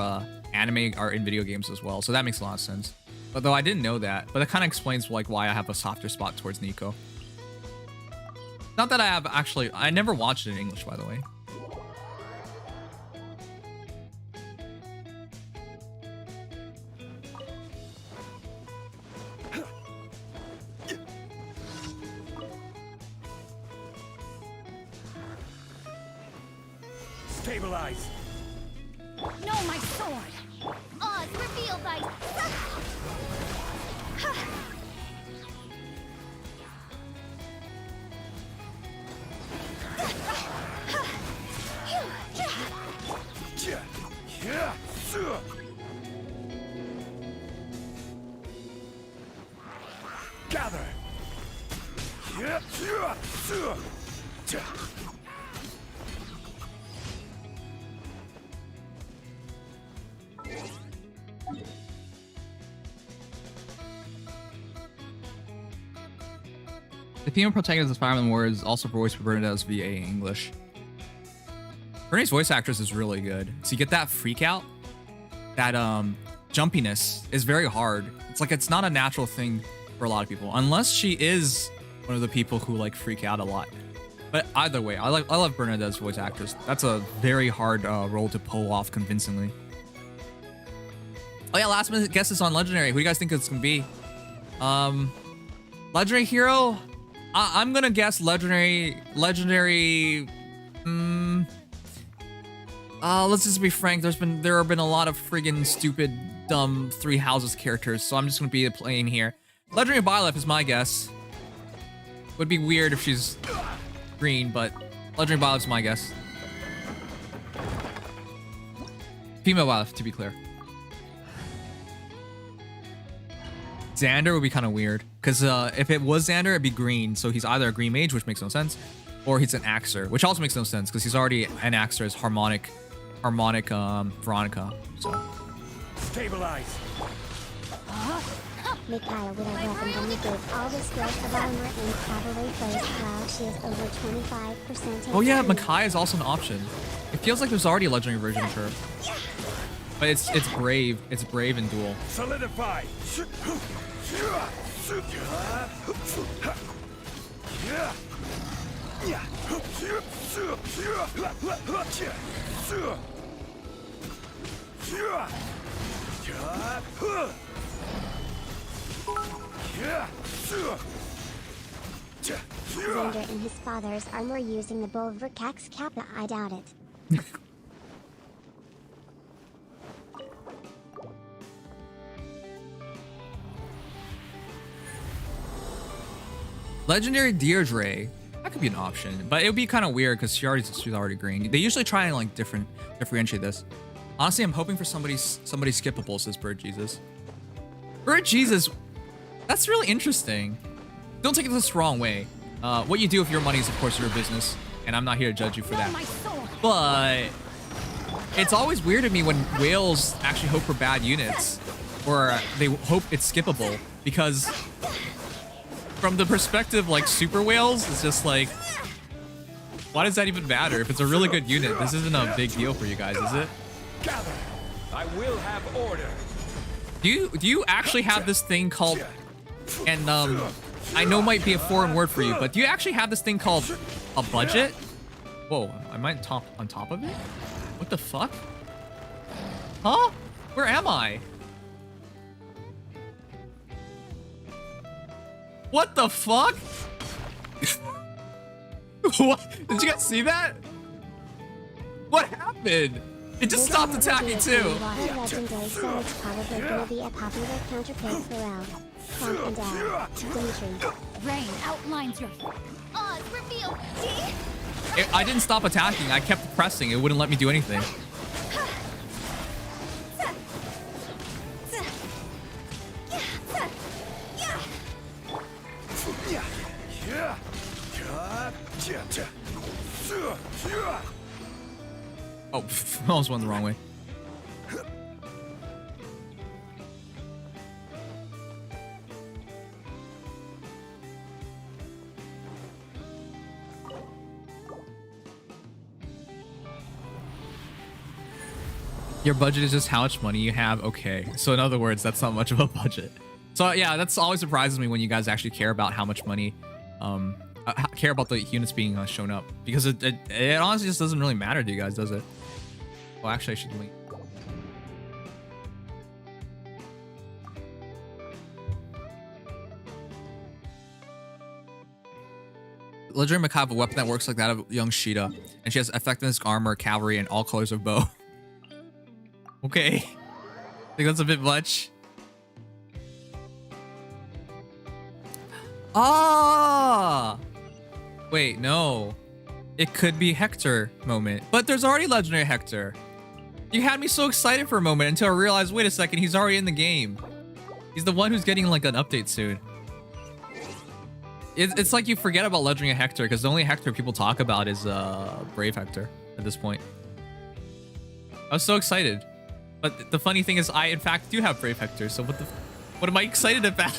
anime are in video games as well, so that makes a lot of sense. But though I didn't know that, but it kind of explains like why I have a softer spot towards Nico. Not that I have actually, I never watched it in English, by the way. Stabilize. No, my sword! Oz, reveal thy... Gather. The female protagonist of Fire Emblem Warriors is also voiced by Bernadette's VA English. Bernie's voice actress is really good. So you get that freak out, that jumpiness is very hard. It's like it's not a natural thing for a lot of people, unless she is one of the people who like freak out a lot. But either way, I love Bernadette's voice actress. That's a very hard role to pull off convincingly. Oh yeah, last minute guess is on Legendary. Who do you guys think it's gonna be? Legendary hero. I'm gonna guess legendary. Let's just be frank. There have been a lot of friggin' stupid, dumb Three Houses characters, so I'm just gonna be playing here. Legendary Byleth is my guess. Would be weird if she's green, but Legendary Byleth is my guess. Female Byleth, to be clear. Xander would be kind of weird, because if it was Xander, it'd be green, so he's either a green mage, which makes no sense, or he's an Axer, which also makes no sense, because he's already an Axer as harmonic Veronica, so. Stabilize. Mikhail with a weapon gun negates all the skills of armor and cavalry foes while she is over 25%. Oh yeah, Makai is also an option. It feels like there's already a legendary version of her. But it's brave. It's brave and dual. Solidify. Xander in his father's armor using the Bulwarkax Kappa, I doubt it. Legendary Deirdre. That could be an option, but it would be kind of weird because she's already green. They usually try and like differentiate this. Honestly, I'm hoping for somebody skippable, says Bird Jesus. Bird Jesus, that's really interesting. Don't take it this wrong way. What you do with your money is of course your business, and I'm not here to judge you for that. But it's always weird to me when whales actually hope for bad units, or they hope it's skippable, because from the perspective like super whales, it's just like, why does that even matter? If it's a really good unit, this isn't a big deal for you guys, is it? Gather. I will have order. Do you actually have this thing called, and I know it might be a foreign word for you, but do you actually have this thing called a budget? Whoa, am I on top of it? What the fuck? Huh? Where am I? What the fuck? What? Did you guys see that? What happened? It just This stopped is attacking a too. legendary, so it's probably gonna be a popular counterpick for L. Clomp and L. Dimitri. Rain outlines your Oz reveal. See? I didn't stop attacking. I kept pressing. It wouldn't let me do anything. Oh, I almost went the wrong way. Your budget is just how much money you have. Okay. So in other words, that's not much of a budget. So yeah, that's always surprises me when you guys actually care about how much money, care about the units being shown up, because it honestly just doesn't really matter to you guys, does it? Well, actually, I should link. Legendary Makai have a weapon that works like that of young Sheeta, and she has effectiveness, armor, cavalry, and all colors of bow. Okay. I think that's a bit much. Ah! Wait, no. It could be Hector moment. But there's already Legendary Hector. You had me so excited for a moment until I realized, wait a second, he's already in the game. He's the one who's getting like an update soon. It's like you forget about Legendary Hector because the only Hector people talk about is Brave Hector at this point. I was so excited. But the funny thing is I in fact do have Brave Hector, so what am I excited about?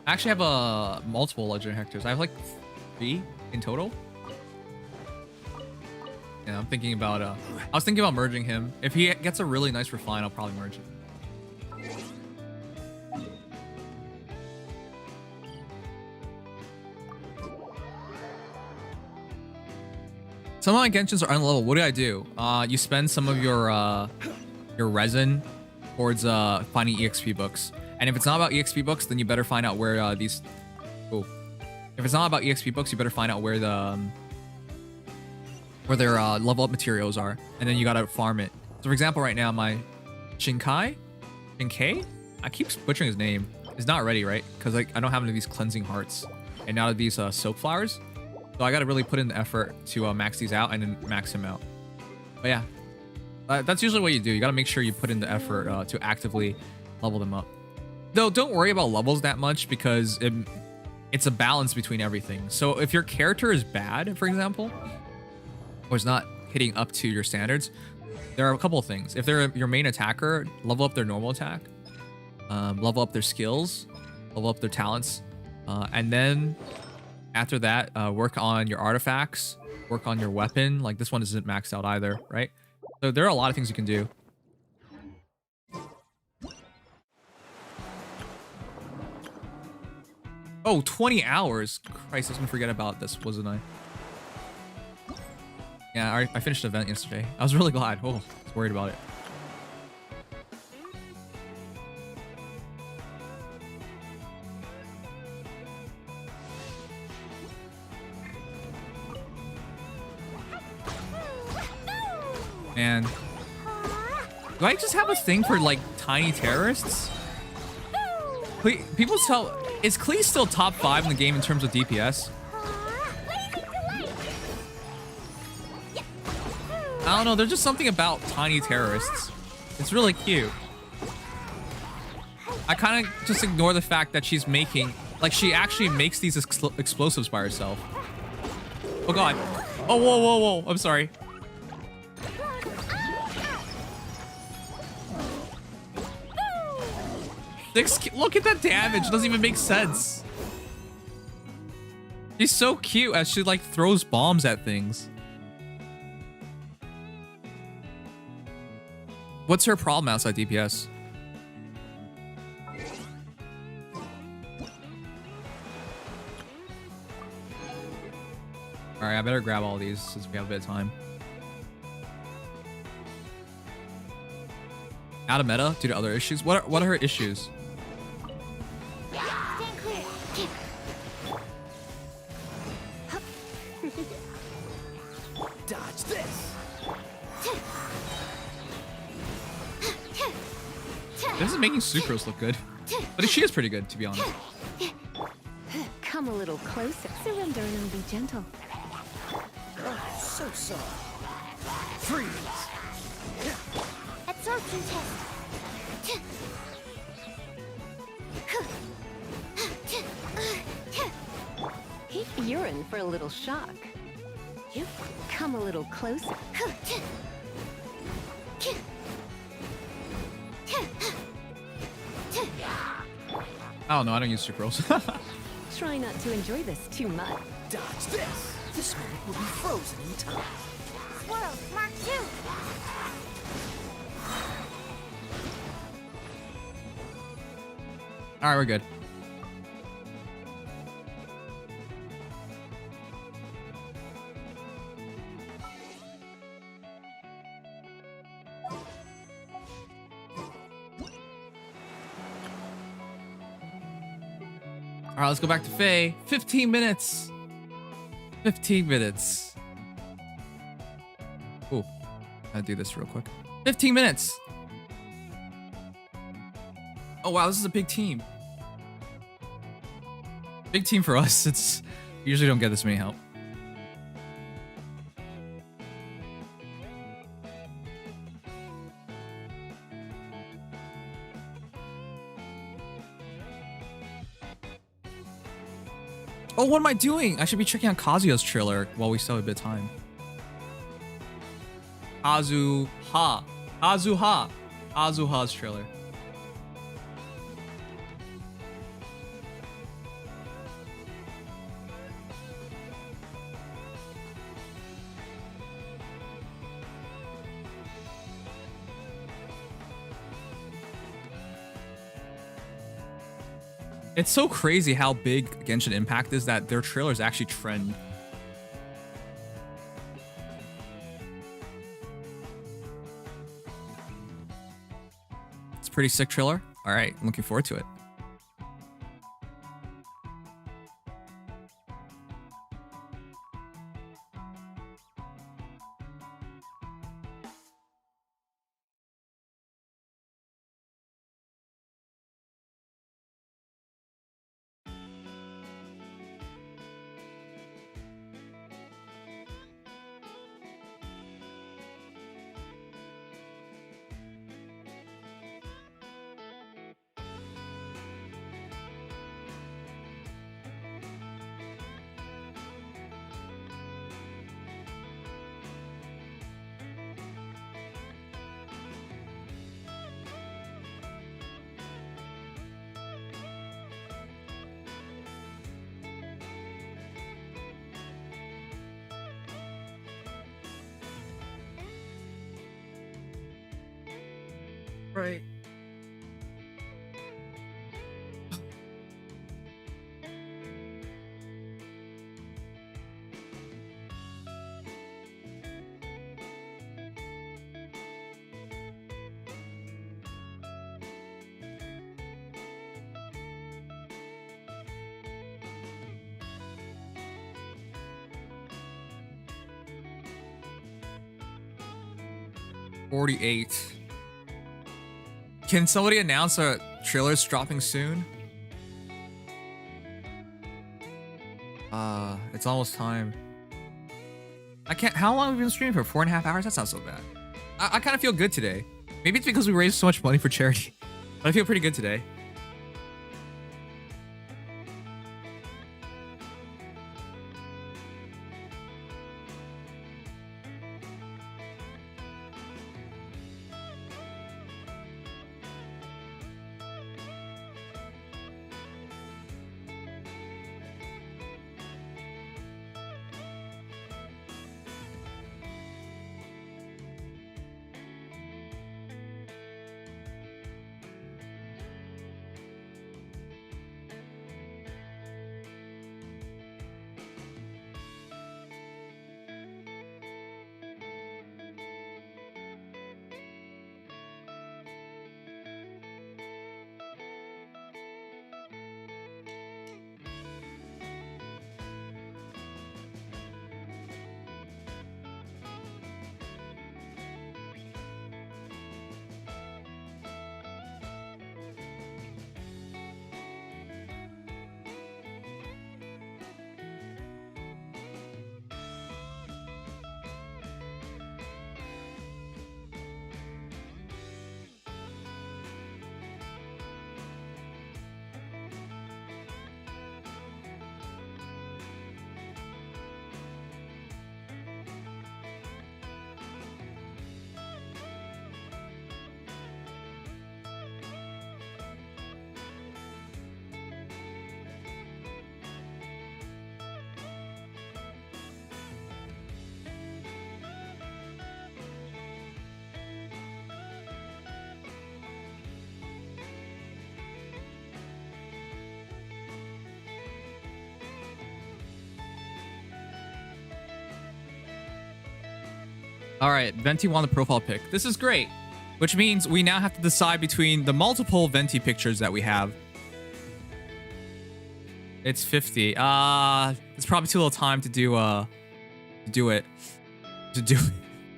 I actually have multiple Legendary Hectors. I have like 3 in total. Yeah, I'm thinking about I was thinking about merging him. If he gets a really nice refine, I'll probably merge him. Some of my Genshins are unleveled. What do? You spend some of your resin towards finding EXP books. And if it's not about EXP books, then you better find out where these... Oh. If it's not about EXP books, you better find out where the... where their level up materials are. And then you gotta farm it. So for example, right now, my Shinkai? I keep butchering his name. Is not ready, right? Because like I don't have any of these cleansing hearts. And now these soap flowers. So I gotta really put in the effort to max these out and then max him out. But yeah. That's usually what you do. You gotta make sure you put in the effort to actively level them up. Though don't worry about levels that much because it's a balance between everything. So if your character is bad, for example, or is not hitting up to your standards, there are a couple of things. If they're your main attacker, level up their normal attack, level up their skills, level up their talents, and then after that, work on your artifacts, work on your weapon. Like this one isn't maxed out either, right? So there are a lot of things you can do. Oh, 20 hours. Christ, I was gonna forget about this, wasn't I? Yeah, I finished the event yesterday. I was really glad. Oh, I was worried about it. Man. Do I just have a thing for, like, tiny terrorists? People tell... Is Klee still top 5 in the game in terms of DPS? I don't know, there's just something about tiny terrorists. It's really cute. I kind of just ignore the fact that she's making... Like, she actually makes these explosives by herself. Oh, God. Oh, whoa, whoa, whoa. I'm sorry. Look at that damage. It doesn't even make sense. She's so cute as she, like, throws bombs at things. What's her problem outside DPS? Alright, I better grab all these since we have a bit of time. Out of meta due to other issues? What are her issues? This is making Sucrose look good. But she is pretty good, to be honest. Come a little closer. Surrender and I'll be gentle. So soft. Freeze. Absorption test. You're in for a little shock. Come a little closer. I don't know, I don't use Sucrose. Try not to enjoy this too much. Dodge this. This moment will be frozen in time. Squirrel, Mark 2. Alright, we're good. Alright, let's go back to Faye. 15 minutes. 15 minutes. Ooh. I'll do this real quick. 15 minutes. Oh wow, this is a big team. Big team for us. It's we usually don't get this many help. Oh, what am I doing? I should be checking out Kazuya's trailer while we still have a bit of time. Kazuha. Kazuha. Kazuha's trailer. It's so crazy how big Genshin Impact is that their trailers actually trend. It's a pretty sick trailer. All right, I'm looking forward to it. Right. $48. Can somebody announce a trailer's dropping soon? It's almost time. I can't. How long have we been streaming for? 4.5 hours? That's not so bad. I kind of feel good today. Maybe it's because we raised so much money for charity. But I feel pretty good today. All right, Venti won the profile pic. This is great, which means we now have to decide between the multiple Venti pictures that we have. It's 50. It's probably too little time to do it.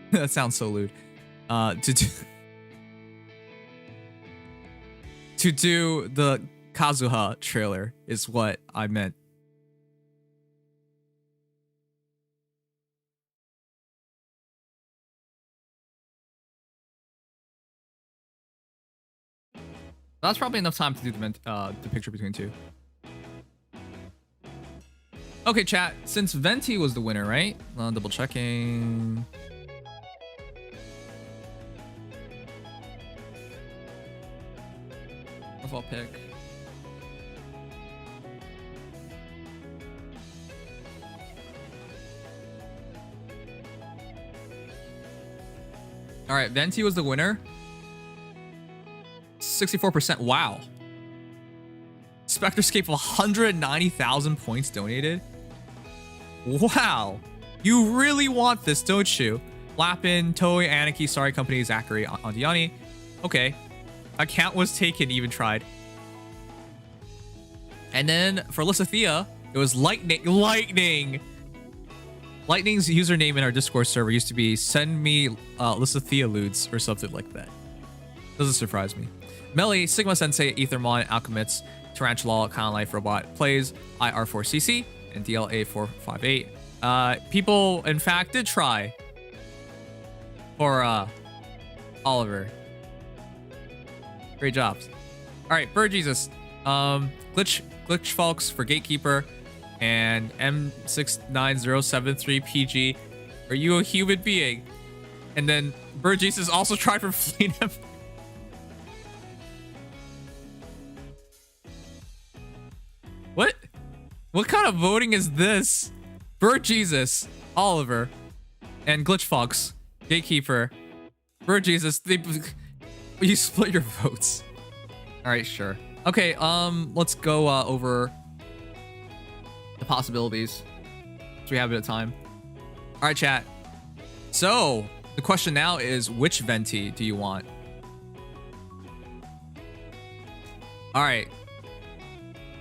That sounds so lewd. To do the Kazuha trailer is what I meant. That's probably enough time to do the picture between two. Okay, chat. Since Venti was the winner, right? Double checking. I'll pick. All right, Venti was the winner. 64%. Wow. Spectrescape of 190,000 points donated. Wow. You really want this, don't you? Lapin, Toei, Aniki, Sorry Company, Zachary, Andiani. Okay. Account was taken, even tried. And then for Lysithea, it was Lightning. Lightning's username in our Discord server used to be send me Lysithea lewds or something like that. Doesn't surprise me. Melly, Sigma Sensei, Ethermon, Alchemist, Tarantula, Kind of Life Robot, Plays, IR4CC, and DLA458. People, in fact, did try for Oliver. Great jobs. All right, Bird Jesus, Glitch Folks for Gatekeeper, and M69073PG. Are you a human being? And then Bird Jesus also tried for Fleet. What kind of voting is this? Bird Jesus, Oliver, and Glitch Fox, Gatekeeper, Bird Jesus. You split your votes. All right, sure. Okay, let's go over the possibilities. So we have a bit of time. All right, chat. So the question now is, which Venti do you want? All right.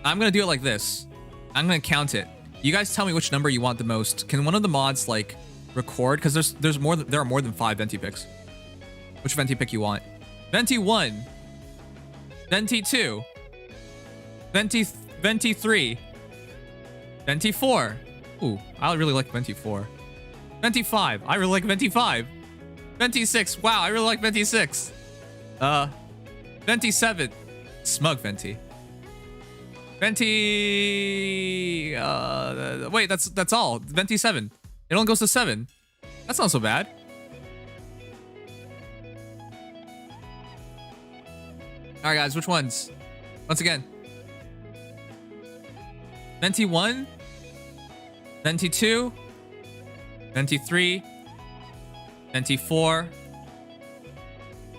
I'm gonna do it like this. I'm gonna count it. You guys tell me which number you want the most. Can one of the mods like record? Because there are more than 5 Venti picks. Which Venti pick you want? Venti 1, Venti 2, Venti 3, Venti 4. Ooh, I really like Venti 4. Venti 5. I really like Venti 5. Venti 6. Wow, I really like Venti 6. Venti 7. Smug Venti. Venti. Wait, that's all. Venti 7. It only goes to 7. That's not so bad. All right, guys, which ones? Once again. Venti 1, Venti 2, Venti 3, Venti 4,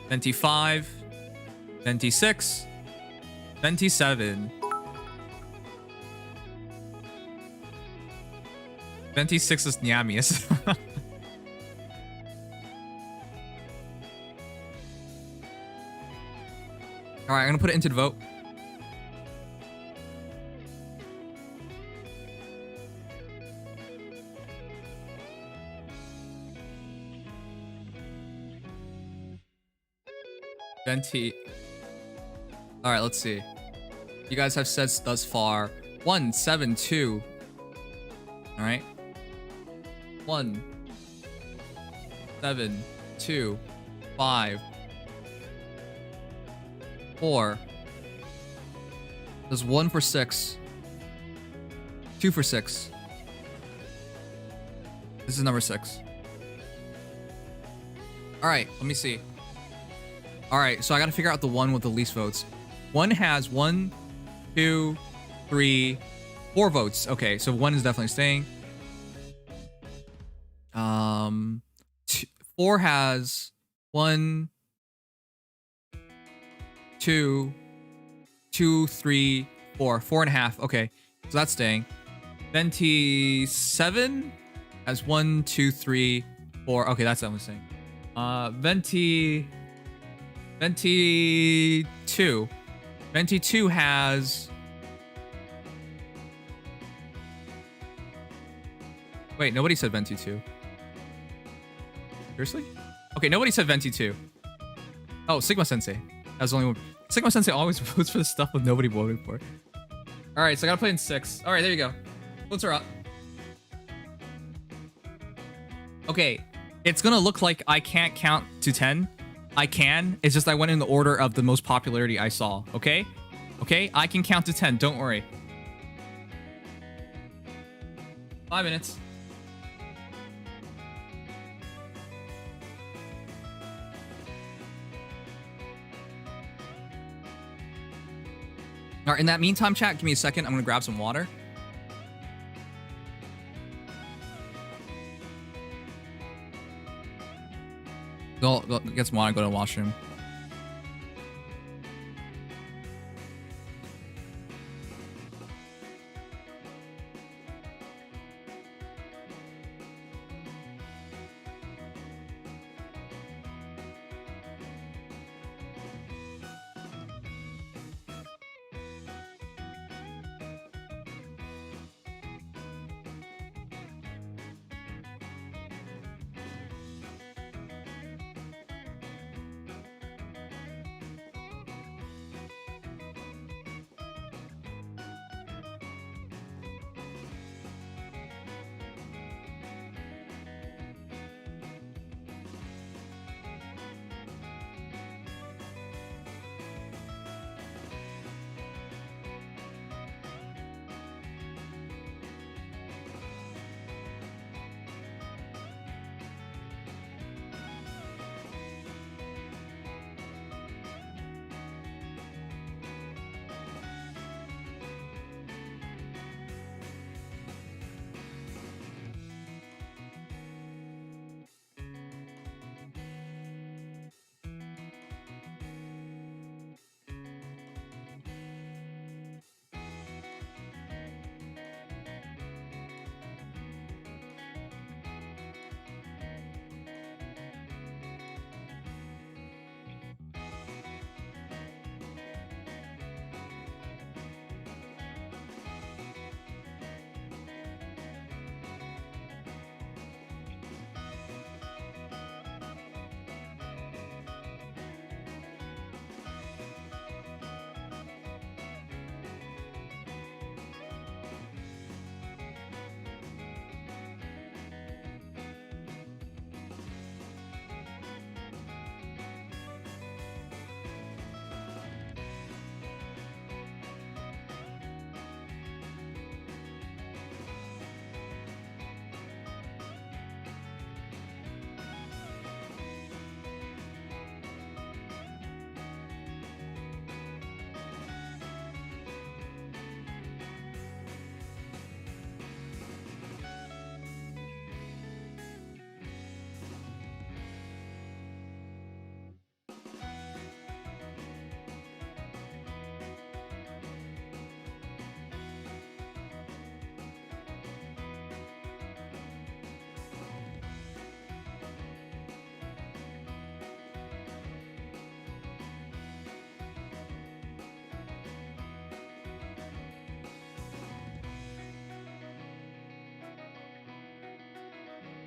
Venti 5, Venti 6, Venti 7. Venti 6 is Nimious. All right, I'm gonna put it into the vote. Venti. All right, let's see. You guys have said thus far 1, 7, 2. All right. 1, 7, 2, 5, 4. There's 1 for 6. 2 for 6. This is number 6. All right, let me see. All right, so I got to figure out the one with the least votes. One has 1, 2, 3, 4 votes. Okay, so 1 is definitely staying. 4 has 1, 2, 3, 4. 4.5. Okay, so that's staying. Venti 7 has 1, 2, 3, Or okay, that's what I'm saying. Venti 2. Venti 2 has. Wait, nobody said Venti 2. Seriously? Okay, nobody said Venti 2. Oh, Sigma Sensei. That was the only one. Sigma Sensei always votes for the stuff with nobody voting for. Alright, so I gotta play in 6. Alright, there you go. Votes are up. Okay, it's gonna look like I can't count to 10. I can. It's just I went in the order of the most popularity I saw. Okay? Okay? I can count to 10. Don't worry. 5 minutes. All right, in that meantime, chat, give me a second. I'm gonna grab some water. Go get some water, go to the washroom.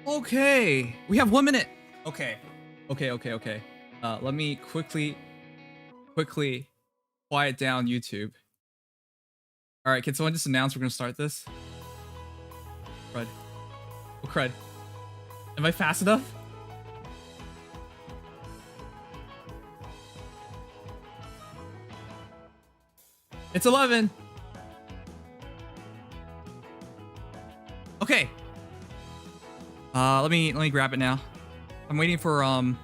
Okay, we have 1 minute. Okay. Let me quickly quiet down YouTube. All right, can someone just announce we're gonna start this? Crud. Oh, crud. Am I fast enough? It's 11. Okay. Let me grab it now. I'm waiting for All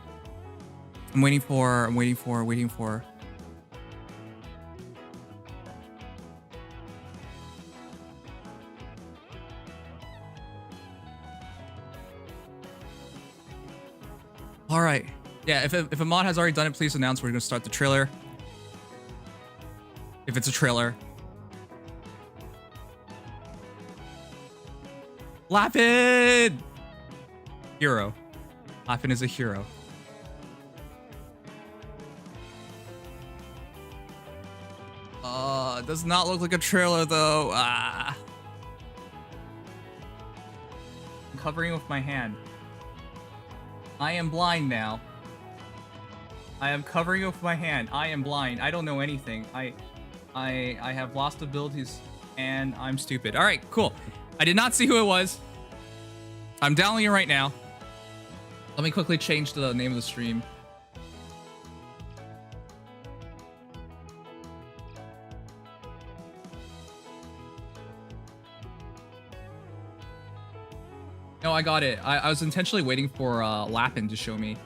right. Yeah, if a mod has already done it, please announce we're gonna start the trailer. If it's a trailer. Lapid! Hero. Hafen is a hero. It does not look like a trailer though. I'm covering it with my hand. I am blind now. I am covering it with my hand. I am blind. I don't know anything. I have lost abilities and I'm stupid. All right, cool. I did not see who it was. I'm downloading it right now. Let me quickly change the name of the stream. No, I got it. I was intentionally waiting for Lapin to show me.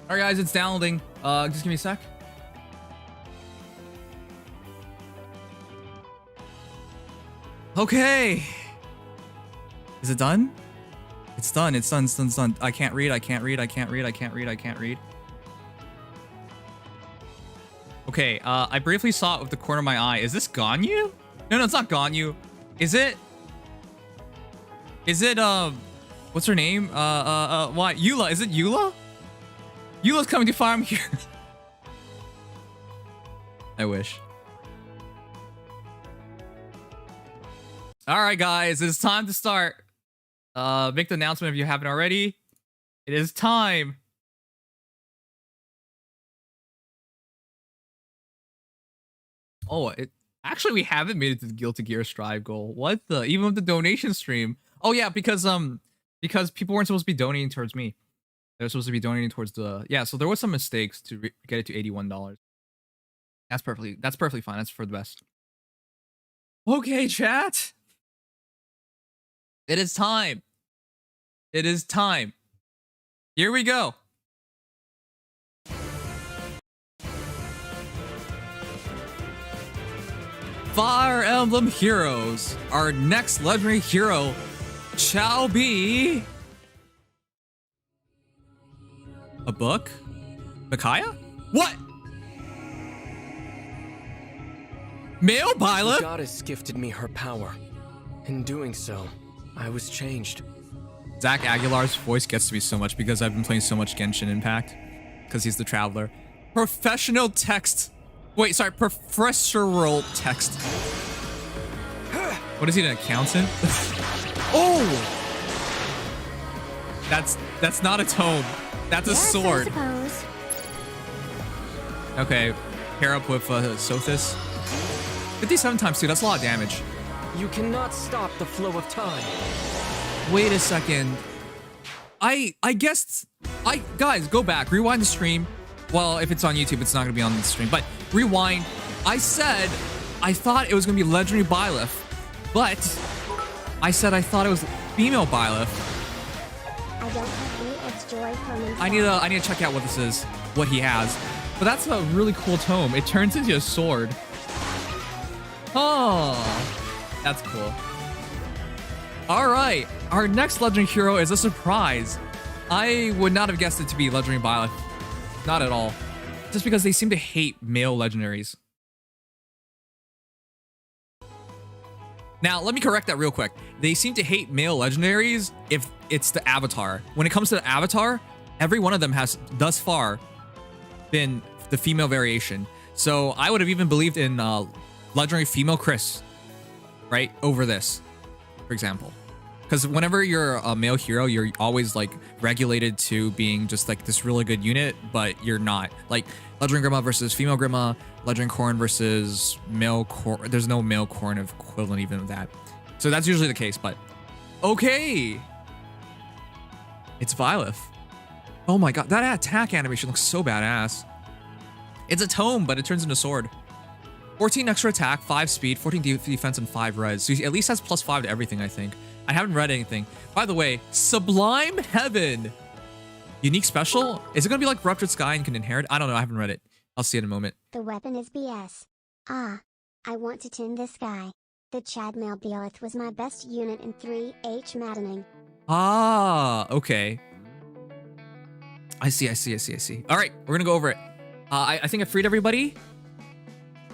All right, guys, it's downloading. Just give me a sec. Okay. Is it done? It's done. It's done. It's done. It's done. I can't read. I can't read. I can't read. I can't read. I can't read. Okay. I briefly saw it with the corner of my eye. Is this Ganyu? No, it's not Ganyu. Is it? What's her name? What? Eula? Is it Eula? Eula's coming to farm here. I wish. All right, guys, it's time to start. Make the announcement if you haven't already. It is time. Oh, actually we haven't made it to the Guilty Gear Strive goal. What the? Even with the donation stream. Oh yeah, because people weren't supposed to be donating towards me. They're supposed to be donating towards the... Yeah, so there was some mistakes to get it to $81. That's perfectly fine. That's for the best. Okay, chat. It is time. It is time. Here we go. Fire Emblem Heroes. Our next legendary hero shall be... A book? Micaiah? What? Male Bila? The goddess gifted me her power. In doing so, I was changed. Zach Aguilar's voice gets to me so much because I've been playing so much Genshin Impact. Because he's the traveler. Professional text. Wait, sorry, professorial text. What is he, an accountant? Oh! That's not a tome. That's a sword. I suppose. Okay, pair up with Sothis. 57 times 2, that's a lot of damage. You cannot stop the flow of time. Wait a second. I guess... Guys, go back. Rewind the stream. Well, if it's on YouTube, it's not going to be on the stream. But rewind. I said I thought it was going to be Legendary Byleth. But I said I thought it was female Byleth. I don't have any edge joy from him. I need to check out what this is. What he has. But that's a really cool tome. It turns into a sword. Oh, that's cool. All right, our next legendary hero is a surprise. I would not have guessed it to be Legendary Byleth. Not at all. Just because they seem to hate male legendaries. Now, let me correct that real quick. They seem to hate male legendaries if it's the avatar. When it comes to the avatar, every one of them has, thus far, been the female variation. So I would have even believed in legendary female Chris, right, over this, for example. Because whenever you're a male hero, you're always like regulated to being just like this really good unit, but you're not. Like Legendary Grima versus female Grima, Legendary Corn versus male Corn. There's no male Corn equivalent even of that. So that's usually the case, but okay. It's Byleth. Oh my god, that attack animation looks so badass. It's a tome, but it turns into a sword. 14 extra attack, 5 speed, 14 defense, and 5 res. So he at least has +5 to everything, I think. I haven't read anything. By the way, Sublime Heaven. Unique special? Is it gonna be like Ruptured Sky and can inherit? I don't know. I haven't read it. I'll see in a moment. The weapon is BS. Ah. I want to tend this guy. The Chadmail Beelith was my best unit in 3H maddening. Ah, okay. I see. All right, we're gonna go over it. I think I freed everybody.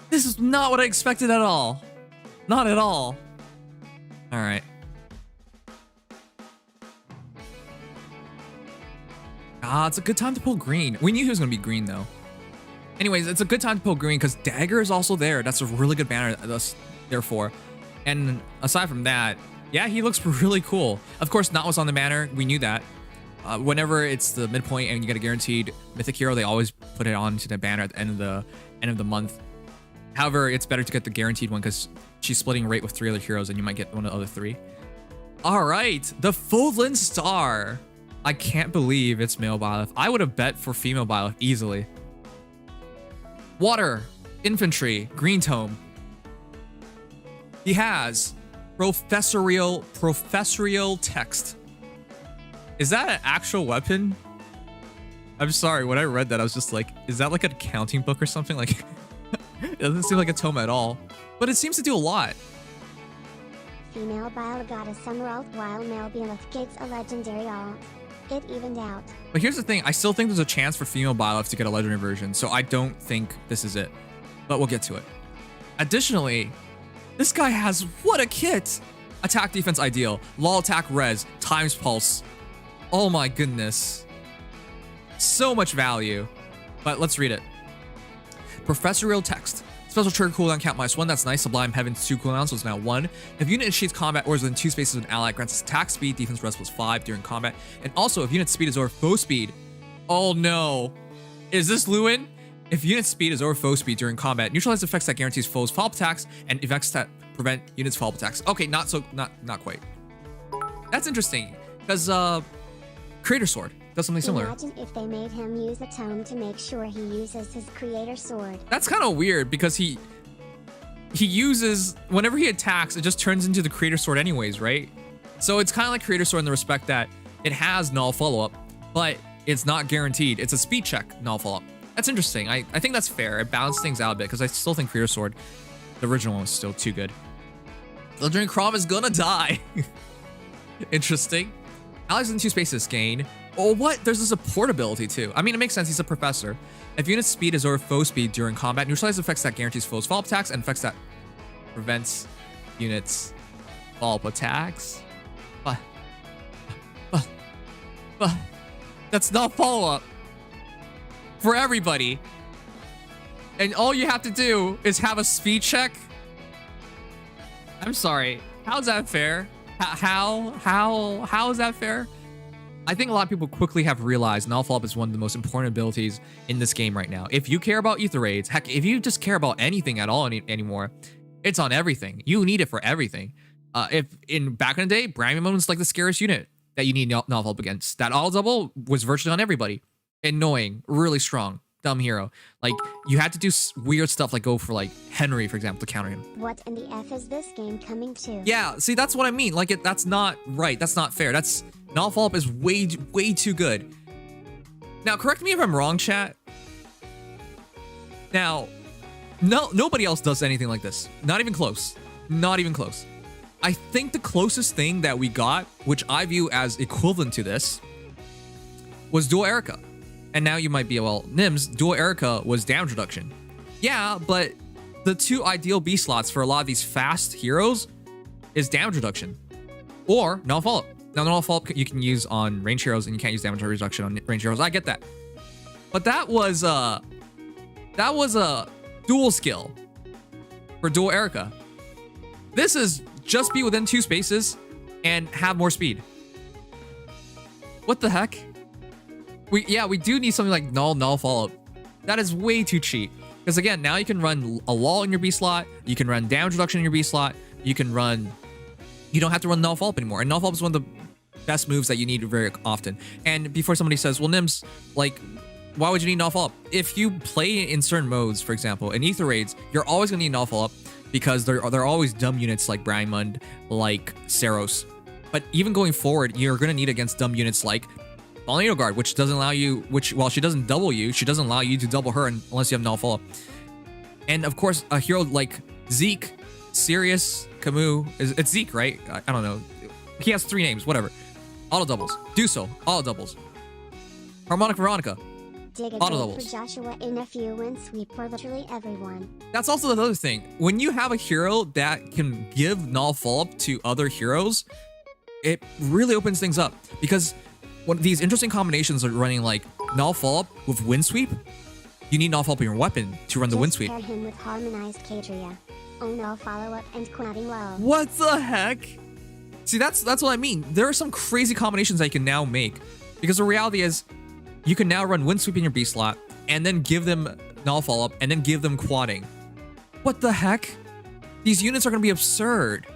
This is not what I expected at all. Not at all. All right. It's a good time to pull green. We knew he was gonna be green though. Anyways, it's a good time to pull green because Dagger is also there. That's a really good banner that's there for. And aside from that, yeah, he looks really cool. Of course, not what's on the banner. We knew that. Whenever it's the midpoint and you get a guaranteed mythic hero, they always put it onto the banner at the end of the month. However, it's better to get the guaranteed one because she's splitting rate with 3 other heroes and you might get one of the other 3. All right, the Fodlan Star. I can't believe it's male Byleth. I would have bet for female Byleth easily. Water, infantry, green tome. He has professorial text. Is that an actual weapon? I'm sorry, when I read that, I was just like, is that like an accounting book or something? Like, it doesn't seem like a tome at all, but it seems to do a lot. Female Bile got a summer alt while male Beelith gets a legendary alt. It evened out. But here's the thing, I still think there's a chance for female Byleth to get a legendary version, so I don't think this is it. But we'll get to it. Additionally, this guy has, what a kit! Attack defense ideal, law attack res, times pulse. Oh my goodness. So much value. But let's read it. Professorial text. Special trigger cooldown count -1. That's nice. Sublime Heaven's 2 cooldowns, so it's now 1. If unit initiates combat or is within 2 spaces of an ally, it grants attack speed, defense res +5 during combat. And also, if unit speed is over foe speed. Oh no. Is this Lewin? If unit speed is over foe speed during combat, neutralize effects that guarantees foes follow-up attacks and effects that prevent units follow-up attacks. Okay, not quite. That's interesting because Creator Sword does something similar. Imagine if they made him use a tome to make sure he uses his Creator Sword. That's kind of weird because he uses, whenever he attacks, it just turns into the Creator Sword anyways, right? So it's kind of like Creator Sword in the respect that it has null follow-up, but it's not guaranteed. It's a speed check null follow-up. That's interesting. I think that's fair. It balanced things out a bit because I still think Creator Sword, the original one, was still too good. Legendary Crom is gonna die. Interesting. Allies in 2 spaces gain. Oh, what? There's a support ability too. I mean, it makes sense. He's a professor. If unit speed is over foe speed during combat, neutralize effects that guarantees foes follow-up attacks and effects that prevents units follow-up attacks. But that's not follow-up for everybody. And all you have to do is have a speed check. I'm sorry. How's that fair? How is that fair? I think a lot of people quickly have realized null follow-up is one of the most important abilities in this game right now. If you care about Ether Raids, heck, if you just care about anything at all anymore, it's on everything. You need it for everything. If in back in the day, Bramimon was like the scariest unit that you need null follow-up against. That all double was virtually on everybody. Annoying, really strong, dumb hero. Like you had to do weird stuff like go for like Henry, for example, to counter him. What in the F is this game coming to? Yeah, see, that's what I mean. Like that's not right. That's not fair. That's null follow-up is way too good. Now, correct me if I'm wrong, chat. Now, nobody else does anything like this. Not even close. Not even close. I think the closest thing that we got, which I view as equivalent to this, was Dual Erica. And now you might be, well, Nims, Dual Erica was damage reduction. Yeah, but the 2 ideal B slots for a lot of these fast heroes is damage reduction or null follow-up. Now, null follow-up you can use on range heroes, and you can't use damage reduction on range heroes. I get that, but that was a dual skill for Dual Erica. This is just be within 2 spaces and have more speed. What the heck? We do need something like null follow-up. That is way too cheap. Because again, now you can run a wall in your B slot. You can run damage reduction in your B slot. You don't have to run null follow-up anymore. And null follow-up is one of the best moves that you need very often. And before somebody says, well, Nims, like, why would you need null follow-up? If you play in certain modes, for example, in Ether Raids, you're always going to need null follow-up because there are always dumb units like Bramimond, like Saros. But even going forward, you're going to need against dumb units like Tornado Guard, which doesn't allow you, while she doesn't double you, she doesn't allow you to double her unless you have null follow. And of course, a hero like Zeke, Sirius, Camus, it's Zeke, right? I don't know. He has 3 names, whatever. Auto doubles. Do so. Auto doubles. Harmonic Veronica. Dig a Auto date doubles. for Joshua in a few win sweep for literally everyone. That's also another thing. When you have a hero that can give null follow-up to other heroes, it really opens things up. Because when these interesting combinations are running like null follow-up with wind sweep, you need null follow-up in your weapon to run the wind sweep. Pair him with harmonized Kadria. Oh no, follow-up and quadding low. What the heck? See, that's what I mean. There are some crazy combinations that you can now make. Because the reality is, you can now run wind sweep in your B slot, and then give them null follow-up, and then give them quadding. What the heck? These units are gonna be absurd.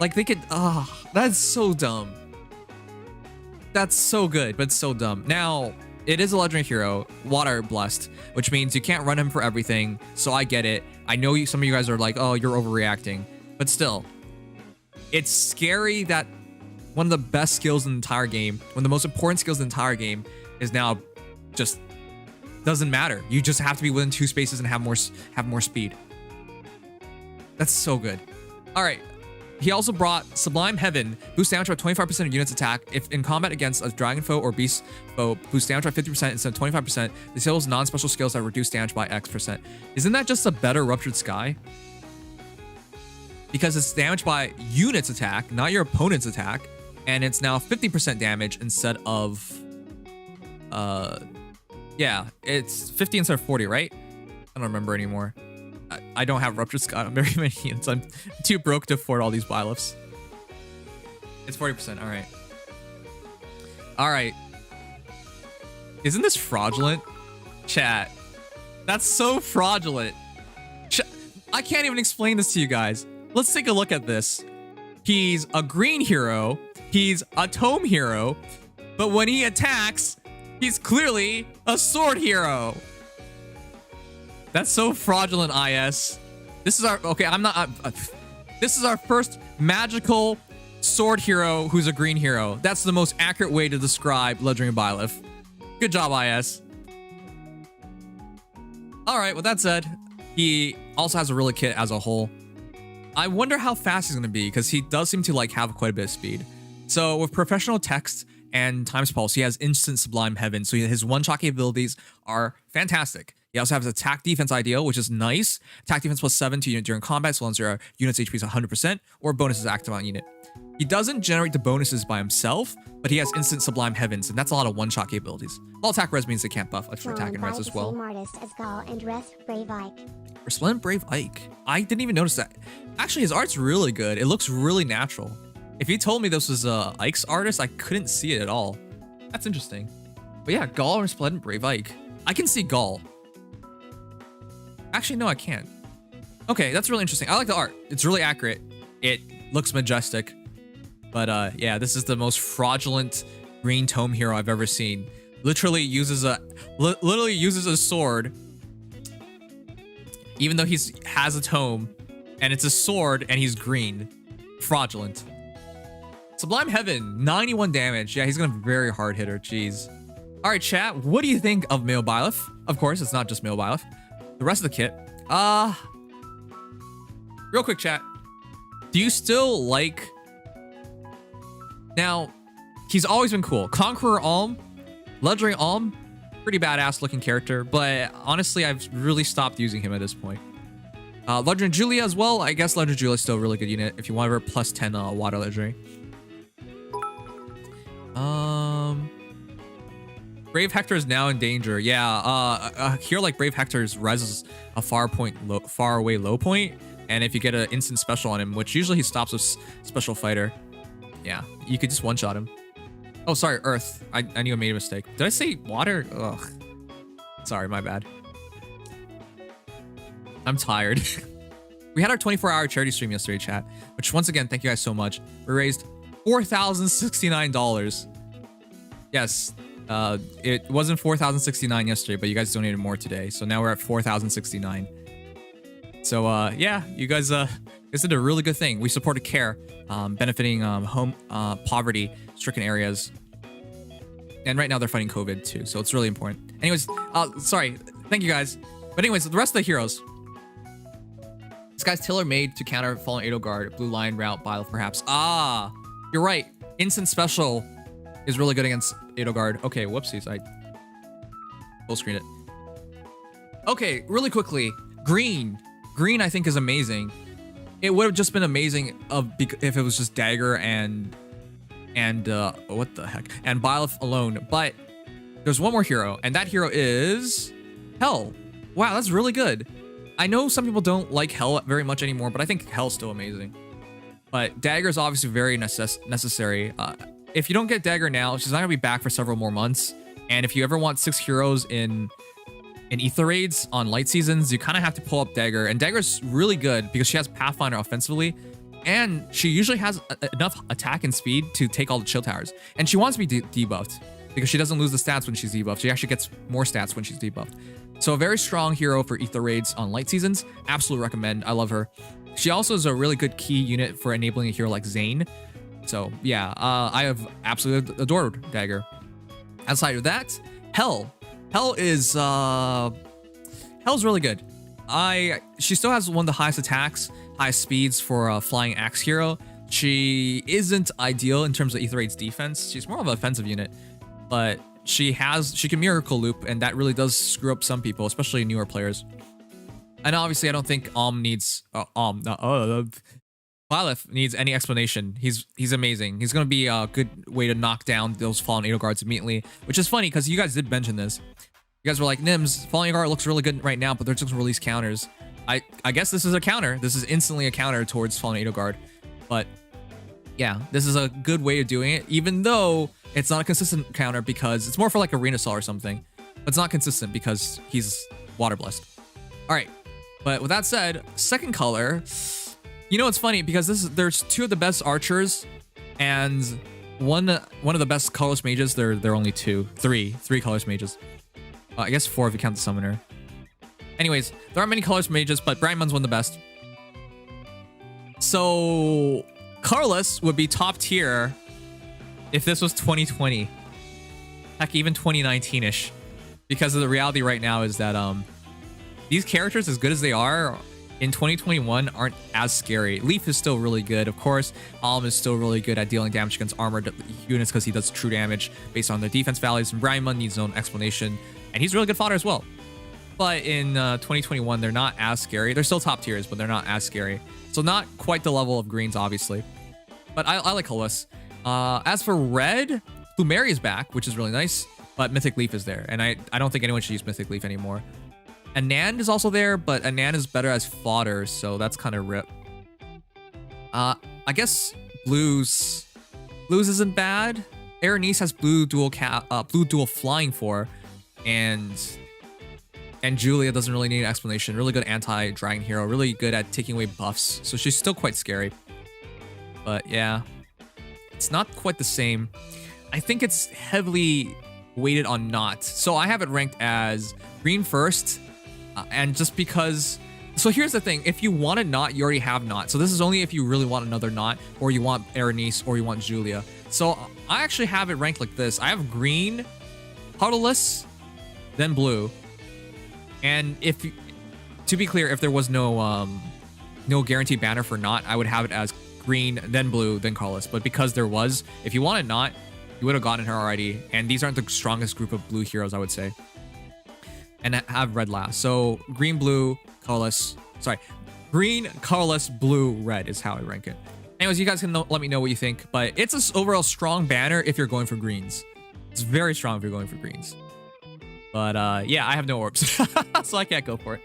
Like they could, that's so dumb. That's so good, but so dumb. Now, it is a legendary hero, Water Blessed, which means you can't run him for everything, so I get it. I know some of you guys are like, oh, you're overreacting, but still. It's scary that one of the best skills in the entire game, one of the most important skills in the entire game, is now just doesn't matter. You just have to be within 2 spaces and have more speed. That's so good. All right. He also brought Sublime Heaven, boost damage by 25% of units attack. If in combat against a dragon foe or beast foe, boost damage by 50% instead of 25%. Disables non-special skills that reduce damage by X%. Isn't that just a better Ruptured Sky? Because it's damage by units attack, not your opponent's attack. And it's now 50% damage instead of... yeah, it's 50 instead of 40, right? I don't remember anymore. I don't have Ruptured Sky on very many units. I'm too broke to afford all these buy-lifts. It's 40%, all right. All right. Isn't this fraudulent? Chat. That's so fraudulent. I can't even explain this to you guys. Let's take a look at this. He's a green hero. He's a tome hero. But when he attacks, he's clearly a sword hero. That's so fraudulent, IS. This is our... Okay, I'm not... this is our first magical sword hero who's a green hero. That's the most accurate way to describe Legendary Byleth. Good job, IS. Alright, with that said, he also has a really kit as a whole. I wonder how fast he's going to be, because he does seem to like have quite a bit of speed. So with Professional Text and Time's Pulse, he has instant Sublime Heaven, so his one-shot capabilities are fantastic. He also has Attack Defense Ideal, which is nice. Attack Defense plus 7 to unit during combat, so long as your unit's HP is 100%, or bonus is active on unit. He doesn't generate the bonuses by himself, but he has instant Sublime Heavens, and that's a lot of one-shot capabilities. All attack res means they can't buff for attack and res as well. Same artist as Gaul and Brave Ike. Resplendent Brave Ike. I didn't even notice that. Actually, his art's really good. It looks really natural. If you told me this was Ike's artist, I couldn't see it at all. That's interesting. But yeah, Gaul and Resplendent Brave Ike. I can see Gaul. Actually, no, I can't. Okay, that's really interesting. I like the art. It's really accurate. It looks majestic. But yeah, this is the most fraudulent green tome hero I've ever seen. Literally uses a sword, even though he has a tome, and it's a sword, and he's green. Fraudulent. Sublime Heaven, 91 damage. Yeah, he's gonna be a very hard hitter. Jeez. All right, chat. What do you think of Male Byleth? Of course, it's not just Male Byleth. The rest of the kit. Real quick, chat. Do you still like... Now, he's always been cool. Conqueror Alm, Legendary Alm, pretty badass looking character, but honestly, I've really stopped using him at this point. Legendary Julia as well. I guess Legendary Julia is still a really good unit if you want her plus 10 water legendary. Brave Hector is now in danger. Yeah, here like Brave Hector's res is a far away low point, and if you get an instant special on him, which usually he stops with special fighter, yeah, you could just one-shot him. Oh, sorry, Earth. I knew I made a mistake. Did I say water? Ugh. Sorry, my bad. I'm tired. We had our 24-hour charity stream yesterday, chat, which once again, thank you guys so much. We raised $4,069. Yes, it wasn't $4,069 yesterday, but you guys donated more today, so now we're at $4,069. So yeah, you guys did a really good thing. We supported CARE, benefiting poverty-stricken areas. And right now they're fighting COVID too, so it's really important. Anyways, sorry. Thank you guys. But anyways, the rest of the heroes. This guy's tailor-made to counter Fallen Edelgard, Blue Lion route, Bile perhaps. Ah, you're right. Instant special is really good against Edelgard. Okay, whoopsies. I full screen it. Okay, really quickly. Green. Green I think is amazing. It would have just been amazing if it was just Dagger and what the heck? And Byleth alone. But there's one more hero, and that hero is Hell. Wow, that's really good. I know some people don't like Hell very much anymore, but I think Hell's still amazing. But Dagger is obviously very necessary. If you don't get Dagger now, she's not gonna be back for several more months. And if you ever want 6 heroes in Ether raids on light seasons, you kind of have to pull up Dagger. And Dagger's really good because she has Pathfinder offensively, and she usually has enough attack and speed to take all the chill towers. And she wants to be debuffed because she doesn't lose the stats when she's debuffed. She actually gets more stats when she's debuffed. So a very strong hero for Ether raids on light seasons. Absolutely recommend. I love her. She also is a really good key unit for enabling a hero like Zane. So yeah, I have absolutely adored Dagger. Outside of that, Hell. Hell is Hell's really good. She still has one of the highest attacks, highest speeds for a flying axe hero. She isn't ideal in terms of Ether Raid's defense. She's more of an offensive unit, but she can Miracle Loop, and that really does screw up some people, especially newer players. And obviously, I don't think Byleth needs any explanation. He's amazing. He's gonna be a good way to knock down those Fallen Edelgards immediately, which is funny because you guys did mention this. You guys were like, Nims, Fallen Edelgard looks really good right now, but they're just release counters. I guess this is a counter. This is instantly a counter towards Fallen Edelgard. But yeah, this is a good way of doing it, even though it's not a consistent counter because it's more for like Arena Saw or something. But it's not consistent because he's Water Blessed. All right, but with that said, second color. You know, it's funny because there's 2 of the best archers and one of the best colorless mages. There are only 3 colorless mages. I guess 4 if you count the summoner. Anyways, there aren't many colorless mages, but Brightmon's one of the best. So colorless would be top tier if this was 2020. Heck, even 2019-ish. Because of the reality right now is that these characters, as good as they are, in 2021 aren't as scary. Leaf is still really good. Of course, Alm is still really good at dealing damage against armored units because he does true damage based on their defense values. And Brightmon needs his own explanation. And he's really good fodder as well. But in 2021, they're not as scary. They're still top tiers, but they're not as scary. So not quite the level of greens, obviously. But I like colorless. As for red, Flumeri is back, which is really nice. But Mythic Leaf is there. And I don't think anyone should use Mythic Leaf anymore. Anand is also there, but Anand is better as fodder, so that's kind of rip. I guess blues isn't bad. Erenice has blue dual flying for, and Julia doesn't really need an explanation. Really good anti-dragon hero, really good at taking away buffs, so she's still quite scary. But yeah, it's not quite the same. I think it's heavily weighted on Not, so I have it ranked as green first. And just because, so here's the thing, if you want a Not, you already have Not. So this is only if you really want another Not, or you want Erenice, or you want Julia. So I actually have it ranked like this. I have green, colorless, then blue. And to be clear, if there was no guaranteed banner for Not, I would have it as green, then blue, then colorless. But because there was, if you wanted Not, you would have gotten her already. And these aren't the strongest group of blue heroes, I would say. And have red last. So green, blue, colorless. Sorry, green, colorless, blue, red is how I rank it. Anyways, you guys can let me know what you think. But it's an overall strong banner if you're going for greens. It's very strong if you're going for greens. But yeah, I have no orbs, so I can't go for it.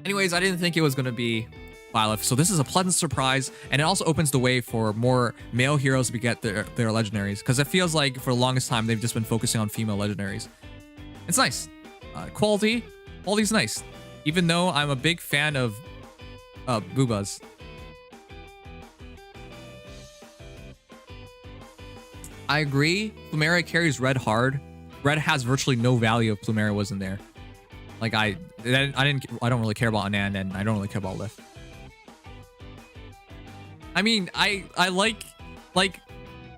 Anyways, I didn't think it was going to be Byleth. So this is a pleasant surprise. And it also opens the way for more male heroes to get their legendaries. Because it feels like for the longest time, they've just been focusing on female legendaries. It's nice. Quality's nice, even though I'm a big fan of boobas. I agree. Flumeri carries red hard. Red has virtually no value if Flumeri wasn't there. Like I don't really care about Anand, and I don't really care about Lith. I mean, I like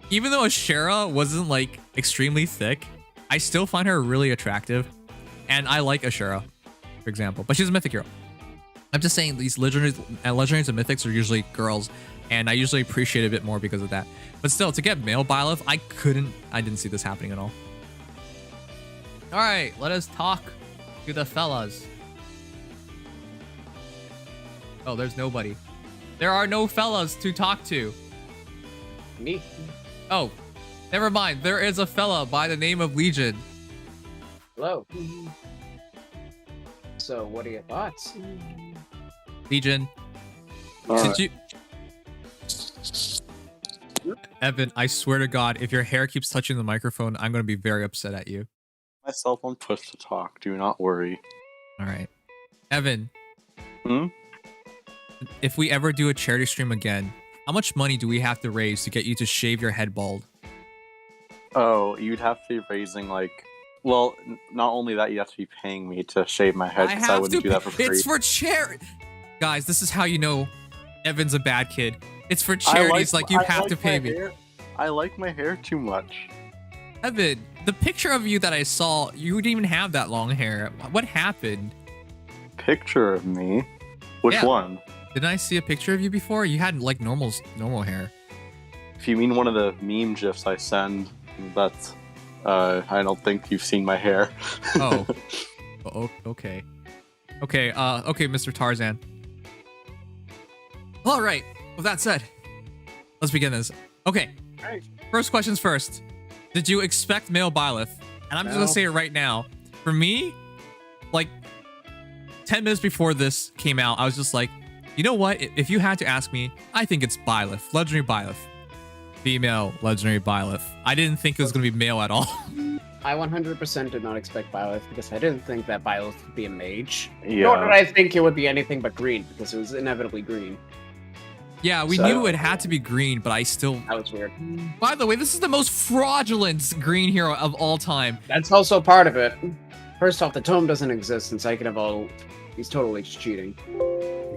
even though Ashera wasn't like extremely thick, I still find her really attractive. And I like Ashura, for example. But she's a mythic hero. I'm just saying these legendaries and mythics are usually girls. And I usually appreciate it a bit more because of that. But still, to get male Byleth, I didn't see this happening at all. All right, let us talk to the fellas. Oh, there's nobody. There are no fellas to talk to. Me. Oh, never mind. There is a fella by the name of Legion. Hello. So, what are your thoughts? Legion. Since you... Evan, I swear to God, if your hair keeps touching the microphone, I'm going to be very upset at you. Myself on push to talk. Do not worry. All right. Evan. Hmm? If we ever do a charity stream again, how much money do we have to raise to get you to shave your head bald? Oh, you'd have to be raising like... Well, not only that, you'd have to be paying me to shave my head because I wouldn't do that for free. It's for charity. Guys, this is how you know Evan's a bad kid. It's for charities, like you have to pay me. I like my hair too much. Evan, the picture of you that I saw, you didn't even have that long hair. What happened? Picture of me? Which one? Didn't I see a picture of you before? You had like normal hair. If you mean one of the meme gifs I send, that's... I don't think you've seen my hair. Oh. Okay. Okay, Mr. Tarzan. All right. With that said, let's begin this. Okay. First questions first. Did you expect male Byleth? And I'm just gonna say it right now. For me, like 10 minutes before this came out, I was just like, you know what? If you had to ask me, I think it's Byleth, legendary Byleth. Female legendary Byleth. I didn't think it was gonna be male at all. I 100% did not expect Byleth because I didn't think that Byleth would be a mage. Yeah. Nor did I think it would be anything but green because it was inevitably green. Yeah, we knew it had to be green, but I still... That was weird. By the way, this is the most fraudulent green hero of all time. That's also part of it. First off, the tome doesn't exist, and second of all, he's totally just cheating.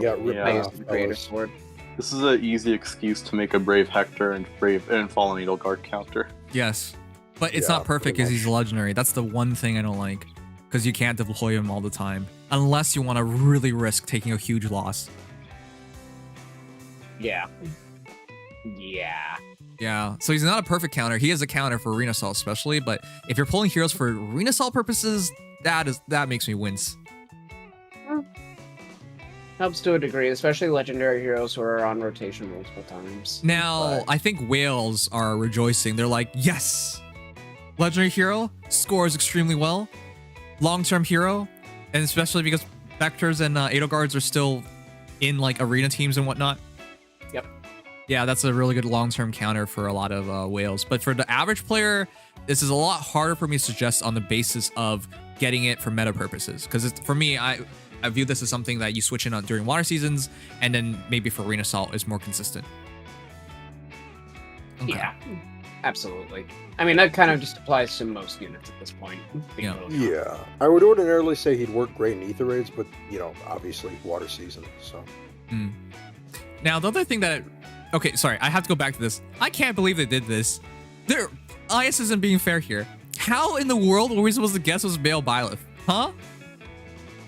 Yeah, the creator sword. This is an easy excuse to make a Brave Hector and Fallen Needle Guard counter. Yes, but it's not perfect because he's legendary. That's the one thing I don't like, because you can't deploy him all the time unless you want to really risk taking a huge loss. Yeah. Yeah. Yeah, so he's not a perfect counter. He is a counter for Arena Assault especially, but if you're pulling heroes for Arena Assault purposes, that makes me wince. Helps to a degree, especially legendary heroes who are on rotation multiple times. Now, I think whales are rejoicing. They're like, yes! Legendary hero, scores extremely well. Long-term hero, and especially because Vectors and Edelgards are still in like arena teams and whatnot. Yep. Yeah, that's a really good long-term counter for a lot of whales. But for the average player, this is a lot harder for me to suggest on the basis of getting it for meta purposes. Because for me, I view this as something that you switch in on during water seasons, and then maybe for Arena Assault is more consistent. Okay. Yeah, absolutely. I mean, that kind of just applies to most units at this point. Yeah, I would ordinarily say he'd work great in Ether Raids, but, you know, obviously water season, so... Now, the other thing that... Okay, sorry, I have to go back to this. I can't believe they did this. IS isn't being fair here. How in the world were we supposed to guess it was male Byleth? Huh?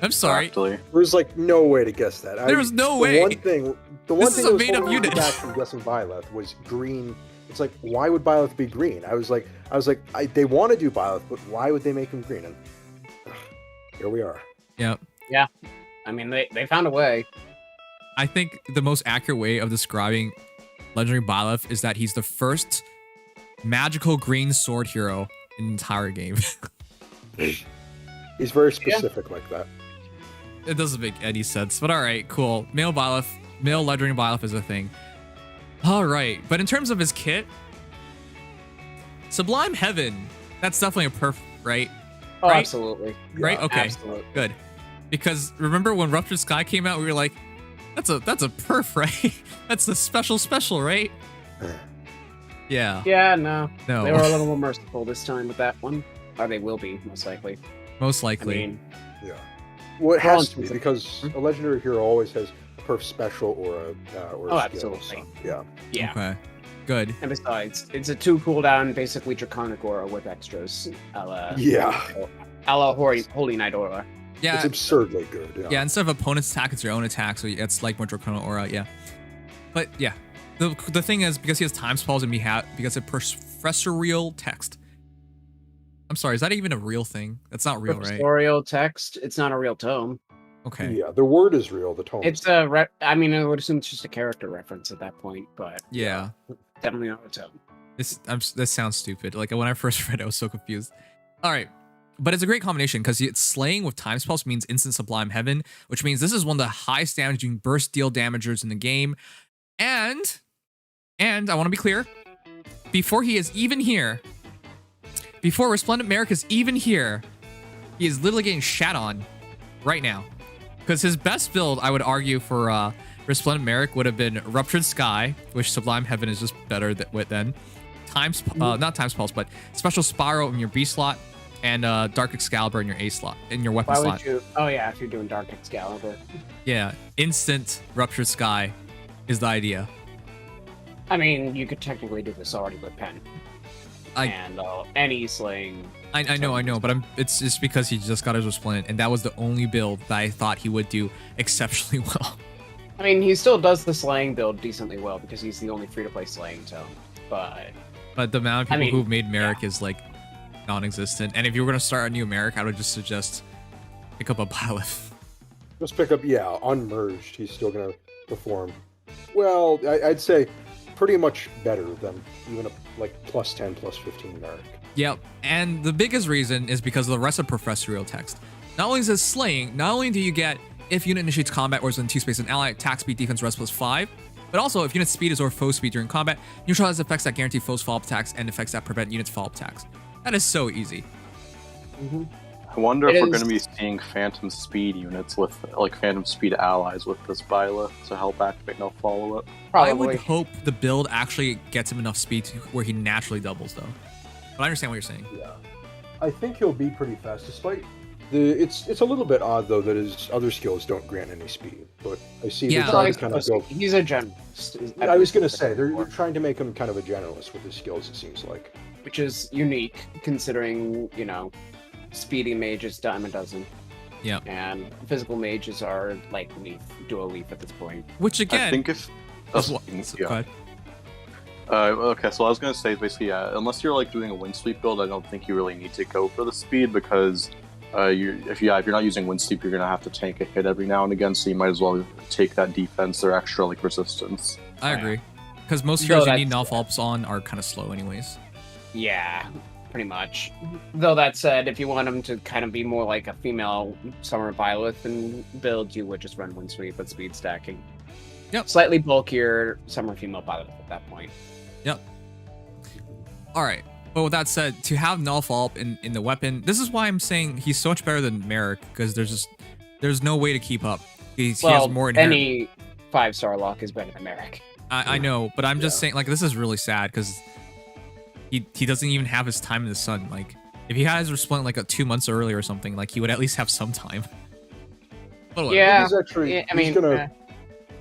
I'm sorry. Actually. There was like no way to guess that. There was no way. The one thing that was holding me unit. back from guessing Byleth was green. It's like, why would Byleth be green? I was like, they want to do Byleth, but why would they make him green? And here we are. Yep. Yeah. I mean, they found a way. I think the most accurate way of describing Legendary Byleth is that he's the first magical green sword hero in the entire game. He's very specific like that. It doesn't make any sense, but all right, cool. Male Byleth, male Legendary Byleth is a thing. All right, but in terms of his kit, Sublime Heaven, that's definitely a perf, right? Oh, right? Absolutely. Right? Yeah, okay, absolutely. Good. Because remember when Ruptured Sky came out, we were like, that's a perf, right? That's the special, right? Yeah. Yeah, no. No. They were a little more merciful this time with that one. Or they will be, most likely. Most likely. I mean, yeah. Well, it has to be, because a legendary hero always has a perf special or a skill. absolutely. So, yeah. Yeah. Okay. Good. And besides, it's a 2 cooldown, basically Draconic Aura with extras. A la Holy Knight Aura. Yeah. It's absurdly good. Yeah, instead of opponent's attack, it's your own attack, so it's like more Draconic Aura, yeah. But yeah, the thing is, because he has time spells and because of professorial text. I'm sorry, is that even a real thing? That's not real, right? Professorial text, it's not a real tome. Okay. Yeah, the word is real, the tone. It's a, I mean, I would assume it's just a character reference at that point, but yeah, definitely not a tome. This sounds stupid. Like when I first read it, I was so confused. All right. But it's a great combination because it's slaying with time spells means instant sublime heaven, which means this is one of the highest damaging burst deal damagers in the game. And I want to be clear, before he is even here, before Resplendent Merrick is even here, he is literally getting shat on right now. Because his best build, I would argue, for Resplendent Merrick would have been Ruptured Sky, which Sublime Heaven is just better than. Not Time Spells, but Special Spiral in your B slot, and Dark Excalibur in your A slot, in your weapon slot. Oh yeah, if you're doing Dark Excalibur. Yeah, instant Ruptured Sky is the idea. I mean, you could technically do this already with Pen. And any slaying. I know, but it's just because he just got his Resplendent, and that was the only build that I thought he would do exceptionally well. I mean, he still does the slaying build decently well because he's the only free-to-play slaying tome, but the amount of people who've made Merrick is like non-existent. And if you were going to start a new Merrick, I would just suggest pick up a Byleth. Just pick up, unmerged. He's still going to perform. Well, I'd say pretty much better than even a plus 10, plus 15 Merrick. Yep, and the biggest reason is because of the rest of professorial text. Not only is it slaying, not only do you get if unit initiates combat or is in 2 space an ally, attack speed, defense, rest +5, but also if unit speed is over foe speed during combat, neutralize effects that guarantee foes follow-up attacks and effects that prevent units follow-up attacks. That is so easy. I wonder if we're going to be seeing Phantom Speed units with, Phantom Speed allies with this Byleth to help activate no follow-up. I would hope the build actually gets him enough speed where he naturally doubles, though. But I understand what you're saying. Yeah. I think he'll be pretty fast, despite it's a little bit odd, though, that his other skills don't grant any speed. But I see they're trying to kind of go... He's a generalist. I was going to say, they're trying to make him kind of a generalist with his skills, it seems like. Which is unique, considering, speedy mages dime a dozen. Yeah. And physical mages are like dual leaf at this point. Which again, I think if okay, so I was gonna say basically, unless you're doing a wind sweep build, I don't think you really need to go for the speed because if you're not using wind sweep, you're gonna have to tank a hit every now and again, so you might as well take that defense or extra resistance. I agree, because most heroes you need non-follows on are kind of slow anyways. Yeah. Pretty much. Though that said, if you want him to kind of be more like a female Summer Byleth and build, you would just run Wind Sweep with speed stacking. Yep. Slightly bulkier Summer Female Byleth at that point. Yep. Alright. But with that said, to have null follow-up in the weapon, this is why I'm saying he's so much better than Merrick, because there's no way to keep up. He has more inherent... any 5-star lock is better than Merrick. I know, but I'm just saying, this is really sad, because he doesn't even have his time in the sun. If he had his Resplendent 2 months earlier or something, he would at least have some time. But yeah,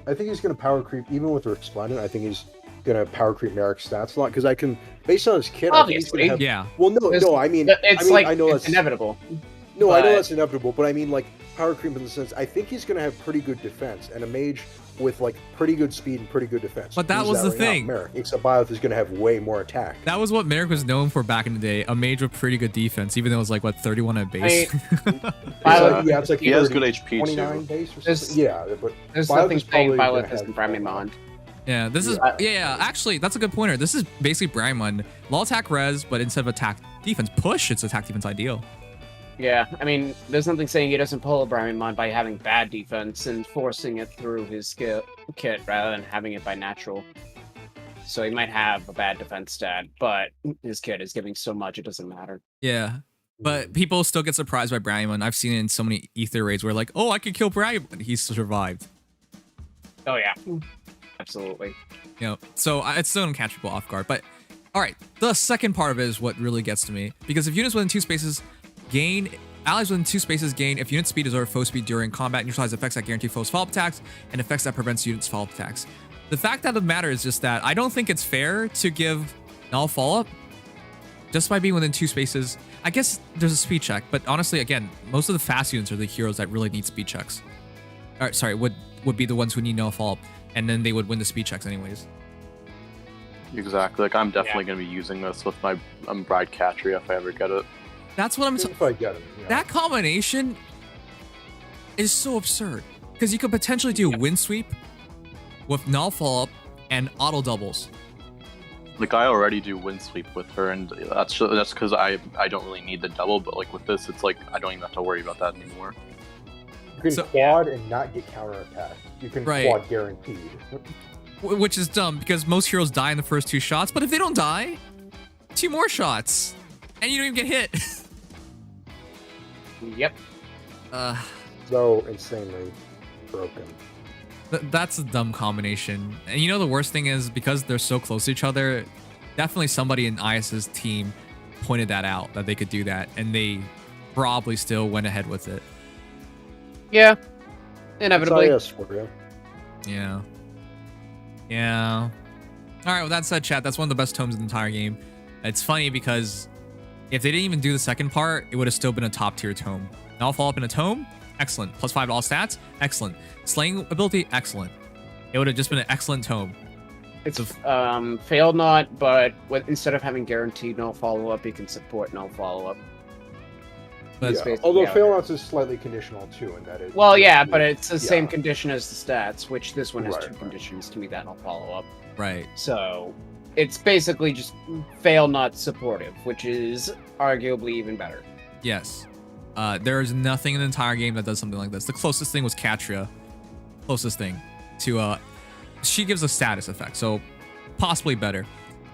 I think he's gonna power creep even with Resplendent. I think he's gonna power creep Merrick's stats a lot because I can, based on his kit, obviously, have, yeah. Well, no, I mean, I know it's inevitable. No, I know that's inevitable, but I mean, power creep in the sense, I think he's gonna have pretty good defense and a mage with pretty good speed and pretty good defense. But that was the thing. Merrick, except Byleth is gonna have way more attack. That was what Merrick was known for back in the day. A mage with pretty good defense, even though it was 31 at base. It's he has good HP 29 too. Base or something. Yeah, but there's nothing saying Byleth isn't Bramimond. Yeah, this is actually that's a good pointer. This is basically Bramimond. Low attack res, but instead of attack defense push, it's attack defense ideal. Yeah, I mean, there's nothing saying he doesn't pull a Bramimond by having bad defense and forcing it through his kit rather than having it by natural. So he might have a bad defense stat, but his kit is giving so much it doesn't matter. Yeah, but people still get surprised by Bramimond. I've seen it in so many Ether raids where oh, I could kill Bramimond. He's survived. Oh yeah, absolutely. So it still don't catch people off guard. But all right, the second part of it is what really gets to me, because if units within 2 spaces gain, allies within 2 spaces gain if unit speed is over foe speed during combat, neutralize effects that guarantee foes follow-up attacks and effects that prevents units follow-up attacks. The fact of the matter is just that I don't think it's fair to give null follow-up just by being within 2 spaces. I guess there's a speed check, but honestly, again, most of the fast units are the heroes that really need speed checks. Or, sorry, would be the ones who need null follow-up, and then they would win the speed checks anyways. Exactly. Like, I'm definitely going to be using this with my Bride Catria if I ever get it. That's what I'm If I get it. Yeah. That combination is so absurd because you could potentially do wind sweep with null follow-up and auto doubles. Like, I already do wind sweep with her, and that's because I don't really need the double. But like with this, it's like I don't even have to worry about that anymore. You can quad and not get counterattacked. You can quad guaranteed. Which is dumb because most heroes die in the first 2 shots, but if they don't die, 2 more shots, and you don't even get hit. Yep. So insanely broken. That's a dumb combination. And you know the worst thing is because they're so close to each other, definitely somebody in IS's team pointed that out, that they could do that, and they probably still went ahead with it. Yeah. Inevitably. That's IS for you. Yeah. Yeah. All right, with that said, chat, that's one of the best tomes in the entire game. It's funny because if they didn't even do the second part, it would have still been a top tier tome. Now I'll follow up in a tome. Excellent. +5 to all stats. Excellent. Slaying ability. Excellent. It would have just been an excellent tome. It's failed not, but instead of having guaranteed no follow-up, you can support no follow-up. Yeah. Although fail nots is slightly conditional too, in that it. Well, yeah, but it's the same condition as the stats, which this one has 2 conditions to meet that no follow-up. Right. So it's basically just fail not supportive, which is arguably even better. Yes. There is nothing in the entire game that does something like this. The closest thing was Catria. Closest thing to she gives a status effect, so possibly better.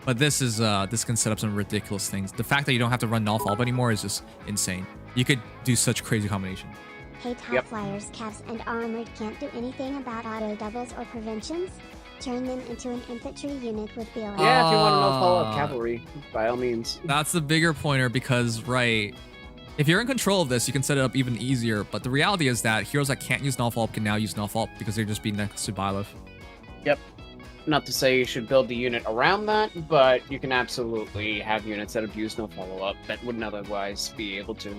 But this is this can set up some ridiculous things. The fact that you don't have to run null follow anymore is just insane. You could do such crazy combinations. Hey Top Flyers, Cavs, and Armored can't do anything about auto doubles or preventions? Turn them into an infantry unit with BLA. Yeah, if you want to no follow-up cavalry, by all means. That's the bigger pointer because, right, if you're in control of this, you can set it up even easier. But the reality is that heroes that can't use null follow-up can now use null follow-up because they're just being next to Byleth. Yep. Not to say you should build the unit around that, but you can absolutely have units that abuse no follow-up that wouldn't otherwise be able to.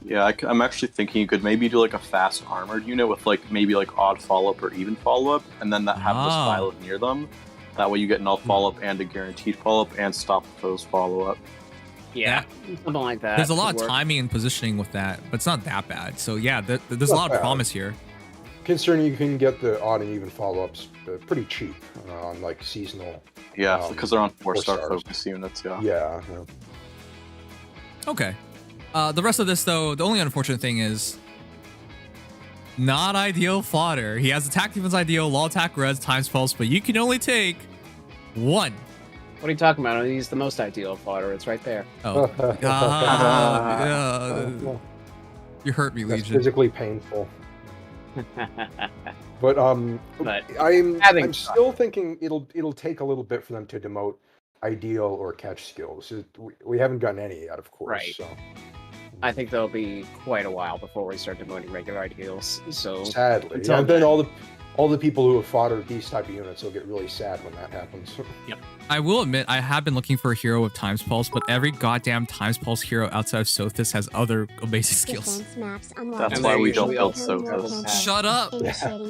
Yeah, I'm actually thinking you could maybe do like a fast armored unit with like maybe like odd follow-up or even follow-up, and then that have this Byleth near them. That way you get null follow-up and a guaranteed follow-up and stop the foe's follow-up. Yeah, something like that. There's a lot of timing and positioning with that, but it's not that bad. So yeah, there's a lot of promise here. Considering you can get the odd and even follow-ups pretty cheap on like seasonal. Yeah, because they're on 4-star focus units. Yeah. Okay. The rest of this, though, the only unfortunate thing is not ideal fodder. He has attack defense ideal, law attack res, times pulse, but you can only take 1. What are you talking about? He's the most ideal fodder. It's right there. Oh. You hurt me, That's Legion. physically painful. But I'm still thinking it'll take a little bit for them to demote ideal or catch skills. We haven't gotten any yet, of course. Right. So. I think there'll be quite a while before we start demoting regular ideals. So sadly, and then all the people who have foddered these type of units will get really sad when that happens. Yep. I will admit, I have been looking for a hero with Times Pulse, but every goddamn Times Pulse hero outside of Sothis has other amazing skills. That's why we don't build Sothis. Shut up!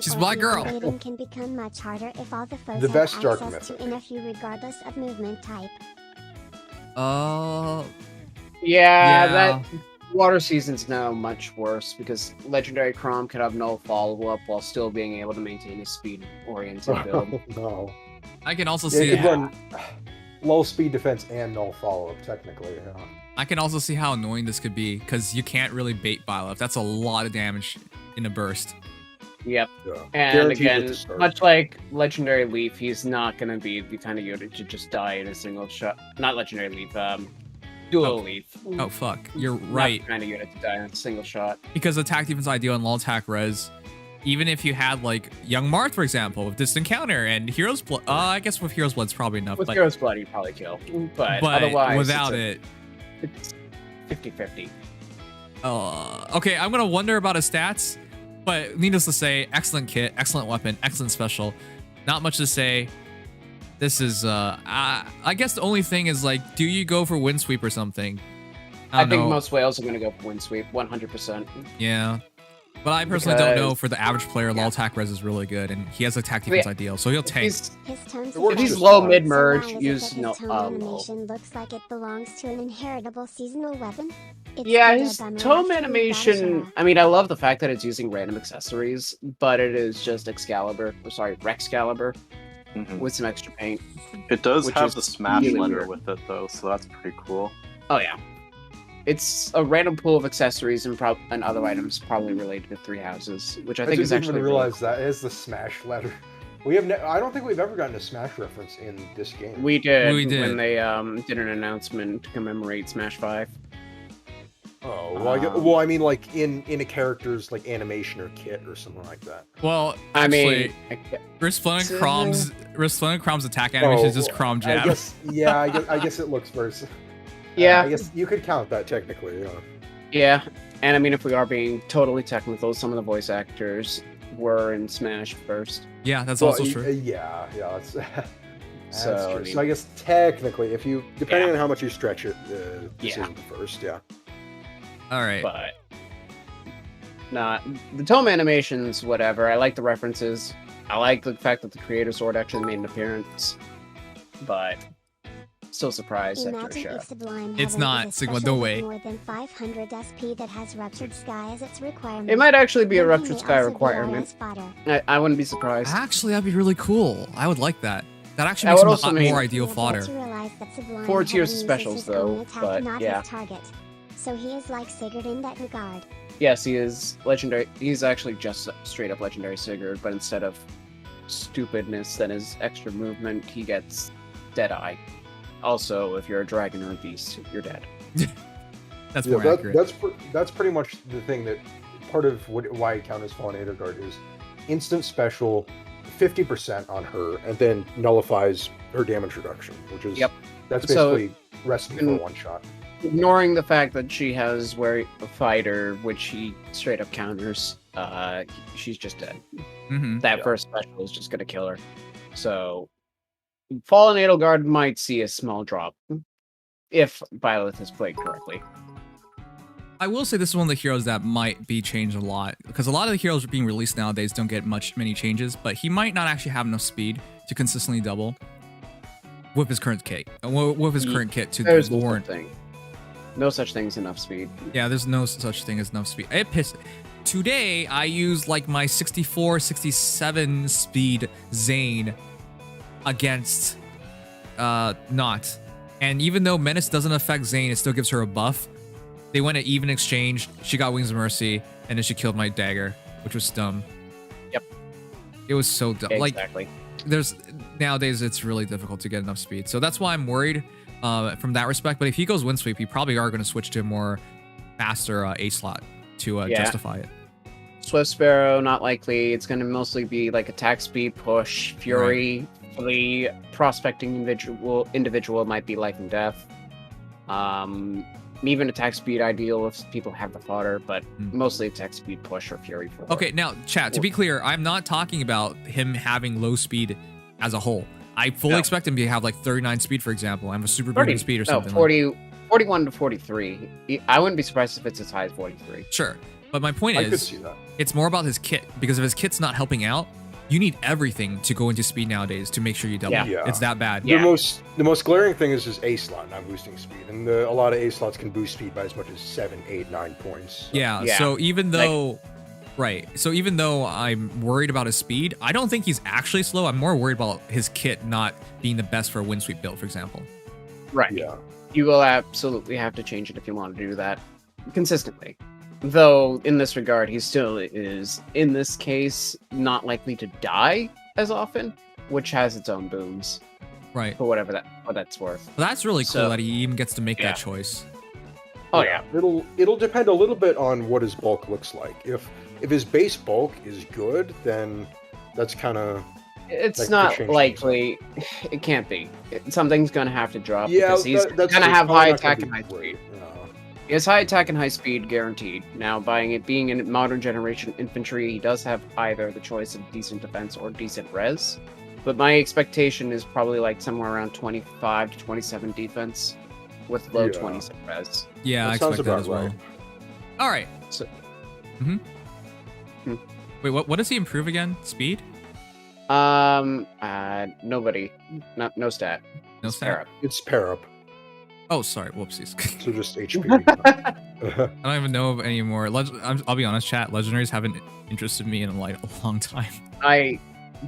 She's my girl! Can become much harder if all the foes The best have dark access to NFU regardless of movement type. Yeah, that water season's now much worse because Legendary Crom could have no follow-up while still being able to maintain a speed-oriented build. No. I can also Yeah, see you could run low speed defense and null follow-up, technically. Yeah. I can also see how annoying this could be because you can't really bait Byleth. That's a lot of damage in a burst. Yep. Yeah. And Guaranteed again, at the start. much like Legendary Leaf, he's not going to be the kind of unit to just die in a single shot. Not Legendary Leaf, Dual Leaf. Oh, fuck. You're right. Not the kind of unit to die in a single shot. Because attack defense ideal and low attack res, even if you had like Young Marth, for example, with distant counter and Hero's Blood, I guess with Hero's Blood's probably enough. With but, Hero's Blood, you'd probably kill. But otherwise, without it's 50-50. Okay, I'm gonna wonder about his stats, but needless to say, excellent kit, excellent weapon, excellent special. Not much to say. This is, I guess the only thing is, like, do you go for Wind Sweep or something? I think know. most whales are going to go for Wind Sweep, 100%. Yeah. But I personally don't know. For the average player, low attack res is really good, and he has attack defense ideal, so he'll tank. If he's low mid-merge, use no. Animation looks like it belongs to an inheritable seasonal weapon. It's Yeah, triggered his by tome miraculous animation. Gacha. I mean, I love the fact that it's using random accessories, but it is just Rexcalibur with some extra paint. It does which have is the smash really letter weird. with it though, so that's pretty cool. Oh yeah, it's a random pool of accessories and other items probably related to Three Houses, which I think is didn't actually even really realize that is the Smash letter. We have. I don't think we've ever gotten a Smash reference in this game. We did, We did. when they did an announcement to commemorate Smash 5. Oh well, I mean, like in a character's like animation or kit or something like that. Well, I actually, mean, Risplenic attack animation is just Crom Jab. I guess, yeah, I guess it looks worse. Yeah. I guess you could count that technically. Yeah. Yeah, and I mean, if we are being totally technical, some of the voice actors were in Smash first. Yeah, that's Well, also true. Yeah, that's So, true. I mean- So I guess technically, if you depending on how much you stretch it, this Yeah. isn't the first. Yeah. All right. But not the tome animations, whatever. I like the references. I like the fact that the Creator Sword actually made an appearance, but still surprised after a Imagine show. if Sublime It's Heaven not, is a Sigma, special no with way. more than 500 SP that has Ruptured Sky as its requirement. It might actually be a Then he Ruptured may Sky also be requirement. RS fodder. I wouldn't be surprised. Actually, that'd be really cool. I would like that. That actually That makes would him also a lot mean- more ideal You'll get fodder. to realize that Sublime 4 tiers Heaven specials, uses his own though, attack, but not yeah. his target. So he is like Sigurd in that regard. Yes, he is legendary. He's actually just straight up legendary Sigurd, but instead of stupidness and his extra movement, he gets Deadeye. Also, if you're a dragon or a beast, you're dead. That's Yeah, more accurate. that's pretty much the thing that part of why I count as Fallen Adergard is instant special, 50% on her, and then nullifies her damage reduction, which is that's So- basically recipe for one shot. Ignoring the fact that she has a fighter, which he straight up counters, she's just dead. Mm-hmm. That first special is just gonna kill her. So, Fallen Edelgard might see a small drop if Byleth is played correctly. I will say this is one of the heroes that might be changed a lot, because a lot of the heroes being released nowadays don't get many changes, but he might not actually have enough speed to consistently double with his current kit. With his current kit to There's no warrant. such thing. No such thing as enough speed. Yeah, there's no such thing as enough speed. It pissed. Today, I used like my 64, 67 speed Zane against Not. And even though Menace doesn't affect Zane, it still gives her a buff. They went at even exchange. She got Wings of Mercy, and then she killed my dagger, which was dumb. Yep. It was so dumb. Exactly. Nowadays it's really difficult to get enough speed. So that's why I'm worried from that respect. But if he goes Wind Sweep, you probably are going to switch to a more faster A slot to justify it. Swift Sparrow, not likely. It's going to mostly be like attack speed, push, fury. The prospecting individual might be life and death. Even attack speed ideal if people have the fodder, but mostly attack speed, push, or fury. For Okay, now, chat, to be clear, I'm not talking about him having low speed as a whole. I fully expect him to have like 39 speed, for example. I'm a super good speed or something. 41 to 43. I wouldn't be surprised if it's as high as 43. Sure. But my point I could is, see that. it's more about his kit, because if his kit's not helping out, you need everything to go into speed nowadays to make sure you double. Yeah. It's that bad. The most glaring thing is his A slot not boosting speed, and a lot of A slots can boost speed by as much as 7, 8, 9 points. So. Yeah, so even though... So even though I'm worried about his speed, I don't think he's actually slow. I'm more worried about his kit not being the best for a Wind Sweep build, for example. Right. Yeah. You will absolutely have to change it if you want to do that consistently. Though, in this regard, he still is, in this case, not likely to die as often, which has its own boons. Right. For whatever that's worth. Well, that's really cool So- that he even gets to make that choice. Oh, yeah. It'll depend a little bit on what his bulk looks like. If his base bulk is good, then that's kind of... It's not likely. It can't be. Something's going to have to drop Yeah, because he's that's going to true. have Probably high not gonna attack be and high great. speed. He has high attack and high speed guaranteed. Now, being in modern generation infantry, he does have either the choice of decent defense or decent res. but my expectation is probably like somewhere around 25 to 27 defense with low 20s res. Yeah, I expect that as well. All right. So, wait, what does he improve again? Speed? Nobody. No stat. No It's stat? pair up. It's pair up. Oh, sorry. Whoopsies. So just HP. I don't even know of any more. I'll be honest, chat. Legendaries haven't interested me in like a long time. I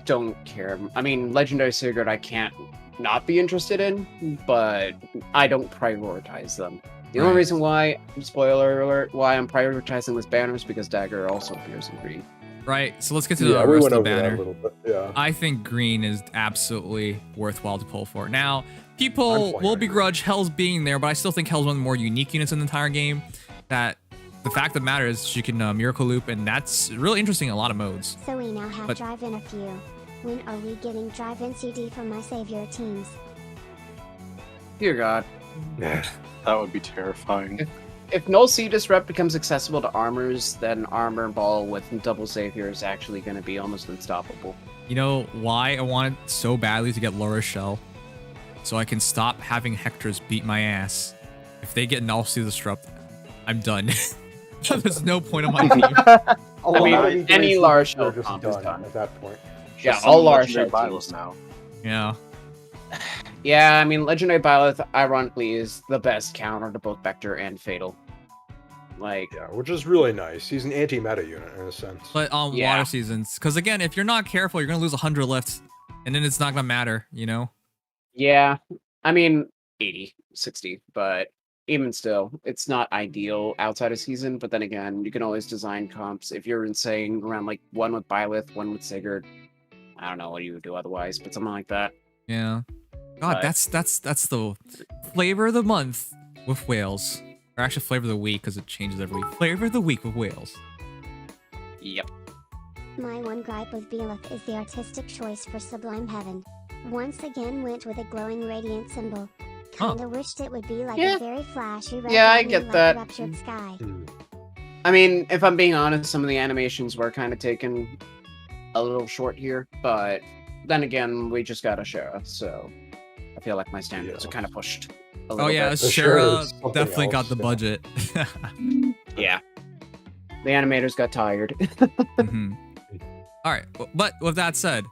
don't care. I mean, Legendary Sigurd I can't not be interested in, but I don't prioritize them. The only reason why, spoiler alert, why I'm prioritizing this banner is because Dagger also appears in green. Right, so let's get to the rest of the banner. A little bit, yeah. I think green is absolutely worthwhile to pull for. Now, people will begrudge Hell's being there, but I still think Hell's one of the more unique units in the entire game. That the fact that matters, she can Miracle Loop, and that's really interesting in a lot of modes. So we now have drive-in a few. When are we getting drive-in CD for my savior teams? Dear God. That would be terrifying. If Null Sea Disrupt becomes accessible to armors, then Armor Ball with double Savior is actually going to be almost unstoppable. You know why I want it so badly to get Laura Shell? So I can stop having Hectors beat my ass. If they get Null Sea Disrupt, I'm done. There's no point on my team. I mean, any Laura Shell comp is done at that point. Yeah, all Laura Shell teams now. Yeah. Yeah, I mean, Legendary Byleth, ironically, is the best counter to both Vector and Fatal. Like, yeah, which is really nice. He's an anti-meta unit in a sense. But on water seasons, because again, if you're not careful, you're gonna lose 100 lifts, and then it's not gonna matter, you know? Yeah, I mean, 80, 60, but even still, it's not ideal outside of season. But then again, you can always design comps. If you're insane around like one with Byleth, one with Sigurd, I don't know what you would do otherwise, but something like that. Yeah. God, that's the flavor of the month with whales. Or actually flavor of the week, because it changes every week. Flavor of the week with whales. Yep. My one gripe with Belith is the artistic choice for Sublime Heaven. Once again went with a glowing radiant symbol. Kinda wished it would be like a very flashy red I lightning get like that. Ruptured Sky. I mean, if I'm being honest, some of the animations were kind of taken a little short here, but then again, we just got a Shara, so I feel like my standards are kind of pushed a little bit. Shara definitely got the budget. Yeah. The animators got tired. All right, but with that said,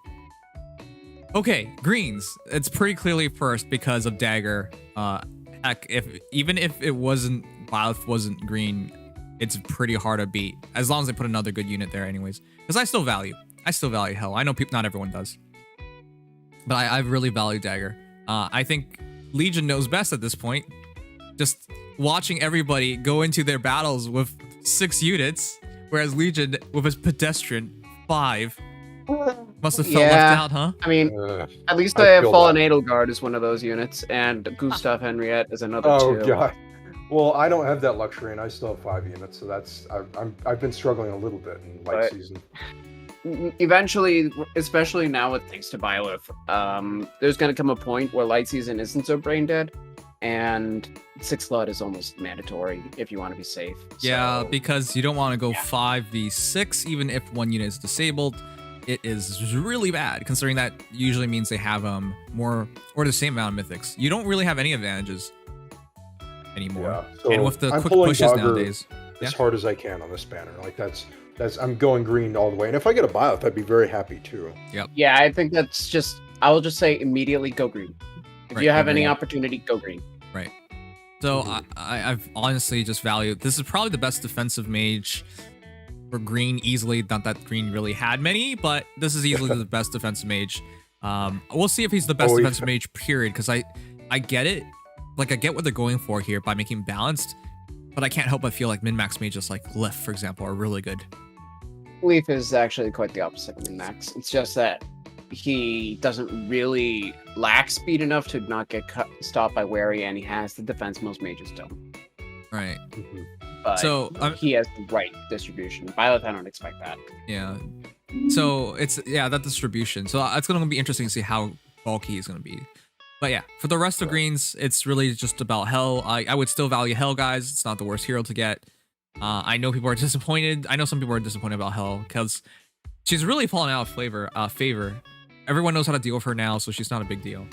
okay, greens. It's pretty clearly first because of Dagger. Heck, even if it wasn't, Byleth wasn't green, it's pretty hard to beat as long as they put another good unit there, anyways. Because I still value Hell. I know not everyone does, but I really value Dagger. I think Legion knows best at this point. Just watching everybody go into their battles with 6 units, whereas Legion with his pedestrian 5 must have felt left out, huh? I mean, at least I have Fallen Edelgard as one of those units, and Gustav Henriette is another 2. Oh god. Well, I don't have that luxury, and I still have 5 units, so that's I've been struggling a little bit in light season. Eventually, especially now with thanks to Byleth, there's going to come a point where light season isn't so brain dead, and 6 flood is almost mandatory if you want to be safe. Yeah, because you don't want to go 5v6 even if one unit is disabled. It is really bad, considering that usually means they have more or the same amount of mythics. You don't really have any advantages anymore. Yeah, so and with the I'm quick pulling pushes Dogger nowadays, as hard as I can on this banner. Like that's I'm going green all the way. And if I get a Byleth, I'd be very happy too. Yep. Yeah, I think that's just. I will just say immediately go green. If you have any opportunity, go green. Right. So I've honestly just valued. This is probably the best defensive mage for green easily. Not that green really had many, but this is easily the best defensive mage. We'll see if he's the best defensive mage, period, because I get it. Like, I get what they're going for here by making balanced, but I can't help but feel like min-max mages like Leaf, for example, are really good. Leaf is actually quite the opposite of min-max. It's just that he doesn't really lack speed enough to not get stopped by Wary, and he has the defense most mages don't. Right. But so he has the right distribution. Byleth, I don't expect that. Yeah. So it's that distribution. So it's going to be interesting to see how bulky he's going to be. But yeah, for the rest of greens, it's really just about Hell. I would still value Hell, guys. It's not the worst hero to get. I know people are disappointed. I know some people are disappointed about Hell because she's really fallen out of favor. Everyone knows how to deal with her now, so she's not a big deal.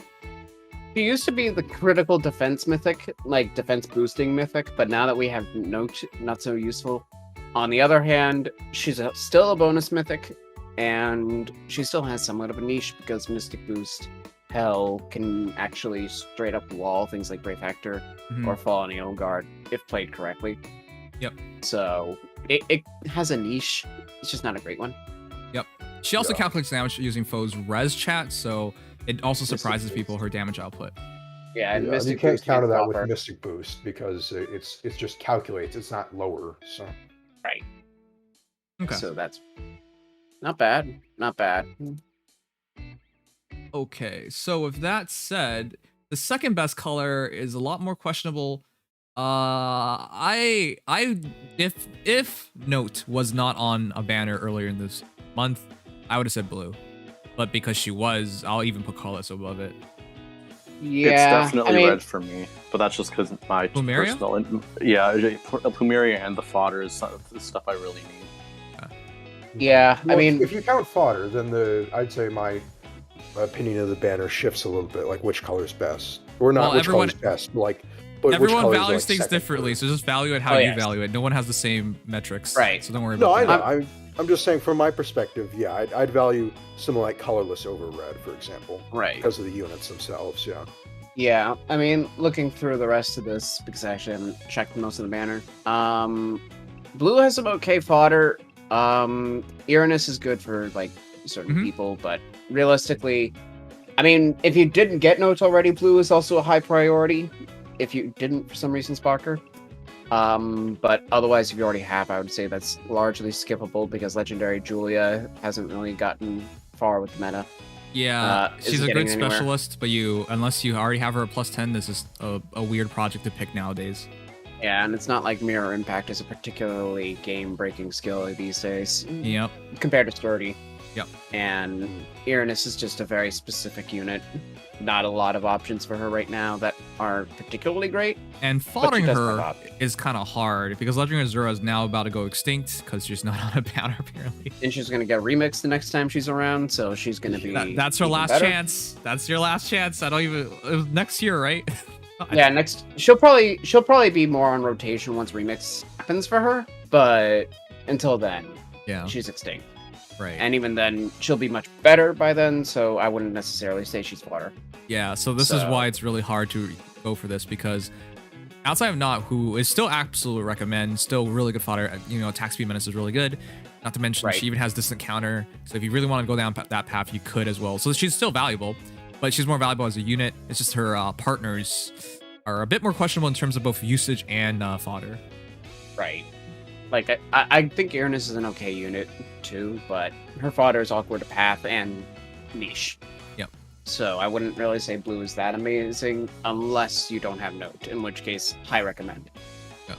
She used to be the critical defense mythic, like defense boosting mythic, but now that we have Note, not so useful. On the other hand, she's still a bonus mythic, and she still has somewhat of a niche because Mystic Boost Hell can actually straight up wall things like Brave Hector or Fall on the Own Guard if played correctly. Yep. So it has a niche. It's just not a great one. Yep. She also calculates damage using foes' res chat, so it also surprises people her damage output. Yeah, and you can't counter that with Mystic Boost because it's just calculates. It's not lower. So right. Okay. So that's not bad. Not bad. Okay. So with that said, the second best color is a lot more questionable. If Note was not on a banner earlier in this month, I would have said blue. But because she was, I'll even put colorless above it. Yeah, it's definitely red for me, but that's just because my Plumeria? personal. Yeah, Plumeria and the fodder is stuff I really need. Yeah, well, I mean, if you count fodder, then I'd say my opinion of the banner shifts a little bit, like which color's best, or not well, which color's best, like. But everyone values things differently, so just value it how you value it. No one has the same metrics, right? So don't worry about that. No, I know. I'm just saying from my perspective, yeah, I'd value something like colorless over red, for example, right? Because of the units themselves, yeah. Yeah, I mean, looking through the rest of this, because I actually haven't checked most of the banner. Blue has some okay fodder. Uranus is good for like certain people, but realistically, I mean, if you didn't get notes already, blue is also a high priority. If you didn't, for some reason, Sparker. But otherwise, if you already have, I would say that's largely skippable because Legendary Julia hasn't really gotten far with the meta. Yeah, she's a good anywhere. specialist, but unless you already have her at +10, this is a weird project to pick nowadays. Yeah, and it's not like Mirror Impact is a particularly game-breaking skill these days. Yep. Compared to Sturdy. Yep. And Uranus is just a very specific unit. Not a lot of options for her right now that are particularly great. And foddering her is kind of hard because Legendary Azura is now about to go extinct because she's not on a banner apparently. And she's going to get remixed the next time she's around, so she's going to be. That's her last chance. That's your last chance. I don't even. It was next year, right? Yeah, next. She'll probably be more on rotation once remix happens for her, but until then, yeah, she's extinct. Right. And even then, she'll be much better by then, so I wouldn't necessarily say she's fodder. Yeah, so this is why it's really hard to go for this, because outside of Not, who is still absolutely recommend, still really good fodder, attack speed menace is really good. Not to mention, she even has distant counter, so if you really want to go down that path, you could as well. So she's still valuable, but she's more valuable as a unit. It's just her partners are a bit more questionable in terms of both usage and fodder. Right. Like, I think Uranus is an okay unit, too, but her fodder is awkward to path and niche. Yep. So I wouldn't really say blue is that amazing, unless you don't have note, in which case, high recommend. Yep.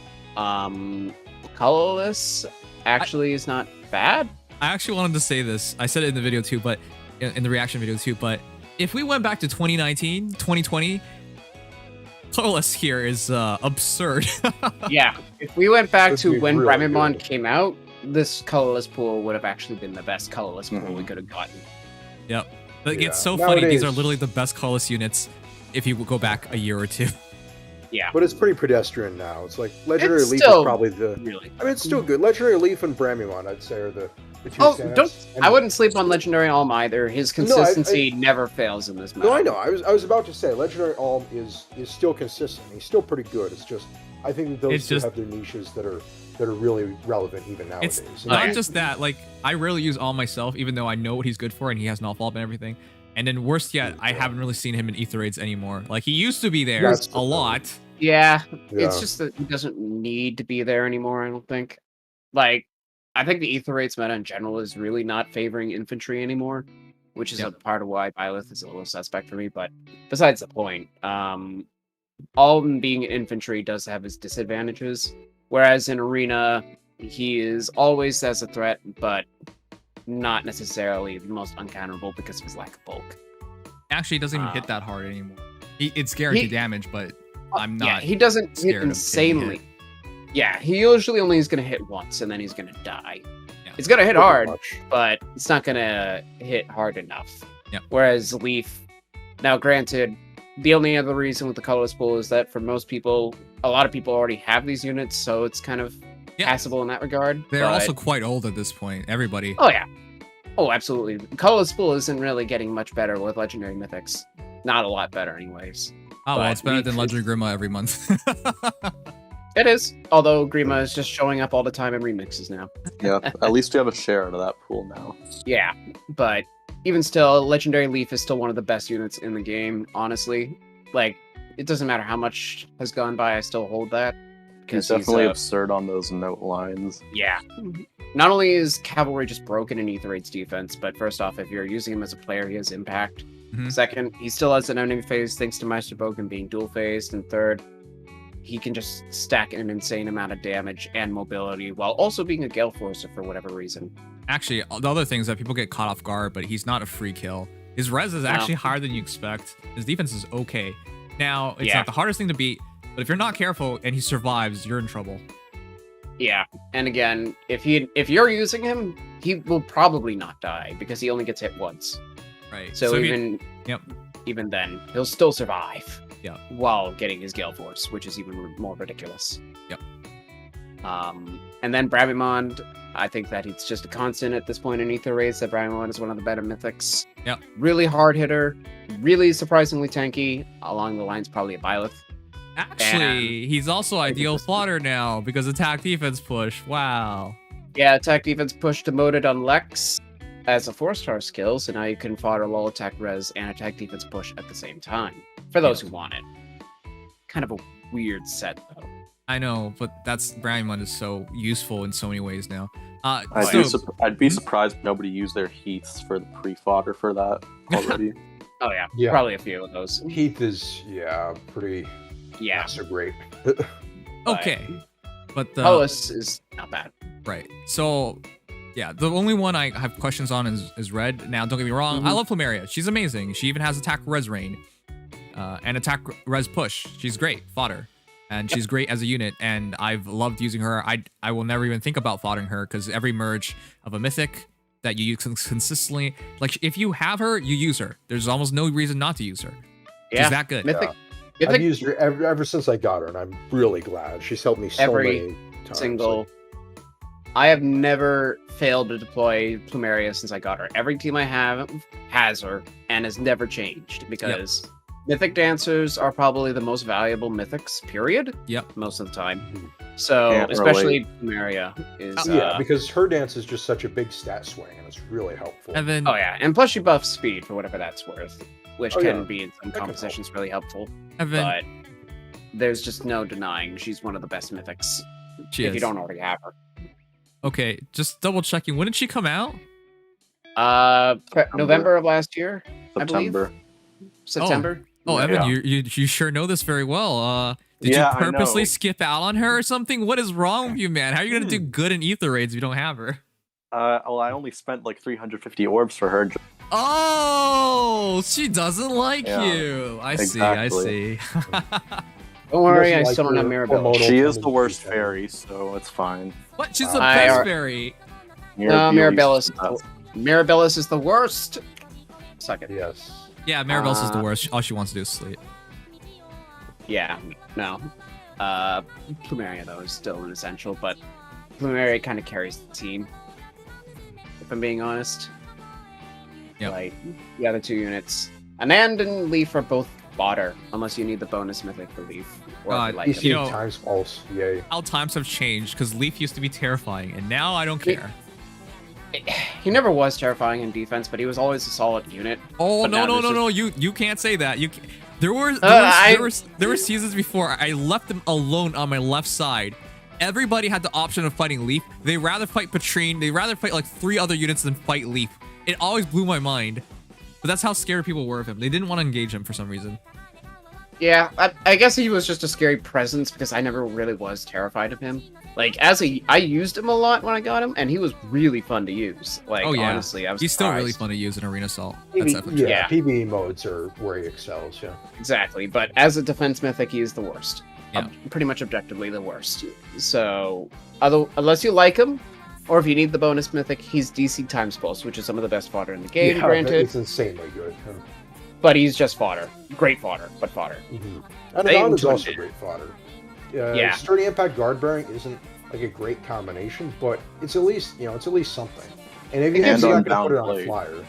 Colorless actually is not bad. I actually wanted to say this. I said it in the video, too, but in the reaction video, too, but if we went back to 2019, 2020, colorless here is absurd. Yeah, if we went back to when Bramimon came out, this colorless pool would have actually been the best colorless pool we could have gotten. Yep. Like, it's so funny. These are literally the best colorless units if you go back a year or two. Yeah. But it's pretty pedestrian now. It's like Legendary Leaf is probably the... Really? I mean, it's still good. Legendary Leaf and Bramimon, I'd say, are the two standouts. I wouldn't sleep on Legendary Alm either. His consistency never fails in this meta. No, I know. I was about to say, Legendary Alm is still consistent. He's still pretty good. It's just, I think that those two have their niches that are really relevant even nowadays. It's not just that. Like, I rarely use Alm myself, even though I know what he's good for and he has an off-bulb and everything. And then worst yet, I haven't really seen him in Ether Raids anymore. Like, he used to be there a lot. Yeah, it's just that he doesn't need to be there anymore, I don't think. Like, I think the Ether Raids meta in general is really not favoring infantry anymore, which is a part of why Byleth is a little suspect for me, but besides the point, Alm being infantry does have his disadvantages, whereas in Arena, he is always as a threat, but not necessarily the most uncounterable because of his lack of bulk. Actually, he doesn't even hit that hard anymore. It's guaranteed damage, but I'm not. Yeah, he doesn't hit insanely. Yeah, he usually only is going to hit once, and then he's going to die. Yeah. It's going to hit hard, but it's not going to hit hard enough. Yep. Whereas Leaf, now granted, the only other reason with the colorless pool is that for most people, a lot of people already have these units, so it's kind of passable in that regard. They're also quite old at this point. Everybody. Oh yeah. Oh, absolutely. Colorless pool isn't really getting much better with legendary mythics. Not a lot better, anyways. Oh, well, it's better than Legendary Grima every month. It is. Although Grima is just showing up all the time in remixes now. Yeah, at least we have a share out of that pool now. Yeah, but even still, Legendary Leaf is still one of the best units in the game, honestly. Like, it doesn't matter how much has gone by, I still hold that. It's definitely absurd on those note lines. Yeah. Not only is Cavalry just broken in Ether Raid's defense, but first off, if you're using him as a player, he has impact. Second, he still has an enemy phase thanks to Meister Boken being dual phased. And third, he can just stack an insane amount of damage and mobility while also being a Gale Forcer for whatever reason. Actually, the other thing is that people get caught off guard, but he's not a free kill. His res is actually higher than you expect. His defense is okay. Now, it's not the hardest thing to beat, but if you're not careful and he survives, you're in trouble. Yeah, and again, if you're using him, he will probably not die because he only gets hit once. Right. So even then, he'll still survive. Yeah. While getting his Gale Force, which is even more ridiculous. Yep. And then Bravimond, I think that it's just a constant at this point in Ether Raids that Bravimond is one of the better mythics. Yep. Really hard hitter, really surprisingly tanky, along the lines probably of Byleth. Actually, he's also ideal fodder now because attack defense push. Wow. Yeah, attack defense push demoted on Lex as a 4-star skill, so now you can fodder low attack res and attack defense push at the same time. For those who want it. Kind of a weird set, though. I know, but Bravimond is so useful in so many ways now. I'd be surprised if nobody used their Heaths for the pre-fodder for that already. Oh yeah, probably a few of those. Heath is pretty not so great. Okay, but the Hollis is not bad. Right. So yeah, the only one I have questions on is Red. Now, don't get me wrong, I love Plumeria. She's amazing. She even has attack res rain. And attack res push. She's great fodder, and she's great as a unit. And I've loved using her. I will never even think about foddering her because every merge of a mythic that you use consistently, like if you have her, you use her. There's almost no reason not to use her. She's that good. Mythic. I've used her ever since I got her, and I'm really glad. She's helped me so many times. I have never failed to deploy Plumeria since I got her. Every team I have has her and has never changed because. Mythic Dancers are probably the most valuable mythics, period. Yep. Most of the time. So, especially Plumeria is... because her dance is just such a big stat swing, and it's really helpful. And then... Oh, yeah. And plus she buffs speed for whatever that's worth, which can be in some compositions really helpful. And then... But there's just no denying she's one of the best mythics if you don't already have her. Okay, just double checking. When did she come out? November of last year, September. I believe. September. Oh, Evan, you sure know this very well. Did you purposely skip out on her or something? What is wrong with you, man? How are you gonna do good in Ether Raids if you don't have her? Well, I only spent like 350 orbs for her. Oh, she doesn't like you. I see. Don't worry, I still don't have Mirabella. She is the worst fairy, so it's fine. What? She's the best fairy. No, Mirabellis is the worst. Suck it. Yes. Yeah, Mirabellis is the worst. All she wants to do is sleep. Yeah, no. Plumeria, though, is still an essential, but Plumeria kind of carries the team, if I'm being honest. Yeah. Like, the other two units. Anand and Leaf are both fodder, unless you need the bonus mythic for Leaf. Or times pulse, yay. How times have changed, because Leaf used to be terrifying, and now I don't care. He never was terrifying in defense, but he was always a solid unit. Oh, no, you can't say that. There were seasons before I left them alone on my left side. Everybody had the option of fighting Leaf. They rather fight Patrine. They rather fight like 3 other units than fight Leaf. It always blew my mind. But that's how scared people were of him. They didn't want to engage him for some reason. Yeah, I guess he was just a scary presence because I never really was terrified of him. Like, I used him a lot when I got him, and he was really fun to use. Like, honestly, I was He's surprised. still really fun to use in Arena Assault. PvE modes are where he excels, Exactly, but as a defense mythic, he is the worst. Pretty much objectively the worst. So, unless you like him, Or if you need the bonus mythic, he's DC Times Pulse, which is some of the best fodder in the game, granted. It's insanely good. But he's just fodder. Great fodder, but fodder. And Adon is also great fodder. Yeah. Sturdy Impact Guard Bearing isn't like a great combination, but it's at least something. And if you have to put it on a flyer.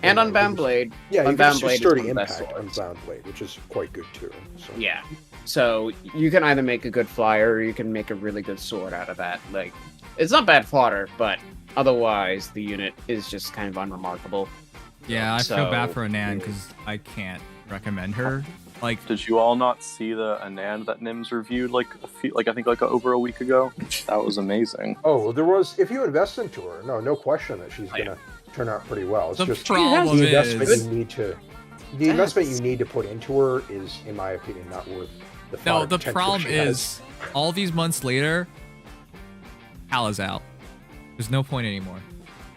And Unbound Blade. Yeah, Unbound you can Blade Sturdy Impact Unbound Blade, which is quite good too. So. Yeah. So you can either make a good flyer or you can make a really good sword out of that. Like, it's not bad fodder, but otherwise the unit is just kind of unremarkable. Yeah, I feel bad for Anand because I can't recommend her. Like, did you all not see the Anand that Nims reviewed I think over a week ago? That was amazing. Oh, there was. If you invest into her, no question that she's gonna turn out pretty well. It's the just problem the investment you need to put into her is, in my opinion, not worth the. No, the problem is all these months later, Hala's out. There's no point anymore.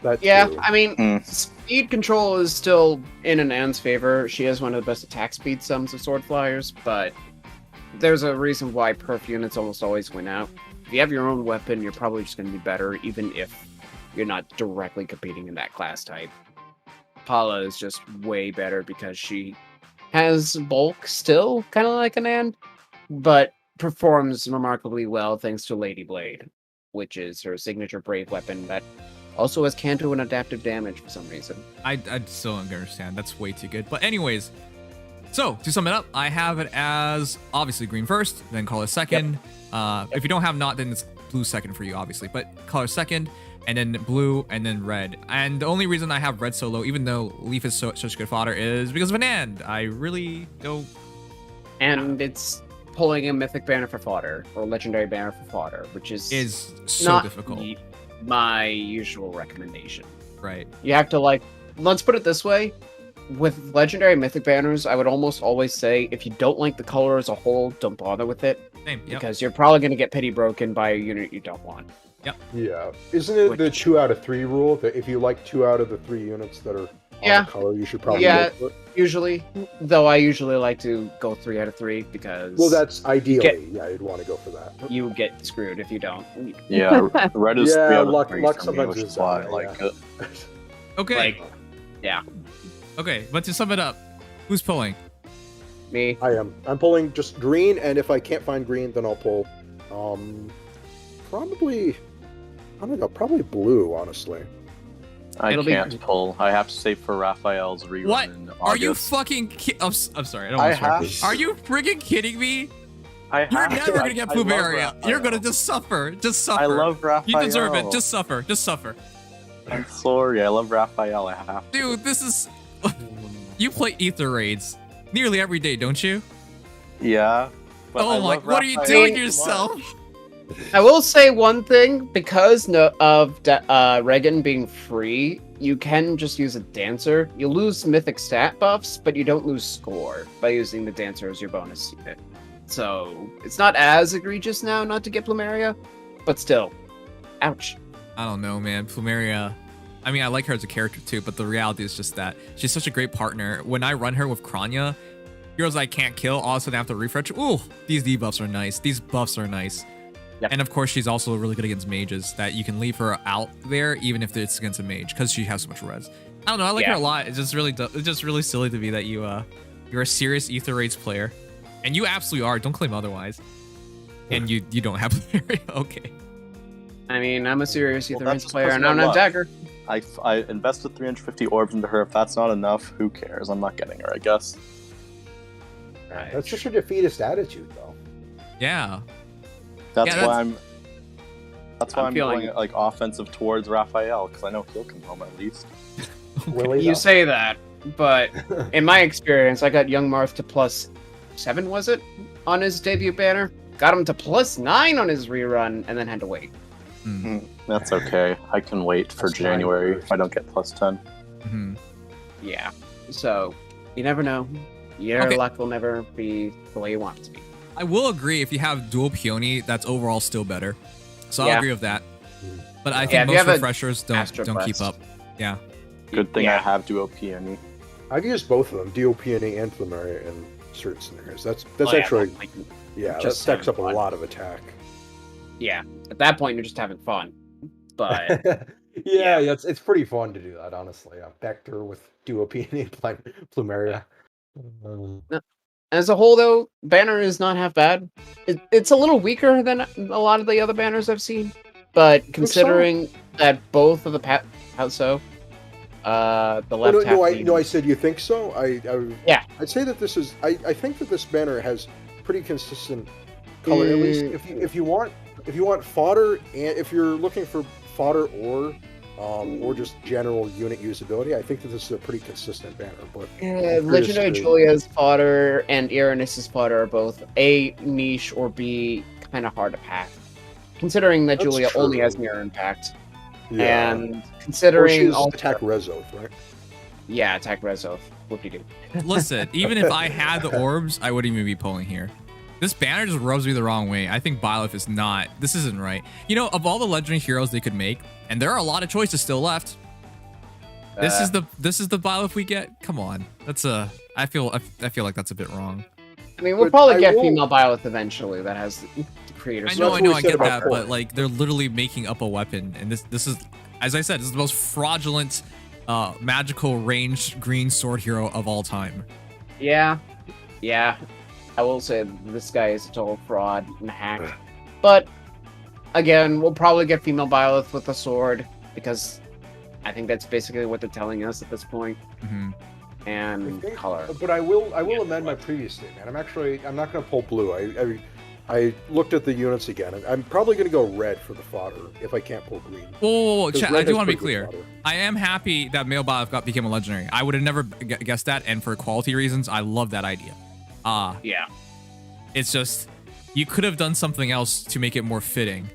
That's true. I mean, speed control is still in Anand's favor. She has one of the best attack speed sums of sword flyers, but there's a reason why perf units almost always win out. If you have your own weapon, you're probably just going to be better, even if you're not directly competing in that class type. Hala is just way better because she has bulk still, kind of like Anand, but performs remarkably well thanks to Lady Blade, which is her signature brave weapon that also has Canto and adaptive damage for some reason. I still don't understand. That's way too good. But anyways, so to sum it up, I have it as obviously green first, then color second. If you don't have not, then it's blue second for you, obviously. But color second, and then blue, and then red. And the only reason I have red so low, even though Leaf is such good fodder, is because of Anand. I really don't. And it's pulling a mythic banner for fodder, or legendary banner for fodder, which is so not difficult. My usual recommendation. Right. You have to let's put it this way. With legendary mythic banners, I would almost always say if you don't like the color as a whole, don't bother with it. Same, because you're probably going to get pity broken by a unit you don't want. Yep. Yeah. Isn't it the 2 out of 3 rule that if you like 2 out of the 3 units that are on the color, you should probably go for it? Usually. Though I usually like to go 3 out of 3 because... Well, that's ideally, you'd want to go for that. You get screwed if you don't. Yeah, red is 3 out of 3 luck for me, sometimes which is is why I bad, like it. Okay. Yeah. Okay, but to sum it up, who's pulling? Me. I am. I'm pulling just green, and if I can't find green, then I'll pull probably, I don't know, probably blue, honestly. I can't pull. I have to save for Raphael's rerun. What? In August. Are you fucking I'm sorry, I don't want to swear. Are you friggin' kidding me? You're never gonna get Plumeria. You're gonna just suffer. Just suffer. I love Raphael. You deserve it. Just suffer. Just suffer. I'm sorry. I love Raphael. I have to. Dude, this is... You play Ether Raids nearly every day, don't you? Yeah. Oh my... What are you doing to yourself? I will say one thing, because of Regan being free, you can just use a Dancer. You lose mythic stat buffs, but you don't lose score by using the Dancer as your bonus unit. So, it's not as egregious now not to get Plumeria, but still. Ouch. I don't know, man. Plumeria... I mean, I like her as a character too, but the reality is just that she's such a great partner. When I run her with Kranya, heroes I can't kill, all of a sudden I have to refresh. Ooh, these debuffs are nice. These buffs are nice. Yep. And of course, she's also really good against mages, that you can leave her out there even if it's against a mage because she has so much res. I don't know. I like her a lot. It's just really silly to me that you're a serious Ether Raids player, and you absolutely are. Don't claim otherwise. And you don't have Plumeria. Okay. I mean, I'm a serious Ether Raids player, and I don't have dagger. I invested 350 orbs into her. If that's not enough, who cares? I'm not getting her, I guess. Right. That's just a defeatist attitude, though. Yeah. That's why I'm going like offensive towards Raphael, because I know he'll come home at least. You say that, but in my experience, I got Young Marth to +7, was it, on his debut banner? Got him to +9 on his rerun, and then had to wait. That's okay. I can wait for January if I don't get +10. Yeah. So, you never know. Your luck will never be the way you want it to be. I will agree, if you have dual Peony, that's overall still better. So I'll agree with that. But I think most refreshers don't keep up. Yeah. Good thing I have duo Peony. I've used both of them, duo Peony and Plumeria, in certain scenarios. That's actually that stacks up a lot of attack. Yeah. At that point, you're just having fun. But yeah, it's pretty fun to do that, honestly. Vector with Duopine and Plumeria. As a whole, though, banner is not half bad. It's a little weaker than a lot of the other banners I've seen, but considering that both of the how so, the left half. No, I said you think so. Yeah, I'd say that this is. I think that this banner has pretty consistent color. At least if you want fodder, and if you're looking for fodder or just general unit usability, I think that this is a pretty consistent banner. But Legendary Julia's fodder and Iranis's fodder are both A, niche, or B, kind of hard to pack. Considering that Julia only has mirror impact. Yeah. And considering all attack Rezoth, right? Yeah, attack Rezoth. Whoop-de-doo. Listen, even if I had the orbs, I wouldn't even be pulling here. This banner just rubs me the wrong way. I think Byleth is not. This isn't right. You know, of all the legendary heroes they could make, and there are a lot of choices still left. This is the Byleth we get. Come on, that's a. I feel like that's a bit wrong. I mean, we'll probably get female Byleth eventually. That has the creators. I know, I get that, but like they're literally making up a weapon, and this is, as I said, this is the most fraudulent, magical ranged green sword hero of all time. Yeah. I will say this guy is a total fraud and a hack. But, again, we'll probably get female Byleth with a sword, because I think that's basically what they're telling us at this point. Mm-hmm. And color. But I will amend my previous statement. I'm not going to pull blue. I looked at the units again, and I'm probably going to go red for the fodder if I can't pull green. Whoa, chat, I do want to be clear. I am happy that male Byleth became a legendary. I would have never guessed that, and for quality reasons, I love that idea. Yeah. It's just, you could have done something else to make it more fitting.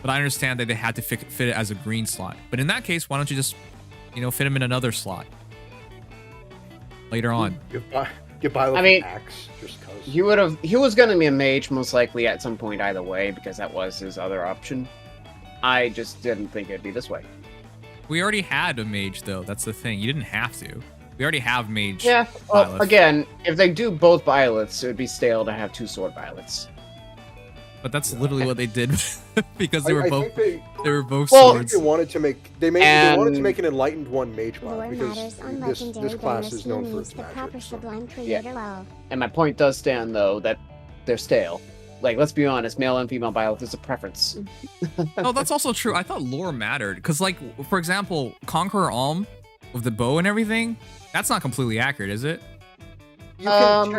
But I understand that they had to fit it as a green slot. But in that case, why don't you just, fit him in another slot later on? Get by with an axe, just cause. He was going to be a mage most likely at some point either way, because that was his other option. I just didn't think it'd be this way. We already had a mage, though. That's the thing. You didn't have to. We already have mage. Yeah, well, again, if they do both Byleths, it would be stale to have two sword Byleths. But that's literally what they did because they were both well, swords. They wanted to make they wanted to make an enlightened one mage mod because this class is known for its magic. Yeah. And my point does stand though that they're stale. Like, let's be honest, male and female Byleth is a preference. Oh, that's also true. I thought lore mattered because, like, for example, Conqueror Alm with the bow and everything. That's not completely accurate, is it? You can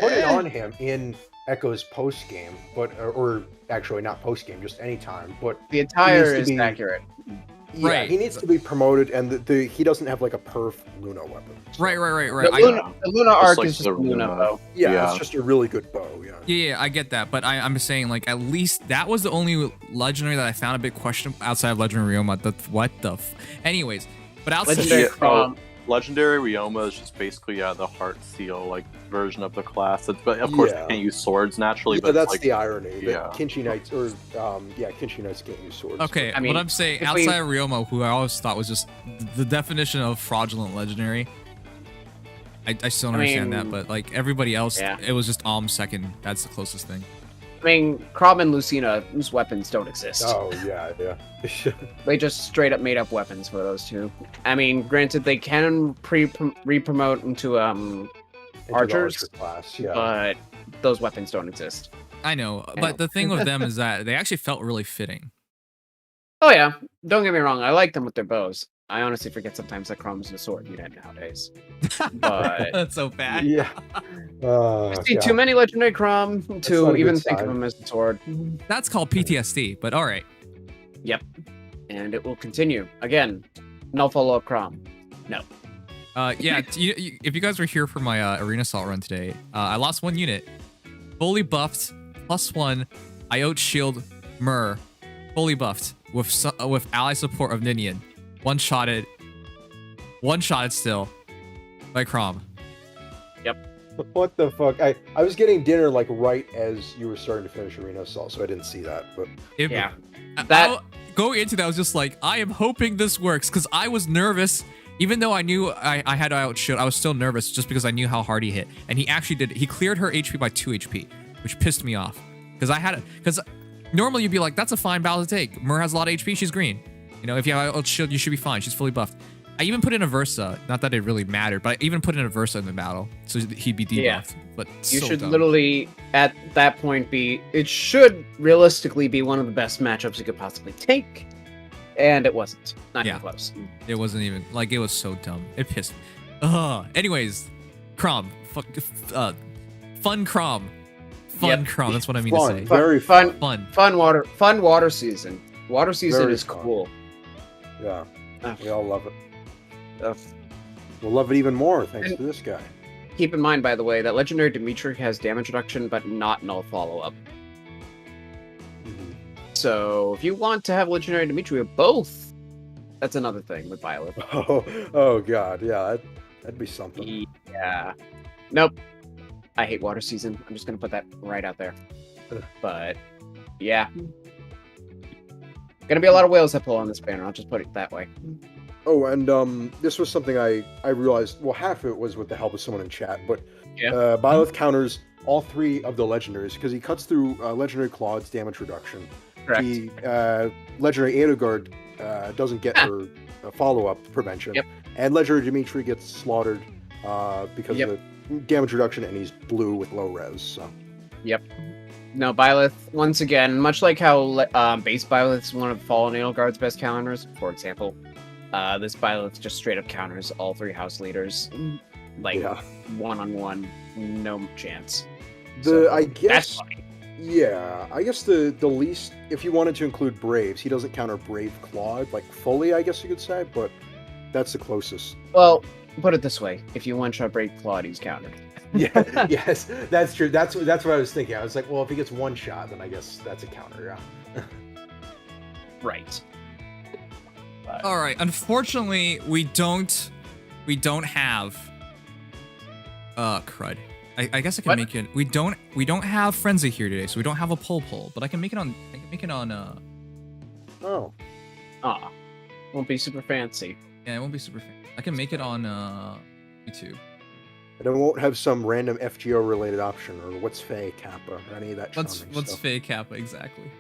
put it on him in Echo's post game, but or actually not post game, just anytime. But the attire is accurate. Yeah, right. He needs to be promoted, and he doesn't have like a perf Luna weapon. So. Right. The Luna arc is just a Luna bow. Yeah, it's just a really good bow. Yeah, I get that, but I'm saying, like, at least that was the only legendary that I found a bit questionable outside of Legendary Ryoma. Anyways, but outside Legendary Ryoma is just basically the heart seal version of the class. But of course they can't use swords naturally. But that's the irony. Yeah, Kinshi Knights Kinshi Knights can't use swords. Okay, I mean, what I'm saying outside of Ryoma, who I always thought was just the definition of fraudulent legendary. I still don't understand that, but like everybody else, it was just Alm second. That's the closest thing. I mean, Krob and Lucina, whose weapons don't exist. Oh, yeah. They just straight up made up weapons for those two. I mean, granted, they can re-promote into archers, class, but those weapons don't exist. I know, but the thing with them is that they actually felt really fitting. Oh, yeah. Don't get me wrong. I like them with their bows. I honestly forget sometimes that Chrom's a sword unit nowadays. But that's so bad. Yeah. I see too many legendary Chrom to even think of them as a sword. That's called PTSD, but all right. Yep. And it will continue. Again, no follow-up Chrom. No. Yeah, if you guys were here for my Arena Assault run today, I lost one unit. Fully buffed, +1, Iot Shield Myrrh, fully buffed, with ally support of Ninian. One-shotted still by Chrom. Yep. What the fuck? I was getting dinner right as you were starting to finish Arena Assault, so I didn't see that. But yeah, going into that, I was just like, I am hoping this works because I was nervous. Even though I knew I had to outshield, I was still nervous just because I knew how hard he hit, and he actually did. He cleared her HP by 2 HP, which pissed me off because normally you'd be like, that's a fine battle to take. Mer has a lot of HP, she's green. You know, if you have a shield, you should be fine. She's fully buffed. I even put in a Versa. Not that it really mattered, but I even put in a Versa in the battle, so he'd be debuffed. Yeah. But You so should dumb. literally, at that point, it should realistically be one of the best matchups you could possibly take. And it wasn't. Not even close. It wasn't even, like, it was so dumb. It pissed me. Anyways, Crom. Fun Crom. Fun Crom, that's what I mean to say. Very fun. Fun. Fun water season. Water season Very is fun. cool. Yeah. We all love it. We'll love it even more thanks to this guy. Keep in mind, by the way, that Legendary Dimitri has damage reduction, but not null follow-up. So, if you want to have Legendary Dimitri with both, that's another thing with Violet. Oh god, yeah, that'd be something. Yeah. Nope. I hate water season. I'm just gonna put that right out there. But, yeah. Gonna be a lot of whales that pull on this banner, I'll just put it that way. Oh, and this was something I realized, well, half of it was with the help of someone in chat, but Byleth counters all 3 of the legendaries, because he cuts through Legendary Claude's damage reduction. Correct. The Legendary Edelgard doesn't get her follow-up prevention, and Legendary Dimitri gets slaughtered because of the damage reduction, and he's blue with low res, so. Yep. No, Byleth, once again, much like how base Byleth is one of Fallen Edelgard's best counters, for example, this Byleth just straight up counters all 3 house leaders, like, one-on-one, no chance. I guess, I guess the least, if you wanted to include Braves, he doesn't counter Brave Claude, like, fully, I guess you could say, but that's the closest. Well, put it this way, if you one-shot Brave Claude, he's countered. Yes, that's true. That's what I was thinking. I was like, well, if he gets 1 shot, then I guess that's a counter, yeah. Right. All right. Unfortunately, we don't have. Crud. I guess I can make it. We don't have Frenzy here today, so we don't have a pull, but I can make it on. Oh. Won't be super fancy. Yeah, it won't be super fancy. I can make it on YouTube. And it won't have some random FGO related option or what's Fey Kappa or any of that. What's Fey Kappa exactly?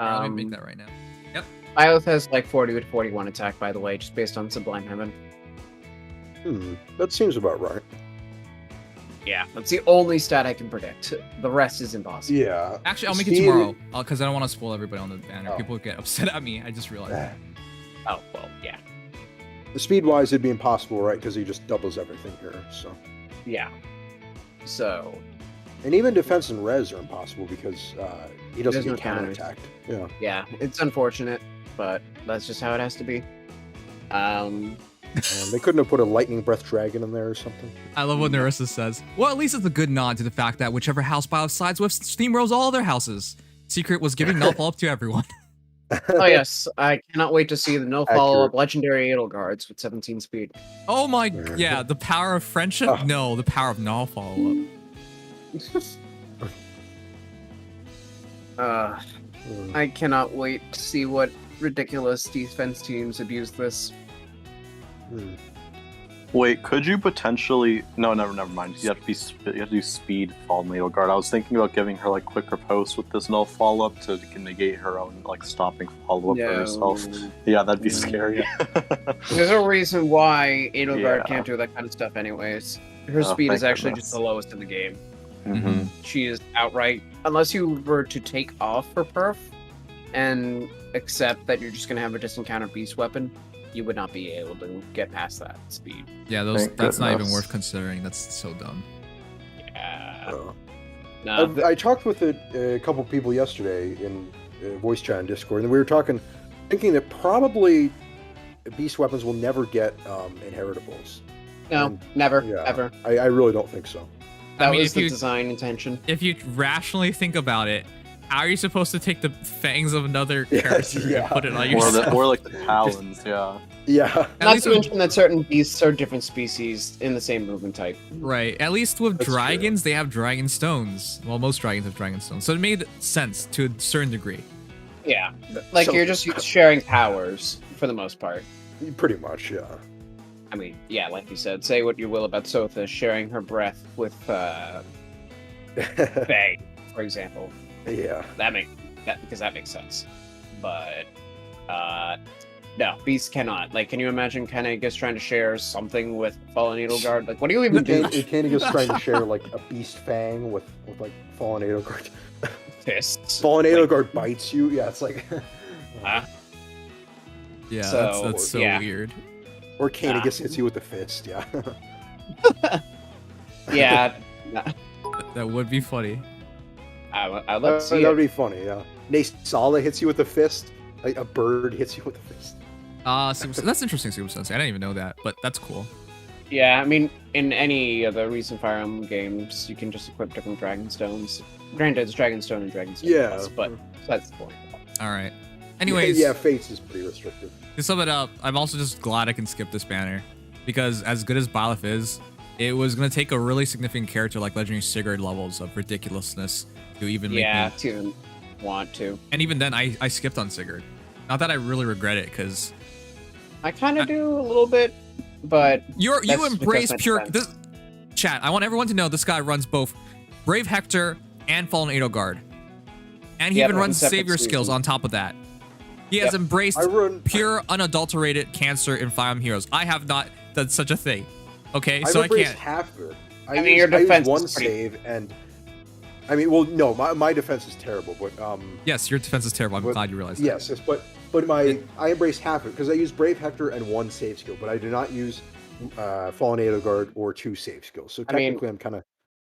Let me make that right now. Yep. Byleth has like 40 with 41 attack, by the way, just based on Sublime Heaven. That seems about right. Yeah, that's the only stat I can predict. The rest is impossible. Yeah. Actually, I'll make it tomorrow because I don't want to spoil everybody on the banner. People get upset at me. I just realized that. Oh, well, yeah. Speed-wise, it'd be impossible, right? Because he just doubles everything here, so. Yeah. So. And even defense and res are impossible because he doesn't get counter-attacked. Yeah. Yeah, it's unfortunate, but that's just how it has to be. They couldn't have put a lightning breath dragon in there or something. I love what Narissa says. Well, at least it's a good nod to the fact that whichever house Byleth sides with steamrolls all their houses. Secret was giving null follow-up to everyone. Oh yes, I cannot wait to see the no follow-up legendary Edelgards with 17 speed. Oh my, yeah, the power of friendship? No, the power of null follow-up. I cannot wait to see what ridiculous defense teams abuse this. Wait, could you potentially? No, never mind. You have to do speed Fallen Edelgard. I was thinking about giving her like quicker post with this null follow up to negate her own like stopping follow up for herself. Yeah, that'd be scary. There's a reason why Edelgard can't do that kind of stuff, anyways. Her speed is actually just the lowest in the game. She is outright, unless you were to take off her perf and accept that you're just gonna have a distant counter beast weapon, you would not be able to get past that speed. Yeah, that's not even worth considering. That's so dumb. Yeah. I talked with a couple people yesterday in voice chat and Discord, and we were thinking that probably beast weapons will never get inheritables. No, never, ever. I really don't think so. That was the design intention. If you rationally think about it, how are you supposed to take the fangs of another character and put it on yourself? Or like the talons, yeah. Yeah. Not to mention that certain beasts are different species in the same movement type. Right. At least with dragons, they have dragon stones. Well, most dragons have dragon stones. So it made sense to a certain degree. Yeah. Like, you're just sharing powers for the most part. Pretty much, yeah. I mean, yeah, like you said, say what you will about Sotha sharing her breath with Faye. for example. Yeah. Because that makes sense. But no, Beast cannot. Like, can you imagine Kennegus trying to share something with Fallen Edelgard? Like, what do you even do? Kennegus trying to share like a Beast Fang with like Fallen Edelgard. Fists. Fallen Edelgard bites you. Yeah, it's like. Yeah, So, that's so yeah. weird. Or Kennegus hits you with a fist. Yeah. Yeah. That would be funny. I'd love to see that it. would be funny. Yeah. Nasala hits you with a fist. Like a bird hits you with a fist. That's interesting, Super Sensei. I didn't even know that, but that's cool. Yeah, I mean, in any of the recent Fire Emblem games, you can just equip different Dragon Stones. Granted, it's Dragonstone and Dragonstone Plus, but that's the point. All right. Anyways, yeah, Fates is pretty restrictive. To sum it up, I'm also just glad I can skip this banner because as good as Byleth is, it was gonna take a really significant character like Legendary Sigurd levels of ridiculousness to even make me to even want to. And even then, I skipped on Sigurd. Not that I really regret it, because I kind of do a little bit, but you embrace pure. Chat, I want everyone to know this guy runs both Brave Hector and Fallen Edelgard, and he even runs Savior skills on top of that. He has embraced pure, unadulterated cancer in Fire Emblem Heroes. I have not done such a thing. Okay, so I can't. Half of it. I mean, your defense I used one is pretty... save, and I mean, well, no, my defense is terrible, but yes, your defense is terrible. I'm glad you realized that. Yes, but I embrace half of it because I use Brave Hector and one save skill, but I do not use Fallen Edelgard or 2 save skills. So technically, I'm kind of.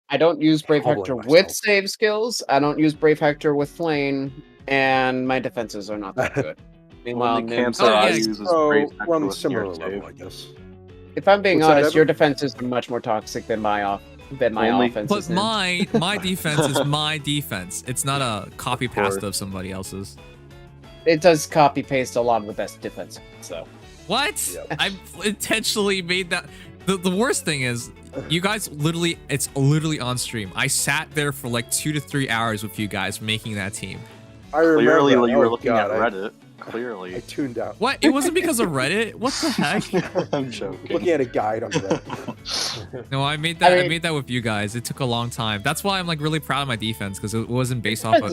I don't use Brave Hector with save skills. I don't use Brave Hector with Flame, and my defenses are not that good. Meanwhile, we're on the similar level, I guess. If I'm being honest, your defenses are much more toxic than my offense. But my defense is my defense. It's not a copy paste of somebody else's. It does copy paste a lot of the best defense. So what? Yep. I intentionally made that. The worst thing is, you guys it's literally on stream. I sat there for like 2 to 3 hours with you guys making that team. I remember clearly you were looking at Reddit. Clearly. I tuned out. What? It wasn't because of Reddit? What the heck? I'm joking. Looking at a guide on Reddit. No, I made that. I made that with you guys. It took a long time. That's why I'm like really proud of my defense, because it wasn't based off of.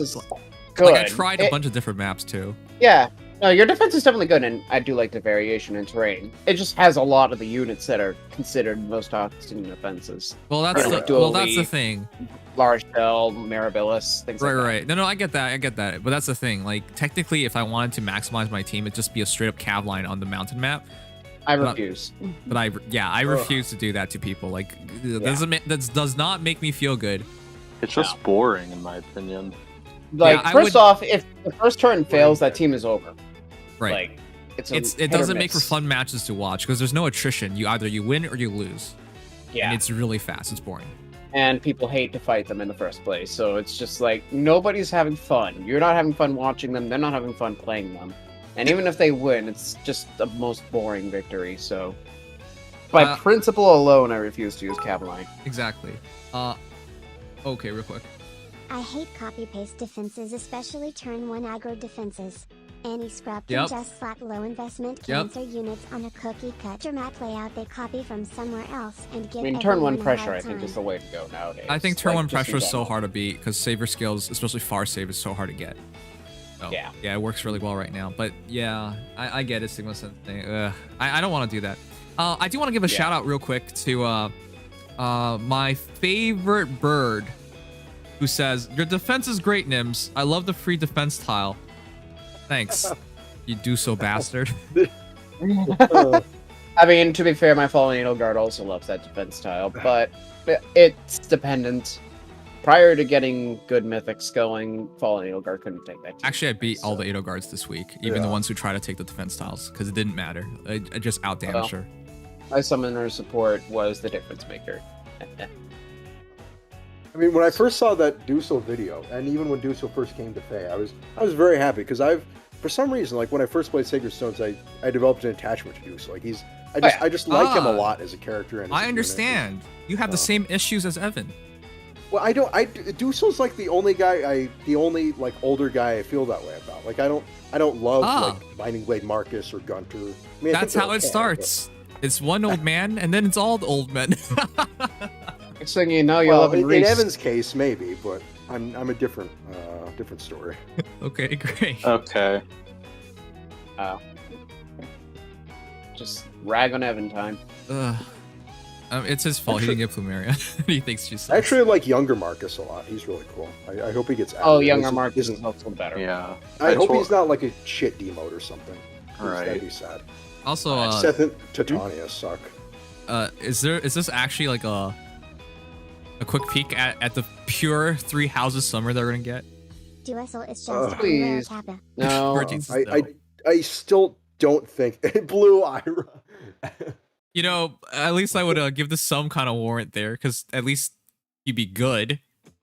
Like I tried a bunch of different maps too. Yeah. No, your defense is definitely good, and I do like the variation in terrain. It just has a lot of the units that are considered most toxic defenses. Well, that's the thing. Large Shell, Mirabilis, things like that. Right. No, I get that. But that's the thing. Like, technically, if I wanted to maximize my team, it'd just be a straight up cav line on the mountain map. I refuse. But I refuse to do that to people. Like, that does not make me feel good. It's just boring, in my opinion. Like, first off, if the first turn fails, that team is over. Right. Like, it doesn't make for fun matches to watch because there's no attrition. Either you win or you lose. Yeah. And it's really fast. It's boring. And people hate to fight them in the first place. So it's just like, nobody's having fun. You're not having fun watching them. They're not having fun playing them. And even if they win, it's just the most boring victory. So by principle alone, I refuse to use Cav-line. Exactly. Okay, real quick. I hate copy-paste defenses, especially turn 1 aggro defenses. Any scrub can just slap low investment cancer units on a cookie-cutter map layout they copy from somewhere else and give turn 1 pressure, I think, is the way to go nowadays. I think turn 1 pressure is so hard to beat because saver skills, especially far save, is so hard to get. So, yeah, it works really well right now. But yeah, I get it, Sigma Sensei. I don't want to do that. I do want to give a shout out real quick to my favorite bird, who says, "Your defense is great, Nims. I love the free defense tile." Thanks, you do so bastard. I mean, to be fair, my Fallen Edelgard also loves that defense tile, but it's dependent. Prior to getting good mythics going, Fallen Edelgard couldn't take that. Actually, I beat all the Edelgards this week, even the ones who try to take the defense tiles, because it didn't matter. I just outdamaged her. My summoner support was the difference maker. I mean, when I first saw that Duso video, and even when Duso first came to Faye, I was very happy because for some reason, like when I first played Sacred Stones, I developed an attachment to Duso. Like I just like him a lot as a character. And I understand. You have the same issues as Evan. Well, Duso's like the only like older guy I feel that way about. Like I don't love like Binding Blade Marcus or Gunter. I mean, that's how it starts. But... It's one old man, and then it's all the old men. Next thing you know, you'll have in Evan's case, maybe, but I'm a different story. Okay, great. Okay. Just rag on Evan time. It's his fault. He didn't get Plumeria. He thinks she's. I actually like younger Marcus a lot. He's really cool. I hope he gets. Oh, younger Marcus is also better. Yeah. I hope he's not like a shit demote or something. Right. That'd be sad. Also, Seth and Titania suck. Is this actually like a quick peek at the pure 3 houses summer they're gonna get? Duessel is just please. Kappa. No. I still don't think Blue Ira. You know, at least I would give this some kind of warrant there, because at least you'd be good,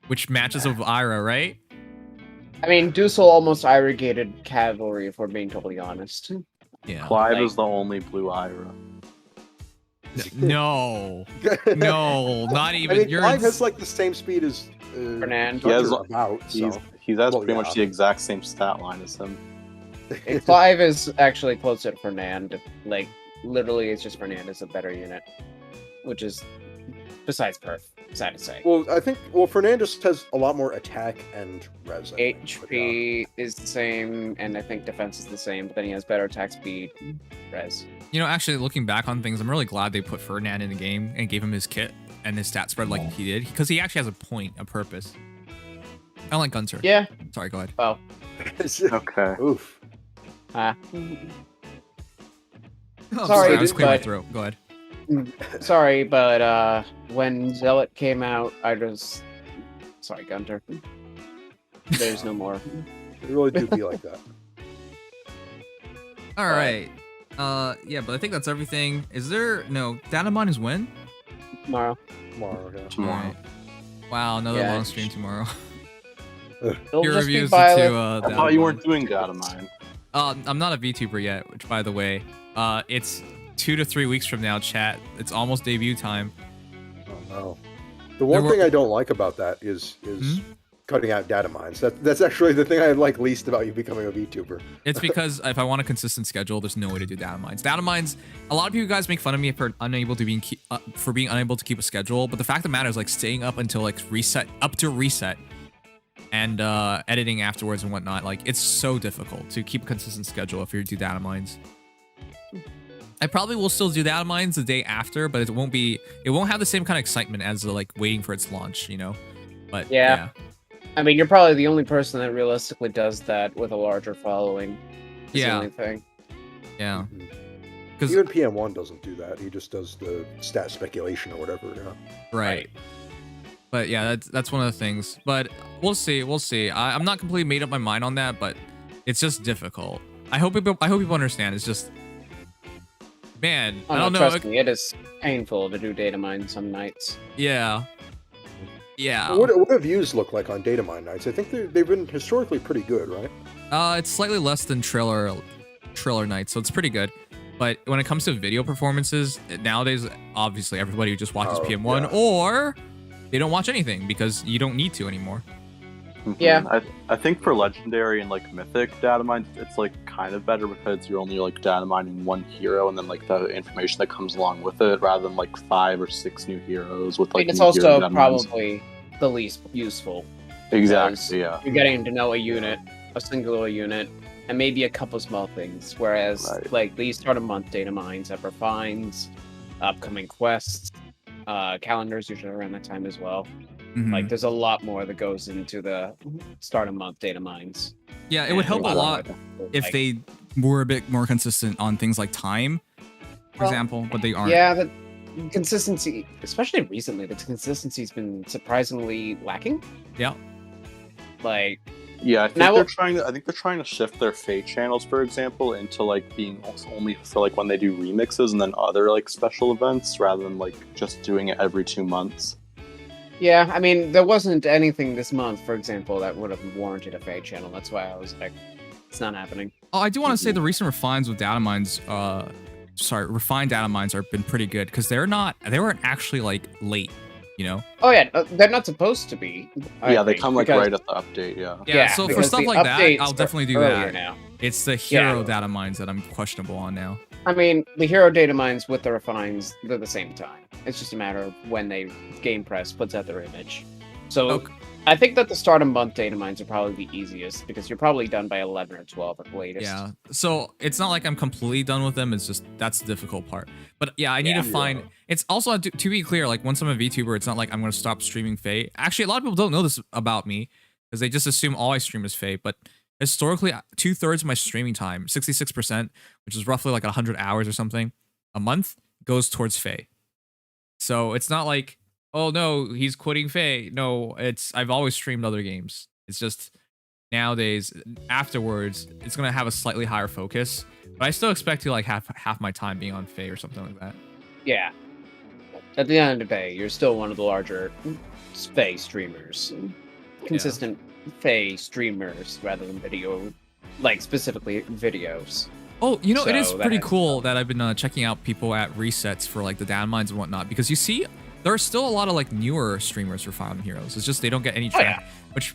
which matches with Ira, right? I mean, Dussel almost irrigated cavalry, if we're being totally honest. Yeah. Clive is the only blue Ira. No, not even. I mean, You're Clive has like the same speed as Fernand. He has, he has pretty much the exact same stat line as him. Clive is actually closer to Fernand. Like, literally, it's just Fernand is a better unit. Which is, besides perf, sad to say. Well, I think, Fernandez has a lot more attack and res. I think, HP is the same, and I think defense is the same, but then he has better attack speed, res. You know, actually, looking back on things, I'm really glad they put Ferdinand in the game and gave him his kit and his stat spread like he did, because he actually has a point, a purpose. I like Gunter. Yeah. Sorry, go ahead. Well. Okay. Oof. Sorry, I was clearing my throat. Go ahead. Sorry, but when Zealot came out, I was... Sorry, Gunter. There's no more. It really do be like that. All right. Yeah, but I think that's everything. Is there... No, Datamon is when? Tomorrow. Tomorrow, yeah. Tomorrow. Right. Wow, another long stream tomorrow. It'll Your just be reviews Violet. to I thought you weren't doing Datamine. I'm not a VTuber yet, which, by the way, it's 2 to 3 weeks from now, chat. It's almost debut time. Oh no. The one thing I don't like about that is cutting out data mines. That's actually the thing I like least about you becoming a VTuber. It's because if I want a consistent schedule, there's no way to do data mines. Data mines, a lot of you guys make fun of me for being unable to keep a schedule, but the fact of the matter is, like, staying up until like reset, and editing afterwards and whatnot, like, it's so difficult to keep a consistent schedule if you do data mines. I probably will still do data mines the day after, but it won't have the same kind of excitement as like waiting for its launch, you know? But yeah. I mean, you're probably the only person that realistically does that with a larger following. Is the only thing. Yeah. Because even PM1 doesn't do that. He just does the stat speculation or whatever. Yeah. Right. But yeah, that's one of the things. But we'll see. I'm not completely made up my mind on that, but it's just difficult. I hope people understand. It's just, man, I don't know. Trust me, it is painful to do data mine some nights. Yeah. Yeah. What do views look like on data mine nights? I think they've been historically pretty good, right? It's slightly less than Triller nights, so it's pretty good. But when it comes to video performances, nowadays, obviously, everybody just watches PM1 or they don't watch anything because you don't need to anymore. Yeah. I think for Legendary and like Mythic data mines, it's like kind of better because you're only like data mining one hero and then like the information that comes along with it, rather than like 5 or 6 new heroes with like. I mean, it's new also hero probably the least useful. Exactly. Yeah. You're getting to know a unit, a singular unit, and maybe a couple small things. Whereas like these start of month data mines have refines, upcoming quests, calendars usually around that time as well. Like, there's a lot more that goes into the start of month data mines. Yeah, it would help a lot if they were a bit more consistent on things like time, for example, but they aren't. Yeah, the consistency, especially recently, the consistency's been surprisingly lacking. Yeah. Like, yeah, I think they're trying to shift their Fate channels, for example, into like being only for like when they do remixes and then other like special events, rather than like just doing it every 2 months. Yeah, I mean, there wasn't anything this month, for example, that would have warranted a Fate channel. That's why I was like, it's not happening. Oh, I do want to say the recent refines with data mines, refined data mines have been pretty good because they weren't actually like late, you know? Oh yeah, they're not supposed to be. Yeah, they come like right at the update, Yeah, so for stuff like that, I'll definitely do that. Now. It's the hero data mines that I'm questionable on now. I mean, the hero data mines with the refines, they're the same time. It's just a matter of when they game press puts out their image. So Okay. I think that the start of month data mines are probably the easiest because you're probably done by 11 or 12 at the latest. Yeah. So it's not like I'm completely done with them. It's just that's the difficult part. But yeah, I need to find. It's also to be clear. Like once I'm a VTuber, it's not like I'm going to stop streaming Fae. Actually, a lot of people don't know this about me because they just assume all I stream is Fae. But historically, 2/3 of my streaming time, 66%, which is roughly like 100 hours or something a month, goes towards Fae. So it's not like, oh no, he's quitting Fae. No, I've always streamed other games. It's just nowadays, afterwards, it's gonna have a slightly higher focus. But I still expect to like half my time being on Fae or something like that. Yeah. At the end of the day, you're still one of the larger Fae streamers. Consistent Fae streamers rather than video, like specifically videos. Oh, you know, it is So pretty that- cool that I've been checking out people at resets for like the down mines and whatnot, because you see there are still a lot of like newer streamers for Fire Emblem Heroes. It's just they don't get any track, which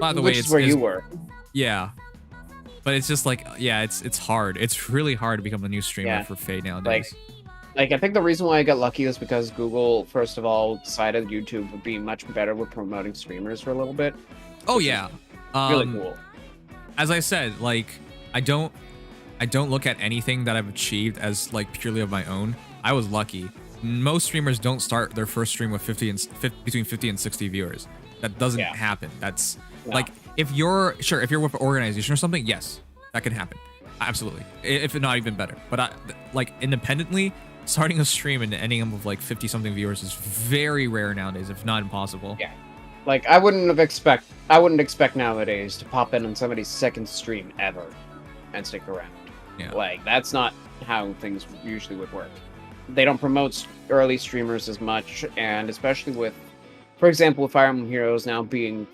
by the way, Which it's is where is- you were. Yeah. But it's just like, yeah, it's hard. It's really hard to become a new streamer Yeah. for Fae nowadays. Like I think the reason why I got lucky was because Google, first of all, decided YouTube would be much better with promoting streamers for a little bit. Oh yeah. Really cool. As I said, like I don't look at anything that I've achieved as like purely of my own. I was lucky. Most streamers don't start their first stream with between 50 and 60 viewers. That doesn't happen. That's like if you're with an organization or something, yes, that can happen. Absolutely. If not even better. But like independently, starting a stream and ending up with like 50 something viewers is very rare nowadays, if not impossible. Yeah. Like I wouldn't expect nowadays to pop in on somebody's second stream ever and stick around. Yeah. Like that's not how things usually would work. They don't promote early streamers as much, and especially with, for example, with Fire Emblem Heroes now being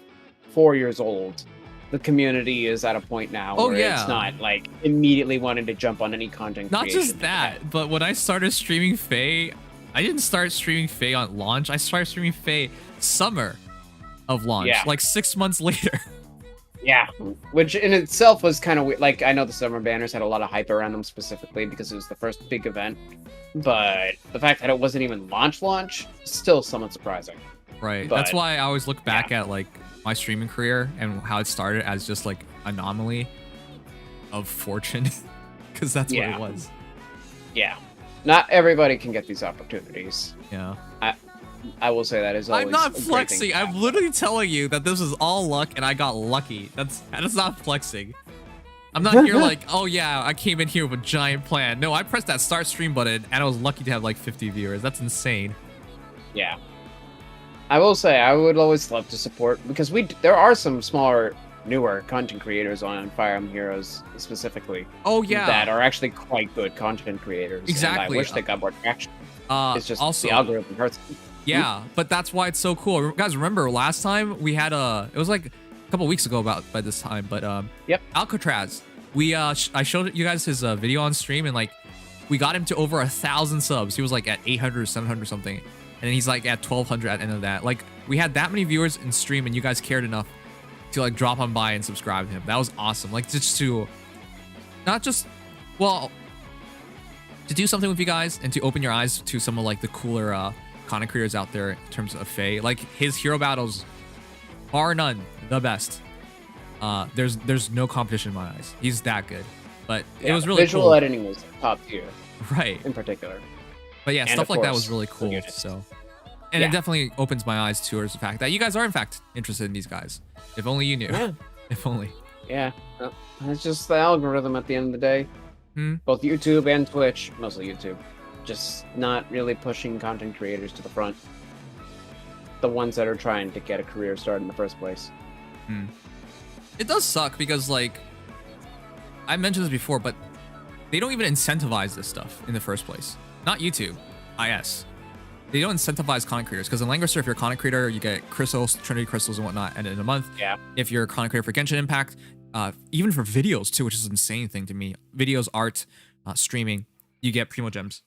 4 years old, the community is at a point now where it's not like immediately wanting to jump on any content Not creation. just that, but when I started streaming Fae, I didn't start streaming Fae on launch. I started streaming Fae summer of launch, like 6 months later. Yeah, which in itself was kind of weird. Like, I know the summer banners had a lot of hype around them specifically because it was the first big event, but the fact that it wasn't even launch, still somewhat surprising. Right. But, that's why I always look back at like my streaming career and how it started as just like anomaly of fortune, because that's what it was. Yeah, not everybody can get these opportunities. Yeah. I will say that is always. I'm not a great flexing. thing to I'm have. literally telling you that this is all luck and I got lucky. That's not flexing. I'm not here like, oh yeah, I came in here with a giant plan. No, I pressed that start stream button and I was lucky to have like 50 viewers. That's insane. Yeah. I will say I would always love to support because there are some smaller, newer content creators on Fire Emblem Heroes specifically. Oh yeah. That are actually quite good content creators. Exactly. And I wish they got more traction. It's just also, the algorithm hurts. Yeah, but that's why it's so cool. Guys, remember last time we had it was like a couple weeks ago by this time, but Alcatraz. We I showed you guys his video on stream and like we got him to over 1,000 subs. He was like at 800 or 700 something. And then he's like at 1,200 at the end of that. Like we had that many viewers in stream and you guys cared enough to like drop on by and subscribe to him. That was awesome. Like just to to do something with you guys and to open your eyes to some of like the cooler content creators out there in terms of Fae. Like his hero battles, bar none, the best. There's no competition in my eyes. He's that good. But it was really visual cool. editing was top tier. Right. In particular. But yeah, And stuff of like that course, was really the cool. units. So, and it definitely opens my eyes towards the fact that you guys are in fact interested in these guys. If only you knew. Yeah. If only. Yeah. It's just the algorithm at the end of the day. Both YouTube and Twitch, mostly YouTube, just not really pushing content creators to the front. The ones that are trying to get a career started in the first place. It does suck because like I mentioned this before, but they don't even incentivize this stuff in the first place. Not YouTube, IS. They don't incentivize content creators because in Langrisser, if you're a content creator, you get crystals, Trinity crystals, and whatnot, and in a month. Yeah. If you're a content creator for Genshin Impact, even for videos too, which is an insane thing to me. Videos, art, streaming, you get Primo Gems.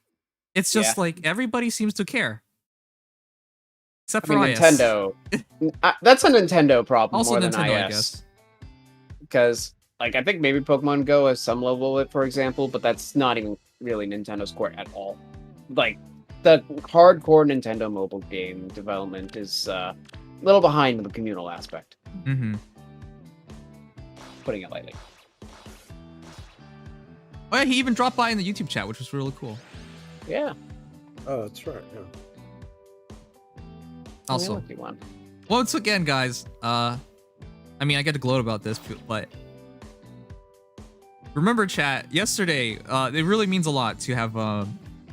It's just like everybody seems to care, except for IS. Nintendo. That's a Nintendo problem Also more than Nintendo, I IS. guess. Because, like, I think maybe Pokemon Go has some level of it, for example, but that's not even really Nintendo's core at all. Like, the hardcore Nintendo mobile game development is little behind in the communal aspect. Mm-hmm. Putting it lightly. Oh yeah, he even dropped by in the YouTube chat, which was really cool. Yeah. Oh, that's right. Yeah. Also, one. once again, guys, I mean, I get to gloat about this, but remember, chat, yesterday, it really means a lot to have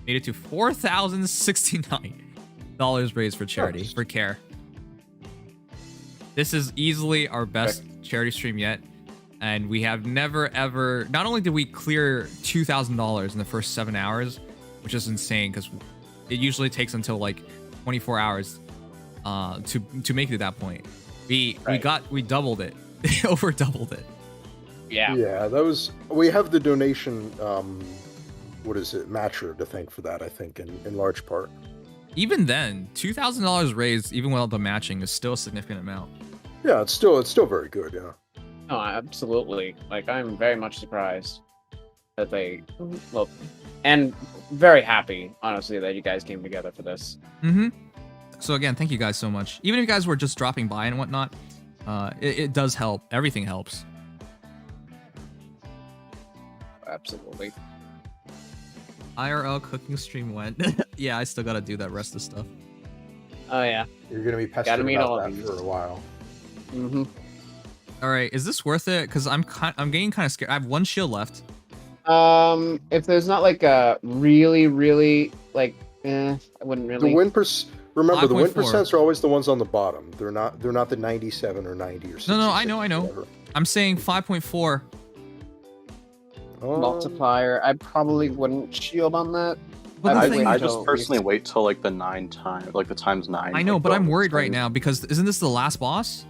made it to $4,069 raised for charity, for care. This is easily our best charity stream yet, and we have never, ever, not only did we clear $2,000 in the first 7 hours, which is insane, because it usually takes until like 24 hours to make it to that point. We doubled it, over doubled it. Yeah. Yeah, that was. We have the donation. What is it? Matcher to thank for that. I think in large part. Even then, $2,000 raised, even without the matching, is still a significant amount. Yeah, it's still very good. Yeah. Oh, absolutely. Like, I'm very much surprised that they, well, and very happy, honestly, that you guys came together for this. Mm-hmm. So again, thank you guys so much. Even if you guys were just dropping by and whatnot, it does help. Everything helps. Absolutely. IRL cooking stream went. Yeah, I still gotta do that rest of stuff. Oh yeah. You're gonna be pestered about that for a while. Mm-hmm. All right, is this worth it? Because I'm getting kind of scared. I have one shield left. If there's not like a really like, I wouldn't really. The win Remember, the win 5.4. percents are always the ones on the bottom. They're not the 97 or 90 or 60. No, I know. Whatever. I'm saying 5.4. Multiplier. I probably wouldn't shield on that. I just personally wait till like the 9 times, like the times 9. I know, but I'm worried right now because isn't this the last boss?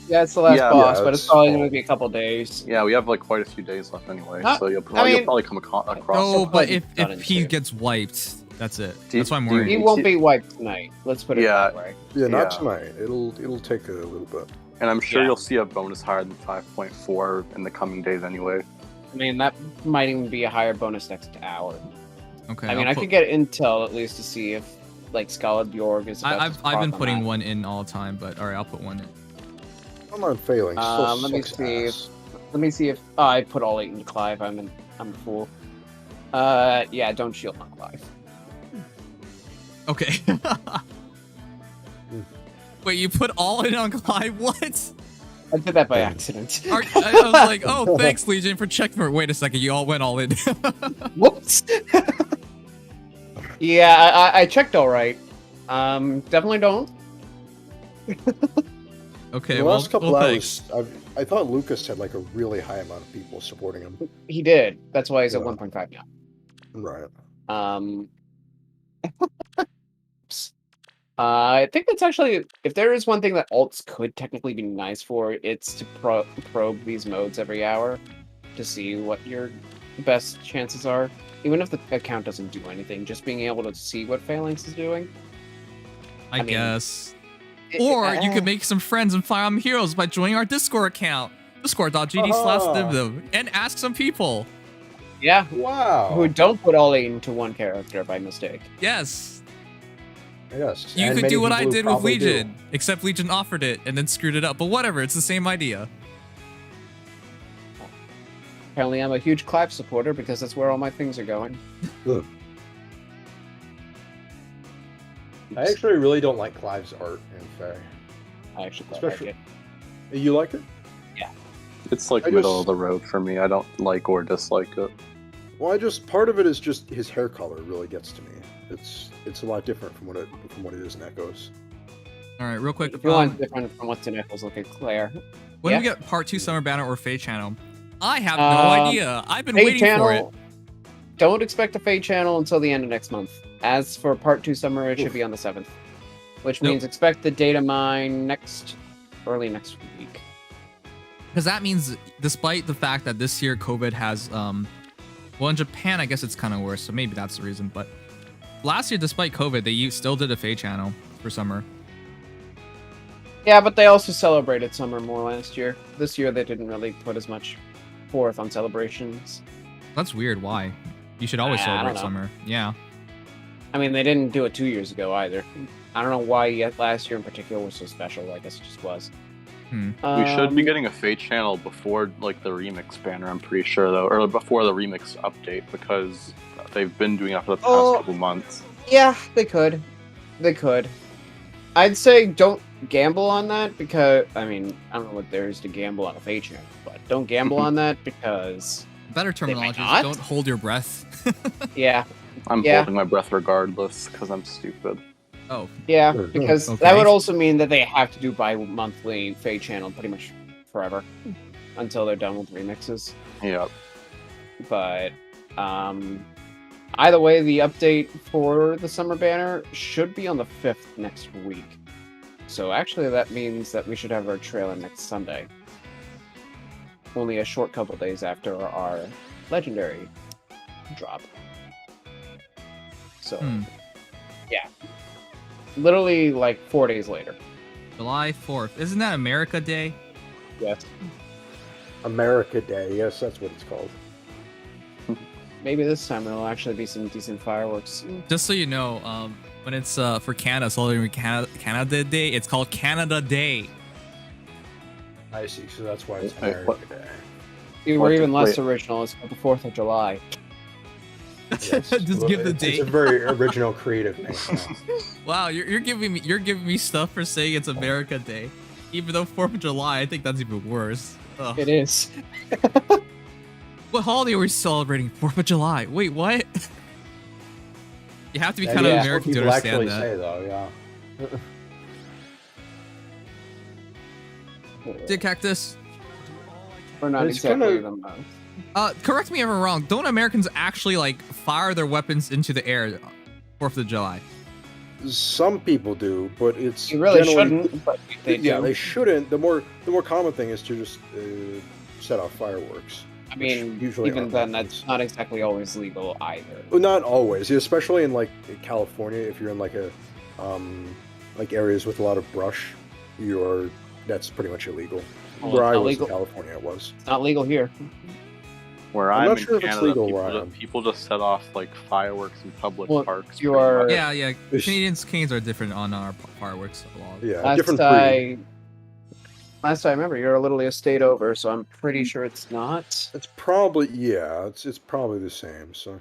Yeah, it's the last boss, but it's probably going to be a couple days. Yeah, we have like quite a few days left anyway, so you'll probably come across. No, but if he gets wiped, that's it. That's why I'm worried. He won't be wiped tonight. Let's put it that way. Yeah, not tonight. It'll take a little bit. And I'm sure you'll see a bonus higher than 5.4 in the coming days anyway. I mean, that might even be a higher bonus next hour. Okay. I mean, I could get intel at least to see if like Scala Bjorg is. I've been putting one in all the time, but all right, I'll put one in. I'm on failing. Let me see if I put all 8 into Clive. I'm a fool. Yeah, don't shield on Clive. Okay. Wait, you put all in on Clive? What? I did that by accident. I was like, oh, thanks, Legion, for checking for. Wait a second, you all went all in. Whoops. Yeah, I checked all right. Definitely don't. Okay, the last couple hours, I thought Lucas had like a really high amount of people supporting him. He did. That's why he's at 1.5 now. Right. I think that's actually, if there is one thing that alts could technically be nice for, it's to probe these modes every hour to see what your best chances are. Even if the account doesn't do anything, just being able to see what Phalanx is doing. I guess. Or you could make some friends and Fire Emblem Heroes by joining our Discord account, discord.gd/Nimdom, and ask some people. Yeah. Wow. Who don't put all 8 into one character by mistake. Yes. Yes. You could do what I did with Legion, except Legion offered it and then screwed it up. But whatever, it's the same idea. Apparently I'm a huge Clive supporter because that's where all my things are going. I actually really don't like Clive's art in Fae. I actually quite like it. You like it? Yeah. It's like middle of the road for me. I don't like or dislike it. Well, part of it is just his hair color really gets to me. It's a lot different from what it is in Echoes. All right, real quick. If you want different from what's in Echoes, look at Claire. When do we get Part 2 Summer Banner or Fae Channel? I have no idea. I've been waiting for it. Don't expect a Fae Channel until the end of next month. As for Part 2 Summer, it should be on the 7th. Which means expect the data mine early next week. Because that means, despite the fact that this year COVID has, well, in Japan, I guess it's kind of worse, so maybe that's the reason. But last year, despite COVID, they still did a Fae Channel for summer. Yeah, but they also celebrated summer more last year. This year, they didn't really put as much forth on celebrations. That's weird. Why? You should always celebrate summer. Yeah. I mean, they didn't do it 2 years ago either. I don't know why yet last year in particular was so special. I guess it just was. We should be getting a Fate channel before like the remix banner. I'm pretty sure though, or before the remix update, because they've been doing it for the past couple months. Yeah, they could. They could. I'd say don't gamble on that because I mean I don't know what there is to gamble on a Fate channel, but don't gamble on that because better terminology is don't hold your breath. Yeah. I'm holding my breath regardless because I'm stupid. Oh. Yeah, because that would also mean that they have to do bi-monthly Fate channel pretty much forever until they're done with remixes. Yeah. But either way, the update for the summer banner should be on the 5th next week. So actually that means that we should have our trailer next Sunday. Only a short couple days after our legendary drop. So, yeah. Literally like 4 days later. July 4th. Isn't that America Day? Yes. America Day. Yes, that's what it's called. Maybe this time there'll actually be some decent fireworks. Just so you know, when it's for Canada, Southern Canada Day, it's called Canada Day. I see. So that's why it's America Day. We're even less original. It's called the 4th of July. Yes. Just give the date. It's a very original, creative name. Wow, you're giving me stuff for saying it's America Day, even though 4th of July. I think that's even worse. Ugh. It is. What holiday are we celebrating? 4th of July. Wait, what? You have to be kind of American to understand that. Say, though, yeah. Dick Cactus. Or not exactly them. Correct me if I'm wrong. Don't Americans actually like fire their weapons into the air 4th of July? Some people do, but it's you really shouldn't. But they do. They shouldn't. The more common thing is to just set off fireworks. I mean, usually even then, that's not exactly always legal either. Well, not always, especially in like California. If you're in like a like areas with a lot of brush, that's pretty much illegal. Well, where I was in California, it was. It's not legal here. Where I'm I'm not in sure if Canada, it's legal people just set off like fireworks in public parks. You are. Yeah. Canadians are different on our fireworks laws. Yeah, Last I remember, you're literally a state over, so I'm pretty sure it's not. It's probably it's probably the same. So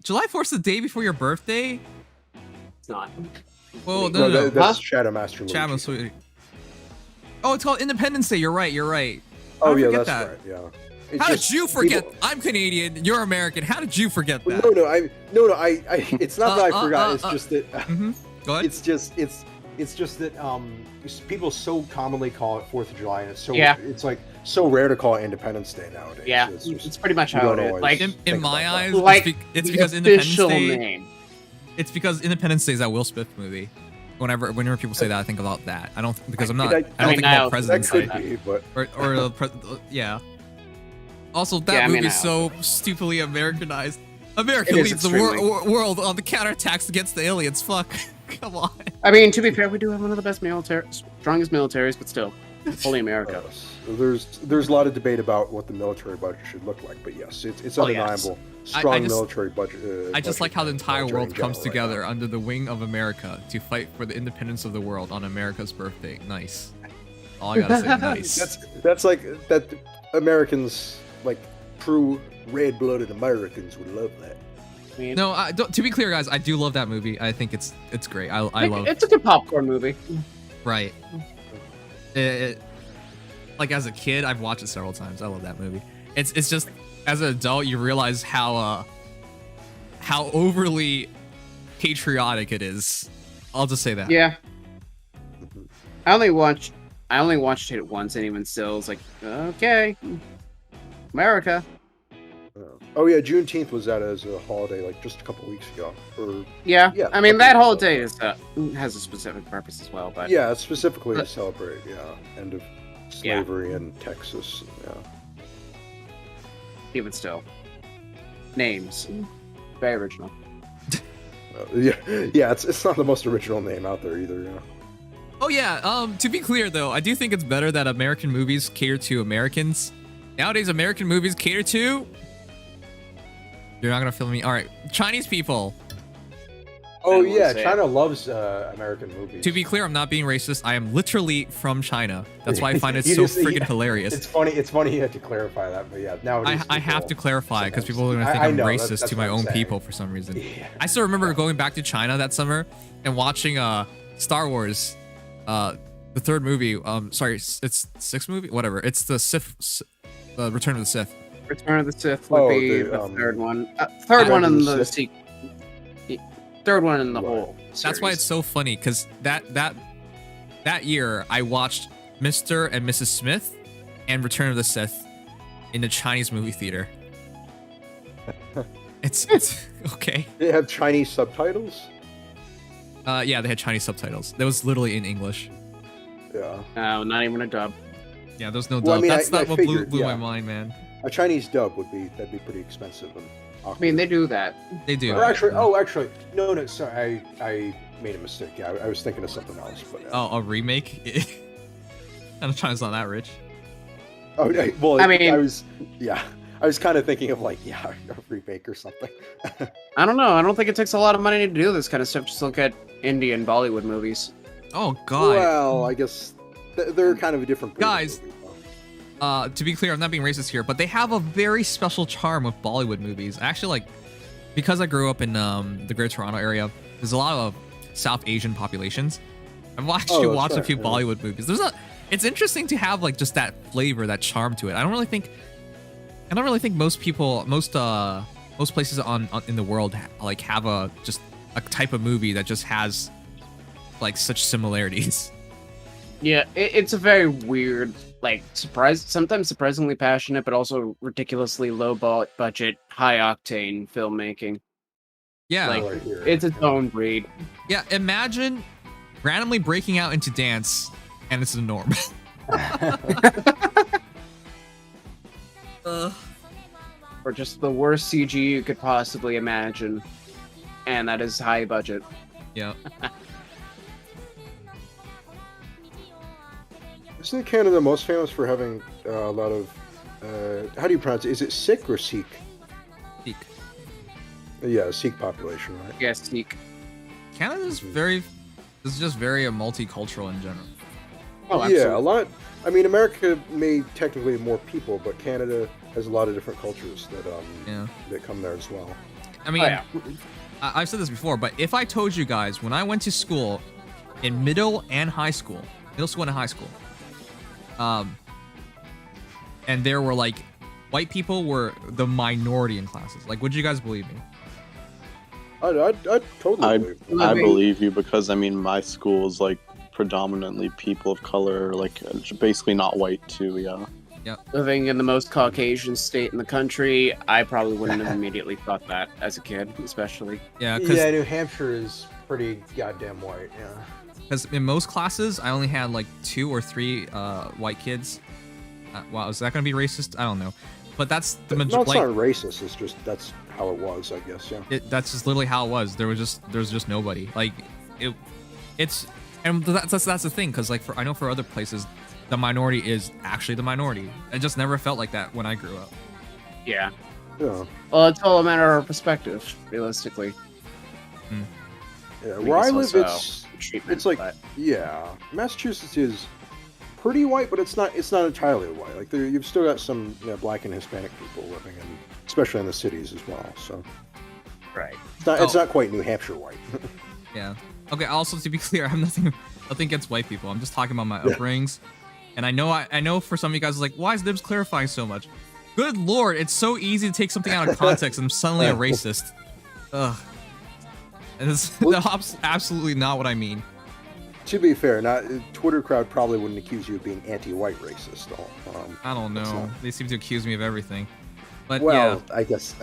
July 4th is the day before your birthday. It's not. Well, no. That's Shadow Master. Shadow Sweet. Oh, it's called Independence Day. You're right. Oh yeah, that's right. Yeah. How did you forget? I'm Canadian. You're American. How did you forget that? No. I. It's not that I forgot. It's just that. Go ahead. It's just that people so commonly call it 4th of July, and it's like so rare to call it Independence Day nowadays. Yeah, it's pretty much how it is. Like in my eyes, it's because Independence Day. Name. It's because Independence Day is that Will Smith movie. Whenever people say that, I think about that. I don't think about President's Day. That could be, but yeah. Also, that movie is so stupidly Americanized. America leads the world on the counterattacks against the aliens. Fuck. Come on. I mean, to be fair, we do have one of the best strongest militaries, but still, only America. There's a lot of debate about what the military budget should look like, but yes, it's undeniable. Strong military budget. I just like how the entire world comes together under the wing of America to fight for the independence of the world on America's birthday. Nice. All I gotta say, nice. That's like that. Americans, like true red-blooded Americans, would love that. No, to be clear, guys, I do love that movie. I think it's great. I love. It's a good popcorn movie. Right. Like as a kid, I've watched it several times. I love that movie. It's just as an adult, you realize how overly patriotic it is. I'll just say that. Yeah. I only watched it once, and even still, it's like, okay, America. Oh yeah, Juneteenth was out as a holiday like just a couple weeks ago. Yeah. I mean that holiday has a specific purpose as well, but yeah, specifically to celebrate end of slavery in Texas. Yeah. Even still, names very original. Yeah, it's not the most original name out there either. Yeah. Oh yeah. To be clear though, I do think it's better that American movies cater to Americans. Nowadays, American movies cater to. You're not gonna feel me. All right, Chinese people. Oh didn't wanna yeah, say it. China loves American movies. To be clear, I'm not being racist. I am literally from China. That's why I find it You so just- freaking yeah, hilarious. It's funny you had to clarify that, but yeah, now I have to clarify because people are gonna think I I'm know, racist that's to what my I'm own saying. people for some reason. I still remember going back to China that summer and watching Star Wars, the third movie. Sorry, it's sixth movie, whatever. It's the Sith, Return of the Sith. Return of the Sith would be the third one. Third one in the sequel. Third one in the whole. That's why it's so funny because that year I watched Mr. and Mrs. Smith and Return of the Sith in the Chinese movie theater. It's okay. They have Chinese subtitles. Yeah, they had Chinese subtitles. That was literally in English. Yeah. No, not even a dub. Yeah, there's no dub. Well, I mean, That's I not what figured, blew my yeah. mind, man. A Chinese dub that'd be pretty expensive. And I mean, they do that. They do. Or actually, no, sorry, I made a mistake. Yeah, I was thinking of something else. But Oh, a remake? And China's not that rich. oh, well, I mean- I was kind of thinking of like a remake or something. I don't know. I don't think it takes a lot of money to do this kind of stuff. Just look at Indian Bollywood movies. Oh God. Well, I guess they're kind of a different breed of Guys, movie, to be clear, I'm not being racist here, but they have a very special charm with Bollywood movies. Actually, because I grew up in the Greater Toronto area, there's a lot of South Asian populations. I've actually watched a few Bollywood movies. It's interesting to have just that flavor, that charm to it. I don't really think most people, most places in the world have a type of movie that just has such similarities. Yeah, it's a very weird, sometimes surprisingly passionate, but also ridiculously low budget, high octane filmmaking. Yeah, it's its own breed. Yeah, imagine randomly breaking out into dance, and it's the norm. Or just the worst CG you could possibly imagine, and that is high budget. Yeah. Isn't Canada most famous for having a lot of how do you pronounce it? Is it Sikh or Sikh? Sikh. Yeah, Sikh population, right? Yes, Sikh. Canada's just very multicultural in general. Oh, absolutely. Yeah, a lot. I mean, America may technically have more people, but Canada has a lot of different cultures that come there as well. I mean, I've said this before, but if I told you guys when I went to school in middle school and high school, and there were white people were the minority in classes, would you guys believe me? I totally believe. I believe you because my school is predominantly people of color, basically not white too. Yeah. Yep. Living in the most Caucasian state in the country, I probably wouldn't have immediately thought that as a kid, especially. Yeah, New Hampshire is pretty goddamn white. Yeah. Because in most classes, I only had 2 or 3 white kids. Wow, is that gonna be racist? I don't know, but that's the majority. No, it's not racist. It's just that's how it was, I guess. Yeah. That's just literally how it was. There was just nobody. That's the thing. Because I know for other places, the minority is actually the minority. It just never felt like that when I grew up. Yeah. Yeah. Well, it's all a matter of perspective, realistically. Yeah, where I live, it's but... yeah, Massachusetts is pretty white, but it's not entirely white. You've still got some Black and Hispanic people living in, especially in the cities as well. So, right, it's not quite New Hampshire white. Yeah. Okay. Also, to be clear, I'm nothing against white people. I'm just talking about my upbringings, and I know for some of you guys, why is Nibs clarifying so much? Good lord, it's so easy to take something out of context and I'm suddenly a racist. Ugh. And it's absolutely not what I mean. To be fair, Twitter crowd probably wouldn't accuse you of being anti-white racist. I don't know. They seem to accuse me of everything. But yeah, I guess,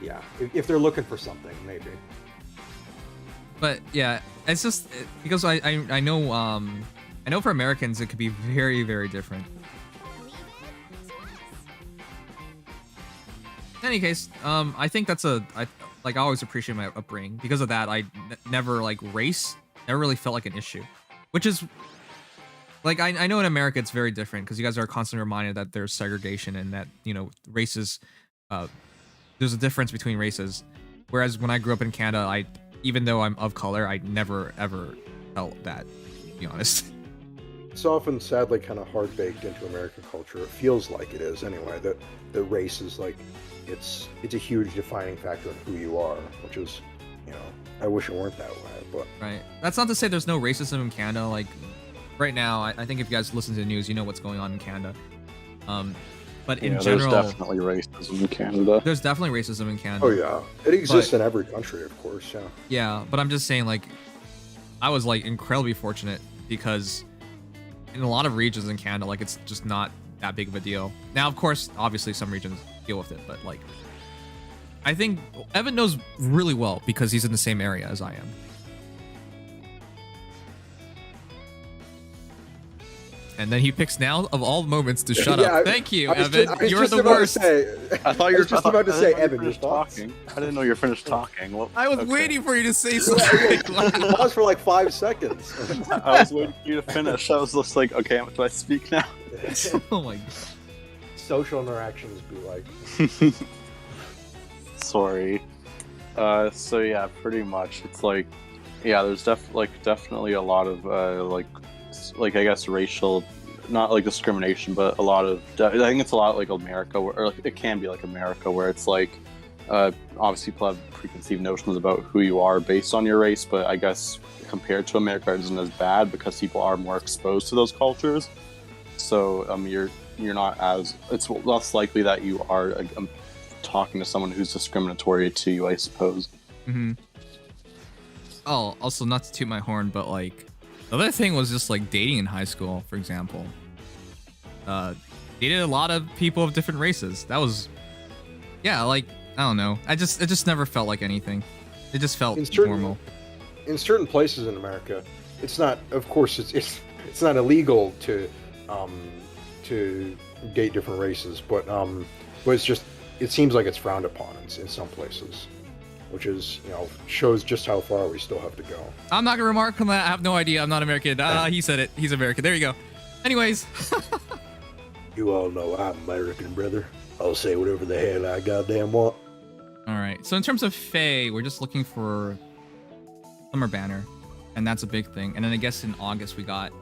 yeah. If they're looking for something, maybe. But yeah, it's just because I know for Americans it could be very, very different. In any case, I think that's I always appreciate my upbringing. Because of that, I never race never really felt like an issue, which is I know in America it's very different because you guys are constantly reminded that there's segregation and that races, there's a difference between races. Whereas when I grew up in Canada, even though I'm of color, I never ever felt that, to be honest. It's often sadly kind of hard baked into American culture. It feels like it is anyway. That the race is like it's a huge defining factor in who you are, which is, you know, I wish it weren't that way, but right. That's not to say there's no racism in Canada. Like right now, I think if you guys listen to the news, you know what's going on in Canada. But in general, there's definitely racism in Canada. There's definitely racism in Canada. oh yeah, it exists in every country, of course. Yeah. Yeah, but I'm just saying, like, I was like incredibly fortunate because in a lot of regions in Canada, like, it's just not that big of a deal. Now, of course, obviously some regions deal with it, but like, I think Evan knows really well because he's in the same area as I am. And then he picks now of all moments to shut up. Thank you, Evan. You're the worst. I thought you were just about to say, Evan, you're talking. I didn't know you were finished talking. Well, I was waiting for you to say something. Pause for like 5 seconds. I was waiting for you to finish. I was just like, okay, do I speak now? Oh my god. Social interactions be like. Sorry. So yeah, pretty much. It's like, yeah, there's definitely a lot of like I guess racial, not like discrimination, but a lot of. I think it's a lot like America, or like, it can be like America, where it's like, obviously people have preconceived notions about who you are based on your race, but I guess compared to America, it isn't as bad because people are more exposed to those cultures. So you're not as, it's less likely that you are talking to someone who's discriminatory to you, I suppose. Mm-hmm. Oh, also not to toot my horn, but like the other thing was just like dating in high school, for example. Dated a lot of people of different races. That was, yeah, like I don't know. It just never felt like anything. It just felt normal. In certain places in America, it's not. Of course, it's not illegal to date different races, but it's just, it seems like it's frowned upon in some places, which is, you know, shows just how far we still have to go. I'm not gonna remark on that. I have no idea. I'm not American. He said it. He's American. There you go. Anyways. You all know I'm American, brother. I'll say whatever the hell I goddamn want. All right. So in terms of Fae, we're just looking for Summer Banner, and that's a big thing. And then I guess in August we got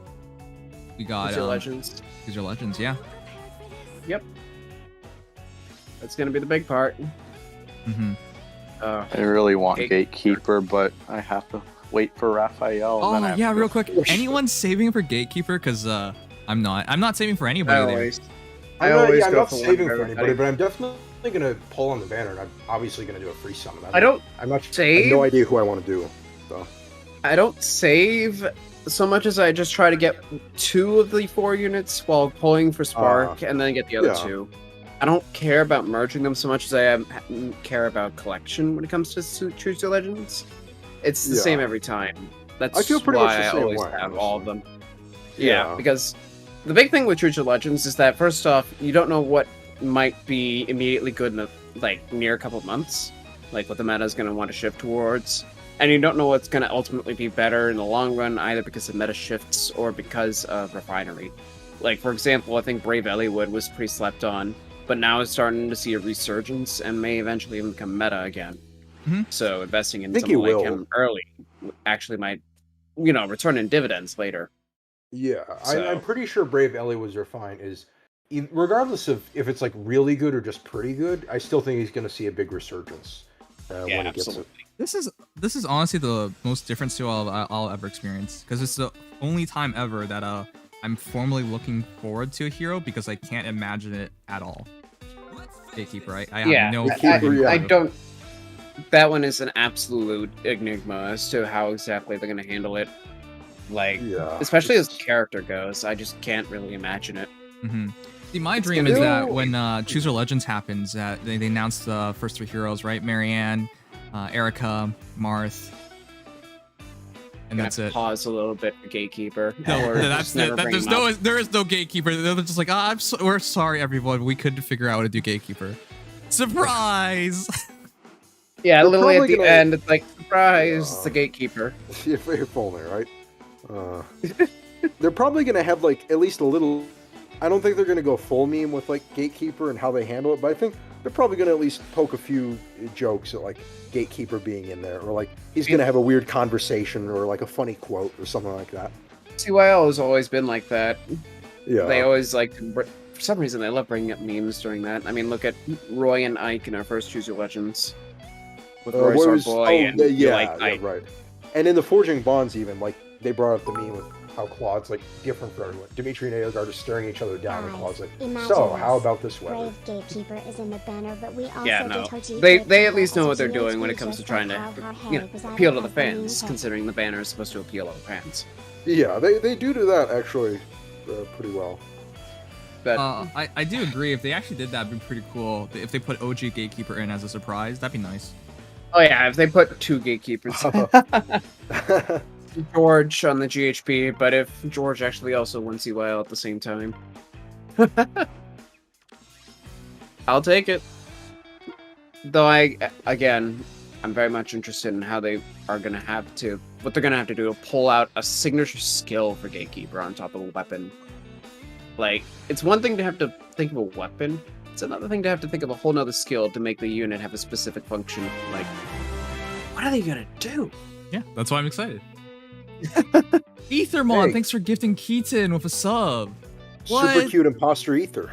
Future Legends. Future Legends, yeah. Yep. That's gonna be the big part. Mm-hmm. I really want Gatekeeper, but I have to wait for Raphael. Oh yeah, real quick. Anyone saving for Gatekeeper? Because I'm not saving for anybody there. I'm not saving for anybody, but I'm definitely gonna pull on the banner, and I'm obviously gonna do a free summon. I have no idea who I want to do. So. I don't save so much as I just try to get 2 of the 4 units while pulling for Spark, and then get the other 2. I don't care about merging them so much as I care about collection when it comes to Choose Your Legends. It's the same every time. That's I feel pretty why much the I same always way, have all of them. Yeah, because the big thing with Choose Your Legends is that, first off, you don't know what might be immediately good in near a couple of months, like what the meta is going to want to shift towards. And you don't know what's going to ultimately be better in the long run, either because of meta shifts or because of refinery. Like, for example, I think Brave Eliwood was pretty slept on, but now is starting to see a resurgence and may eventually even become meta again. Mm-hmm. So investing in something like him early actually might, return in dividends later. Yeah, so. I'm pretty sure Brave Eliwood's refine is, regardless of if it's like really good or just pretty good, I still think he's going to see a big resurgence when he gets it. This is honestly the most different skill I'll ever experience, because it's the only time ever that I'm formally looking forward to a hero, because I can't imagine it at all. Gatekeeper, I have no clue. I don't. That one is an absolute enigma as to how exactly they're going to handle it. Like, especially as character goes, I just can't really imagine it. Mm-hmm. See, my dream is that when Choose Your Legends happens, they announce the first 3 heroes, right? Marianne, Erica, Marth, and that's it. Pause a little bit for Gatekeeper. No, that's it. There is no Gatekeeper. They're just like, we're sorry, everyone. We couldn't figure out how to do Gatekeeper. Surprise! Yeah, literally at the end, it's like, surprise, it's the Gatekeeper. If only, right? They're probably going to have, at least a little... I don't think they're going to go full meme with, Gatekeeper and how they handle it, but I think they're probably going to at least poke a few jokes at like Gatekeeper being in there, or like he's going to have a weird conversation or like a funny quote or something like that. CYL has always been like that. Yeah. They always like for some reason they love bringing up memes during that. I mean, look at Roy and Ike in our first Choose Your Legends with Roy's our boy. And right. And in the Forging Bonds, even like they brought up the meme with how Claude's like different for everyone. Dimitri and Edelgard are staring each other down, and Claude's like, "So, how about this weather?" Brave Gatekeeper is in the banner, but we also Yeah, no. did Hoji They at least know what they're doing when it comes to trying to, appeal to the fans, considering the banner is supposed to appeal to the fans. Yeah, they do that actually pretty well. But I do agree. If they actually did that, it'd be pretty cool. If they put OG Gatekeeper in as a surprise, that'd be nice. Oh yeah, if they put 2 Gatekeepers. George on the GHP, but if George actually also wins CYL at the same time. I'll take it. Though I'm very much interested in how they are going to have to, what they're going to have to do to pull out a signature skill for Gatekeeper on top of a weapon. Like, it's one thing to have to think of a weapon, it's another thing to have to think of a whole nother skill to make the unit have a specific function. Like, what are they going to do? Yeah, that's why I'm excited. Ethermon, thanks for gifting Keaton with a sub. What? Super cute imposter Ether.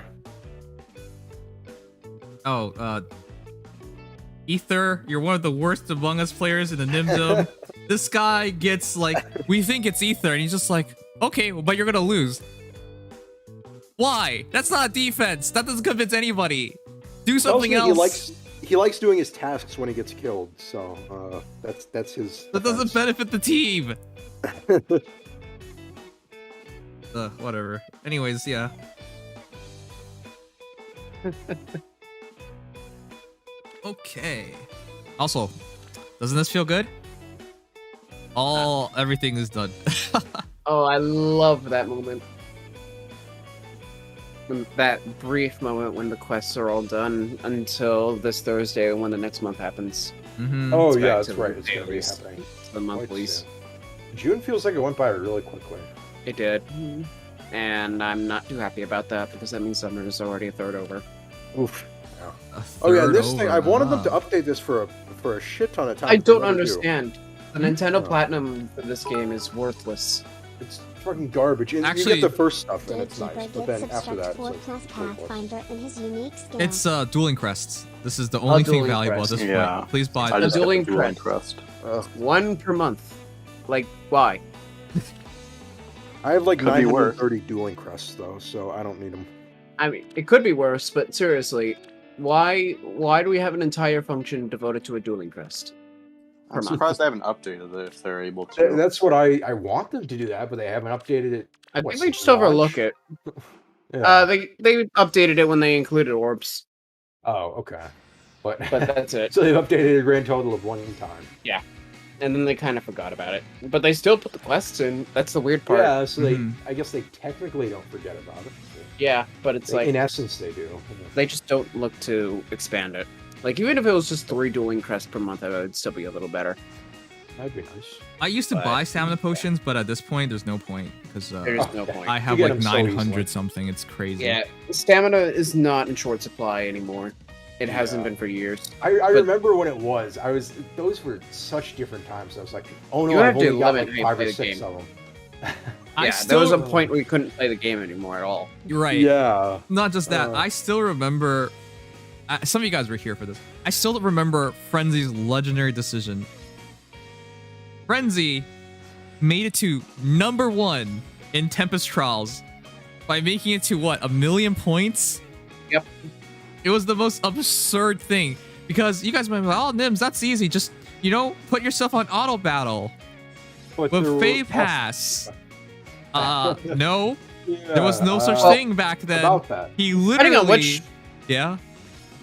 Oh, Ether, you're one of the worst Among Us players in the Nimdom. This guy gets like, we think it's Ether, and he's just like, okay, well, but you're gonna lose. Why? That's not defense. That doesn't convince anybody. Do something else. He likes doing his tasks when he gets killed, so that's his. That doesn't benefit the team. Whatever. Anyways, yeah. Okay. Also, doesn't this feel good? Everything is done. Oh, I love that moment. That brief moment when the quests are all done until this Thursday when the next month happens. Mm-hmm. Oh yeah, that's right. It's gonna be happening. The monthlies. June feels like it went by really quickly. It did. And I'm not too happy about that because that means summer is already a third over. Oof. Oh yeah, this thing, I wanted them to update this for a shit ton of time. I don't understand. The Nintendo Platinum for this game is worthless. It's fucking garbage. And actually, you get the first stuff and it's nice, but then after that, it's dueling crests. This is the only thing valuable at this point. Please buy the dueling crest. 1 per month. Like, why? I have like 930 dueling crests though, so I don't need them. I mean, it could be worse, but seriously, why do we have an entire function devoted to a dueling crest? I'm surprised they haven't updated it if they're able to. That's what I want them to do that, but they haven't updated it. I think they just overlook it. Yeah. They updated it when they included orbs. Oh, okay. But that's it. So they've updated a grand total of 1 time. Yeah. And then they kind of forgot about it. But they still put the quests in. That's the weird part. Yeah, so I guess they technically don't forget about it. Yeah, but it's like... In essence, they do. They just don't look to expand it. Like, even if it was just 3 dueling crests per month, it would still be a little better. That'd be nice. I used to buy stamina potions, but at this point, there's no point. Because there's no point. I have like 900 something. It's crazy. Yeah, stamina is not in short supply anymore. It hasn't been for years. I remember when it was. Those were such different times. I was like, oh no, I've only got like 5 or 6 of them. Yeah, there was a point where you couldn't play the game anymore at all. You're right. Yeah. Not just that. I still remember... some of you guys were here for this. I still remember Frenzy's legendary decision. Frenzy made it to #1 in Tempest Trials by making it to, what, 1,000,000 points? Yep. It was the most absurd thing. Because you guys might be like, oh, Nims, that's easy. Just, put yourself on auto battle. With Fae Pass. No. There was no such thing back then. About that. He literally... Depending on which... Yeah?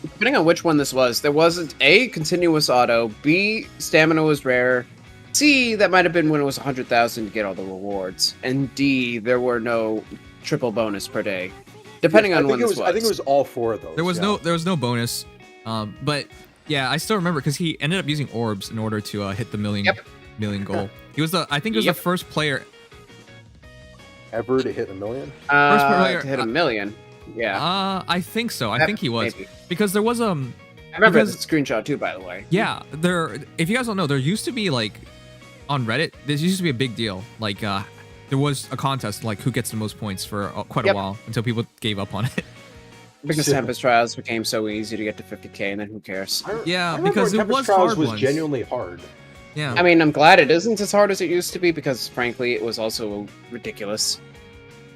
Depending on which one this was, there wasn't A, continuous auto, B, stamina was rare, C, that might have been when it was 100,000 to get all the rewards, and D, there were no triple bonus per day. Depending on when this was. I think it was all 4 of those. There was no bonus. But yeah, I still remember because he ended up using orbs in order to hit the million goal. He was the the first player ever to hit 1,000,000. First player to hit 1,000,000. Yeah. I think so. I think he was. Maybe. Because there was I remember the screenshot too, by the way. Yeah, if you guys don't know, there used to be like on Reddit, this used to be a big deal. Like there was a contest like who gets the most points for quite a while until people gave up on it. Because Tempest Trials became so easy to get to 50k, and then who cares? Yeah, I because it Tempest was Trials hard was ones. genuinely hard. Yeah. I mean, I'm glad it isn't as hard as it used to be, because frankly, it was also ridiculous.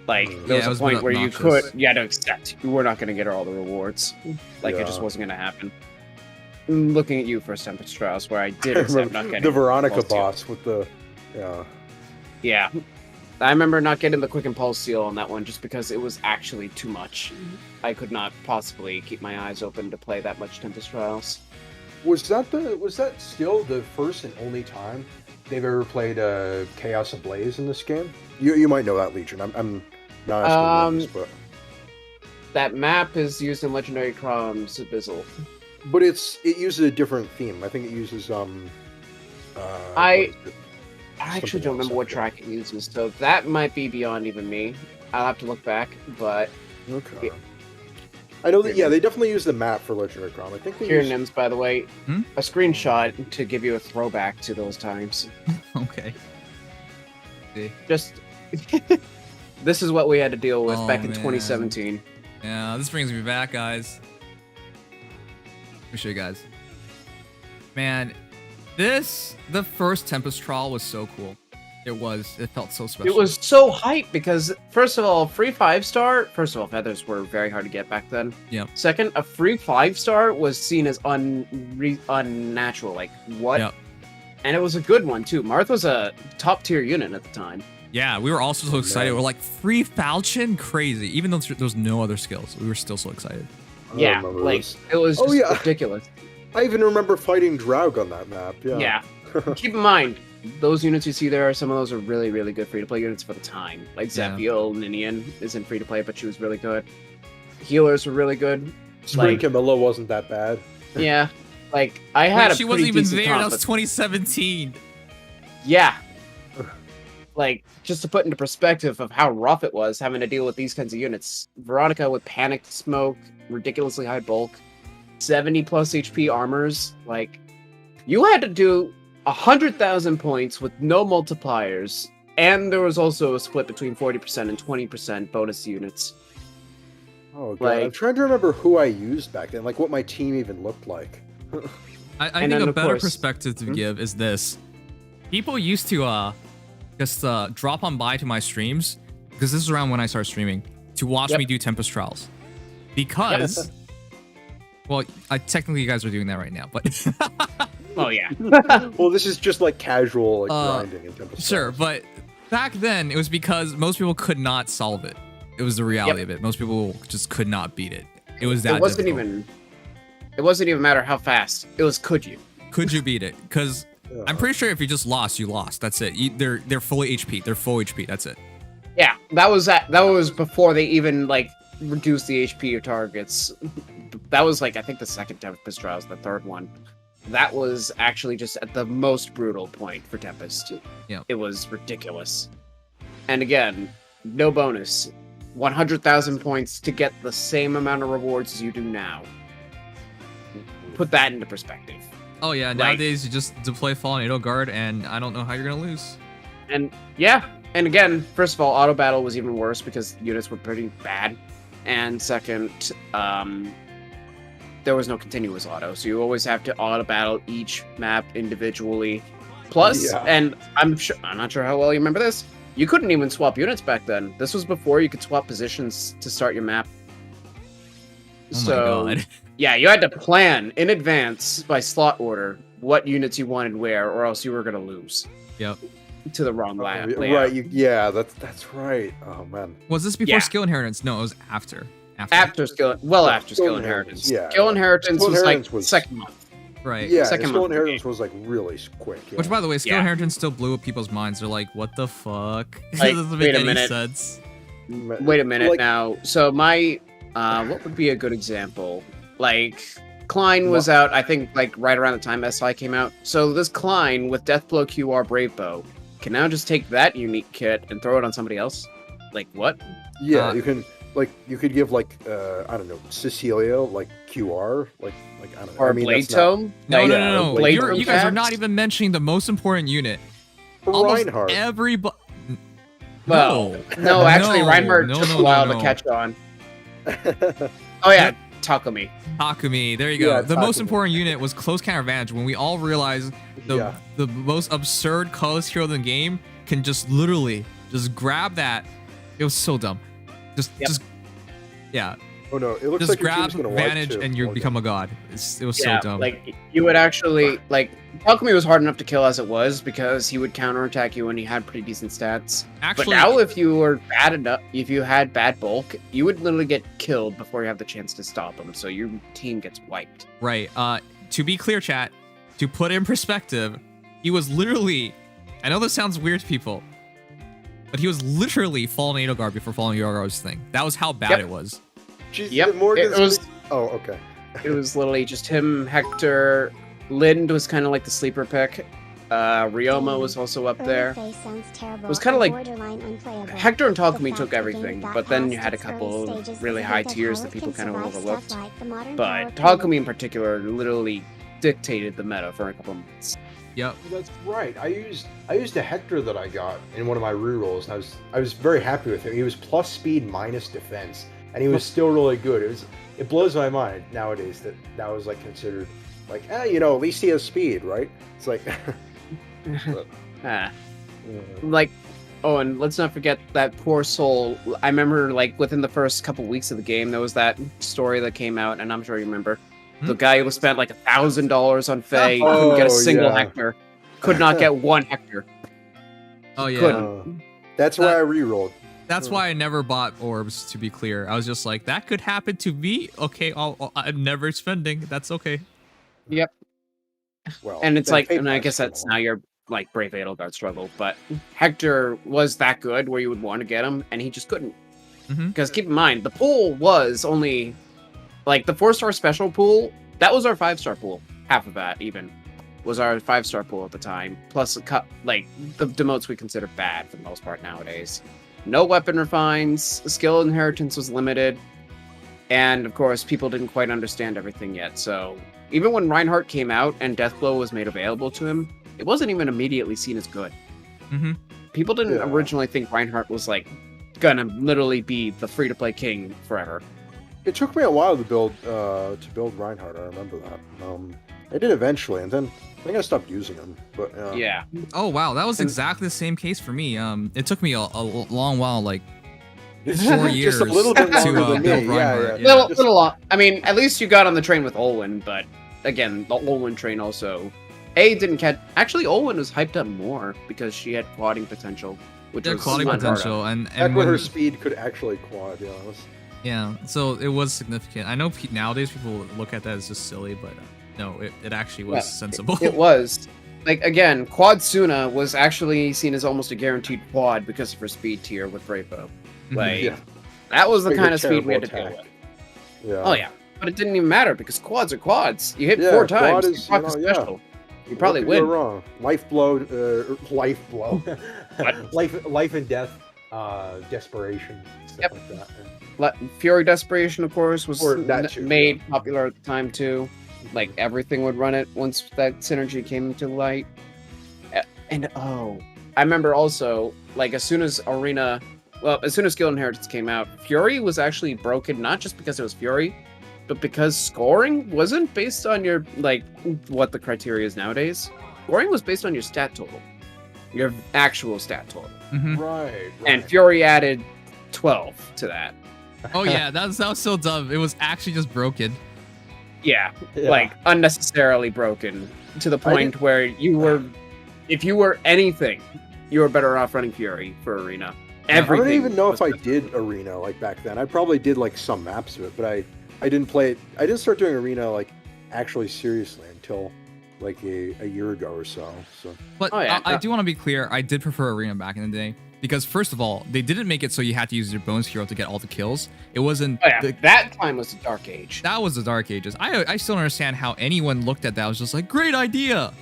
Like, there was a point where you had to accept you were not going to get all the rewards. Like, it just wasn't going to happen. I'm looking at you for Tempest Trials, where I did accept not getting the Veronica Impulse boss Seal. with the Yeah. I remember not getting the Quick Impulse Seal on that one just because it was actually too much. I could not possibly keep my eyes open to play that much Tempest Trials. Was that still the first and only time they've ever played Chaos Ablaze in this game? You might know that, Legion. I'm not asking this, but that map is used in Legendary Chrome's Abyssal. But it uses a different theme. I think it uses I actually don't remember what track it uses, so that might be beyond even me. I'll have to look back, but okay. I know that they definitely use the map for Legendary Chrome. I think they here, use... Nims, by the way, a screenshot to give you a throwback to those times. Okay. See. Just this is what we had to deal with back in 2017. Yeah, this brings me back, guys. Let me show you guys. Man, the first Tempest Trial was so cool. It felt so special. It was so hype because, first of all, free 5-star. First of all, feathers were very hard to get back then. Yep. Second, a free 5-star was seen as unnatural. Like, what? Yep. And it was a good one, too. Marth was a top-tier unit at the time. Yeah, we were also so excited. We're like, free Falchion? Crazy. Even though there was no other skills, we were still so excited. Yeah, like, it was just ridiculous. I even remember fighting Draug on that map. Yeah. Keep in mind, those units you see there, some of those are really, really good free-to-play units for the time. Like Zephiel, Ninian isn't free-to-play, but she was really good. Healers were really good. Spring Camilla wasn't that bad. Yeah. Like, I had she wasn't even there. That was 2017. Yeah. Like, just to put into perspective of how rough it was having to deal with these kinds of units. Veronica with Panicked Smoke, ridiculously high bulk, 70 plus HP armors. Like, you had to do 100,000 points with no multipliers, and there was also a split between 40% and 20% bonus units. Oh god, I'm trying to remember who I used back then, like what my team even looked like. I think a better perspective to give is this. People used to just drop on by to my streams, because this is around when I started streaming, to watch me do Tempest Trials. Because, well, technically you guys are doing that right now, but... Oh, yeah. Well, this is just like casual grinding in Tempest Sure, but back then, it was because most people could not solve it. It was the reality of it. Most people just could not beat it. It was that difficult. It wasn't even a matter how fast. It was, could you? Could you beat it? Because I'm pretty sure if you just lost, you lost. That's it. They're fully HP. They're full HP. That's it. Yeah, that was before they even, like, reduced the HP of targets. That was, like, I think the second Tempest Trials, the third one. That was actually just at the most brutal point for Tempest. Yeah. It was ridiculous. And again, no bonus. 100,000 points to get the same amount of rewards as you do now. Put that into perspective. Oh yeah, nowadays you just deploy Fallen Edelgard, and I don't know how you're gonna lose. And yeah, and again, first of all, auto battle was even worse because units were pretty bad. And second, there was no continuous auto, so you always have to auto battle each map individually. Plus, and I'm not sure how well you remember this, you couldn't even swap units back then. This was before you could swap positions to start your map. Oh my god. Yeah, you had to plan in advance by slot order what units you wanted where, or else you were gonna lose. Yep. To the wrong layout. Right, that's right. Oh man. Was this before skill inheritance? No, it was after. After skill inheritance. Yeah. Skill inheritance was like second month. Right. Yeah, second skill month. inheritance was like really quick. Yeah. Which, by the way, skill inheritance still blew up people's minds. They're like, "What the fuck?" Like, This doesn't make any sense. Wait a minute now. So my, what would be a good example? Like, Klein was out, I think, like right around the time SI came out. So this Klein with Deathblow QR Brave Bow can now just take that unique kit and throw it on somebody else. Like what? Yeah, you can. like you could give like I don't know, Cecilia like QR, like I don't know. Or I mean, Blade that's not- Tome? No. Blade You guys are Tome not even mentioning the most important unit. Reinhardt. Everybody. Well, no, actually, Reinhardt took a while to catch on. Oh yeah, Takumi. Takumi, there you go. Yeah, the most Takumi. important unit was Close Counter Advantage when we all realized the most absurd colorless hero in the game can just literally just grab that. It was so dumb. Just yeah. Oh no, it looks Just like your grab team's gonna wipe, Advantage too. and you Okay. become a god. It was so dumb. Like you would actually like Takumi was hard enough to kill as it was because he would counterattack you when he had pretty decent stats. Actually- but now if you were bad enough, if you had bad bulk, you would literally get killed before you have the chance to stop him. So your team gets wiped. Right. To be clear, chat, to put in perspective, he was literally, I know this sounds weird to people, but he was literally fallen Edelgard before fallen Edelgard's thing. That was how bad it was. Jeez, Yep, Morgan's it was. Oh, okay. It was literally just him, Hector. Lind was kind of like the sleeper pick. Ryoma was also up there. It was kind of like Hector and Takumi took everything, but then you had a couple of really high tiers that people kind of overlooked. But Takumi in particular literally dictated the meta for a couple of months. Yep. That's right. I used a Hector that I got in one of my rerolls, and I was very happy with him. He was plus speed minus defense, and he was still really good. It blows my mind nowadays that was like considered like, you know, at least he has speed, right? It's like like, oh, and let's not forget that poor soul. I remember, like, within the first couple weeks of the game, there was that story that came out, and I'm sure you remember. The guy who spent like $1,000 on Faye couldn't get a single Hector. Could not get one Hector. Oh yeah. Couldn't. That's why I rerolled. That's why I never bought orbs, to be clear. I was just like, that could happen to me. Okay, I'm never spending. That's okay. Yep. Well, And it's then like, pay and I price guess for that's more. now your like Brave Edelgard struggle, but Hector was that good where you would want to get him, and he just couldn't. Because keep in mind, the pool was only like the 4-star special pool. That was our 5-star pool. Half of that even was our 5-star pool at the time. Plus a cut like the demotes we consider bad for the most part nowadays. No weapon refines. Skill inheritance was limited, and of course, people didn't quite understand everything yet. So even when Reinhardt came out and Deathblow was made available to him, it wasn't even immediately seen as good. People didn't originally think Reinhardt was like gonna literally be the free-to-play king forever. It took me a while to build Reinhardt. I remember that. I did eventually, and then I think I stopped using him. But yeah. Oh wow, that was exactly the same case for me. It took me a long while, like 4 years, Just a little bit to longer than build me. Reinhardt. Yeah. Little long. I mean, at least you got on the train with Olwen, but again, the Olwen train also didn't catch. Actually, Olwen was hyped up more because she had quadding potential, which Their was quadding unheard of. potential, and back when when her speed could actually quad. yeah, so it was significant. I know nowadays people look at that as just silly, but no, it actually was sensible. It was. Like, again, Quad Suna was actually seen as almost a guaranteed quad because of her speed tier with Bravo. Like, that was the But kind your of speed we had to terrible deal with. Yeah. Oh, yeah. But it didn't even matter because quads are quads. You hit Yeah, 4 quad times, is, you proc you the know, yeah. special. You probably What could win. go wrong? Life blow, life and death, desperation, stuff like that. Fury Desperation, of course, was Or that too, made popular at the time, too. Like, everything would run it once that synergy came into light. And, I remember also, like, as soon as Skill Inheritance came out, Fury was actually broken, not just because it was Fury, but because scoring wasn't based on your, like, what the criteria is nowadays. Scoring was based on your stat total. Your actual stat total. Right. And Fury added 12 to that. Oh yeah, that was so dumb. It was actually just broken. Yeah, like unnecessarily broken to the point where you were, if you were anything, you were better off running Fury for Arena. Everything. I don't even know if I did Arena like back then. I probably did like some maps of it, but I didn't play it. I didn't start doing Arena like actually seriously until like a year ago or so. But I do want to be clear. I did prefer Arena back in the day because first of all, they didn't make it so you had to use your bonus hero to get all the kills. It wasn't. That time was the Dark Age. That was the Dark Ages. I still don't understand how anyone looked at that. I was just like, great idea.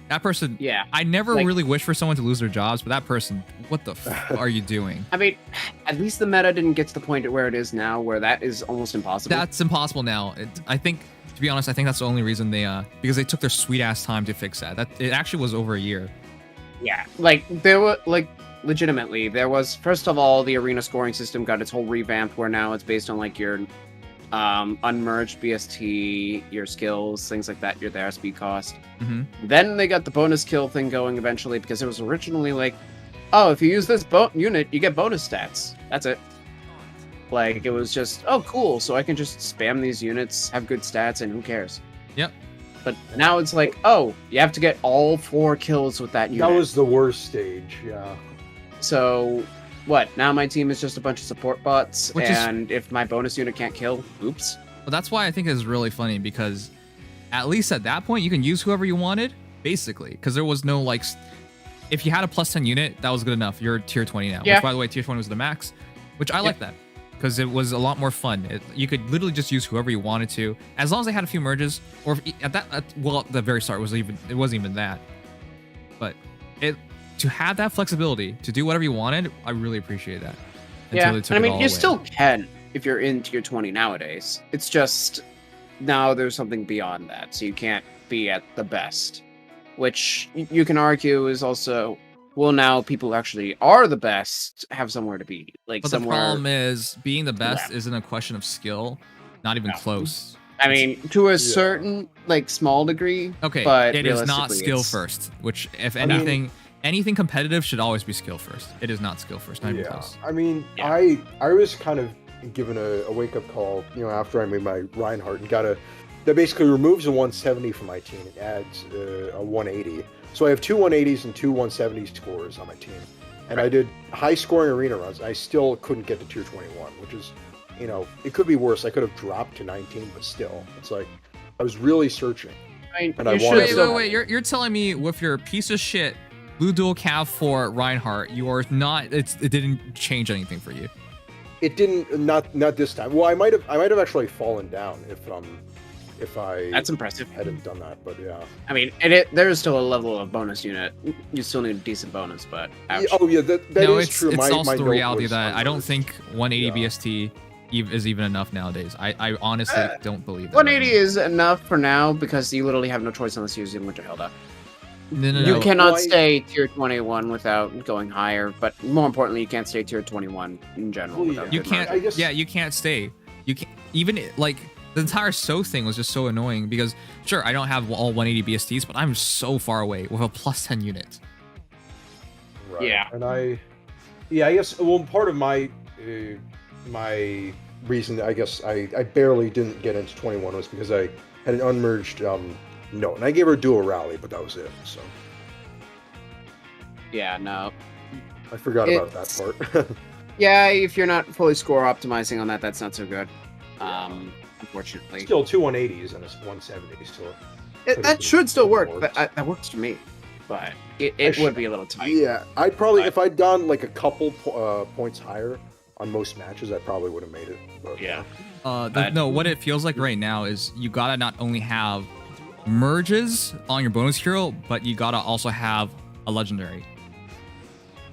That person, Yeah. I never Like- really wish for someone to lose their jobs, but that person, what the f are you doing? I mean, at least the meta didn't get to the point where it is now, where that is almost impossible. That's impossible now. I think, to be honest, I think that's the only reason they, because they took their sweet ass time to fix that. It actually was over a year. Yeah, like there were legitimately there was, first of all, the arena scoring system got its whole revamp where now it's based on like your unmerged BST, your skills, things like that, your speed cost. Then they got the bonus kill thing going eventually, because it was originally like, oh, if you use this unit, you get bonus stats. That's it. Like, it was just, oh, cool, so I can just spam these units, have good stats, and who cares? Yep. But now it's like, oh, you have to get all 4 kills with that unit. That was the worst stage, yeah. So, what? Now my team is just a bunch of support bots, and if my bonus unit can't kill, oops. Well, that's why I think it's really funny, because at least at that point, you can use whoever you wanted, basically, because there was no, like, if you had a +10 unit, that was good enough. You're tier 20 now. Yeah. Which, by the way, tier 20 was the max, which I like that, because it was a lot more fun. You could literally just use whoever you wanted to, as long as they had a few merges, or at the very start, it wasn't even that. But to have that flexibility to do whatever you wanted, I really appreciate that. Yeah, They took and I it mean, all you away. still can if you're in tier 20 nowadays. It's just now there's something beyond that, so you can't be at the best. Which you can argue is also, well, now people who actually are the best have somewhere to be. Like, But somewhere. the problem is, being the best isn't a question of skill, not even close. I mean, to a certain, like, small degree. Okay, but it is not realistically, skill it's- first, which, if anything, anything competitive should always be skill first. It is not skill first, not even close. I mean, I was kind of given a wake-up call, after I made my Reinhardt and that basically removes a 170 from my team and adds a 180. So I have 2 180s and 2 170 scores on my team. And I did high-scoring arena runs. I still couldn't get to tier 21, which is, it could be worse. I could have dropped to 19, but still. It's like, I was really searching. I Wait, wait. You're telling me with your piece of shit Blue Dual Cav for Reinhardt, you are not, it didn't change anything for you? It didn't, not this time. Well, I might have actually fallen down if I That's impressive. hadn't done that, but yeah. I mean, there is still a level of bonus unit. You still need a decent bonus, but ouch. That No, is true. It's My also the note reality was that I don't unmerged. think 180 BST is even enough nowadays. I honestly don't believe that. 180 is enough for now because you literally have no choice unless you're using Winter Hilda. No. You cannot stay tier 21 without going higher, but more importantly, you can't stay tier 21 in general. Without You good can't. margin. Yeah, you can't stay. You can't even like the entire So thing was just so annoying because sure I don't have all 180 BSTs, but I'm so far away with a +10 unit. Right. Yeah. And I guess, part of my my reason I guess I barely didn't get into 21 was because I had an unmerged note, and I gave her a dual rally, but that was it. So Yeah, no. I forgot about that part. Yeah, if you're not fully score optimizing on that, that's not so good. Unfortunately. Still 2 180s and a 170, so That should still work. That works for me. But it would be a little tight. Yeah, I'd probably, if I'd gone like a couple points higher on most matches, I probably would have made it. But, yeah. No, what it feels like right now is you gotta not only have merges on your bonus hero, but you gotta also have a legendary.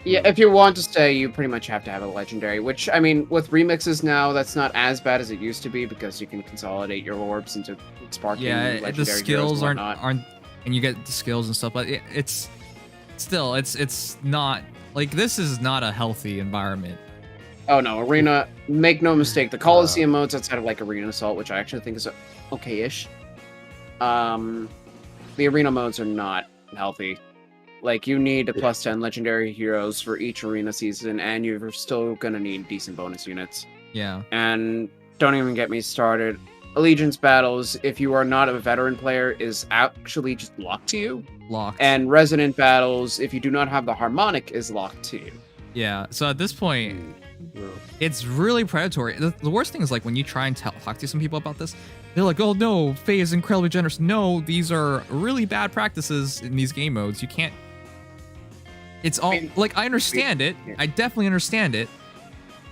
Yeah, if you want to stay, you pretty much have to have a legendary, which, I mean, with remixes now, that's not as bad as it used to be because you can consolidate your orbs into sparking legendary the skills heroes and aren't, and you get the skills and stuff, but it's still, it's not, like, this is not a healthy environment. Oh no, Arena, make no mistake, the Coliseum modes outside of like Arena Assault, which I actually think is okay-ish. The Arena modes are not healthy. Like, you need a +10 legendary heroes for each arena season, and you're still gonna need decent bonus units. Yeah. And don't even get me started. Allegiance battles, if you are not a veteran player, is actually just locked to you. Locked. And Resonant battles, if you do not have the harmonic, is locked to you. Yeah, so at this point, it's really predatory. The worst thing is, like, when you try and talk to some people about this, they're like, oh no, Faye is incredibly generous. No, these are really bad practices in these game modes. You can't... It's all... like, I understand it. I definitely understand it.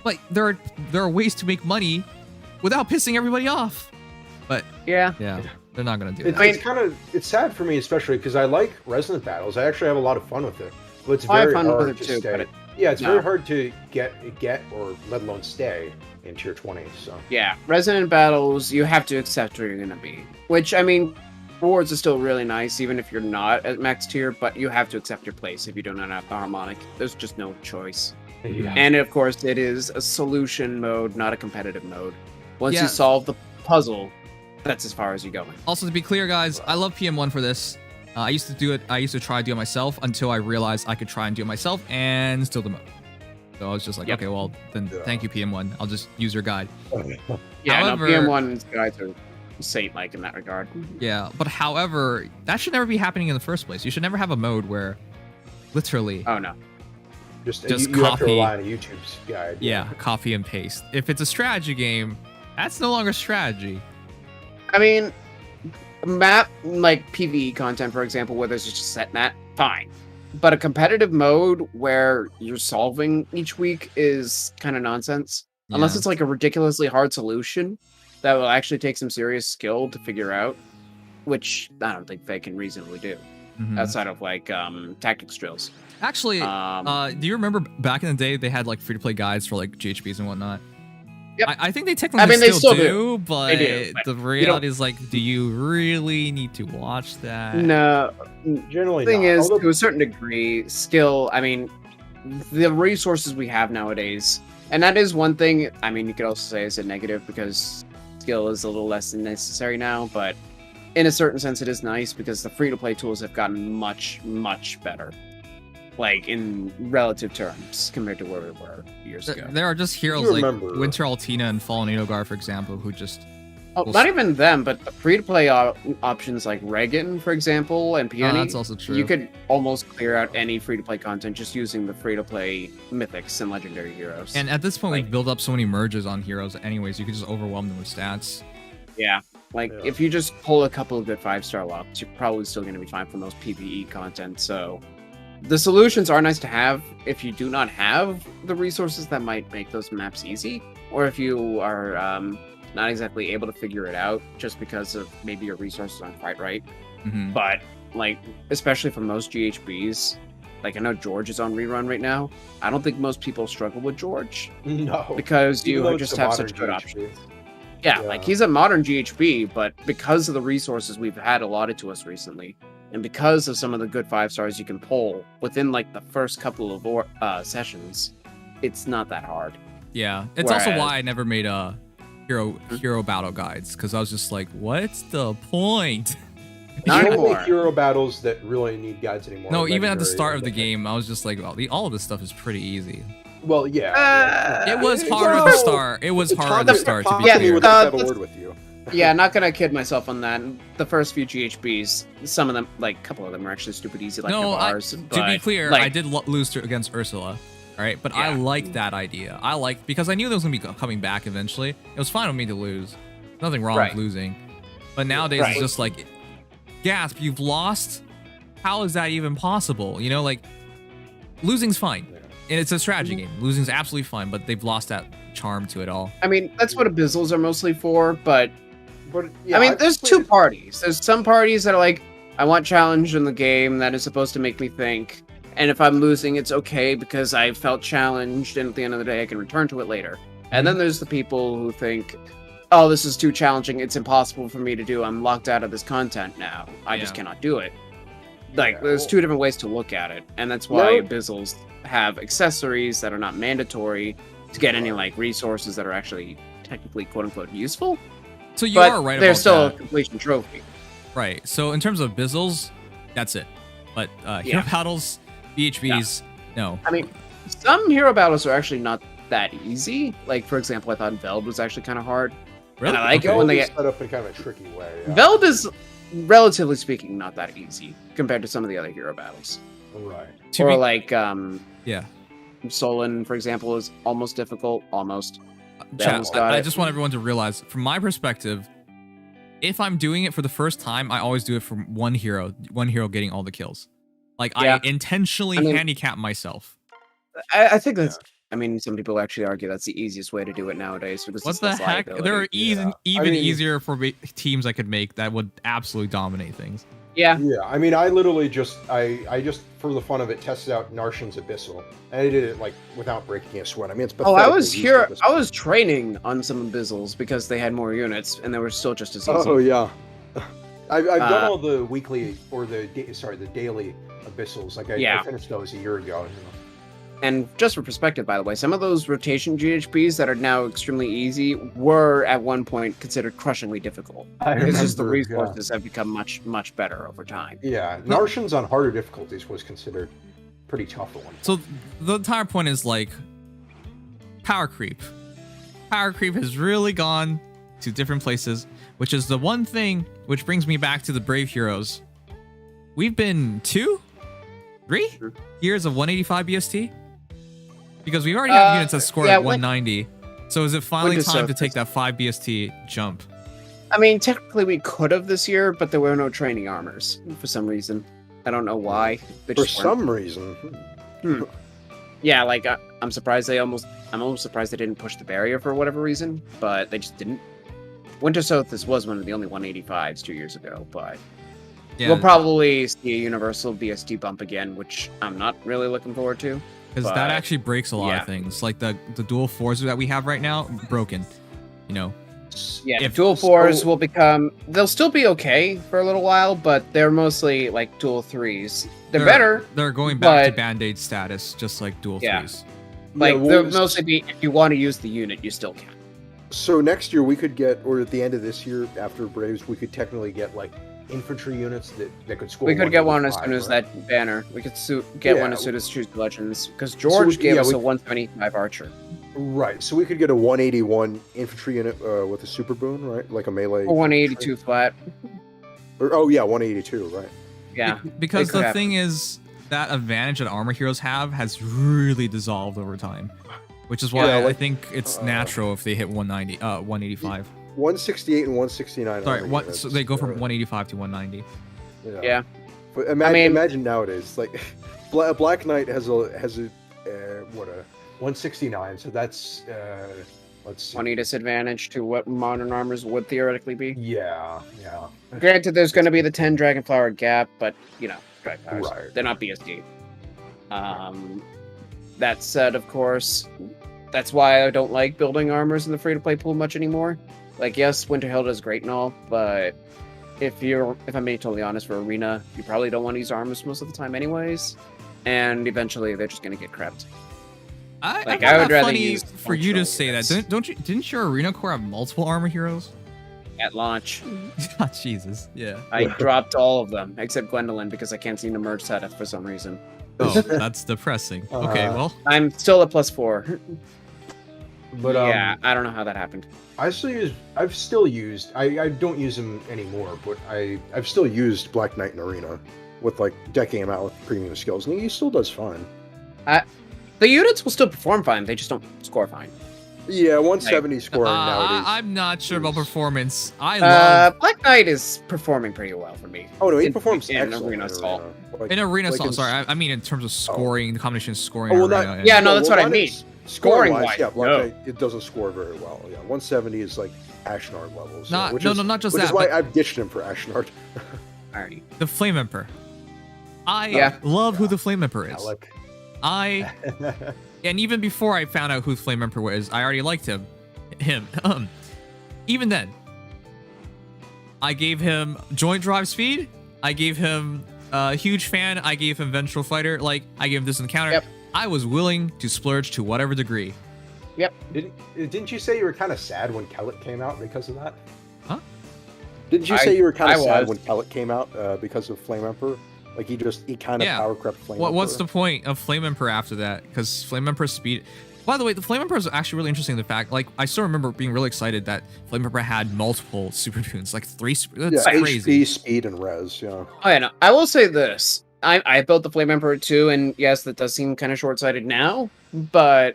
Like, there are ways to make money without pissing everybody off. But... Yeah. They're not gonna do It's, that. it's sad for me, especially because I like Resonant Battles. I actually have a lot of fun with it, but it's I have very fun with hard it to too, stay. but it- Yeah, it's no. very hard to get or let alone stay in tier 20. So Yeah, Resonant Battles, you have to accept where you're gonna be. Which, I mean, rewards are still really nice, even if you're not at max tier, but you have to accept your place if you do not have the harmonic. There's just no choice. Yeah. And of course, it is a solution mode, not a competitive mode. Once Yeah. you solve the puzzle, that's as far as you go. Also, to be clear, guys, I love PM1 for this. I used to do it. I used to try to do it myself until I realized I could try and do it myself and still demote. So I was just like, okay, well, then thank you, PM1. I'll just use your guide. Yeah, However- no, PM1's guides are saint-like in that regard. Yeah, but however, that should never be happening in the first place. You should never have a mode where literally Oh, no. just Just you have to copy. rely on a YouTube's guide. Yeah, copy and paste. If it's a strategy game, that's no longer strategy. I mean, map, like PvE content, for example, where there's just a set map, fine. But a competitive mode where you're solving each week is kind of nonsense. Unless Yeah. it's like a ridiculously hard solution that will actually take some serious skill to figure out, which I don't think they can reasonably do Mhm. outside of like tactics drills. Actually, do you remember back in the day they had like free-to-play guides for like GHBs and whatnot? Yep. I think they technically they still still do. do, but They do, but the you don't- reality is like, do you really need to watch that? No, generally the thing not. is, Although- to a certain degree, skill. I mean, the resources we have nowadays, and that is one thing. I mean, you could also say is a negative because skill is a little less than necessary now. But in a certain sense, it is nice because the free-to-play tools have gotten much, much better, like in relative terms compared to where we were years ago. There are just heroes You like remember- Winter Altina and Fallen Edelgar, for example, who just Oh, will not even them, but the free-to-play options like Regan, for example, and Peony. that's also true. You could almost clear out any free-to-play content just using the free-to-play mythics and legendary heroes. And at this point, we've built up so many merges on heroes anyways, you could just overwhelm them with stats. Yeah, like if you just pull a couple of good 5-star locks, you're probably still going to be fine for most PvE content. So the solutions are nice to have if you do not have the resources that might make those maps easy, or if you are not exactly able to figure it out just because of maybe your resources aren't quite right. Mhm. But like, especially for most GHBs, like I know George is on rerun right now. I don't think most people struggle with George. No, because Even though you it's just a have modern such good GHB. options. Yeah, Yeah. like he's a modern GHB, but because of the resources we've had allotted to us recently, and because of some of the good 5-stars you can pull within like the first couple of sessions, it's not that hard. Yeah, it's also Whereas- why I never made hero battle guides, because I was just like, what's the point? Not the only anymore. hero battles that really need guides anymore. No, are even at the legendary start or of the mythic. game, I was just like, well, all of this stuff is pretty easy. Well, yeah. It was It's hard at hard. the start. It was hard at the start, to be Yeah, me clear. would like to have a that's- word with you. Yeah, not gonna kid myself on that. The first few GHBs, some of them, like a couple of them, are actually stupid easy, like No, Navarre's. to be but, clear, like, I did lose against Ursula. All right, but I Yeah. liked that idea. I liked, because I knew that was gonna be coming back eventually. It was fine with me to lose. Nothing wrong Right. with losing. But nowadays Right. it's just like, gasp, you've lost? How is that even possible? You know, like, losing's fine. And it's a strategy game. Losing's absolutely fine, but they've lost that charm to it all. I mean, that's what abyssals are mostly for, but But yeah, I mean, I've there's played two it- parties. There's some parties that are like, I want challenge in the game that is supposed to make me think. And if I'm losing, it's okay because I felt challenged, and at the end of the day, I can return to it later. And then there's the people who think, oh, this is too challenging. It's impossible for me to do. I'm locked out of this content now. I just Yeah. cannot do it. Like, Yeah, there's well- two different ways to look at it. And that's why No. abyssals have accessories that are not mandatory to get any, like, resources that are actually technically, quote-unquote, useful. So you But are right they're about still that. a completion trophy. Right. So in terms of Bizzles, that's it. But hero Yeah. battles, BHBs, no. I mean, some hero battles are actually not that easy. Like, for example, I thought Veld was actually kind of hard. Really? And I like it Veld when they is get... set up in kind of a tricky way. Yeah. Veld is, relatively speaking, not that easy compared to some of the other hero battles. Right. To Or be- like, Yeah. Solon, for example, is almost difficult. Almost. They Chat, almost got I it. just want everyone to realize, from my perspective, if I'm doing it for the first time, I always do it for one hero getting all the kills. Like, Yeah. I intentionally I mean- handicap myself. I think that's... I mean, some people actually argue that's the easiest way to do it nowadays. Because What it's the less heck? liability. There are even I mean- easier for teams I could make that would absolutely dominate things. Yeah. Yeah, I mean, I literally just, I just, for the fun of it, tested out Narshan's Abyssal. And I did it, like, without breaking a sweat. I mean, it's Oh, I pathetically was easy here. at this I point. was training on some Abyssals because they had more units, and they were still just as easy. Oh, yeah. I've done Uh, all the weekly, or the daily Abyssals. Like, I finished those a year ago. And just for perspective, by the way, some of those rotation GHBs that are now extremely easy were at one point considered crushingly difficult. It's just the remember, resources have become much better over time. Yeah, Narshan's on harder difficulties was considered pretty tough at one. So the entire point is like power creep. Power creep has really gone to different places, which is the one thing which brings me back to the Brave Heroes. We've been 3 years of 185 BST? Because we already have units that score at 190. So is it finally time to take that 5 BST jump? I mean, technically we could have this year, but there were no training armors for some reason. I don't know why. They For just some reason. Yeah, like I'm surprised I'm almost surprised they didn't push the barrier for whatever reason, but they just didn't. Winter Solstice was one of the only 185s 2 years ago, but we'll probably see a universal BST bump again, which I'm not really looking forward to. Because that actually breaks a lot of things. Like the dual 4s that we have right now, broken. You know. Yeah, if dual 4s will become, they'll still be okay for a little while, but they're mostly like dual 3s. They're better. They're going back to band-aid status, just like dual 3s. Like they'll mostly be, if you want to use the unit, you still can. So next year we could get, or at the end of this year after Braves, we could technically get like infantry units that could score. We could get one as 185, soon as right? that banner. We could get one as soon as Choose Legends, because George gave us a 175 Archer. Right, so we could get a 181 infantry unit with a super boon, right? Like a melee. Or 182 flat. Or, 182, right? Yeah. Because the thing is, that advantage that armor heroes have has really dissolved over time. Which is why I think it's natural if they hit 185. 168 and 169. Sorry, so they go from 185 to 190. Yeah. But imagine nowadays, like Black Knight has a 169. So that's let's see. 20 disadvantage to what modern armors would theoretically be. Yeah. Granted, there's going to be the 10 Dragonflower gap, but you know, Dragonflowers, Right. they're not BSD. That said, of course, that's why I don't like building armors in the free-to-play pool much anymore. Like, yes, Winterhill is great and all, but if I'm being totally honest, for Arena, you probably don't want to use armors most of the time anyways, and eventually they're just going to get crept. I would rather rather funny use for you to say that. Didn't your Arena Core have multiple armor heroes? At launch. Oh, Jesus. Yeah. I dropped all of them, except Gwendolyn, because I can't seem to merge setup for some reason. Oh, that's depressing. Okay, well. I'm still at +4. But yeah, I don't know how that happened. I've still used. I don't use them anymore, but I've still used Black Knight in Arena with like decking him out with premium skills, and he still does fine. The units will still perform fine. They just don't score fine. Yeah, 170 scoring nowadays. I'm not sure about performance. I love Black Knight is performing pretty well for me. Oh no, he performs in excellent Arena Assault. in Arena Assault. Sorry, I mean in terms of scoring, the combination of scoring. and Arena, yeah, no, that's what I mean. Scoring wise, yeah, Black Knight, it doesn't score very well. Yeah, 170 is like Ashnard levels. Not which just is that. why I've ditched him for Ashnard. Alrighty. The Flame Emperor. I love who the Flame Emperor is. Alec. And even before I found out who Flame Emperor was, I already liked him. Even then, I gave him joint drive speed. I gave him huge fan. I gave him vengeful fighter. Like I gave him this encounter. Yep. I was willing to splurge to whatever degree. Yep. Didn't you say you were kind of sad when Kellet came out because of that? Huh? Didn't you say you were kind of sad when Kellet came out because of Flame Emperor? Like he kind of power crept Flame Emperor. What's the point of Flame Emperor after that? Because Flame Emperor speed. By the way, the Flame Emperor is actually really interesting. The fact, like, I still remember being really excited that Flame Emperor had multiple super tunes, like 3 super. That's crazy. HP, speed, and res. Yeah. Oh yeah, no. I will say this. I built the Flame Emperor too, and yes, that does seem kind of short-sighted now, but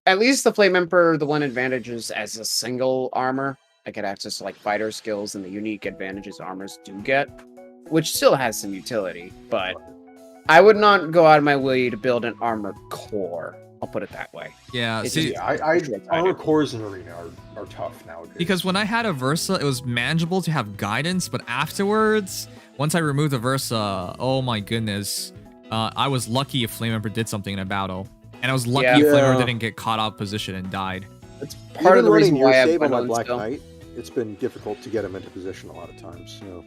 at least the Flame Emperor, the one advantage is as a single armor, I get access to like fighter skills and the unique advantages armors do get, which still has some utility, but I would not go out of my way to build an armor core. I'll put it that way. Yeah, It's see, just- Armor cores in Arena are tough nowadays. because when I had a Versa, it was manageable to have guidance, but afterwards, once I removed the Versa, oh my goodness, I was lucky if Flame Emperor did something in a battle, and I was lucky if Flame Emperor didn't get caught out of position and died. That's part of the reason why I have save on my Gwendolyn Black still. Knight. It's been difficult to get him into position a lot of times. So.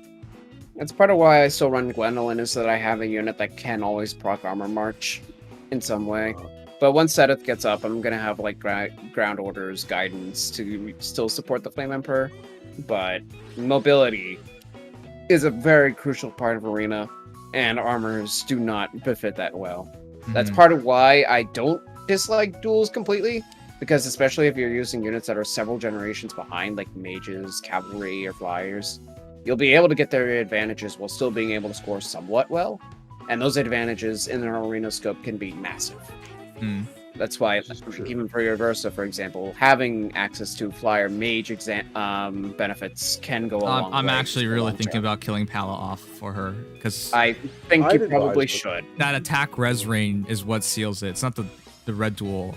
That's part of why I still run Gwendolyn, is that I have a unit that can always proc Armor March in some way. But once Sedith gets up, I'm gonna have like ground orders, guidance to still support the Flame Emperor. But mobility is a very crucial part of Arena, and armors do not befit that well. That's part of why I don't dislike duels completely, because especially if you're using units that are several generations behind, like mages, cavalry, or flyers, you'll be able to get their advantages while still being able to score somewhat well, and those advantages in an arena scope can be massive. That's why, even for your Versa, for example, having access to flyer mage benefits can go a long way. I'm actually really thinking about killing Pala off for her, because I think you probably should. That attack res range is what seals it. It's not the red duel.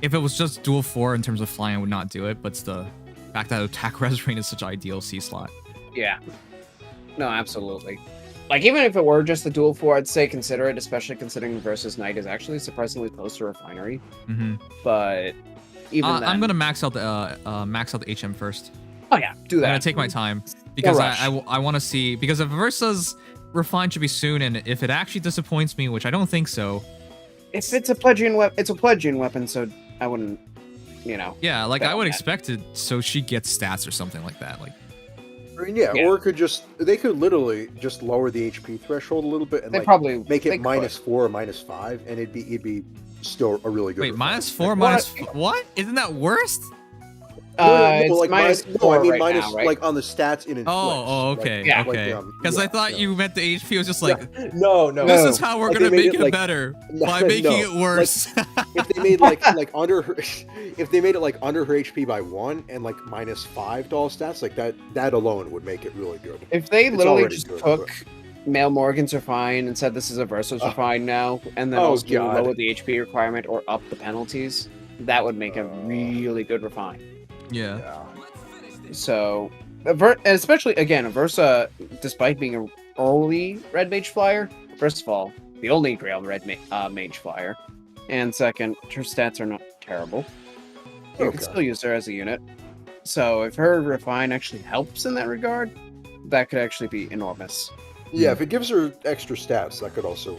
If it was just duel 4 in terms of flying, I would not do it, but it's the fact that attack res range is such an ideal C slot. Yeah. No, absolutely. Like, even if it were just the duel 4, I'd say consider it, especially considering Versus Knight is actually surprisingly close to Refinery. But even then... I'm gonna max out the HM first. Oh yeah, do that. I'm gonna take my time, because I want to see, because if Versa's Refine should be soon, and if it actually disappoints me, which I don't think so. If it's a Pledgian weapon, it's a Pledgian weapon, so I wouldn't, Yeah, like I would expect it, so she gets stats or something like that. Like, I mean, yeah, or they could literally just lower the HP threshold a little bit and They like probably- make they it -4 or -5, and it'd be still a really good. wait, refine. -4, what? Isn't that worst? It's like -4 I mean right minus now, right? like on the stats in inflicts. Okay, like, okay. Because I thought you meant the HP was just like, no. This is how we're Like, gonna they made make it, it like- better No, by making no. it worse. If they made like under her, if they made it like under her HP by 1 and like -5 to all stats, like that alone would make it really good. If they It's literally already just good, took Mail Morgan's Refine and said this is a Versus Refine now, and then Oh, also God. lower the HP requirement or up the penalties, that would make a really good Refine. Yeah. So, especially again, a Versa, despite being an early Red Mage flyer, first of all, the only Grail Red Mage flyer, and second, her stats are not terrible. You can still use her as a unit. So if her Refine actually helps in that regard, that could actually be enormous. Yeah, if it gives her extra stats, that could also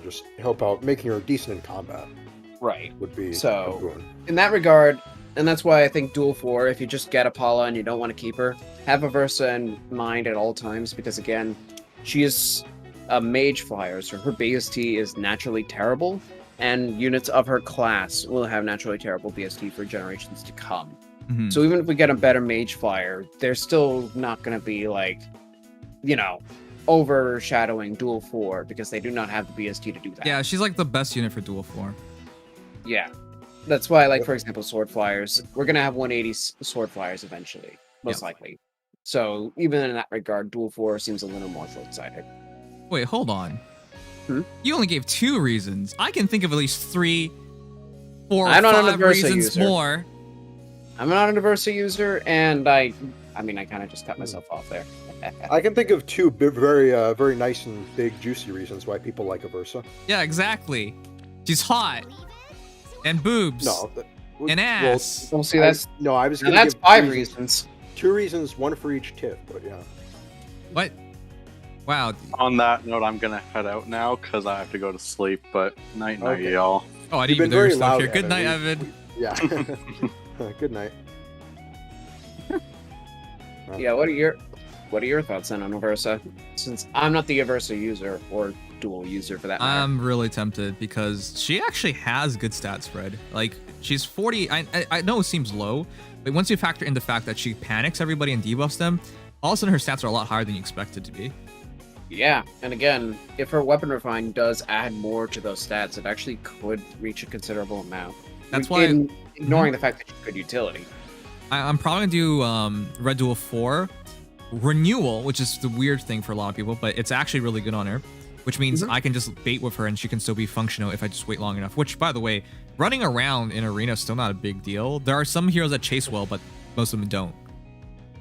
just help out, making her decent in combat. Right. Would be So, a good one. in that regard, and that's why I think Duel 4, if you just get Apollo and you don't want to keep her, have a Versa in mind at all times, because again, she is a mage flyer, so her BST is naturally terrible, and units of her class will have naturally terrible BST for generations to come. So even if we get a better mage flyer, they're still not going to be like, overshadowing Duel 4, because they do not have the BST to do that. Yeah, she's like the best unit for Duel 4. Yeah. That's why, like, for example, Sword Flyers, we're going to have 180 Sword Flyers eventually, most likely. So, even in that regard, Duel 4 seems a little more short-sighted. Wait, hold on. You only gave 2 reasons. I can think of at least 3, 4, I'm not 5 a Versa reasons user. more. I'm not a Versa user, and I kind of just cut myself off there. I can think of 2 very nice and big juicy reasons why people like a Versa. Yeah, exactly. She's hot. And boobs. No. And ass. Well, see, that's... I was now going to that's give 5 reasons. 2 reasons, 1 for each tip, but yeah. What? Wow. On that note, I'm gonna head out now because I have to go to sleep. But night, Okay. y'all. Oh, I You've didn't even been know your very stuff loud, here. Good Evan. night, Evan. Yeah. Good night. Yeah, what are your thoughts then on Versa? Since I'm not the Versa user, or Duel user for that matter. I'm really tempted because she actually has good stat spread. Like, she's 40. I know it seems low, but once you factor in the fact that she panics everybody and debuffs them, all of a sudden her stats are a lot higher than you expected to be. Yeah, and again, if her Weapon Refine does add more to those stats, it actually could reach a considerable amount. That's why... Ignoring the fact that she's good utility. I'm probably gonna do Red Duel 4 Renewal, which is the weird thing for a lot of people, but it's actually really good on her. which means I can just bait with her and she can still be functional if I just wait long enough. Which, by the way, running around in arena is still not a big deal. There are some heroes that chase well, but most of them don't.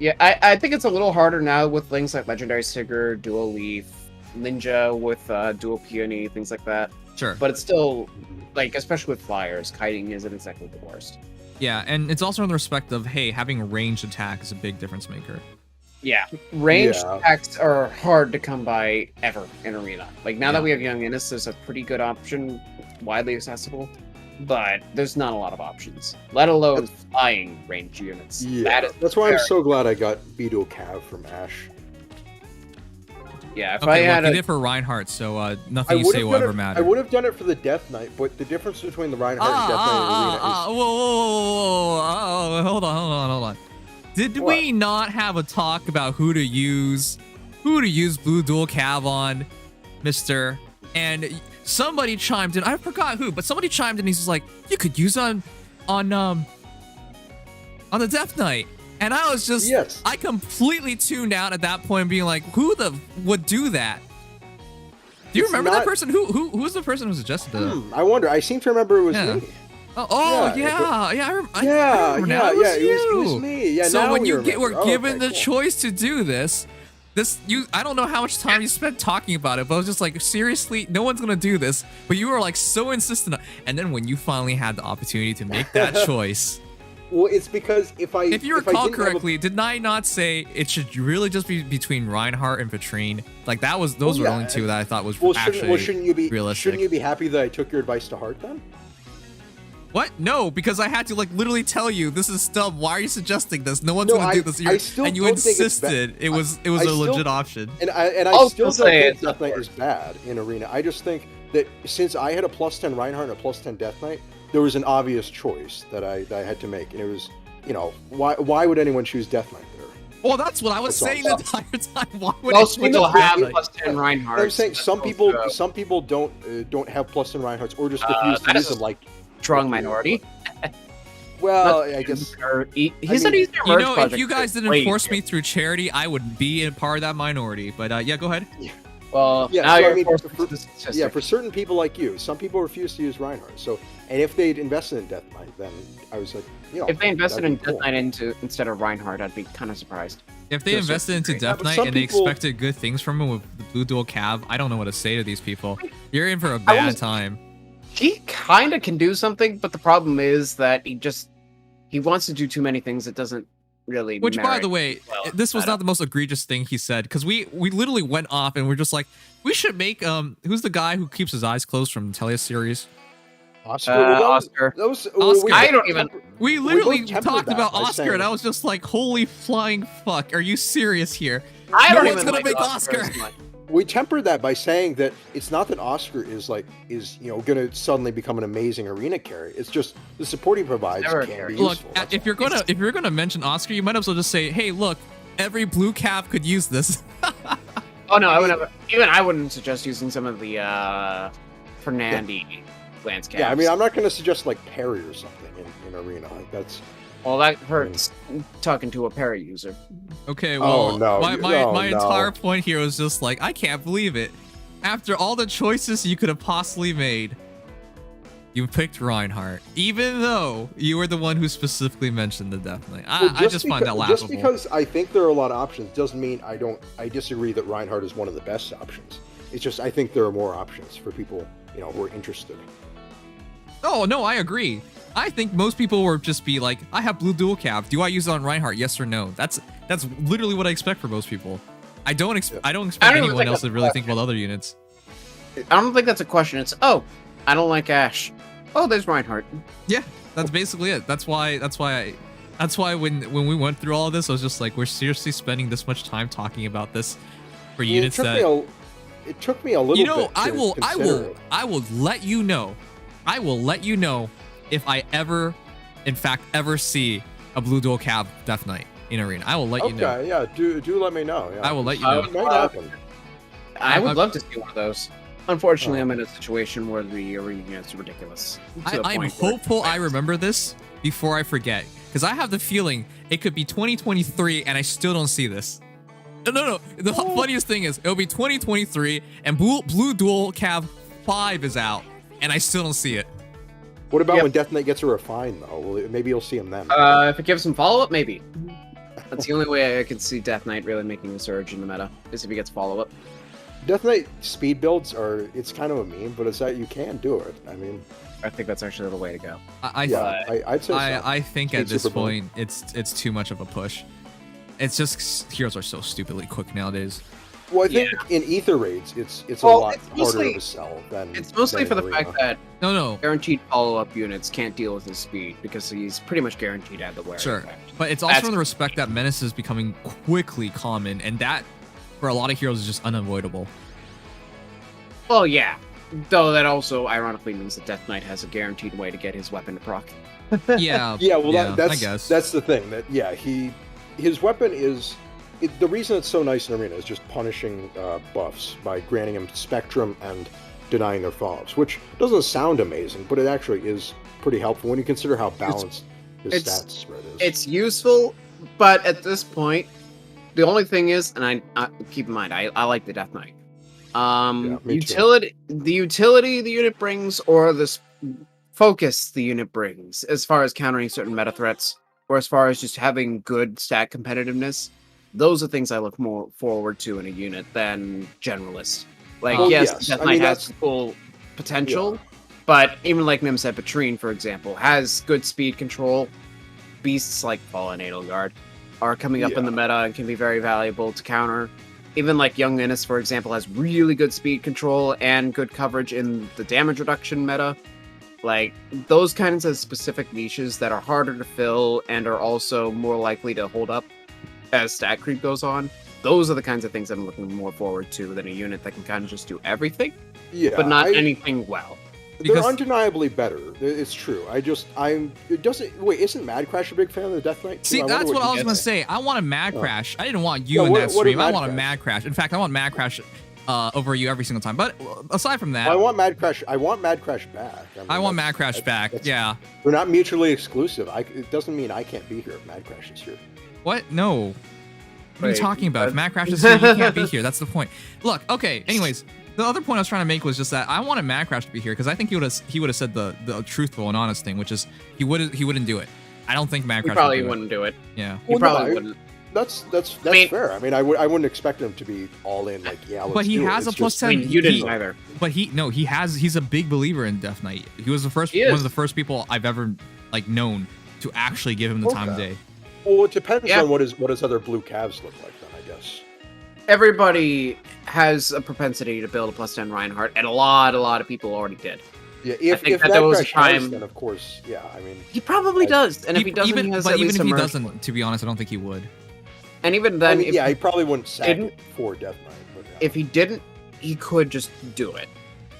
Yeah, I think it's a little harder now with things like Legendary Sigurd, Dual Leaf, Ninja with Dual Peony, things like that. Sure. But it's still, like, especially with flyers, kiting isn't exactly the worst. Yeah, and it's also in the respect of, hey, having a ranged attack is a big difference maker. Yeah, ranged attacks are hard to come by ever in arena. Like, now that we have Young Innis, there's a pretty good option, widely accessible, but there's not a lot of options, let alone flying ranged units. Yeah, that's why I'm so glad I got Beetle Cav from Ash. Yeah, if okay, I had you did it for Reinhardt, so nothing you say will ever matter. I would have done it for the Death Knight, but the difference between the Reinhardt and Death Knight in arena is... Whoa, hold on. Did we not have a talk about who to use Blue Dual Cav on, Mister? And somebody chimed in. I forgot who, but somebody chimed in. He's just like, you could use on the Death Knight. And I was just, I completely tuned out at that point, being like, who would do that? Do you remember that person? Who was the person who suggested that? I wonder. I seem to remember it was me. I remember now. It was me. Yeah. So now when you were given the choice to do this, I don't know how much time you spent talking about it, but I was just like, seriously, no one's gonna do this. But you were like so insistent. And then when you finally had the opportunity to make that choice. Well, it's because if you recall correctly, did I not say it should really just be between Reinhardt and Patrine? Like those were the only two that I thought was shouldn't you be realistic. Shouldn't you be happy that I took your advice to heart then? What? No, because I had to like literally tell you this is dumb. Why are you suggesting this? No one's gonna do this. And you insisted it was a legit option. And I still don't think Death Knight is bad in arena. I just think that since I had a +10 Reinhardt and a +10 Death Knight, there was an obvious choice that I had to make, and it was, why would anyone choose Death Knight there? Well, that's what I was saying the entire time. Why would most people have +10 Reinhardt? I'm saying some people don't have +10 Reinhardts or just refuse to use them, like strong minority. Well, I guess he's an easier merge project. If you guys didn't force me through charity, I would be a part of that minority. But yeah, go ahead. Well, for certain people like you, some people refuse to use Reinhardt. So, and if they'd invested in Death Knight, then I was like, if they invested in Death Knight instead of Reinhardt, I'd be kind of surprised. If they invested into Death Knight and they expected good things from him with the Blue Dual Cav, I don't know what to say to these people. You're in for a bad time. He kind of can do something, but the problem is that he wants to do too many things that doesn't really Which, by the way, this was not the most egregious thing he said, because we literally went off and we're just like, we should make who's the guy who keeps his eyes closed from the Telia series? Oscar. Oscar. I don't even. We literally talked about Oscar, and I was just like, "Holy flying fuck! Are you serious here? No one's gonna make Oscar." We tempered that by saying that it's not that Oscar is going to suddenly become an amazing arena carry. It's just the support he provides can be useful. Look, if you're gonna mention Oscar, you might as well just say, "Hey, look, every blue cap could use this." Oh no, I wouldn't suggest using some of the Fernandi landscapes. Yeah, I mean, I'm not going to suggest like parry or something in arena. Like that's. Well, that hurts talking to a parry user. Okay, well, my no. entire point here was just like, I can't believe it. After all the choices you could have possibly made, you picked Reinhardt, even though you were the one who specifically mentioned the Death Knight. I just find that laughable. Just because I think there are a lot of options doesn't mean I disagree that Reinhardt is one of the best options. It's just I think there are more options for people who are interested. Oh no, I agree. I think most people would just be like, I have Blue Dual Cav. Do I use it on Reinhardt? Yes or no? That's literally what I expect for most people. I don't expect anyone else to really think about other units. I don't think that's a question. It's I don't like Ash. Oh, there's Reinhardt. Yeah, that's basically it. That's why when we went through all of this, I was just like, we're seriously spending this much time talking about this for units that. It took me a little bit. I will let you know. I will let you know if I ever see a Blue Dual Cav Death Knight in arena. I will let you know. Okay, yeah, do let me know. Yeah. I will let you know. It might happen. I would love to see one of those. Unfortunately, I'm in a situation where the arena unit's ridiculous. I'm hopeful I remember this before I forget, because I have the feeling it could be 2023 and I still don't see this. No. The funniest thing is it'll be 2023 and Blue Dual Cav 5 is out, and I still don't see it. What about when Death Knight gets a refine though? Well, maybe you'll see him then. If it gives him follow-up, maybe. That's the only way I could see Death Knight really making a surge in the meta, is if he gets follow-up. Death Knight speed builds it's kind of a meme, but it's that you can do it. I mean, I think that's actually the way to go. I'd say so. I think Speed at this super point it's too much of a push. It's just heroes are so stupidly quick nowadays. Well, I think in Ether raids, it's a lot harder to sell than. It's mostly for the Arena. fact that no guaranteed follow-up units can't deal with his speed because he's pretty much guaranteed to have the wear effect. But it's also from the respect that Menace is becoming quickly common, and that for a lot of heroes is just unavoidable. Well, yeah. Though that also ironically means that Death Knight has a guaranteed way to get his weapon to proc. Yeah. That's I guess that's the thing that his weapon is. The reason it's so nice in Arena is just punishing buffs by granting him Spectrum and denying their follow-ups, which doesn't sound amazing, but it actually is pretty helpful when you consider how balanced his stats spread is. It's useful, but at this point, the only thing is, and I keep in mind, I like the Death Knight. The utility the unit brings, or the focus the unit brings, as far as countering certain meta threats, or as far as just having good stat competitiveness. Those are things I look more forward to in a unit than generalist. Like, Death Knight has full potential, but even like Nim said, Patrine, for example, has good speed control. Beasts like Fallen Edelgard are coming up in the meta and can be very valuable to counter. Even like Young Menace, for example, has really good speed control and good coverage in the damage reduction meta. Like, those kinds of specific niches that are harder to fill and are also more likely to hold up as stat creep goes on, those are the kinds of things I'm looking more forward to than a unit that can kind of just do everything, but not anything well. They're undeniably better. It's true. Isn't Mad Crash a big fan of the Death Knight too? See, that's what I was gonna say. I want a Mad Crash. I didn't want you in that stream. I want a Mad Crash. In fact, I want Mad Crash over you every single time. But aside from that, I want Mad Crash. I want Mad Crash back. I want Mad Crash back. Yeah, we're not mutually exclusive. It doesn't mean I can't be here if Mad Crash is here. What? No. What are you talking about? If Mad Crash is here, you can't be here. That's the point. Look, okay. Anyways, the other point I was trying to make was just that I wanted Mad Crash to be here because I think he would have said the truthful and honest thing, which is he wouldn't do it. I don't think Mad Crash probably wouldn't do it. Yeah, he probably wouldn't. That's fair. I mean, I wouldn't expect him to be all in like but he has a plus 10. You didn't either. But he's a big believer in Death Knight. He was one of the first people I've ever known to actually give him the time of day. Well, it depends on what his other blue calves look like, then, I guess. Everybody has a propensity to build a plus 10 Reinhardt, and a lot of people already did. Yeah, if that was a time, then of course, yeah. I mean, he probably does, and if he doesn't, even if he doesn't, to be honest, I don't think he would. And even then, he probably wouldn't sack it for Death Knight. But if he didn't, he could just do it.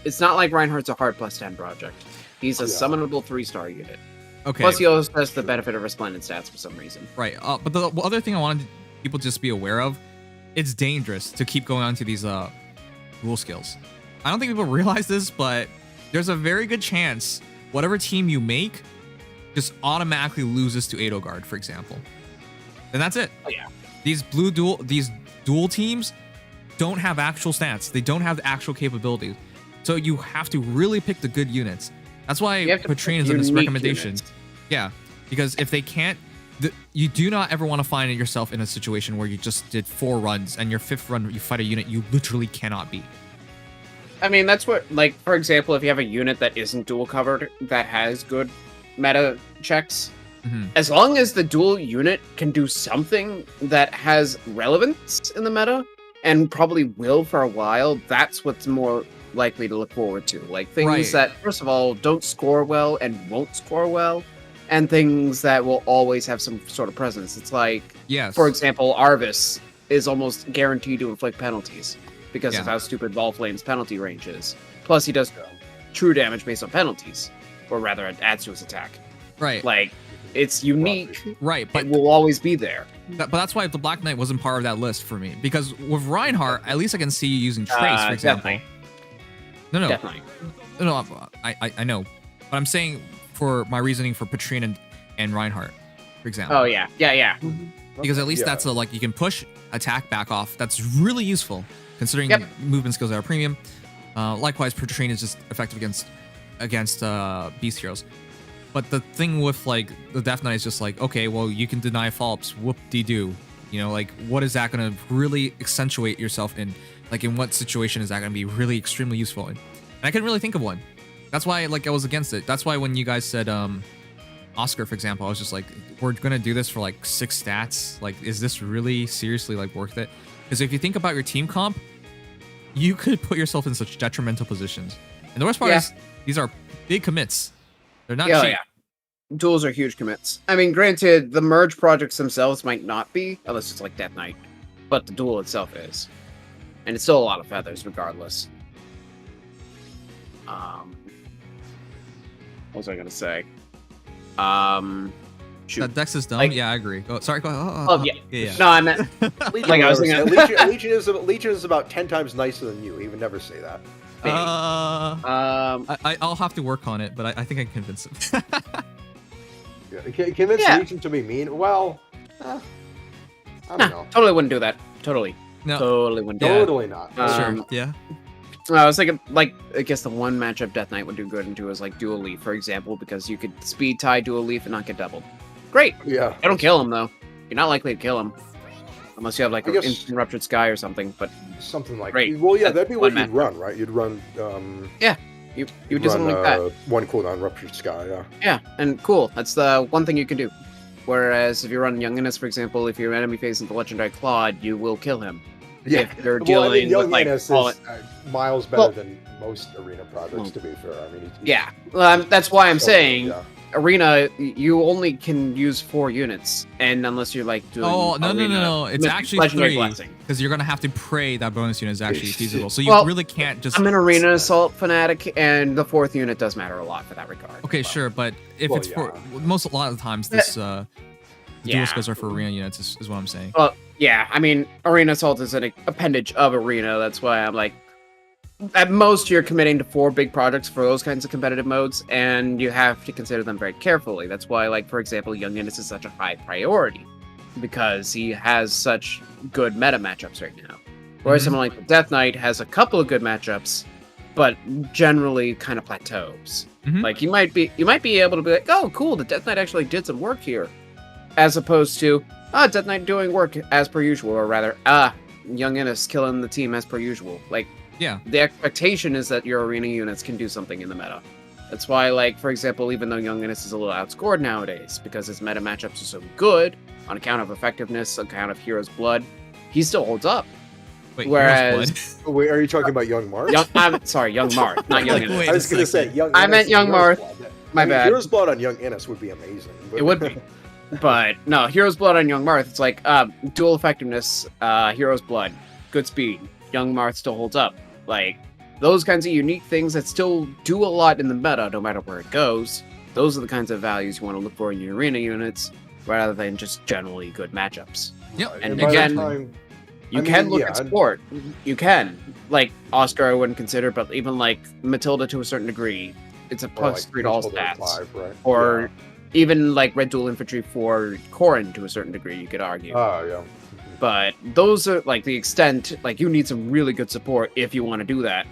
It's not like Reinhardt's a hard plus 10 project. He's a summonable 3-star unit. Okay. Plus, he also has the benefit of resplendent stats for some reason. Right. But the other thing I wanted people to just be aware of, it's dangerous to keep going on to these dual skills. I don't think people realize this, but there's a very good chance whatever team you make just automatically loses to Edelgard, for example. And that's it. Oh, yeah. These dual teams don't have actual stats. They don't have the actual capabilities. So you have to really pick the good units. That's why Patrine is in this recommendation. Units. Yeah, because if they can't, you do not ever want to find yourself in a situation where you just did 4 runs and your 5th run you fight a unit you literally cannot beat. I mean, that's what, like, for example, if you have a unit that isn't dual covered that has good meta checks, as long as the dual unit can do something that has relevance in the meta and probably will for a while, that's what's more likely to look forward to. Like things that, first of all, don't score well and won't score well, and things that will always have some sort of presence. It's like, for example, Arvis is almost guaranteed to inflict penalties because of how stupid Volflame's penalty range is. Plus, he does true damage based on penalties, or rather, it adds to his attack. Right. Like, it's unique. Right, but it will always be there. But that's why the Black Knight wasn't part of that list for me, because with Reinhardt, at least I can see you using Trace, for example. Definitely. No. Definitely. No, I know. But I'm saying for my reasoning for Patrine and Reinhardt, for example. Oh, yeah. Yeah. Because at least that's like, you can push attack back off. That's really useful considering movement skills are premium. Likewise, Train is just effective against beast heroes. But the thing with like the Death Knight is just like, okay, well, you can deny Falps, whoop-de-doo. You know, like, what is that going to really accentuate yourself in? Like, in what situation is that going to be really extremely useful in? And I couldn't really think of one. That's why, like, I was against it. That's why when you guys said, Oscar, for example, I was just like, we're going to do this for, like, 6 stats? Like, is this really seriously, like, worth it? Because if you think about your team comp, you could put yourself in such detrimental positions. And the worst part is, these are big commits. They're not cheap. Yeah. Duels are huge commits. I mean, granted, the merge projects themselves might not be, unless it's like Death Knight, but the duel itself is. And it's still a lot of feathers, regardless. What was I gonna say? Shoot. That Dex is dumb. Like, yeah, I agree. Oh, sorry. Go ahead. Oh, yeah. No, I meant Legion, I was thinking, Legion is about 10 times nicer than you. He would never say that. I'll have to work on it, but I think I can convince him. Convince Legion to be mean? Well, I don't know. Totally wouldn't do that. Totally. No. Totally wouldn't do Totally that. not. Sure. Yeah. I was thinking, like, I guess the one matchup Death Knight would do good into is like Dual Leaf, for example, because you could speed tie Dual Leaf and not get doubled. Great. Yeah. I don't kill him though. You're not likely to kill him. Unless you have like an instant Ruptured Sky or something, but something like great. Well, yeah, that'd be what you'd run, right? You'd run. You would do something like that. One cooldown Ruptured Sky, yeah. Yeah, and cool. That's the one thing you can do. Whereas if you run Young Innis, for example, if your enemy faces the Legendary Claude, you will kill him. Yeah. If you're dealing Young with like Innis is miles better than most arena projects, to be fair. I mean, that's why I'm saying. Arena, you only can use 4 units, and unless you're like doing. Oh no! It's actually 3 because you're gonna have to pray that bonus unit is actually feasible. So you really can't just. I'm an Arena Assault fanatic, and the 4th unit does matter a lot for that regard. Okay, sure, but if it's for a lot of the times this dual skills are for Arena units is what I'm saying. Well, yeah, I mean Arena Assault is an appendage of Arena. That's why I'm like. At most, you're committing to 4 big projects for those kinds of competitive modes, and you have to consider them very carefully. That's why, like, for example, Young Innis is such a high priority, because he has such good meta matchups right now. Whereas someone like the Death Knight has a couple of good matchups, but generally kind of plateaus. Like, you might be able to be like, oh, cool, the Death Knight actually did some work here. As opposed to, Death Knight doing work as per usual, or rather, Young Innis killing the team as per usual. Like, yeah, the expectation is that your arena units can do something in the meta. That's why, like, for example, even though Young Innis is a little outscored nowadays, because his meta matchups are so good, on account of effectiveness, on account of Hero's Blood, he still holds up. Wait, whereas... Wait, are you talking about Young Marth? I'm sorry, Young Marth, not Young Innis. I was going to say, Young Innis. I meant Young Marth. My bad. Hero's Blood on Young Innis would be amazing. It would be. But, no, Hero's Blood on Young Marth, it's like, dual effectiveness, Hero's Blood, good speed, Young Marth still holds up. Like, those kinds of unique things that still do a lot in the meta, no matter where it goes. Those are the kinds of values you want to look for in your arena units, rather than just generally good matchups. Yep. And again, you can look at support. You can. Like, Oscar I wouldn't consider, but even like Matilda to a certain degree, it's a plus 3 to all stats. Or even like Red Dual Infantry for Corrin to a certain degree, you could argue. Oh, yeah. But those are like the extent, like you need some really good support if you want to do that.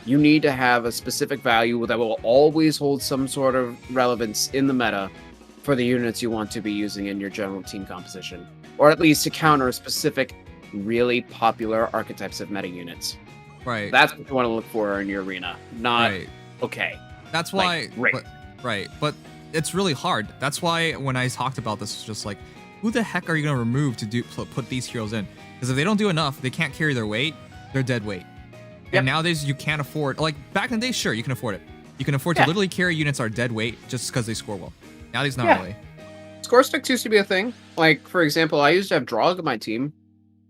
You need to have a specific value that will always hold some sort of relevance in the meta for the units you want to be using in your general team composition. Or at least to counter specific, really popular archetypes of meta units. Right. That's what you want to look for in your arena. Not, okay. That's why, like, but it's really hard. That's why when I talked about this, it's just like, who the heck are you going to remove to put these heroes in? Because if they don't do enough, they can't carry their weight, they're dead weight. And nowadays, you can't afford... Like, back in the day, sure, you can afford it. You can afford to literally carry units that are dead weight just because they score well. Nowadays, not really. Score sticks used to be a thing. Like, for example, I used to have Drog on my team.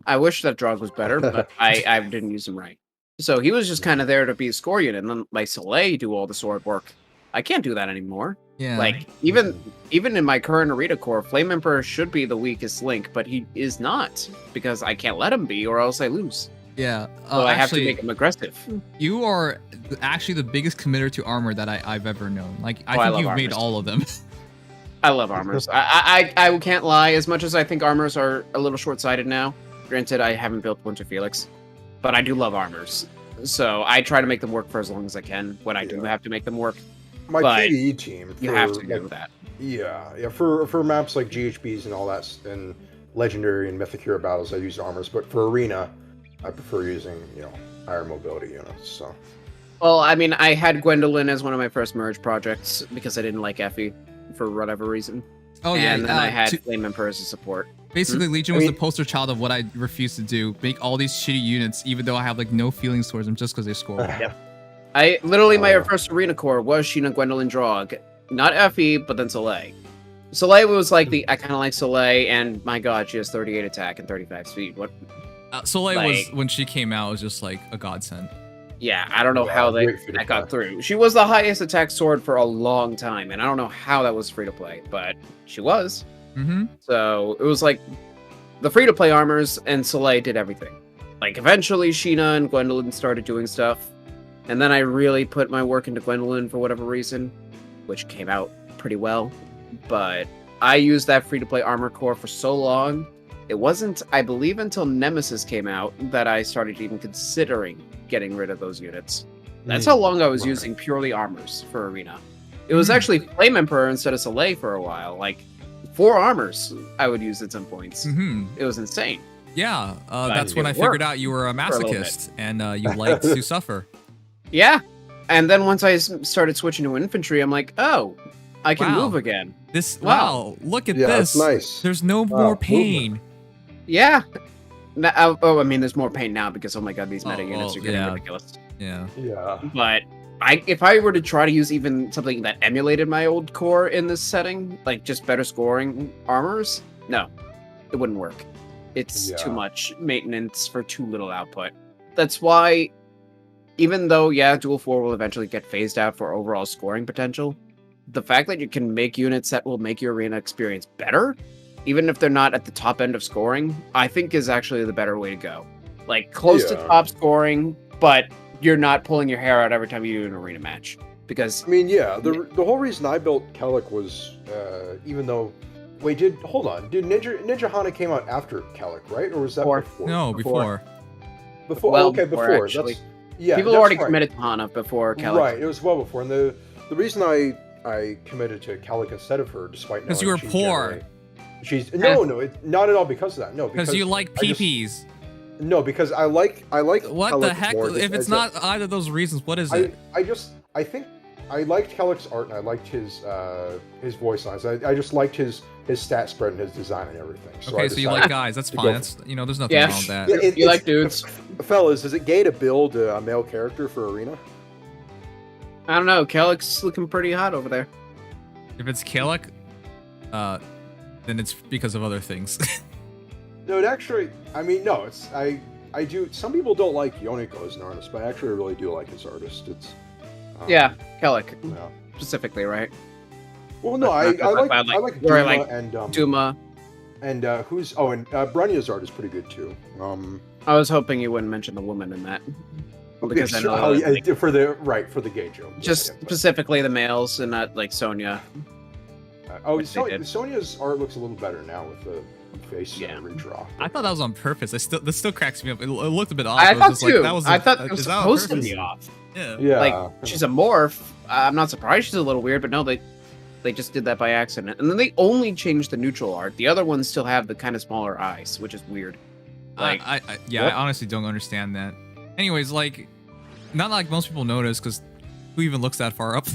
I wish that Drog was better, but I didn't use him right. So he was just kind of there to be a score unit, and then my Soleil do all the sword work. I can't do that anymore. Yeah. Like, even in my current Arena core, Flame Emperor should be the weakest link, but he is not, because I can't let him be, or else I lose. Yeah. So I have to make him aggressive. You are actually the biggest committer to armor that I've ever known. Like, I think you've made all of them. I love armors. I can't lie, as much as I think armors are a little short-sighted now, Granted, I haven't built Winter Felix, but I do love armors. So I try to make them work for as long as I can when I do have to make them work. My But PvE team. you have to do that. Yeah. For maps like GHBs and all that, and legendary and mythic hero battles, I use armors. But for arena, I prefer using higher mobility units. So. Well, I mean, I had Gwendolyn as one of my first merge projects because I didn't like Effie for whatever reason. Oh yeah, and then I had Flame Emperor as a support. Basically, Legion was the poster child of what I refused to do. Make all these shitty units, even though I have like no feelings towards them, just because they score. Yep. I literally my first arena core was Sheena, Gwendolyn, Drog, not Effie, but then Soleil. Soleil was like I kind of like Soleil, and my god, she has 38 attack and 35 speed. What? Soleil was when she came out, was just like a godsend. Yeah, I don't know how that got through. She was the highest attack sword for a long time, and I don't know how that was free to play, but she was. Mm-hmm. So it was like the free to play armors, and Soleil did everything. Like eventually, Sheena and Gwendolyn started doing stuff, and then I really put my work into Gwendolyn for whatever reason, which came out pretty well. But I used that free to play armor core for so long. It wasn't, I believe, until Nemesis came out that I started even considering getting rid of those units. That's how long I was using purely armors for Arena. It was actually Flame Emperor instead of Soleil for a while. Like, 4 armors I would use at some points. It was insane. Yeah, that's when I figured out you were a masochist and you liked to suffer. Yeah, and then once I started switching to infantry, I'm like, oh, I can move again. Wow, look at this. That's nice. There's no more pain. Yeah. Oh, I mean, there's more pain now because, oh my god, these meta units are getting ridiculous. Yeah. Yeah. But if I were to try to use even something that emulated my old core in this setting, like just better scoring armors, no, it wouldn't work. It's too much maintenance for too little output. That's why, even though, Dual 4 will eventually get phased out for overall scoring potential, the fact that you can make units that will make your arena experience better, even if they're not at the top end of scoring, I think is actually the better way to go. Like, close to top scoring, but you're not pulling your hair out every time you do an arena match. Because... I mean, the whole reason I built Kellic was, even though... Wait, hold on. Did Ninja Hana came out after Kellic, right? Or was that before? No, before. Well, okay, before. Actually. That's, people already committed to Hana before Kellic. Right, it was well before. And the reason I committed to Kellic instead of her, despite knowing because you were poor. No, not at all because of that. No, because you like PPs. No, because I like what Kellic the heck? more If it's not either of those reasons, what is it? I think I liked Kellic's art and I liked his voice lines. I just liked his stat spread and his design and everything. So okay, so you like guys? That's fine. That's there's nothing wrong with that. You like dudes, fellas. Is it gay to build a male character for Arena? I don't know. Kellic's looking pretty hot over there. If it's Kellic, then it's because of other things. No, it actually, I mean, no, it's, I do, some people don't like Yoniko as an artist, but I actually really do like his artist. It's, Kellic, specifically, right? Well, no, I like Duma and, Duma. And, and Brunya's art is pretty good, too. I was hoping you wouldn't mention the woman in that. Because I know for the gay joke. Just specifically the males and not, like, Sonya. Sonya's art looks a little better now with the face redraw. I thought that was on purpose. This still cracks me up. It looked a bit off. I thought too. I thought it was supposed to be off. Yeah. Like, she's a morph. I'm not surprised she's a little weird, but no, they just did that by accident. And then they only changed the neutral art. The other ones still have the kind of smaller eyes, which is weird. Like, I honestly don't understand that. Anyways, like, not like most people notice, because who even looks that far up?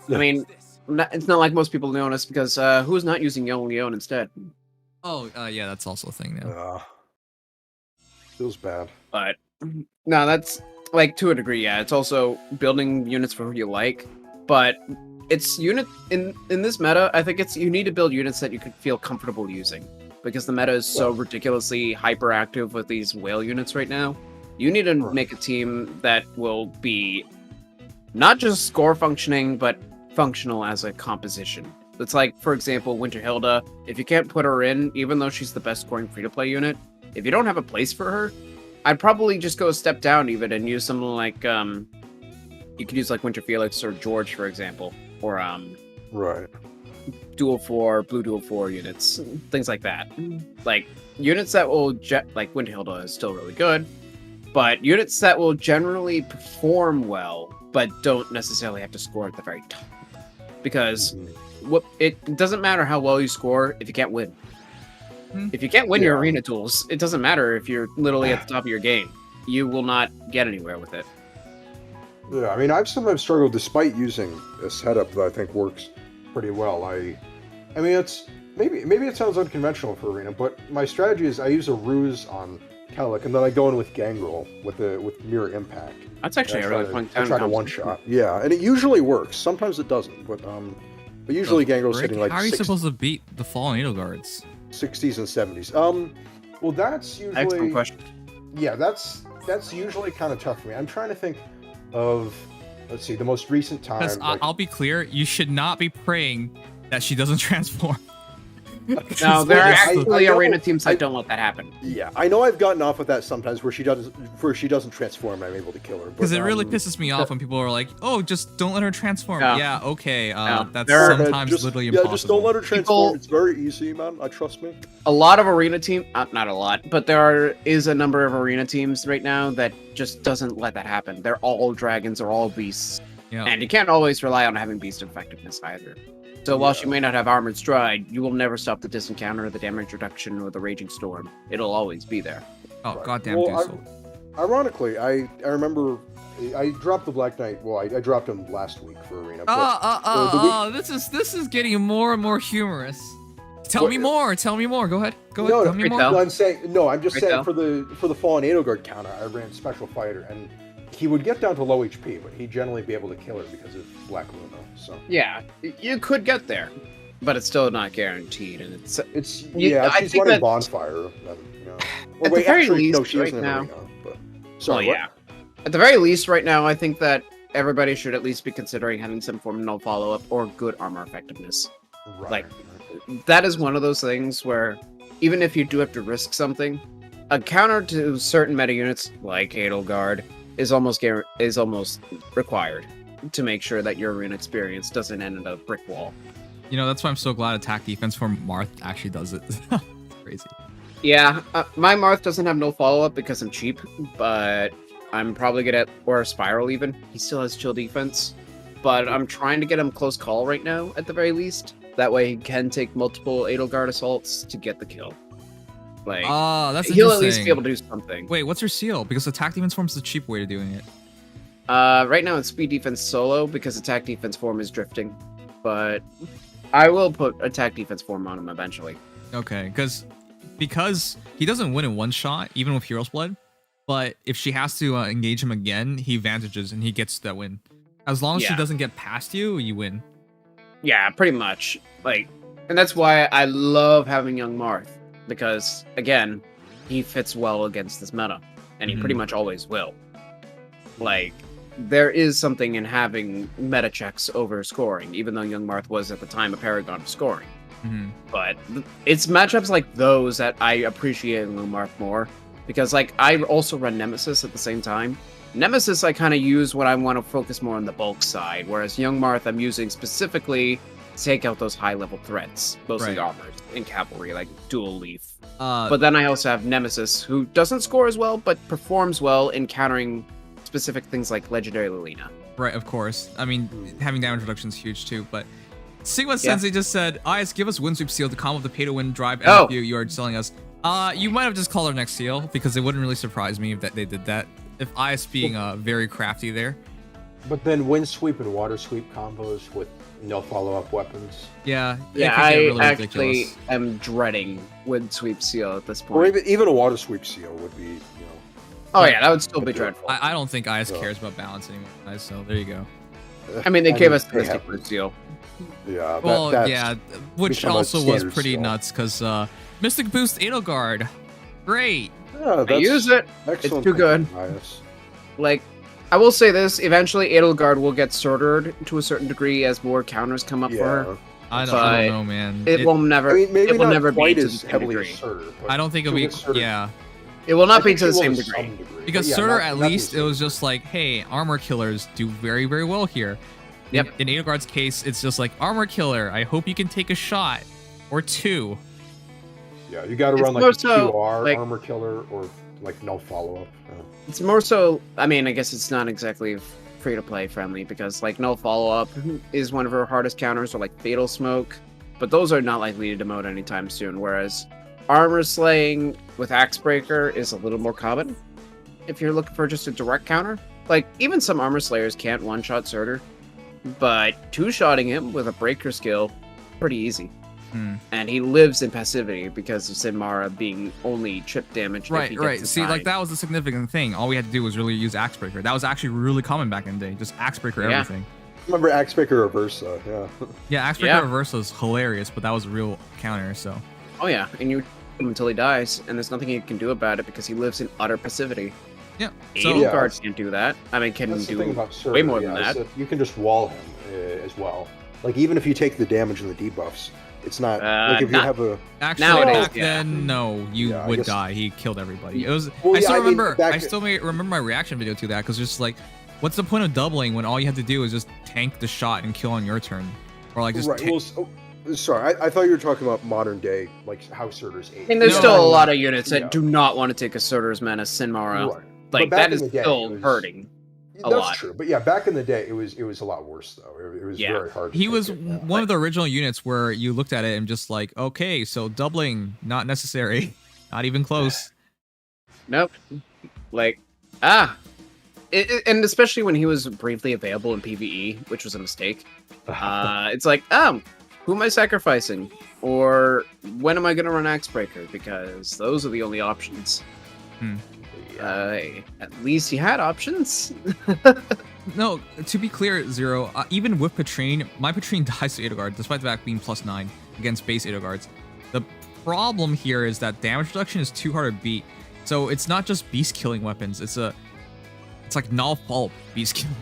I mean, it's not like most people notice, because who's not using Yon Leon instead? Oh, yeah, that's also a thing now. Feels bad. But, no, that's, like, to a degree, yeah. It's also building units for who you like, but it's in this meta, I think you need to build units that you could feel comfortable using, because the meta is so ridiculously hyperactive with these whale units right now. You need to make a team that will be not just score functioning, but functional as a composition. It's like, for example, Winter Hilda. If you can't put her in, even though she's the best scoring free-to-play unit, if you don't have a place for her, I'd probably just go a step down even and use something like, you could use like Winter Felix or George, for example, or dual 4, blue dual 4 units, things like that. Like units that will like Windhilda is still really good, but units that will generally perform well but don't necessarily have to score at the very top, because it doesn't matter how well you score if you can't win. If you can't win your arena duels, it doesn't matter if you're literally at the top of your game. You will not get anywhere with it. Yeah, I mean, I've sometimes struggled despite using a setup that I think works pretty well. I mean, it's maybe it sounds unconventional for arena, but my strategy is I use a ruse on Kellic, and then I go in with Gangrel with Mirror Impact. That's actually a really fun I try to one-shot. Yeah, and it usually works. Sometimes it doesn't, but usually Gangrel's hitting like. How are you supposed to beat the Fallen Edelgards? 60s and 70s. Well, that's usually. Excellent question. Yeah, that's usually kind of tough for me. I'm trying to think of, let's see, the most recent time. Because I'll be clear, you should not be praying that she doesn't transform. No, there are actually arena teams that don't let that happen. Yeah, I know I've gotten off with that sometimes, where she doesn't transform, and I'm able to kill her. Because it really pisses me off when people are like, "Oh, just don't let her transform." No. Yeah, okay, No. that's sometimes literally impossible. Yeah, just don't let her transform. It's very easy, man. Trust me. A lot of arena team, not a lot, but there is a number of arena teams right now that just doesn't let that happen. They're all dragons or all beasts, and you can't always rely on having beast effectiveness either. So while she may not have Armored Stride, you will never stop the disencounter, the damage reduction, or the Raging Storm. It'll always be there. Oh, goddamn Dusel. Ironically, I remember I dropped the Black Knight. Well, I dropped him last week for arena. This is getting more and more humorous. Tell me more. Go ahead. No, Tell me more. I'm saying for the Fallen Edelgard counter, I ran Special Fighter, and he would get down to low HP, but he'd generally be able to kill her because of Black Luna. So yeah, you could get there, but it's still not guaranteed, and it's she's running Bonfire. At the very least, right now. At the very least, right now, I think that everybody should at least be considering having some form of no follow-up or good armor effectiveness. Like that is one of those things where even if you do have to risk something, a counter to certain meta units like Edelgard is almost required to make sure that your arena experience doesn't end in a brick wall. You know, that's why I'm so glad attack defense for Marth actually does it. It's crazy. Yeah, my Marth doesn't have no follow-up because I'm cheap, but I'm probably good at, or Spiral even. He still has chill defense, but I'm trying to get him close call right now, at the very least. That way he can take multiple Edelgard assaults to get the kill. Like, that's he'll at least be able to do something. Wait, what's your seal? Because attack defense form is the cheap way of doing it. Right now it's speed defense solo because attack defense form is drifting, but I will put attack defense form on him eventually. Okay, because he doesn't win in one shot, even with Hero's Blood, but if she has to engage him again, he advantages and he gets that win. As long as she doesn't get past you, you win. Yeah, pretty much. Like, and that's why I love having young Marth, because again, he fits well against this meta, and he pretty much always will. Like, there is something in having meta checks over scoring, even though young Marth was at the time a paragon of scoring. But it's matchups like those that I appreciate in Marth more, because like I also run Nemesis at the same time. Nemesis I kind of use when I want to focus more on the bulk side, whereas young Marth I'm using specifically to take out those high level threats, mostly armors and cavalry like Dual Leaf. But then I also have Nemesis, who doesn't score as well, but performs well in countering specific things like Legendary Lilina. Right, of course. I mean, having damage reduction is huge too, but Sigma Sensei just said, "Is give us Windsweep Seal to combo the pay-to-win drive NFU you are selling us." You might have just called our next seal, because it wouldn't really surprise me if they did that. If IS being very crafty there. But then Windsweep and Water Sweep combos with no follow-up weapons. Yeah, I really actually ridiculous. am dreading Windsweep Seal at this point. Or even a Water Sweep Seal would be, Oh yeah, that would still be dreadful. I don't think IS cares about balance anymore, guys, so there you go. I mean, they gave us the Mystic Root Seal. Yeah, which also was pretty nuts, because Mystic Boost Edelgard, great. Yeah, I use it. It's too good. Like, I will say this: eventually, Edelgard will get sorted to a certain degree as more counters come up for her. I don't know, man. It will never. I mean, maybe it will not never quite be as heavily as Surtur. I don't think it'll be. It will not be to the same degree. Because Surtur, at least, it was just like, hey, armor killers do very, very well here. In Edelgard's case, it's just like armor killer. I hope you can take a shot or two. Yeah, you got to run like a QR, like, armor killer, or like no follow-up. It's more so, I mean, I guess it's not exactly free-to-play friendly, because like no follow-up is one of her hardest counters, or like Fatal Smoke, but those are not likely to demote anytime soon, whereas armor slaying with Axebreaker is a little more common if you're looking for just a direct counter. Like, even some armor slayers can't one-shot Surtur, but two-shotting him with a breaker skill, pretty easy. And he lives in passivity because of Sinmara being only chip damage. Right. See, like, that was the significant thing. All we had to do was really use Axebreaker. That was actually really common back in the day. Just Axebreaker everything. Remember Axebreaker Reversa, yeah. Yeah, Axebreaker Reversa is hilarious, but that was a real counter, so. Oh yeah, and you him until he dies, and there's nothing you can do about it because he lives in utter passivity. Yeah. Edelgard can't do that. I mean, can do way more than that. So you can just wall him as well. Like, even if you take the damage and the debuffs, it's not like if you have a. Actually, back then, no, you would die. He killed everybody. It was. I still remember. I still remember my reaction video to that, because just like, what's the point of doubling when all you have to do is just tank the shot and kill on your turn, or like just. Sorry, I thought you were talking about modern day, like how Surtur's 8. I mean, there's still a lot of units that do not want to take a Surtur's Menace Sinmara. Right. Like, that is still hurting. That's true, but yeah, back in the day, it was a lot worse though. It was very hard. He was one of the original units where you looked at it and just like, okay, so doubling not necessary, not even close. Nope. Like, and especially when he was briefly available in PvE, which was a mistake. It's like, who am I sacrificing, or when am I going to run Axebreaker? Because those are the only options. At least he had options. No, to be clear, Zero, even with Patrine, my Patrine dies to Edelgard, despite the fact being +9 against base Edelgards. The problem here is that damage reduction is too hard to beat. So it's not just beast killing weapons, it's like null fault beast killing.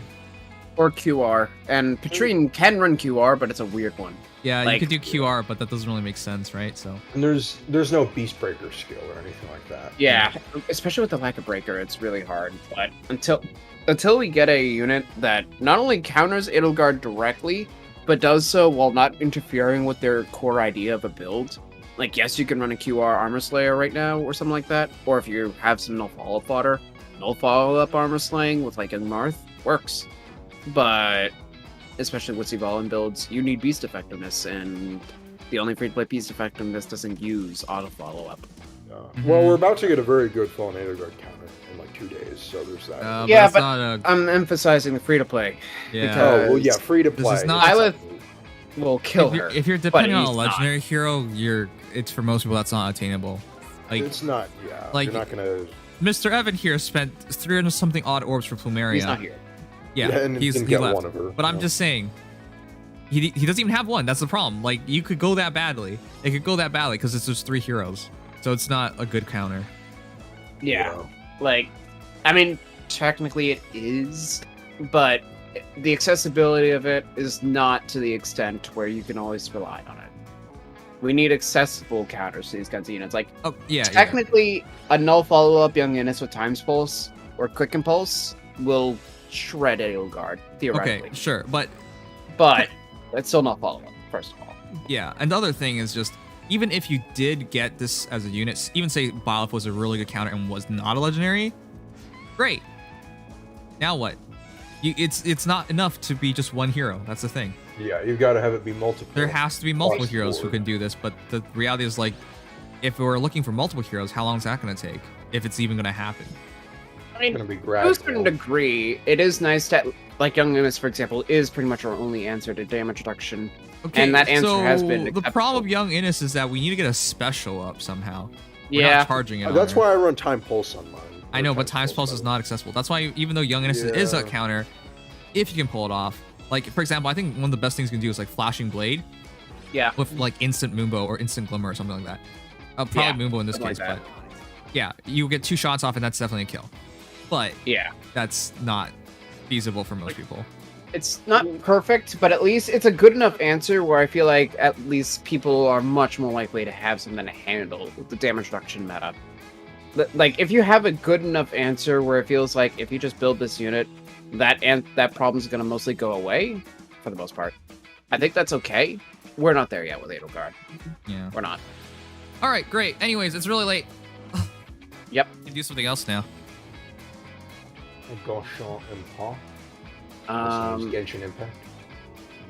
Or QR. And Patrine can run QR, but it's a weird one. Yeah, like, you could do QR, but that doesn't really make sense, right? So. And there's no beast breaker skill or anything like that. Yeah, especially with the lack of breaker, it's really hard. But until we get a unit that not only counters Edelgard directly, but does so while not interfering with their core idea of a build. Like, yes, you can run a QR Armor Slayer right now, or something like that. Or if you have some no follow-up fodder, no follow-up Armor Slaying with like a Marth works. But especially with Zivalan builds, you need beast effectiveness, and the only free-to-play beast effectiveness doesn't use auto follow-up. Well, we're about to get a very good Fallen Edelgard counter in like 2 days, so there's that. Yeah, but I'm emphasizing the free-to-play. Yeah. Free-to-play. Lilith will kill her. If you're depending on a legendary hero, it's for most people that's not attainable. Like, it's not. Yeah, like, you're not gonna. Mr. Evan here spent 300 something odd orbs for Plumeria. He's not here. Yeah, and he left. One of her, but I'm just saying, he doesn't even have one. That's the problem. Like, you could go that badly. It could go that badly because it's just 3 heroes, so it's not a good counter. Yeah, like, I mean, technically it is, but the accessibility of it is not to the extent where you can always rely on it. We need accessible counters to these kinds of units. Like, technically, a null follow-up young units with Times Pulse or Quick Impulse will shred Edelgard, theoretically. Okay, sure, but it's still not follow-up, first of all. Yeah, and the other thing is just, even if you did get this as a unit, even say Byleth was a really good counter and was not a legendary, great. Now what? It's not enough to be just one hero. That's the thing. Yeah, you've got to have it be multiple. There has to be multiple heroes who can do this, but the reality is, like, if we're looking for multiple heroes, how long is that going to take? If it's even going to happen. I mean, to a certain degree, it is nice to, like, Young Nimdom, for example, is pretty much our only answer to damage reduction. Okay, and that answer has been acceptable. The problem with Young Innis is that we need to get a special up somehow. We're not charging it. That's why I run Time Pulse on mine. I know, but Time Pulse is not accessible. That's why, even though Young Innis is a counter, if you can pull it off, like, for example, I think one of the best things you can do is like Flashing Blade. Yeah. With like instant Moonbow or instant Glimmer or something like that. Probably Moonbow in this case, but yeah, you get 2 shots off and that's definitely a kill. But yeah, that's not feasible for most people. It's not perfect, but at least it's a good enough answer where I feel like at least people are much more likely to have something to handle the damage reduction meta. Like, if you have a good enough answer where it feels like if you just build this unit, that problem's going to mostly go away, for for the most part. I think that's okay. We're not there yet with Edelgard. Yeah. We're not. All right, great. Anyways, it's really late. Yep. We can do something else now. Gacha Impact. Genshin Impact.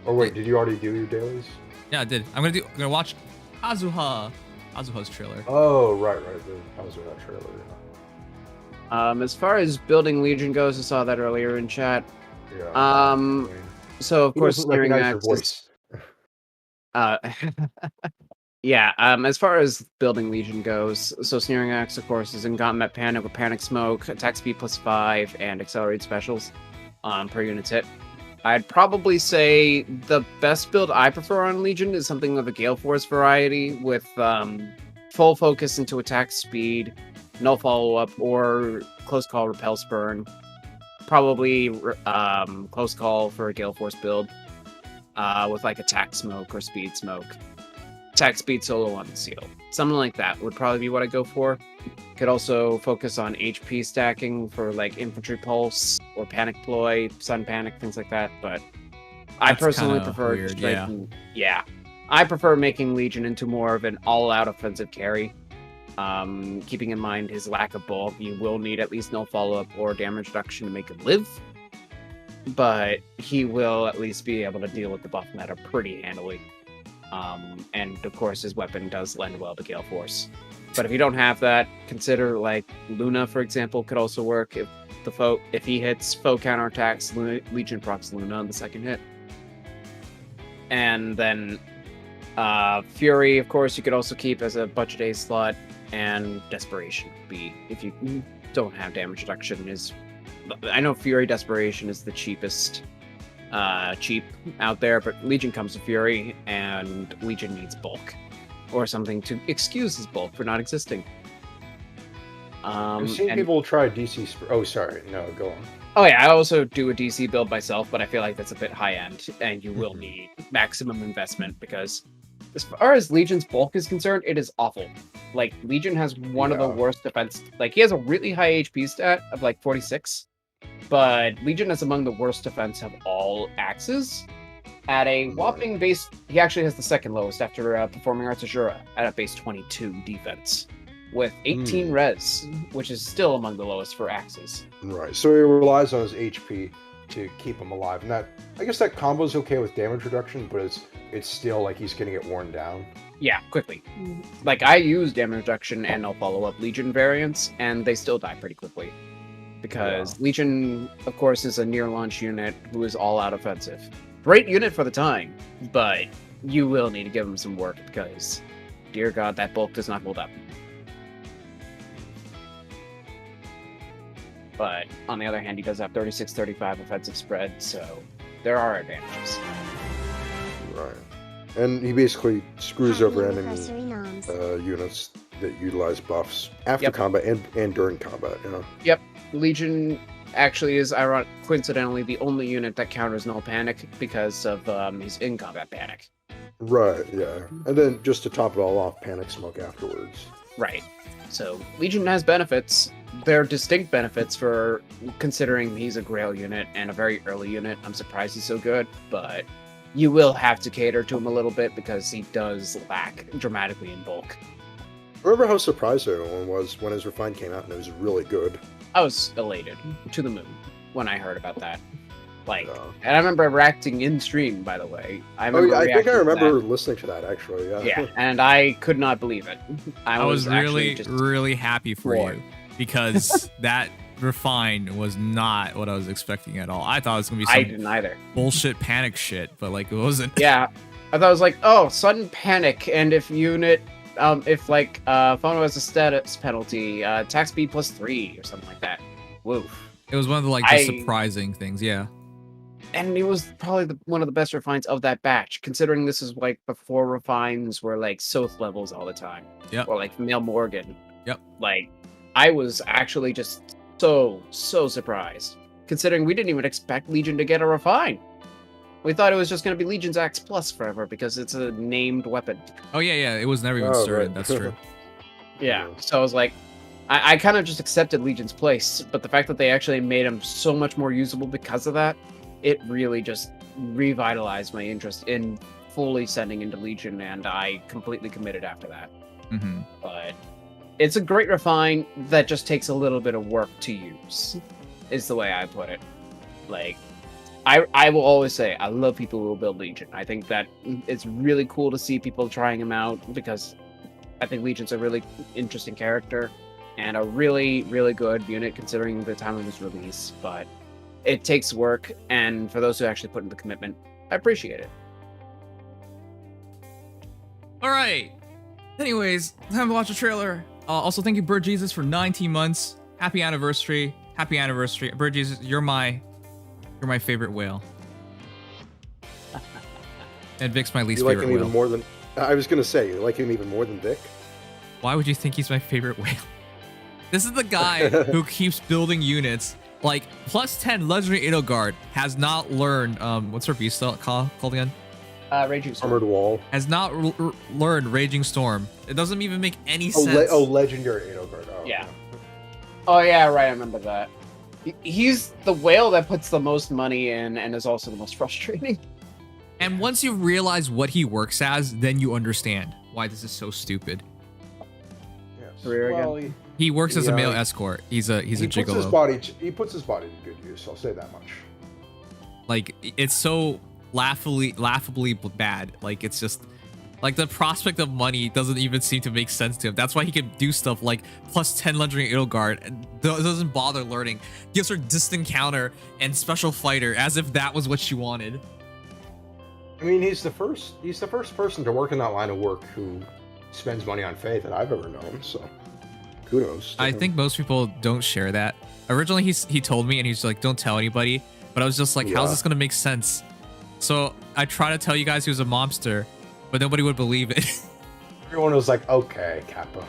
Or wait, did you already do your dailies? Yeah, I did. I'm gonna watch Azuha's trailer. Oh, right. The Azuha trailer. As far as building Legion goes, I saw that earlier in chat. Yeah. So of course, Sneering recognize your Axe yeah. As far as building Legion goes, so Sneering Axe, of course, is in Combat Panic with Panic Smoke, attack speed +5, and accelerated specials per unit's hit. I'd probably say the best build I prefer on Legion is something of a Gale Force variety with full focus into attack speed, no follow-up, or close call repel spurn. Probably close call for a Gale Force build with like attack smoke or speed smoke. Attack speed solo on the seal. Something like that would probably be what I go for. Could also focus on HP stacking for like Infantry Pulse or Panic Ploy, Sun Panic, things like that. But I personally prefer weird, I prefer making Legion into more of an all-out offensive carry. Keeping in mind his lack of bulk, you will need at least no follow-up or damage reduction to make him live. But he will at least be able to deal with the buff meta pretty handily. And of course his weapon does lend well to Gale Force. But if you don't have that, consider like Luna, for example, could also work if he hits foe counterattacks, Legion procs Luna on the second hit. And then Fury, of course, you could also keep as a budget A slot, and Desperation would be, if you don't have damage reduction, I know Fury Desperation is the cheapest cheap out there, but Legion comes with Fury, and Legion needs bulk. Or something to excuse his bulk for not existing. I've seen people try DC. Oh, sorry. No, go on. Oh yeah, I also do a DC build myself, but I feel like that's a bit high end, and you will need maximum investment because, as far as Legion's bulk is concerned, it is awful. Like Legion has one of the worst defense. Like he has a really high HP stat of like 46, but Legion is among the worst defense of all axes. At a whopping base, he actually has the second lowest after Performing Arts Azura at a base 22 defense, with 18 res, which is still among the lowest for axes. Right, so he relies on his HP to keep him alive, and I guess that combo is okay with damage reduction, but it's still like he's gonna get worn down. Yeah, quickly. Like I use damage reduction and no follow-up Legion variants, and they still die pretty quickly. Because Legion, of course, is a near-launch unit who is all-out offensive. Great unit for the time, but you will need to give him some work because, dear God, that bulk does not hold up. But on the other hand, he does have 36-35 offensive spread, so there are advantages. Right. And he basically screws over enemy units that utilize buffs after combat and during combat, you know? Yep. Legion actually is, coincidentally, the only unit that counters null panic because of his in-combat panic. Right, yeah. And then just to top it all off, panic smoke afterwards. Right. So Legion has benefits. They're distinct benefits for considering he's a Grail unit and a very early unit. I'm surprised he's so good, but you will have to cater to him a little bit because he does lack dramatically in bulk. Remember how surprised everyone was when his Refined came out and it was really good? I was elated to the moon when I heard about that. And I remember reacting in stream, by the way. I think I remember listening to that, actually, yeah. Yeah, and I could not believe it. I was really happy for you because that Refined was not what I was expecting at all. I thought it was going to be some I didn't either. bullshit panic shit, but like it wasn't. Yeah, I thought it was like, oh, sudden panic, and if unit... if Phono has a status penalty, attack speed +3 or something like that. Woof. It was one of the the surprising things, yeah. And it was probably one of the best refines of that batch, considering this is like before refines were like Soth levels all the time. Yep. Or like Mail Morgan. Yep. Like, I was actually just so surprised, considering we didn't even expect Legion to get a refine. We thought it was just going to be Legion's Axe Plus forever because it's a named weapon. Oh, yeah. It was never even started. Right. That's true. Yeah. So I was like, I kind of just accepted Legion's place, but the fact that they actually made him so much more usable because of that, it really just revitalized my interest in fully sending into Legion, and I completely committed after that. Mm-hmm. But it's a great refine that just takes a little bit of work to use, is the way I put it. Like, I will always say, I love people who will build Legion. I think that it's really cool to see people trying them out, because I think Legion's a really interesting character and a really, really good unit considering the time of his release. But it takes work, and for those who actually put in the commitment, I appreciate it. All right. Anyways, time to watch the trailer. Also, thank you, Bird Jesus, for 19 months. Happy anniversary. Happy anniversary. Bird Jesus, you're my favorite whale. And Vic's my least you like favorite him whale. even more than I was gonna say. You like him even more than Vic? Why would you think he's my favorite whale? This is the guy who keeps building units. Like, plus 10 Legendary Edelgard has not learned, what's her beast called again? Raging Storm. Armored Wall. Has not learned Raging Storm. It doesn't even make any sense. Legendary Edelgard. Oh, yeah. Oh, yeah, right, I remember that. He's the whale that puts the most money in and is also the most frustrating. And once you realize what he works as, then you understand why this is so stupid. Yes. Well, he works as a male escort. He's a gigolo. He puts his body to good use. I'll say that much. Like, it's so laughably bad. Like, it's just like the prospect of money doesn't even seem to make sense to him. That's why he can do stuff like plus 10 Legendary Edelgard and doesn't bother learning. Gives her distant counter and special fighter as if that was what she wanted. I mean, he's the first person to work in that line of work who spends money on Faith that I've ever known. So, kudos. I think most people don't share that. Originally, he told me, and he's like, "Don't tell anybody." But I was just like, "How's this gonna make sense?" So I try to tell you guys he was a mobster, but nobody would believe it. Everyone was like, "Okay, Kappa."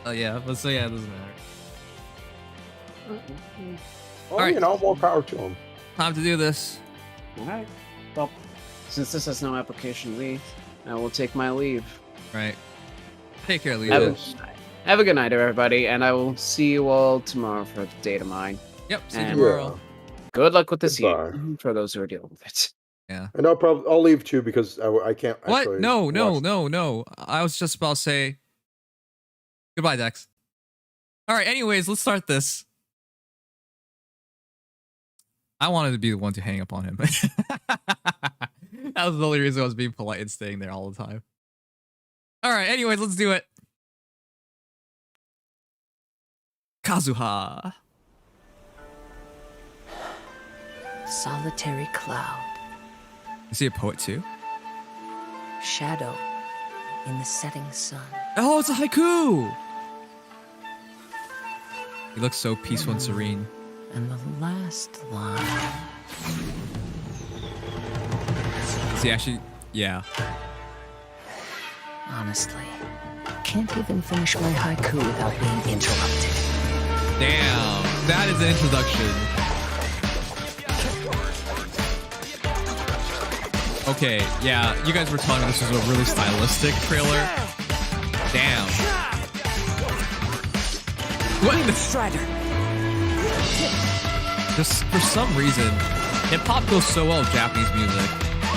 Oh yeah, but so yeah, it doesn't matter. Well, all right, more power to him. Time to do this. All right. Well, since this has no application leave, I will take my leave. Right. Take care, Leo. Have a good night, everybody, and I will see you all tomorrow for the data mine. Yep, see you tomorrow. Good luck with this year for those who are dealing with it. Yeah. And I'll leave too because I can't. What? No. I was just about to say goodbye, Dex. All right. Anyways, let's start this. I wanted to be the one to hang up on him. That was the only reason I was being polite and staying there all the time. All right. Anyways, let's do it. Kazuha. Solitary cloud. Is he a poet too? Shadow in the setting sun. Oh, it's a haiku! He looks so peaceful and serene. And the last line. Is he actually? Yeah. Honestly, can't even finish my haiku without being interrupted. Damn, that is an introduction. Okay, yeah, you guys were telling me this was a really stylistic trailer. Damn. What? The Strider. Just for some reason, hip hop goes so well with Japanese music.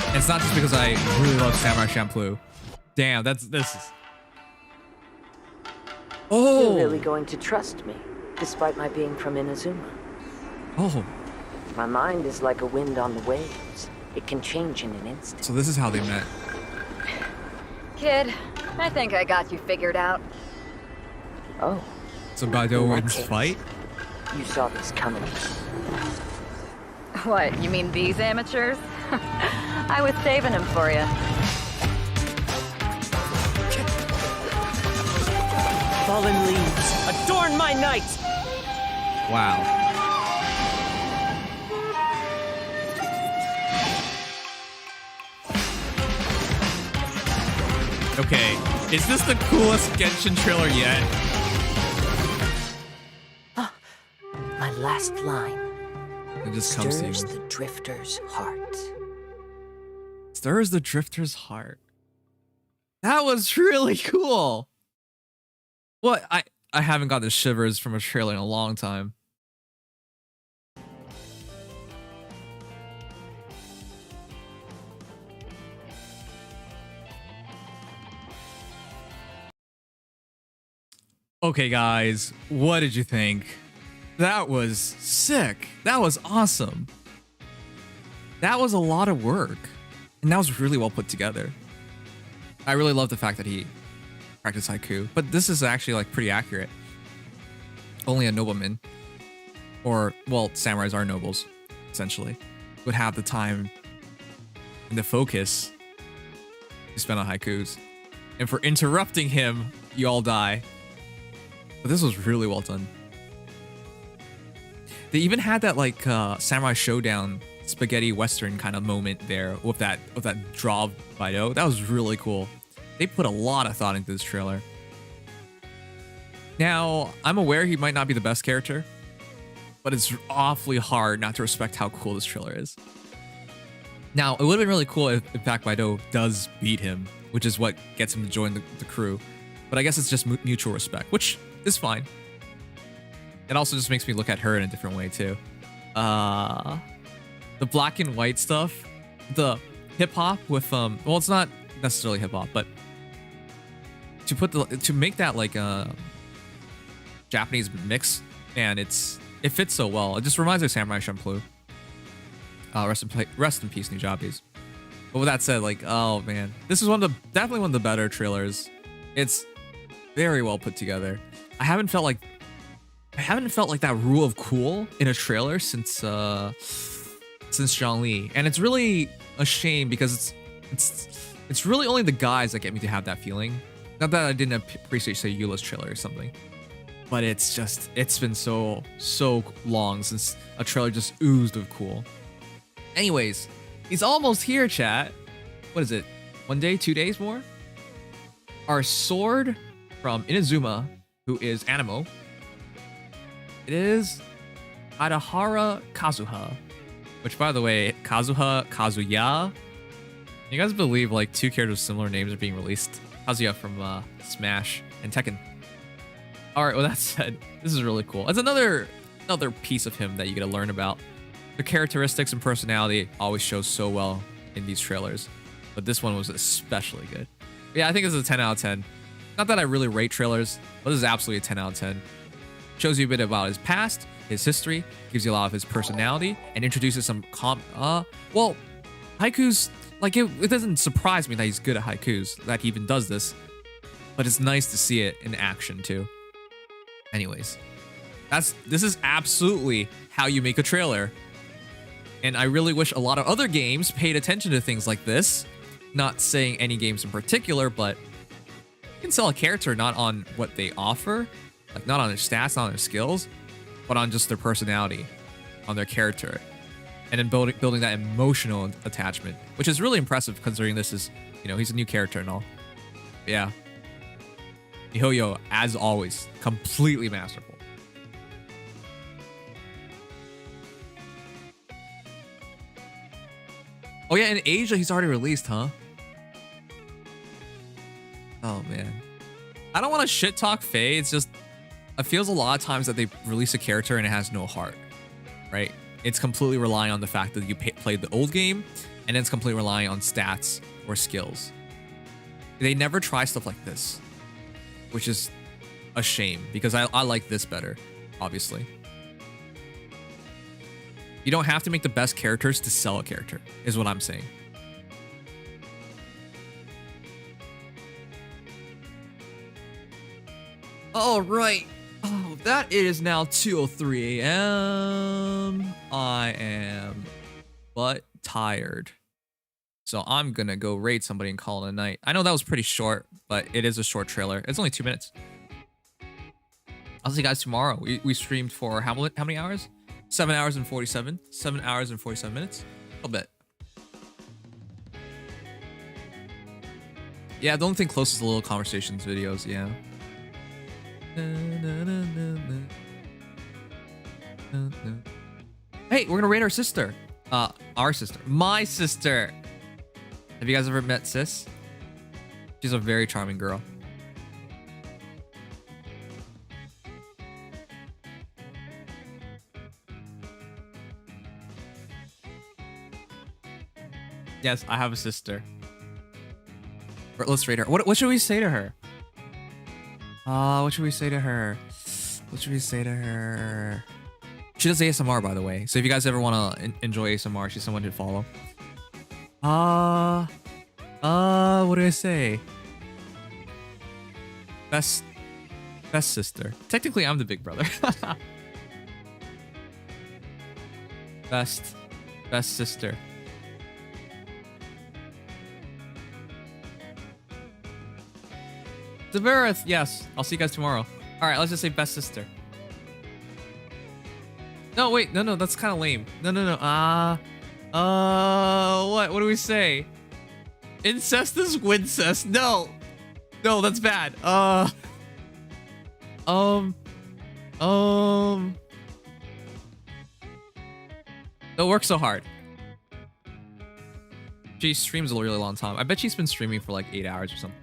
And it's not just because I really love Samurai Champloo. Damn, this is. Oh. You're really going to trust me, despite my being from Inazuma. Oh. My mind is like a wind on the waves. It can change in an instant. So this is how they met. Kid, I think I got you figured out. Oh. So Baido wins fight? You saw this coming. What, you mean these amateurs? I was saving them for you. Fallen leaves, adorn my night! Wow. Okay, is this the coolest Genshin trailer yet? My last line. It just comes to you. Stirs the drifter's heart. Stirs the drifter's heart. That was really cool. What? I haven't got the shivers from a trailer in a long time. Okay, guys, what did you think? That was sick. That was awesome. That was a lot of work. And that was really well put together. I really love the fact that he practiced haiku. But this is actually like pretty accurate. Only a nobleman, or, well, samurais are nobles, essentially, would have the time and the focus to spend on haikus. And for interrupting him, you all die. But this was really well done. They even had that like samurai showdown spaghetti western kind of moment there with that draw Bido. That was really cool. They put a lot of thought into this trailer. Now, I'm aware he might not be the best character, but it's awfully hard not to respect how cool this trailer is. Now, it would have been really cool if in fact Bido does beat him, which is what gets him to join the crew. But I guess it's just mutual respect, which is fine. It also just makes me look at her in a different way too. The black and white stuff, the hip hop with well, it's not necessarily hip hop, but to make that like a Japanese mix, and it fits so well. It just reminds me of Samurai Champloo. Rest in peace, Nujabes. But with that said, like, oh man, this is definitely one of the better trailers. It's very well put together. I haven't felt like that rule of cool in a trailer since Zhongli, and it's really a shame because it's really only the guys that get me to have that feeling. Not that I didn't appreciate say Eula's trailer or something, but it's been so long since a trailer just oozed of cool. Anyways, he's almost here, chat. What is it? 1 day, 2 days more? Our sword from Inazuma, who is Animo. It is Adahara Kazuha. Which, by the way, Kazuya. You guys believe like 2 characters with similar names are being released? Kazuya from Smash and Tekken. Alright, well that said, this is really cool. It's another piece of him that you get to learn about. The characteristics and personality always shows so well in these trailers, but this one was especially good. Yeah, I think this is a 10 out of 10. Not that I really rate trailers, but this is absolutely a 10 out of 10. Shows you a bit about his past, his history, gives you a lot of his personality, and introduces some well, haikus, like it doesn't surprise me that he's good at haikus, that he even does this, but it's nice to see it in action too. Anyways, this is absolutely how you make a trailer. And I really wish a lot of other games paid attention to things like this. Not saying any games in particular, but you can sell a character not on what they offer, like not on their stats, not on their skills, but on just their personality, on their character. And then building that emotional attachment, which is really impressive considering this is, you know, he's a new character and all. But yeah. miHoYo, as always, completely masterful. Oh yeah, in Asia, he's already released, huh? Oh man. I don't want to shit talk Faye, it's just, it feels a lot of times that they release a character and it has no heart, right? It's completely relying on the fact that you played the old game, and then it's completely relying on stats or skills. They never try stuff like this, which is a shame because I like this better, obviously. You don't have to make the best characters to sell a character, is what I'm saying. All right. Oh, that is now 2:03 a.m. I am but tired. So I'm gonna go raid somebody and call it a night. I know that was pretty short, but it is a short trailer. It's only 2 minutes. I'll see you guys tomorrow. We streamed for how many hours? 7 hours and 47. 7 hours and 47 minutes. A bit. Yeah, the only thing close is the little conversations videos, yeah. Hey, we're gonna raid our sister. Our sister. My sister. Have you guys ever met Sis? She's a very charming girl. Yes, I have a sister. Let's rate her. What should we say to her? What should we say to her? What should we say to her? She does ASMR, by the way. So if you guys ever want to enjoy ASMR, she's someone to follow. What do I say? Best sister. Technically, I'm the big brother. Best sister. Zavirith, yes. I'll see you guys tomorrow. All right, let's just say best sister. No, wait, no, that's kind of lame. No. What do we say? Incestus Wincest. No, that's bad. Don't work so hard. She streams a really long time. I bet she's been streaming for like 8 hours or something.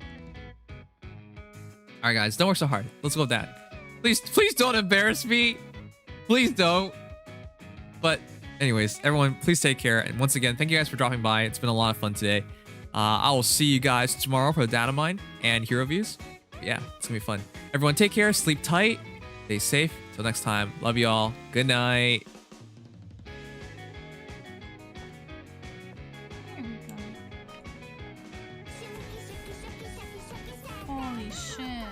All right, guys, don't work so hard. Let's go with that. Please don't embarrass me. Please don't. But anyways, everyone, please take care. And once again, thank you guys for dropping by. It's been a lot of fun today. I will see you guys tomorrow for the data mine and hero views. Yeah, it's gonna be fun. Everyone, take care. Sleep tight. Stay safe. Till next time. Love you all. Good night. Holy shit.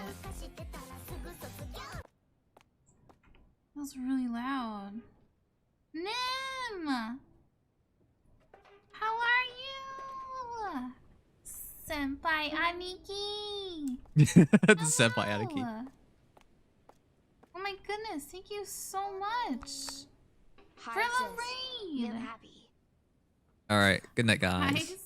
That was really loud. Nim! How are you? Senpai Aniki! The senpai Aniki. Oh my goodness, thank you so much for the raid! All right. Good night, guys. Hi,